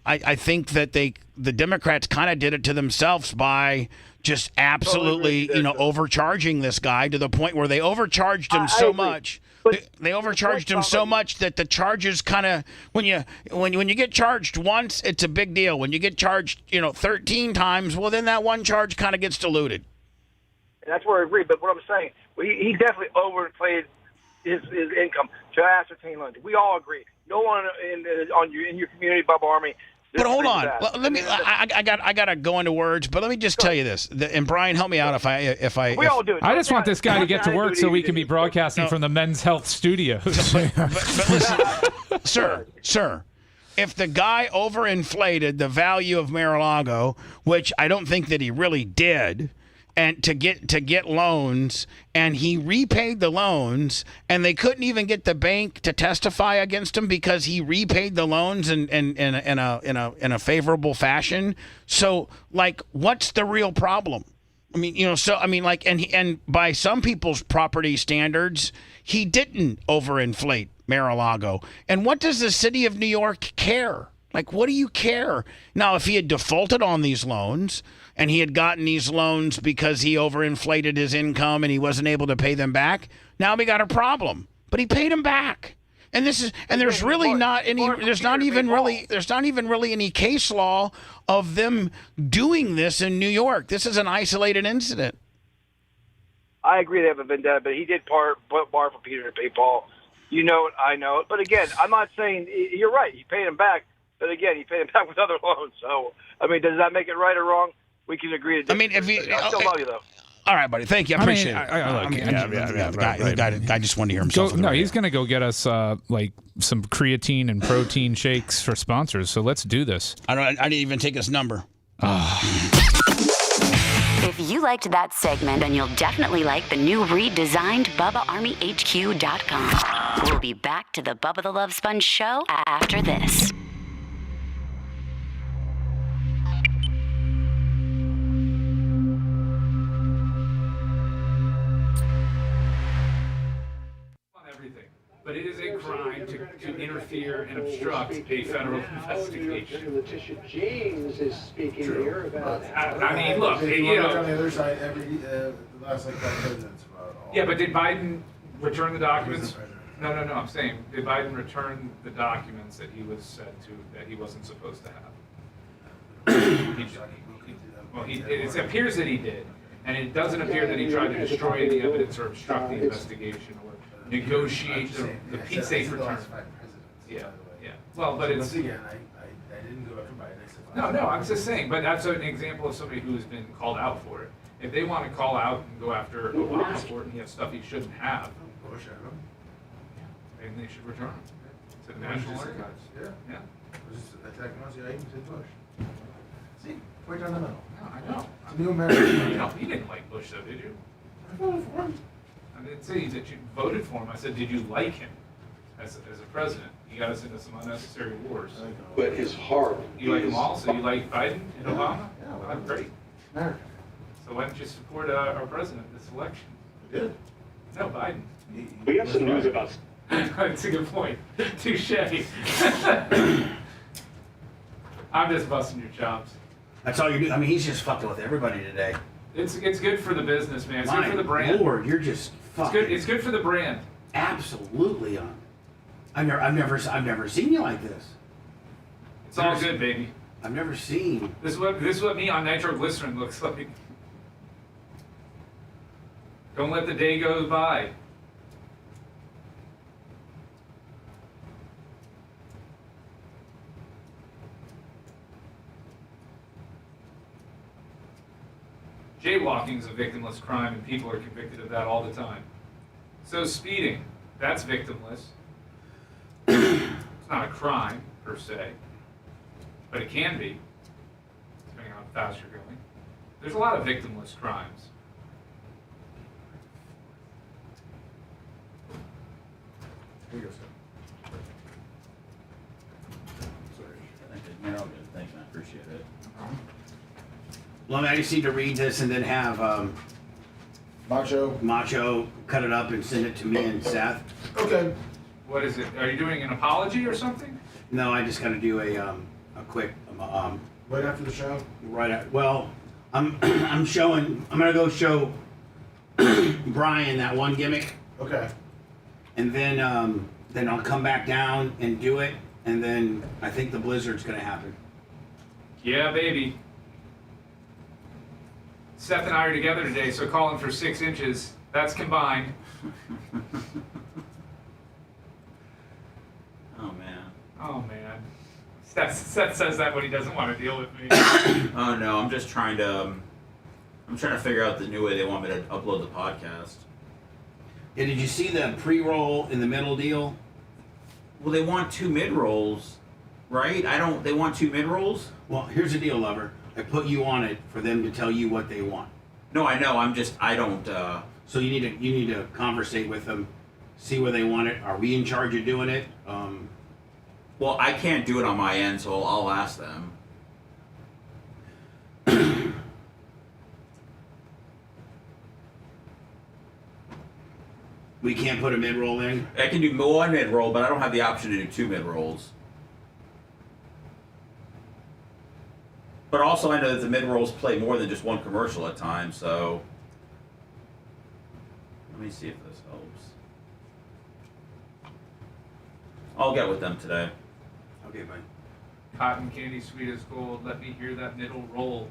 I think that the Democrats kind of did it to themselves by just absolutely, overcharging this guy to the point where they overcharged him so much. They overcharged him so much that the charges kind of when you get charged once, it's a big deal. When you get charged, 13 times, well, then that one charge kind of gets diluted. And that's where I agree. But what I'm saying, he definitely overinflated his income to ascertain loans. We all agree. No one in your community, Bubba Army. But hold on, let me. I got to go into words, but let me just tell you this. And Brian, help me out if I. We all do it. I just want this guy to get to work so we can be broadcasting from the Men's Health Studios. But listen, sir. If the guy overinflated the value of Mar-a-Lago, which I don't think that he really did, and to get loans, and he repaid the loans, and they couldn't even get the bank to testify against him because he repaid the loans in a favorable fashion. So, what's the real problem? I mean, and by some people's property standards, he didn't overinflate Mar-a-Lago. And what does the city of New York care? Like, what do you care? Now, if he had defaulted on these loans and he had gotten these loans because he overinflated his income and he wasn't able to pay them back, now we got a problem. But he paid them back. And there's really not any, there's not even really any case law of them doing this in New York. This is an isolated incident. I agree they have a vendetta, but he did borrow from Peter to pay Paul. You know it, I know it. But again, I'm not saying you're right. He paid him back, but again, he paid him back with other loans. So, I mean, does that make it right or wrong? We can agree to disagree. I mean, I still love you though. All right, buddy. Thank you. I appreciate it. The guy just wanted to hear himself. He's going to go get us like some creatine and protein shakes for sponsors. So let's do this. I didn't even take his number. If you liked that segment, then you'll definitely like the new redesigned BubbaArmyHQ.com. We'll be back to the Bubba the Love Sponge show after this. But it is a crime to interfere and obstruct a federal investigation. Letitia James is speaking here about. I mean, look, On you know. the other side, the last like 5 presidents about all. Yeah, but did Biden return the documents? No. I'm saying, did Biden return the documents that he was said to that he wasn't supposed to have? It appears that he did, and it doesn't appear that he tried to destroy the evidence or obstruct the investigation or negotiate the peace safe return. Yeah. Well, but it's. Again, I didn't go after Biden. I said, No, I'm just saying, but that's an example of somebody who's been called out for it. If they want to call out and go after Obama for it and he has stuff he shouldn't have, then they should return them to the National Archives. Yeah. Just attack Nazi, I even said Bush. See, right down the middle. No, I know. It's a new America. No, you didn't like Bush, though, did you? I voted for him. I didn't say that you voted for him. I said, did you like him as a president? He got us into some unnecessary wars. But his heart. You like them all? So you like Biden and Obama? Yeah, well, that's great. America. So why don't you support our president this election? I did. No, Biden. We have some news about. That's a good point. Touche. I'm just busting your chops. That's all you do. I mean, he's just fucking with everybody today. It's good for the business, man. It's good for the brand. Lord, you're just fucking. It's good for the brand. Absolutely on. I've never seen you like this. It's all good, baby. I've never seen. This is what me on nitroglycerin looks like. Don't let the day go by. Jaywalking is a victimless crime, and people are convicted of that all the time. So speeding, that's victimless. It's not a crime, per se, but it can be, depending on how fast you're going. There's a lot of victimless crimes. Here you go, sir. Thanks, man. Appreciate it. Well, I just need to read this and then have Macho cut it up and send it to me and Seth. Okay. What is it? Are you doing an apology or something? No, I just got to do a quick right after the show. Well, I'm gonna go show Brian that one gimmick. Okay. And then I'll come back down and do it, and then I think the blizzard's gonna happen. Yeah, baby. Seth and I are together today, so calling for 6 inches. That's combined. Oh man. Oh man. Seth says that when he doesn't want to deal with me. Oh no, I'm just trying to figure out the new way they want me to upload the podcast. Yeah, did you see the pre-roll in the middle deal? Well, they want 2 mid-rolls, right? They want 2 mid-rolls? Well, here's the deal, lover. I put you on it for them to tell you what they want. No, I know. So you need to conversate with them, see where they want it. Are we in charge of doing it? Well, I can't do it on my end, so I'll ask them. We can't put a mid-roll in? I can do one mid-roll, but I don't have the option to do 2 mid-rolls. But also I know that the mid-rolls play more than just one commercial at times, so... Let me see if this helps. I'll get with them today. Okay, bye. Cotton candy, sweet as gold. Let me hear that middle roll.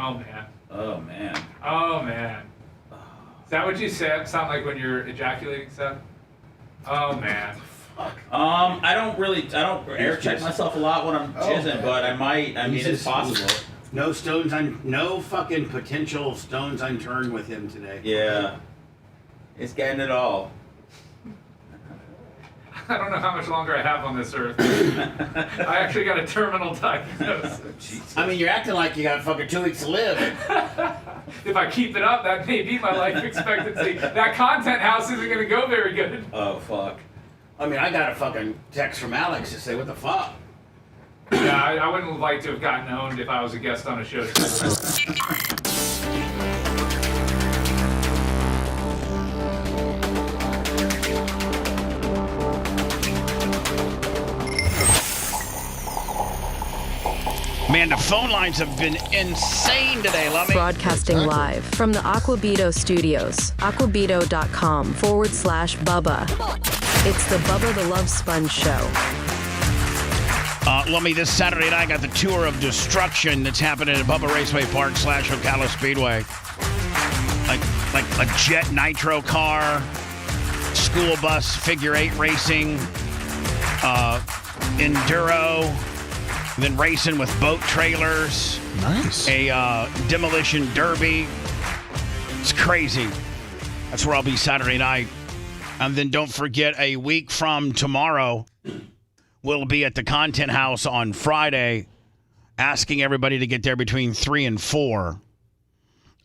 Oh man. Oh man. Oh man. Is that what you sound like when you're ejaculating stuff? Oh man. I don't air check myself a lot when I'm jizzing, but I might. I mean, it's possible. No fucking potential stones unturned with him today. Yeah. It's getting it all. I don't know how much longer I have on this earth. I actually got a terminal diagnosis. I mean, you're acting like you got fucking 2 weeks to live. If I keep it up, that may be my life expectancy. That content house isn't going to go very good. Oh, fuck. I mean, I got a fucking text from Alex to say, what the fuck? Yeah, I wouldn't like to have gotten owned if I was a guest on a show. Man, the phone lines have been insane today, Lummy. Broadcasting live from the Aquabito studios. Aquabito.com/Bubba. It's the Bubba the Love Sponge Show. Lummy, this Saturday night I got the tour of destruction that's happening at Bubba Raceway Park / Ocala Speedway. Like a jet nitro car, school bus figure 8 racing, enduro, then racing with boat trailers. Nice. A demolition derby. It's crazy. That's where I'll be Saturday night. And then don't forget, a week from tomorrow, we'll be at the Content House on Friday, asking everybody to get there between 3 and 4,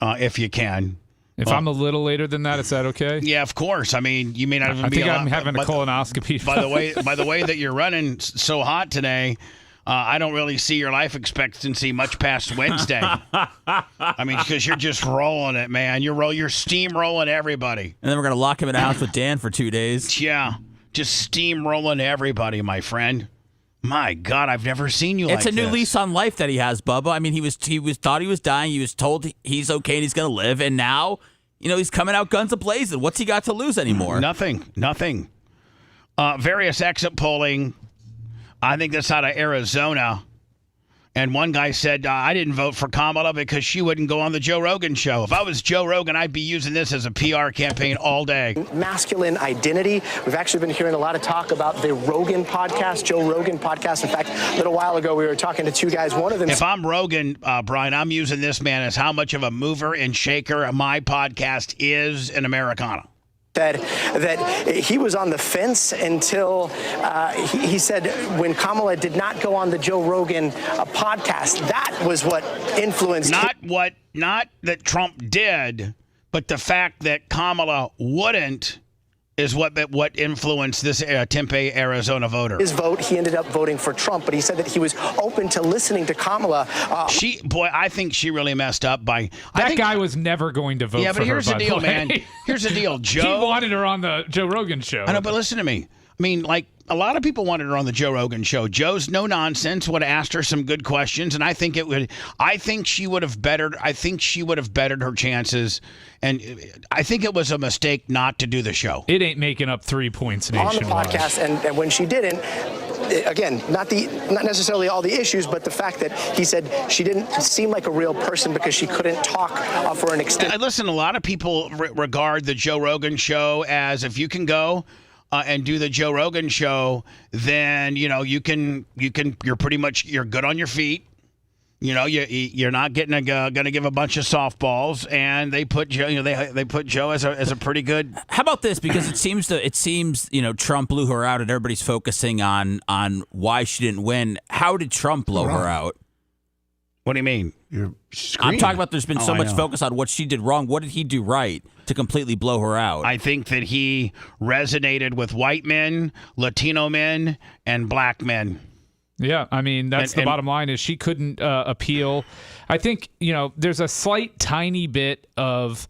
if you can. If I'm a little later than that, is that okay? Yeah, of course. I mean, you may not even be. I'm having a colonoscopy. By the way that you're running so hot today, I don't really see your life expectancy much past Wednesday. I mean, because you're just rolling it, man. You're steamrolling everybody. And then we're gonna lock him in a house with Dan for 2 days. Yeah, just steamrolling everybody, my friend. My God, I've never seen you like this. It's a new lease on life that he has, Bubba. I mean, he thought he was dying. He was told he's okay and he's gonna live, and now, he's coming out guns a-blazing. What's he got to lose anymore? Nothing. Various exit polling. I think that's out of Arizona. And one guy said, I didn't vote for Kamala because she wouldn't go on the Joe Rogan show. If I was Joe Rogan, I'd be using this as a PR campaign all day. Masculine identity. We've actually been hearing a lot of talk about the Rogan podcast, Joe Rogan podcast. In fact, a little while ago, we were talking to 2 guys. One of them... If I'm Rogan, Brian, I'm using this man as how much of a mover and shaker my podcast is in Americana. Said that he was on the fence until he said when Kamala did not go on the Joe Rogan podcast, that was what influenced not that Trump did, but the fact that Kamala wouldn't is what influenced this Tempe, Arizona voter. His vote, he ended up voting for Trump, but he said that he was open to listening to Kamala. I think she really messed up by... That guy was never going to vote for her. Yeah, but here's the deal, man. Here's the deal, Joe. He wanted her on the Joe Rogan show. I know, but listen to me. I mean, like, a lot of people wanted her on the Joe Rogan show. Joe's no nonsense, would have asked her some good questions, and I think she would have bettered her chances, and I think it was a mistake not to do the show. It ain't making up 3 points nationwide. On the podcast, and when she didn't, again, not necessarily all the issues, but the fact that he said she didn't seem like a real person because she couldn't talk for an extent. Listen, a lot of people regard the Joe Rogan show as, if you can go and do the Joe Rogan show, then you're pretty much good on your feet. You're not going to give a bunch of softballs, and they put Joe. They put Joe as a pretty good. How about this? Because it seems Trump blew her out, and everybody's focusing on why she didn't win. How did Trump blow her out? What do you mean? I'm talking about there's been so much focus on what she did wrong. What did he do right to completely blow her out? I think that he resonated with white men, Latino men, and black men. Yeah, I mean, that's the bottom line is she couldn't appeal. I think, there's a slight tiny bit of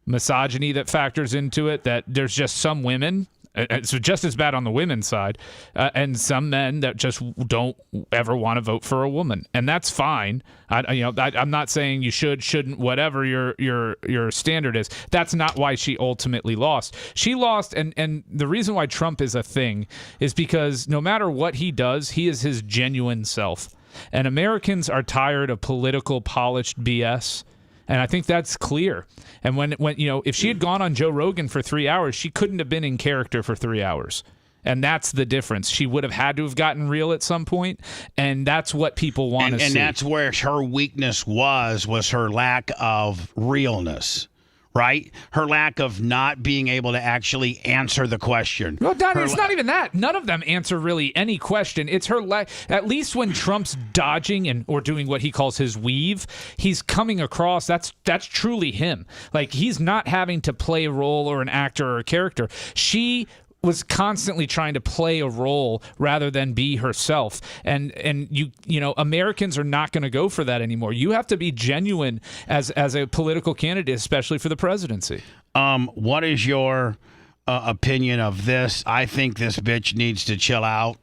misogyny that factors into it, that there's just some women, it's just as bad on the women's side, and some men that just don't ever want to vote for a woman, and that's fine. I'm not saying you shouldn't, whatever your standard is. That's not why she ultimately lost. She lost, and the reason why Trump is a thing is because no matter what he does, he is his genuine self, and Americans are tired of political polished BS. And I think that's clear. And when if she had gone on Joe Rogan for 3 hours, she couldn't have been in character for 3 hours. And that's the difference. She would have had to have gotten real at some point, and that's what people want to see. And that's where her weakness was her lack of realness. Right? Her lack of not being able to actually answer the question. Well, Donnie, it's not even that. None of them answer really any question. It's her at least when Trump's dodging or doing what he calls his weave, he's coming across. That's truly him. Like, he's not having to play a role or an actor or a character. She was constantly trying to play a role rather than be herself. And Americans are not going to go for that anymore. You have to be genuine as a political candidate, especially for the presidency. What is your opinion of this? I think this bitch needs to chill out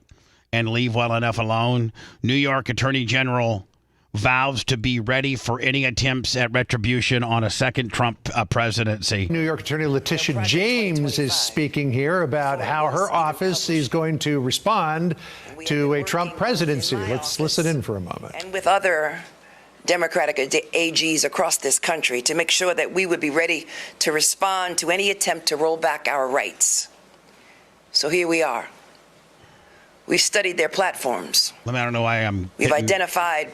and leave well enough alone. New York Attorney General vows to be ready for any attempts at retribution on a second Trump presidency. New York Attorney Letitia James is speaking here about how her office is going to respond to a Trump presidency. Let's listen in for a moment. And with other Democratic AGs across this country to make sure that we would be ready to respond to any attempt to roll back our rights. So here we are. We've studied their platforms. I don't know why We've identified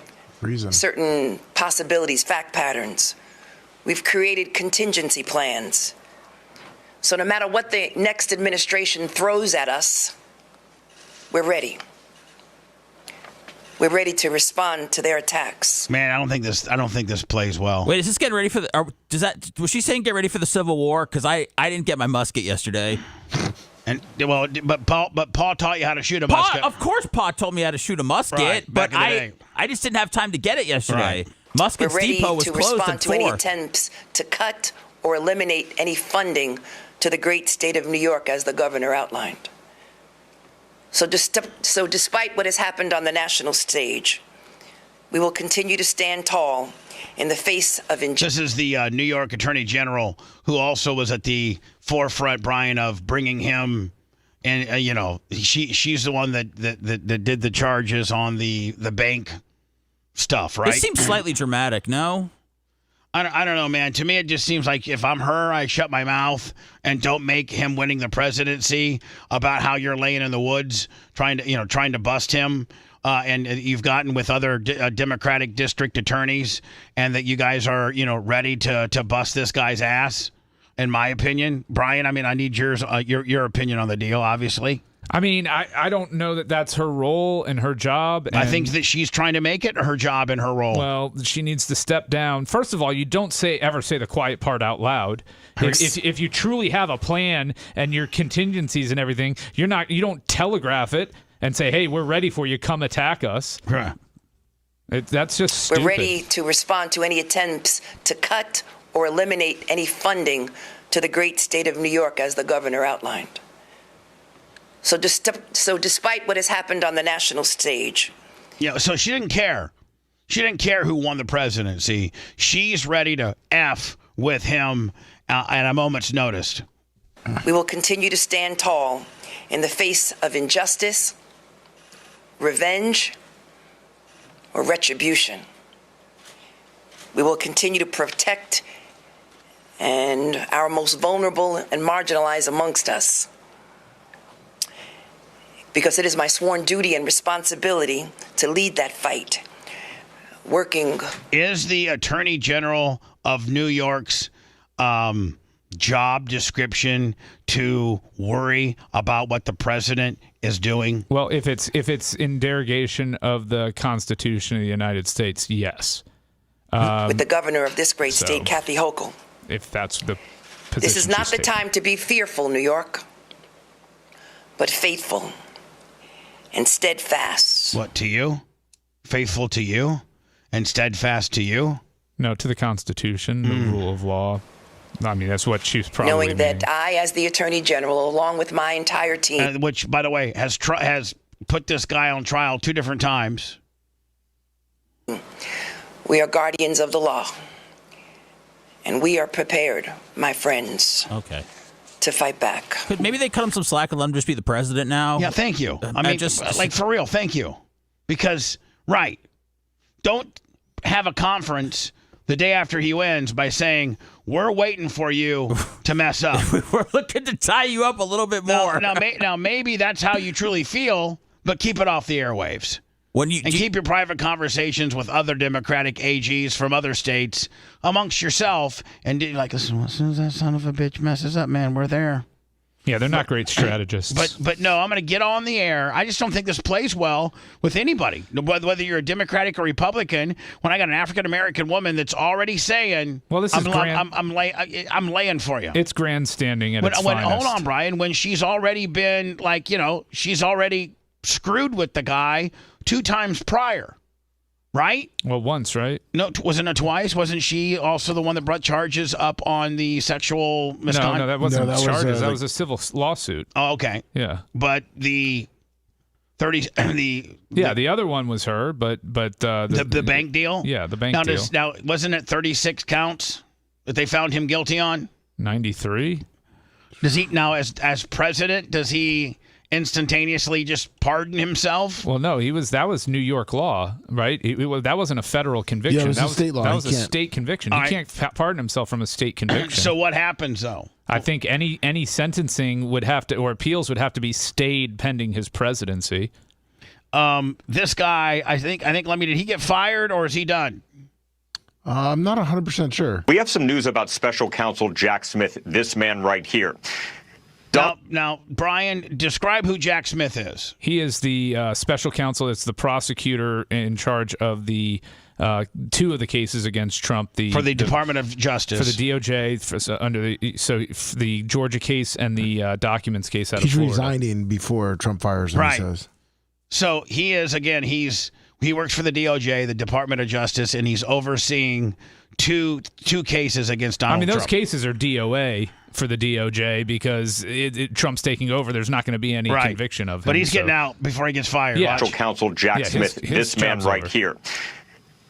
certain possibilities, fact patterns. We've created contingency plans. So no matter what the next administration throws at us, we're ready. We're ready to respond to their attacks. Man, I don't think this plays well. Wait, is this getting ready for the? Was she saying get ready for the Civil War? Because I didn't get my musket yesterday. And but Paul taught you how to shoot a musket. Of course, Paul told me how to shoot a musket, right, but I just didn't have time to get it yesterday. Right. Musket's We're ready Depot was to closed respond at to any 4. attempts to cut or eliminate any funding to the great state of New York, as the governor outlined. So despite what has happened on the national stage, we will continue to stand tall in the face of injustice. This is the New York Attorney General, who also was at the forefront, Brian, of bringing him. And she's the one that did the charges on the bank stuff, right? It seems slightly dramatic, no? I don't know, man. To me, it just seems like if I'm her, I shut my mouth and don't make him winning the presidency about how you're laying in the woods trying to bust him. And you've gotten with other Democratic district attorneys, and that you guys are ready to bust this guy's ass. In my opinion, Brian, I need yours, your opinion on the deal, obviously. I don't know that that's her role and her job. I think that she's trying to make it her job and her role. Well, she needs to step down. First of all, you don't ever say the quiet part out loud. If you truly have a plan and your contingencies and everything, you don't telegraph it and say, "Hey, we're ready for you. Come attack us." Right. That's just stupid. We're ready to respond to any attempts to cut or eliminate any funding to the great state of New York, as the governor outlined. So despite what has happened on the national stage. Yeah, so she didn't care. She didn't care who won the presidency. She's ready to F with him at a moment's notice. We will continue to stand tall in the face of injustice, revenge, or retribution. We will continue to protect our most vulnerable and marginalized amongst us. Because it is my sworn duty and responsibility to lead that fight. Is the Attorney General of New York's job description to worry about what the president is doing? Well, if it's in derogation of the Constitution of the United States, yes. With the governor of this great state, Kathy Hochul. If that's the position. This is not the time to be fearful, New York, but faithful and steadfast. friends. What, to you? Faithful to you? And steadfast to you? No, to the Constitution, the rule of law. I mean, that's what she's probably Knowing that I, as the Attorney General, along with my entire team, which, by the way, has put this guy on trial 2 different times. We are guardians of the law. And we are prepared, my friends. Okay. To fight back. Maybe they cut him some slack and let him just be the president now. Yeah, thank you. I mean, like, for real, thank you. Because, right, don't have a conference the day after he wins by saying, we're waiting for you to mess up. We're looking to tie you up a little bit more. Now, maybe that's how you truly feel, but keep it off the airwaves. Keep your private conversations with other Democratic AGs from other states amongst yourself and like, listen, as soon as that son of a bitch messes up, man, we're there. Yeah, they're not great strategists. But no, I'm going to get on the air. I just don't think this plays well with anybody, whether you're a Democratic or Republican. When I got an African-American woman that's already saying, well, this is I'm laying for you. It's grandstanding at its finest. Hold on, Brian. When she's already been, like, she's already screwed with the guy 2 times prior. Right? Well, once, right? No, wasn't it twice? Wasn't she also the one that brought charges up on the sexual misconduct? No, that wasn't charges. That was a civil lawsuit. Oh, okay. Yeah. But the 30, the other one was her, but the bank deal. Yeah, the bank deal. Now, wasn't it 36 counts that they found him guilty on? 93. Does he now, as president, does he instantaneously just pardon himself? Well, no, that was New York law, right? That wasn't a federal conviction. Yeah, it was that a state law. That was a state conviction. He can't pardon himself from a state conviction. So what happens though? I think any sentencing would have to, or appeals would have to be stayed pending his presidency. This guy, I think. Let me. Did he get fired or is he done? I'm not 100% sure. We have some news about Special Counsel Jack Smith. This man right here. Now, Brian, describe who Jack Smith is. He is the special counsel. It's the prosecutor in charge of the 2 of the cases against Trump. For the Department of Justice. For the DOJ, for the Georgia case and the documents case out of Florida. He's resigning before Trump fires him, right. He says. So he is, again, he works for the DOJ, the Department of Justice, and he's overseeing two cases against Donald Trump. I mean, those cases are DOA for the DOJ because Trump's taking over. There's not going to be any conviction of him. But he's getting out before he gets fired. Yeah. Special Counsel Jack Smith, this man right here.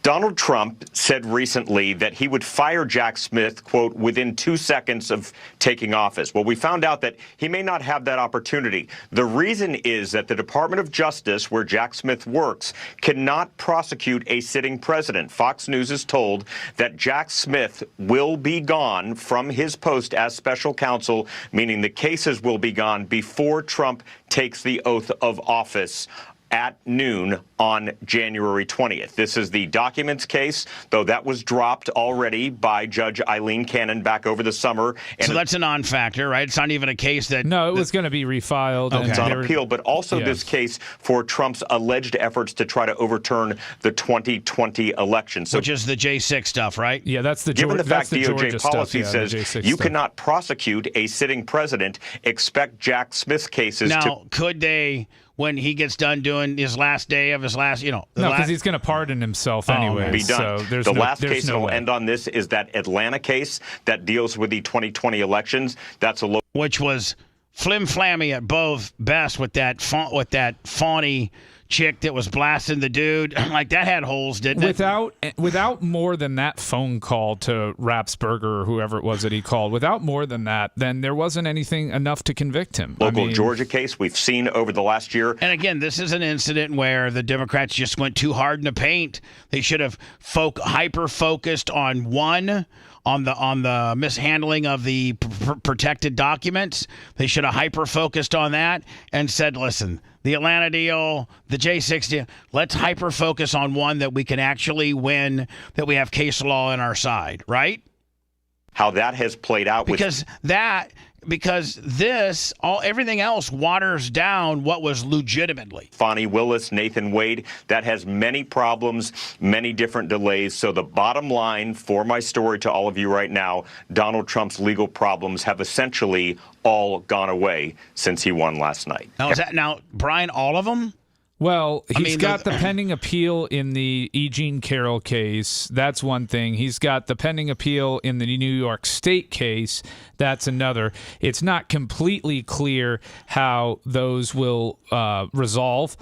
Donald Trump said recently that he would fire Jack Smith, quote, within 2 seconds of taking office. Well, we found out that he may not have that opportunity. The reason is that the Department of Justice, where Jack Smith works, cannot prosecute a sitting president. Fox News is told that Jack Smith will be gone from his post as special counsel, meaning the cases will be gone before Trump takes the oath of office at noon on January 20th. This is the documents case, though that was dropped already by Judge Eileen Cannon back over the summer. And so that's a non-factor, right? It's not even a case that... No, it was going to be refiled. Okay. It's on appeal, but also this case for Trump's alleged efforts to try to overturn the 2020 election. So, which is the J6 stuff, right? Yeah, that's the Given the fact DOJ Georgia policy stuff, says you cannot prosecute a sitting president, expect Jack Smith's cases now, could they... when he gets done doing his last day of his last, no, because he's going to pardon himself anyway. Be done. So the last case that will end on this is that Atlanta case that deals with the 2020 elections. That's a which was flim-flammy at both best with that fawny chick that was blasting the dude. Like, that had holes, didn't it? Without more than that phone call to Rapsberger or whoever it was that he called, without more than that, then there wasn't anything enough to convict him. Local Georgia case we've seen over the last year. And again, this is an incident where the Democrats just went too hard in the paint. They should have hyper-focused on the mishandling of the protected documents. They should have hyper-focused on that and said, listen, the Atlanta deal, the J6 deal, let's hyper-focus on one that we can actually win, that we have case law on our side, right? How that has played out. Everything else waters down what was legitimately. Fonnie Willis, Nathan Wade, that has many problems, many different delays. So the bottom line for my story to all of you right now, Donald Trump's legal problems have essentially all gone away since he won last night. Now, Brian, all of them? Well, he's got the pending appeal in the E. Jean Carroll case. That's one thing. He's got the pending appeal in the New York State case. That's another. It's not completely clear how those will resolve.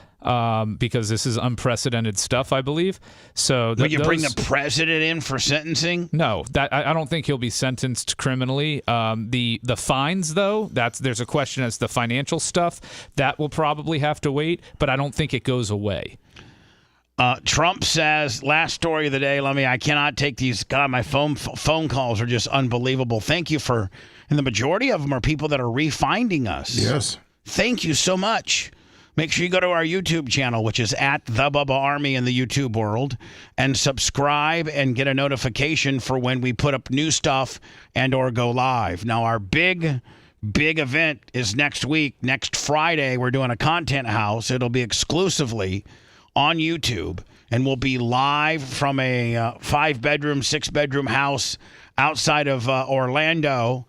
Because this is unprecedented stuff, I believe. So, will you bring the president in for sentencing? No, that I don't think he'll be sentenced criminally. The fines, though, there's a question as the financial stuff that will probably have to wait. But I don't think it goes away. Trump says, last story of the day. I cannot take these. God, my phone calls are just unbelievable. Thank you and the majority of them are people that are refinding us. Yes. Thank you so much. Make sure you go to our YouTube channel, which is at The Bubba Army in the YouTube world, and subscribe and get a notification for when we put up new stuff and or go live. Now, our big event is next week. Next Friday, we're doing a content house. It'll be exclusively on YouTube, and we'll be live from a 5-bedroom, 6-bedroom house outside of Orlando,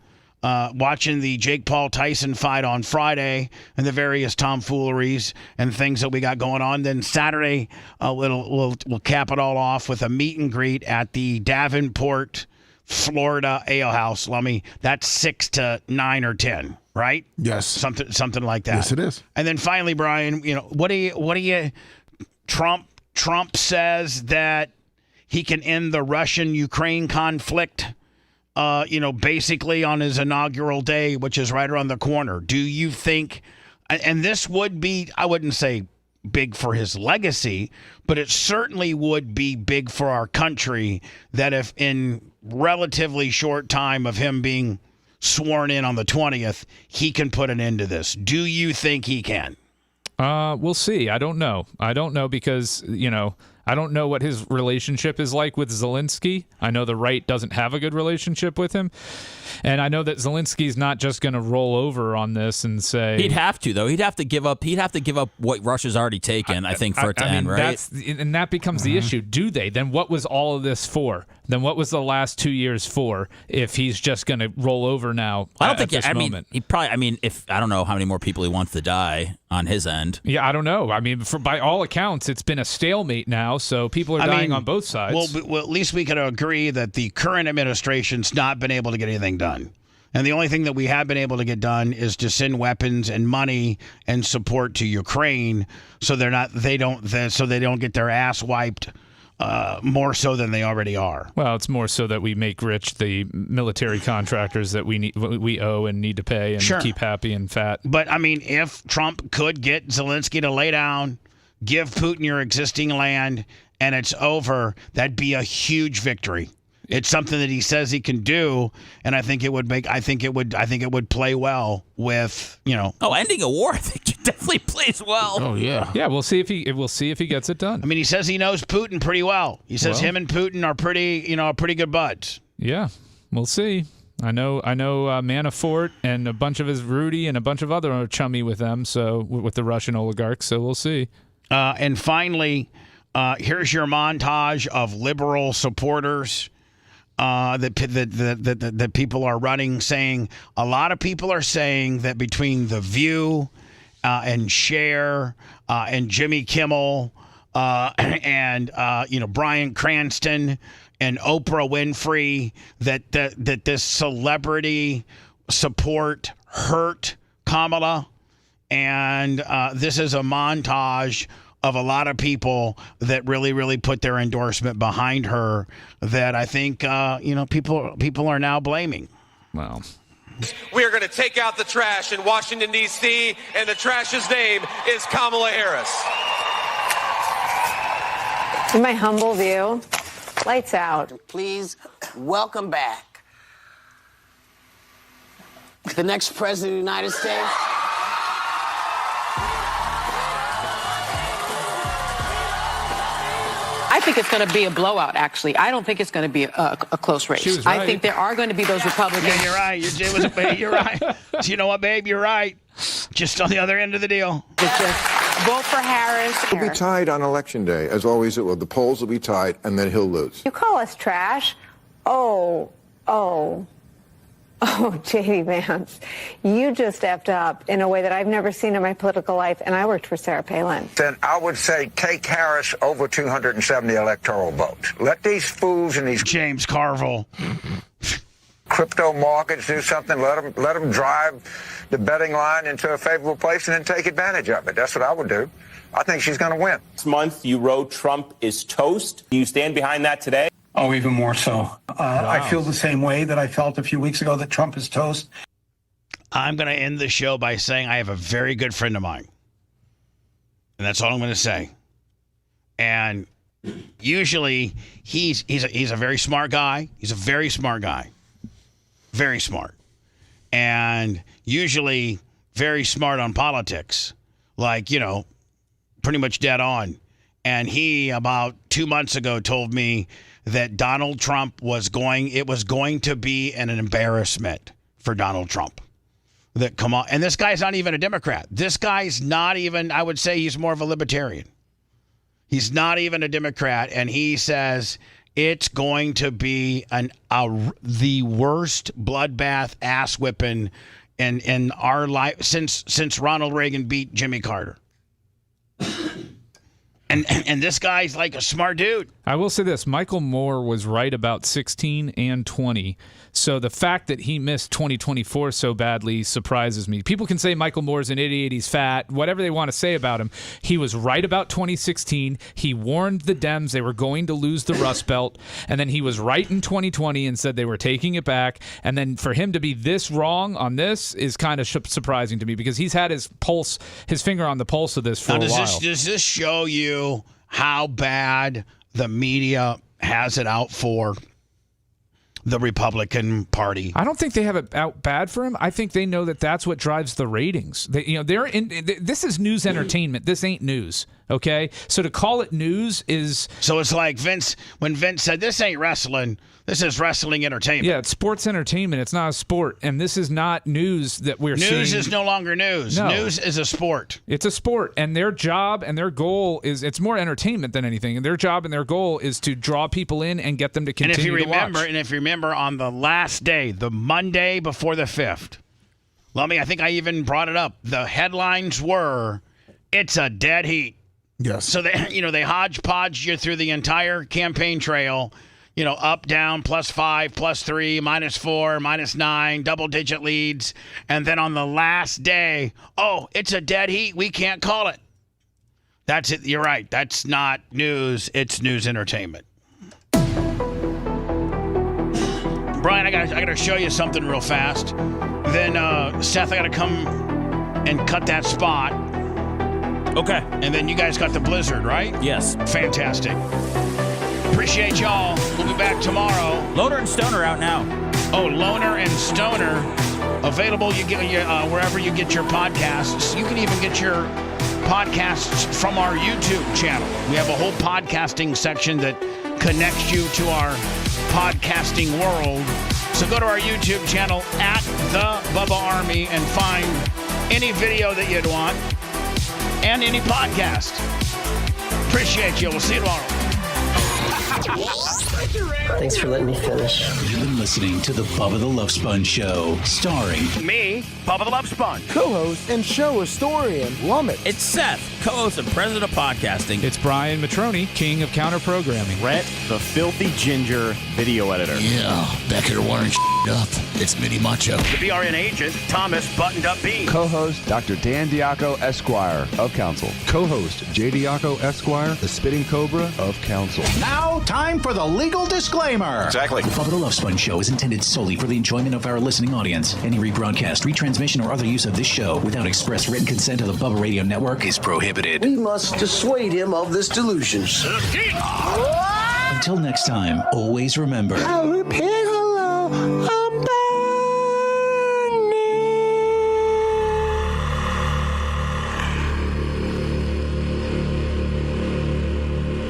watching the Jake Paul Tyson fight on Friday and the various tomfooleries and things that we got going on. Then Saturday, we'll cap it all off with a meet and greet at the Davenport, Florida Ale House. That's 6 to 9 or 10, right? Yes. Something like that. Yes, it is. And then finally, Brian, what do you? Trump says that he can end the Russian-Ukraine conflict. Basically on his inaugural day, which is right around the corner. Do you think, and this would be, I wouldn't say big for his legacy, but it certainly would be big for our country, that if in relatively short time of him being sworn in on the 20th, he can put an end to this. Do you think he can? We'll see. I don't know. Because, I don't know what his relationship is like with Zelensky. I know the right doesn't have a good relationship with him. And I know that Zelensky's not just going to roll over on this and say... He'd have to, though. He'd have to give up what Russia's already taken, I think, for it to end, right? And that becomes the issue. Do they? Then what was all of this for? Then what was the last 2 years for if he's just going to roll over now I don't think this moment? He probably, I don't know how many more people he wants to die on his end. Yeah, I don't know. By all accounts, it's been a stalemate now, so people are dying on both sides. Well, at least we can agree that the current administration's not been able to get anything done. And the only thing that we have been able to get done is to send weapons and money and support to Ukraine, so they don't get their ass wiped more so than they already are. Well, it's more so that we make rich the military contractors that we owe and need to pay and keep happy and fat. But if Trump could get Zelensky to lay down, give Putin your existing land, and it's over, that'd be a huge victory. It's something that he says he can do, and I think it would play well with, ending a war, I think it definitely plays well. Oh yeah. Yeah, we'll see if he gets it done. He says he knows Putin pretty well. He says him and Putin are pretty good buds. Yeah, we'll see. I know Manafort and a bunch of his Rudy and a bunch of other are chummy with them, so with the Russian oligarchs, so we'll see. And finally, here's your montage of liberal supporters that people are running, saying a lot of people are saying that between The View and Cher and Jimmy Kimmel and Bryan Cranston and Oprah Winfrey, that this celebrity support hurt Kamala, and this is a montage of a lot of people that really, really put their endorsement behind her, that I think people are now blaming. Wow. We are going to take out the trash in Washington, D.C., and the trash's name is Kamala Harris. In my humble view, lights out. Please welcome back the next president of the United States. I think it's going to be a blowout, actually. I don't think it's going to be a close race. Right. I think there are going to be those Republicans. Yeah, you're right. You're right. So you know what, babe? You're right. Just on the other end of the deal. It's just vote for Harris. It'll be tied on Election Day, as always it will. The polls will be tied, and then he'll lose. You call us trash? Oh. Oh, J.D. Vance, you just effed up in a way that I've never seen in my political life, and I worked for Sarah Palin. Then I would say take Harris over 270 electoral votes. Let these fools and these James Carville crypto markets do something. Let them drive the betting line into a favorable place and then take advantage of it. That's what I would do. I think she's going to win. This month, you wrote Trump is toast. Do you stand behind that today? Oh, even more so. I feel the same way that I felt a few weeks ago that Trump is toast. I'm going to end the show by saying I have a very good friend of mine. And that's all I'm going to say. And usually he's a very smart guy. He's a very smart guy. Very smart. And usually very smart on politics. Like, you know, pretty much dead on. And he, about 2 months ago, told me that Donald Trump was going to be an embarrassment for Donald Trump. That come on, and this guy's not even a Democrat. This guy's not even, I would say he's more of a libertarian. He's not even a Democrat, and he says it's going to be the worst bloodbath ass whipping in our life since Ronald Reagan beat Jimmy Carter. And this guy's like a smart dude. I will say this. Michael Moore was right about 16 and 20. So the fact that he missed 2024 so badly surprises me. People can say Michael Moore's an idiot, he's fat, whatever they want to say about him. He was right about 2016. He warned the Dems they were going to lose the Rust Belt. And then he was right in 2020 and said they were taking it back. And then for him to be this wrong on this is kind of surprising to me because he's had his finger on the pulse of this for a while. Does this show you how bad the media has it out for the Republican Party? I don't think they have it out bad for him. I think they know that that's what drives the ratings. This is news entertainment. This ain't news. Okay, so to call it news is so it's like when Vince said this ain't wrestling. This is wrestling entertainment. Yeah, it's sports entertainment. It's not a sport, and this is not news that we're seeing. News is no longer news. No. News is a sport. It's a sport, and their job and their goal is it's more entertainment than anything. And their job and their goal is to draw people in and get them to continue to watch. And if you remember, on the last day, the Monday before the 5th, I think I even brought it up. The headlines were, "It's a dead heat." Yes. So they hodgepodge you through the entire campaign trail. Up, down, +5, +3, -4, -9, double-digit leads. And then on the last day, it's a dead heat. We can't call it. That's it. You're right. That's not news. It's news entertainment. Brian, I gotta show you something real fast. Then, Seth, I gotta come and cut that spot. Okay. And then you guys got the blizzard, right? Yes. Fantastic. Appreciate y'all. We'll be back tomorrow. Loner and Stoner out now. Oh, Loner and Stoner. Available wherever you get your podcasts. You can even get your podcasts from our YouTube channel. We have a whole podcasting section that connects you to our podcasting world. So go to our YouTube channel at The Bubba Army and find any video that you'd want and any podcast. Appreciate you. We'll see you tomorrow. Thanks for letting me finish. You've been listening to the Bubba the Love Sponge Show, starring me, Bubba the Love Sponge, co-host and show historian, Lummit. It's Seth, co-host and president of podcasting. It's Brian Matroni, king of counter programming. Rhett, the filthy ginger video editor. Yeah, back here wiring up. It's Mini Macho. The BRN agent, Thomas Buttoned Up B. Co-host, Dr. Dan Diaco, Esquire of Council. Co-host, J. Diaco, Esquire, the Spitting Cobra of Council. Now, time for the legal disclaimer. Exactly. The Bubba the Love Sponge Show is intended solely for the enjoyment of our listening audience. Any rebroadcast, retransmission, or other use of this show without express written consent of the Bubba Radio Network is prohibited. We must dissuade him of this delusion. Until next time, always remember. I'll repent.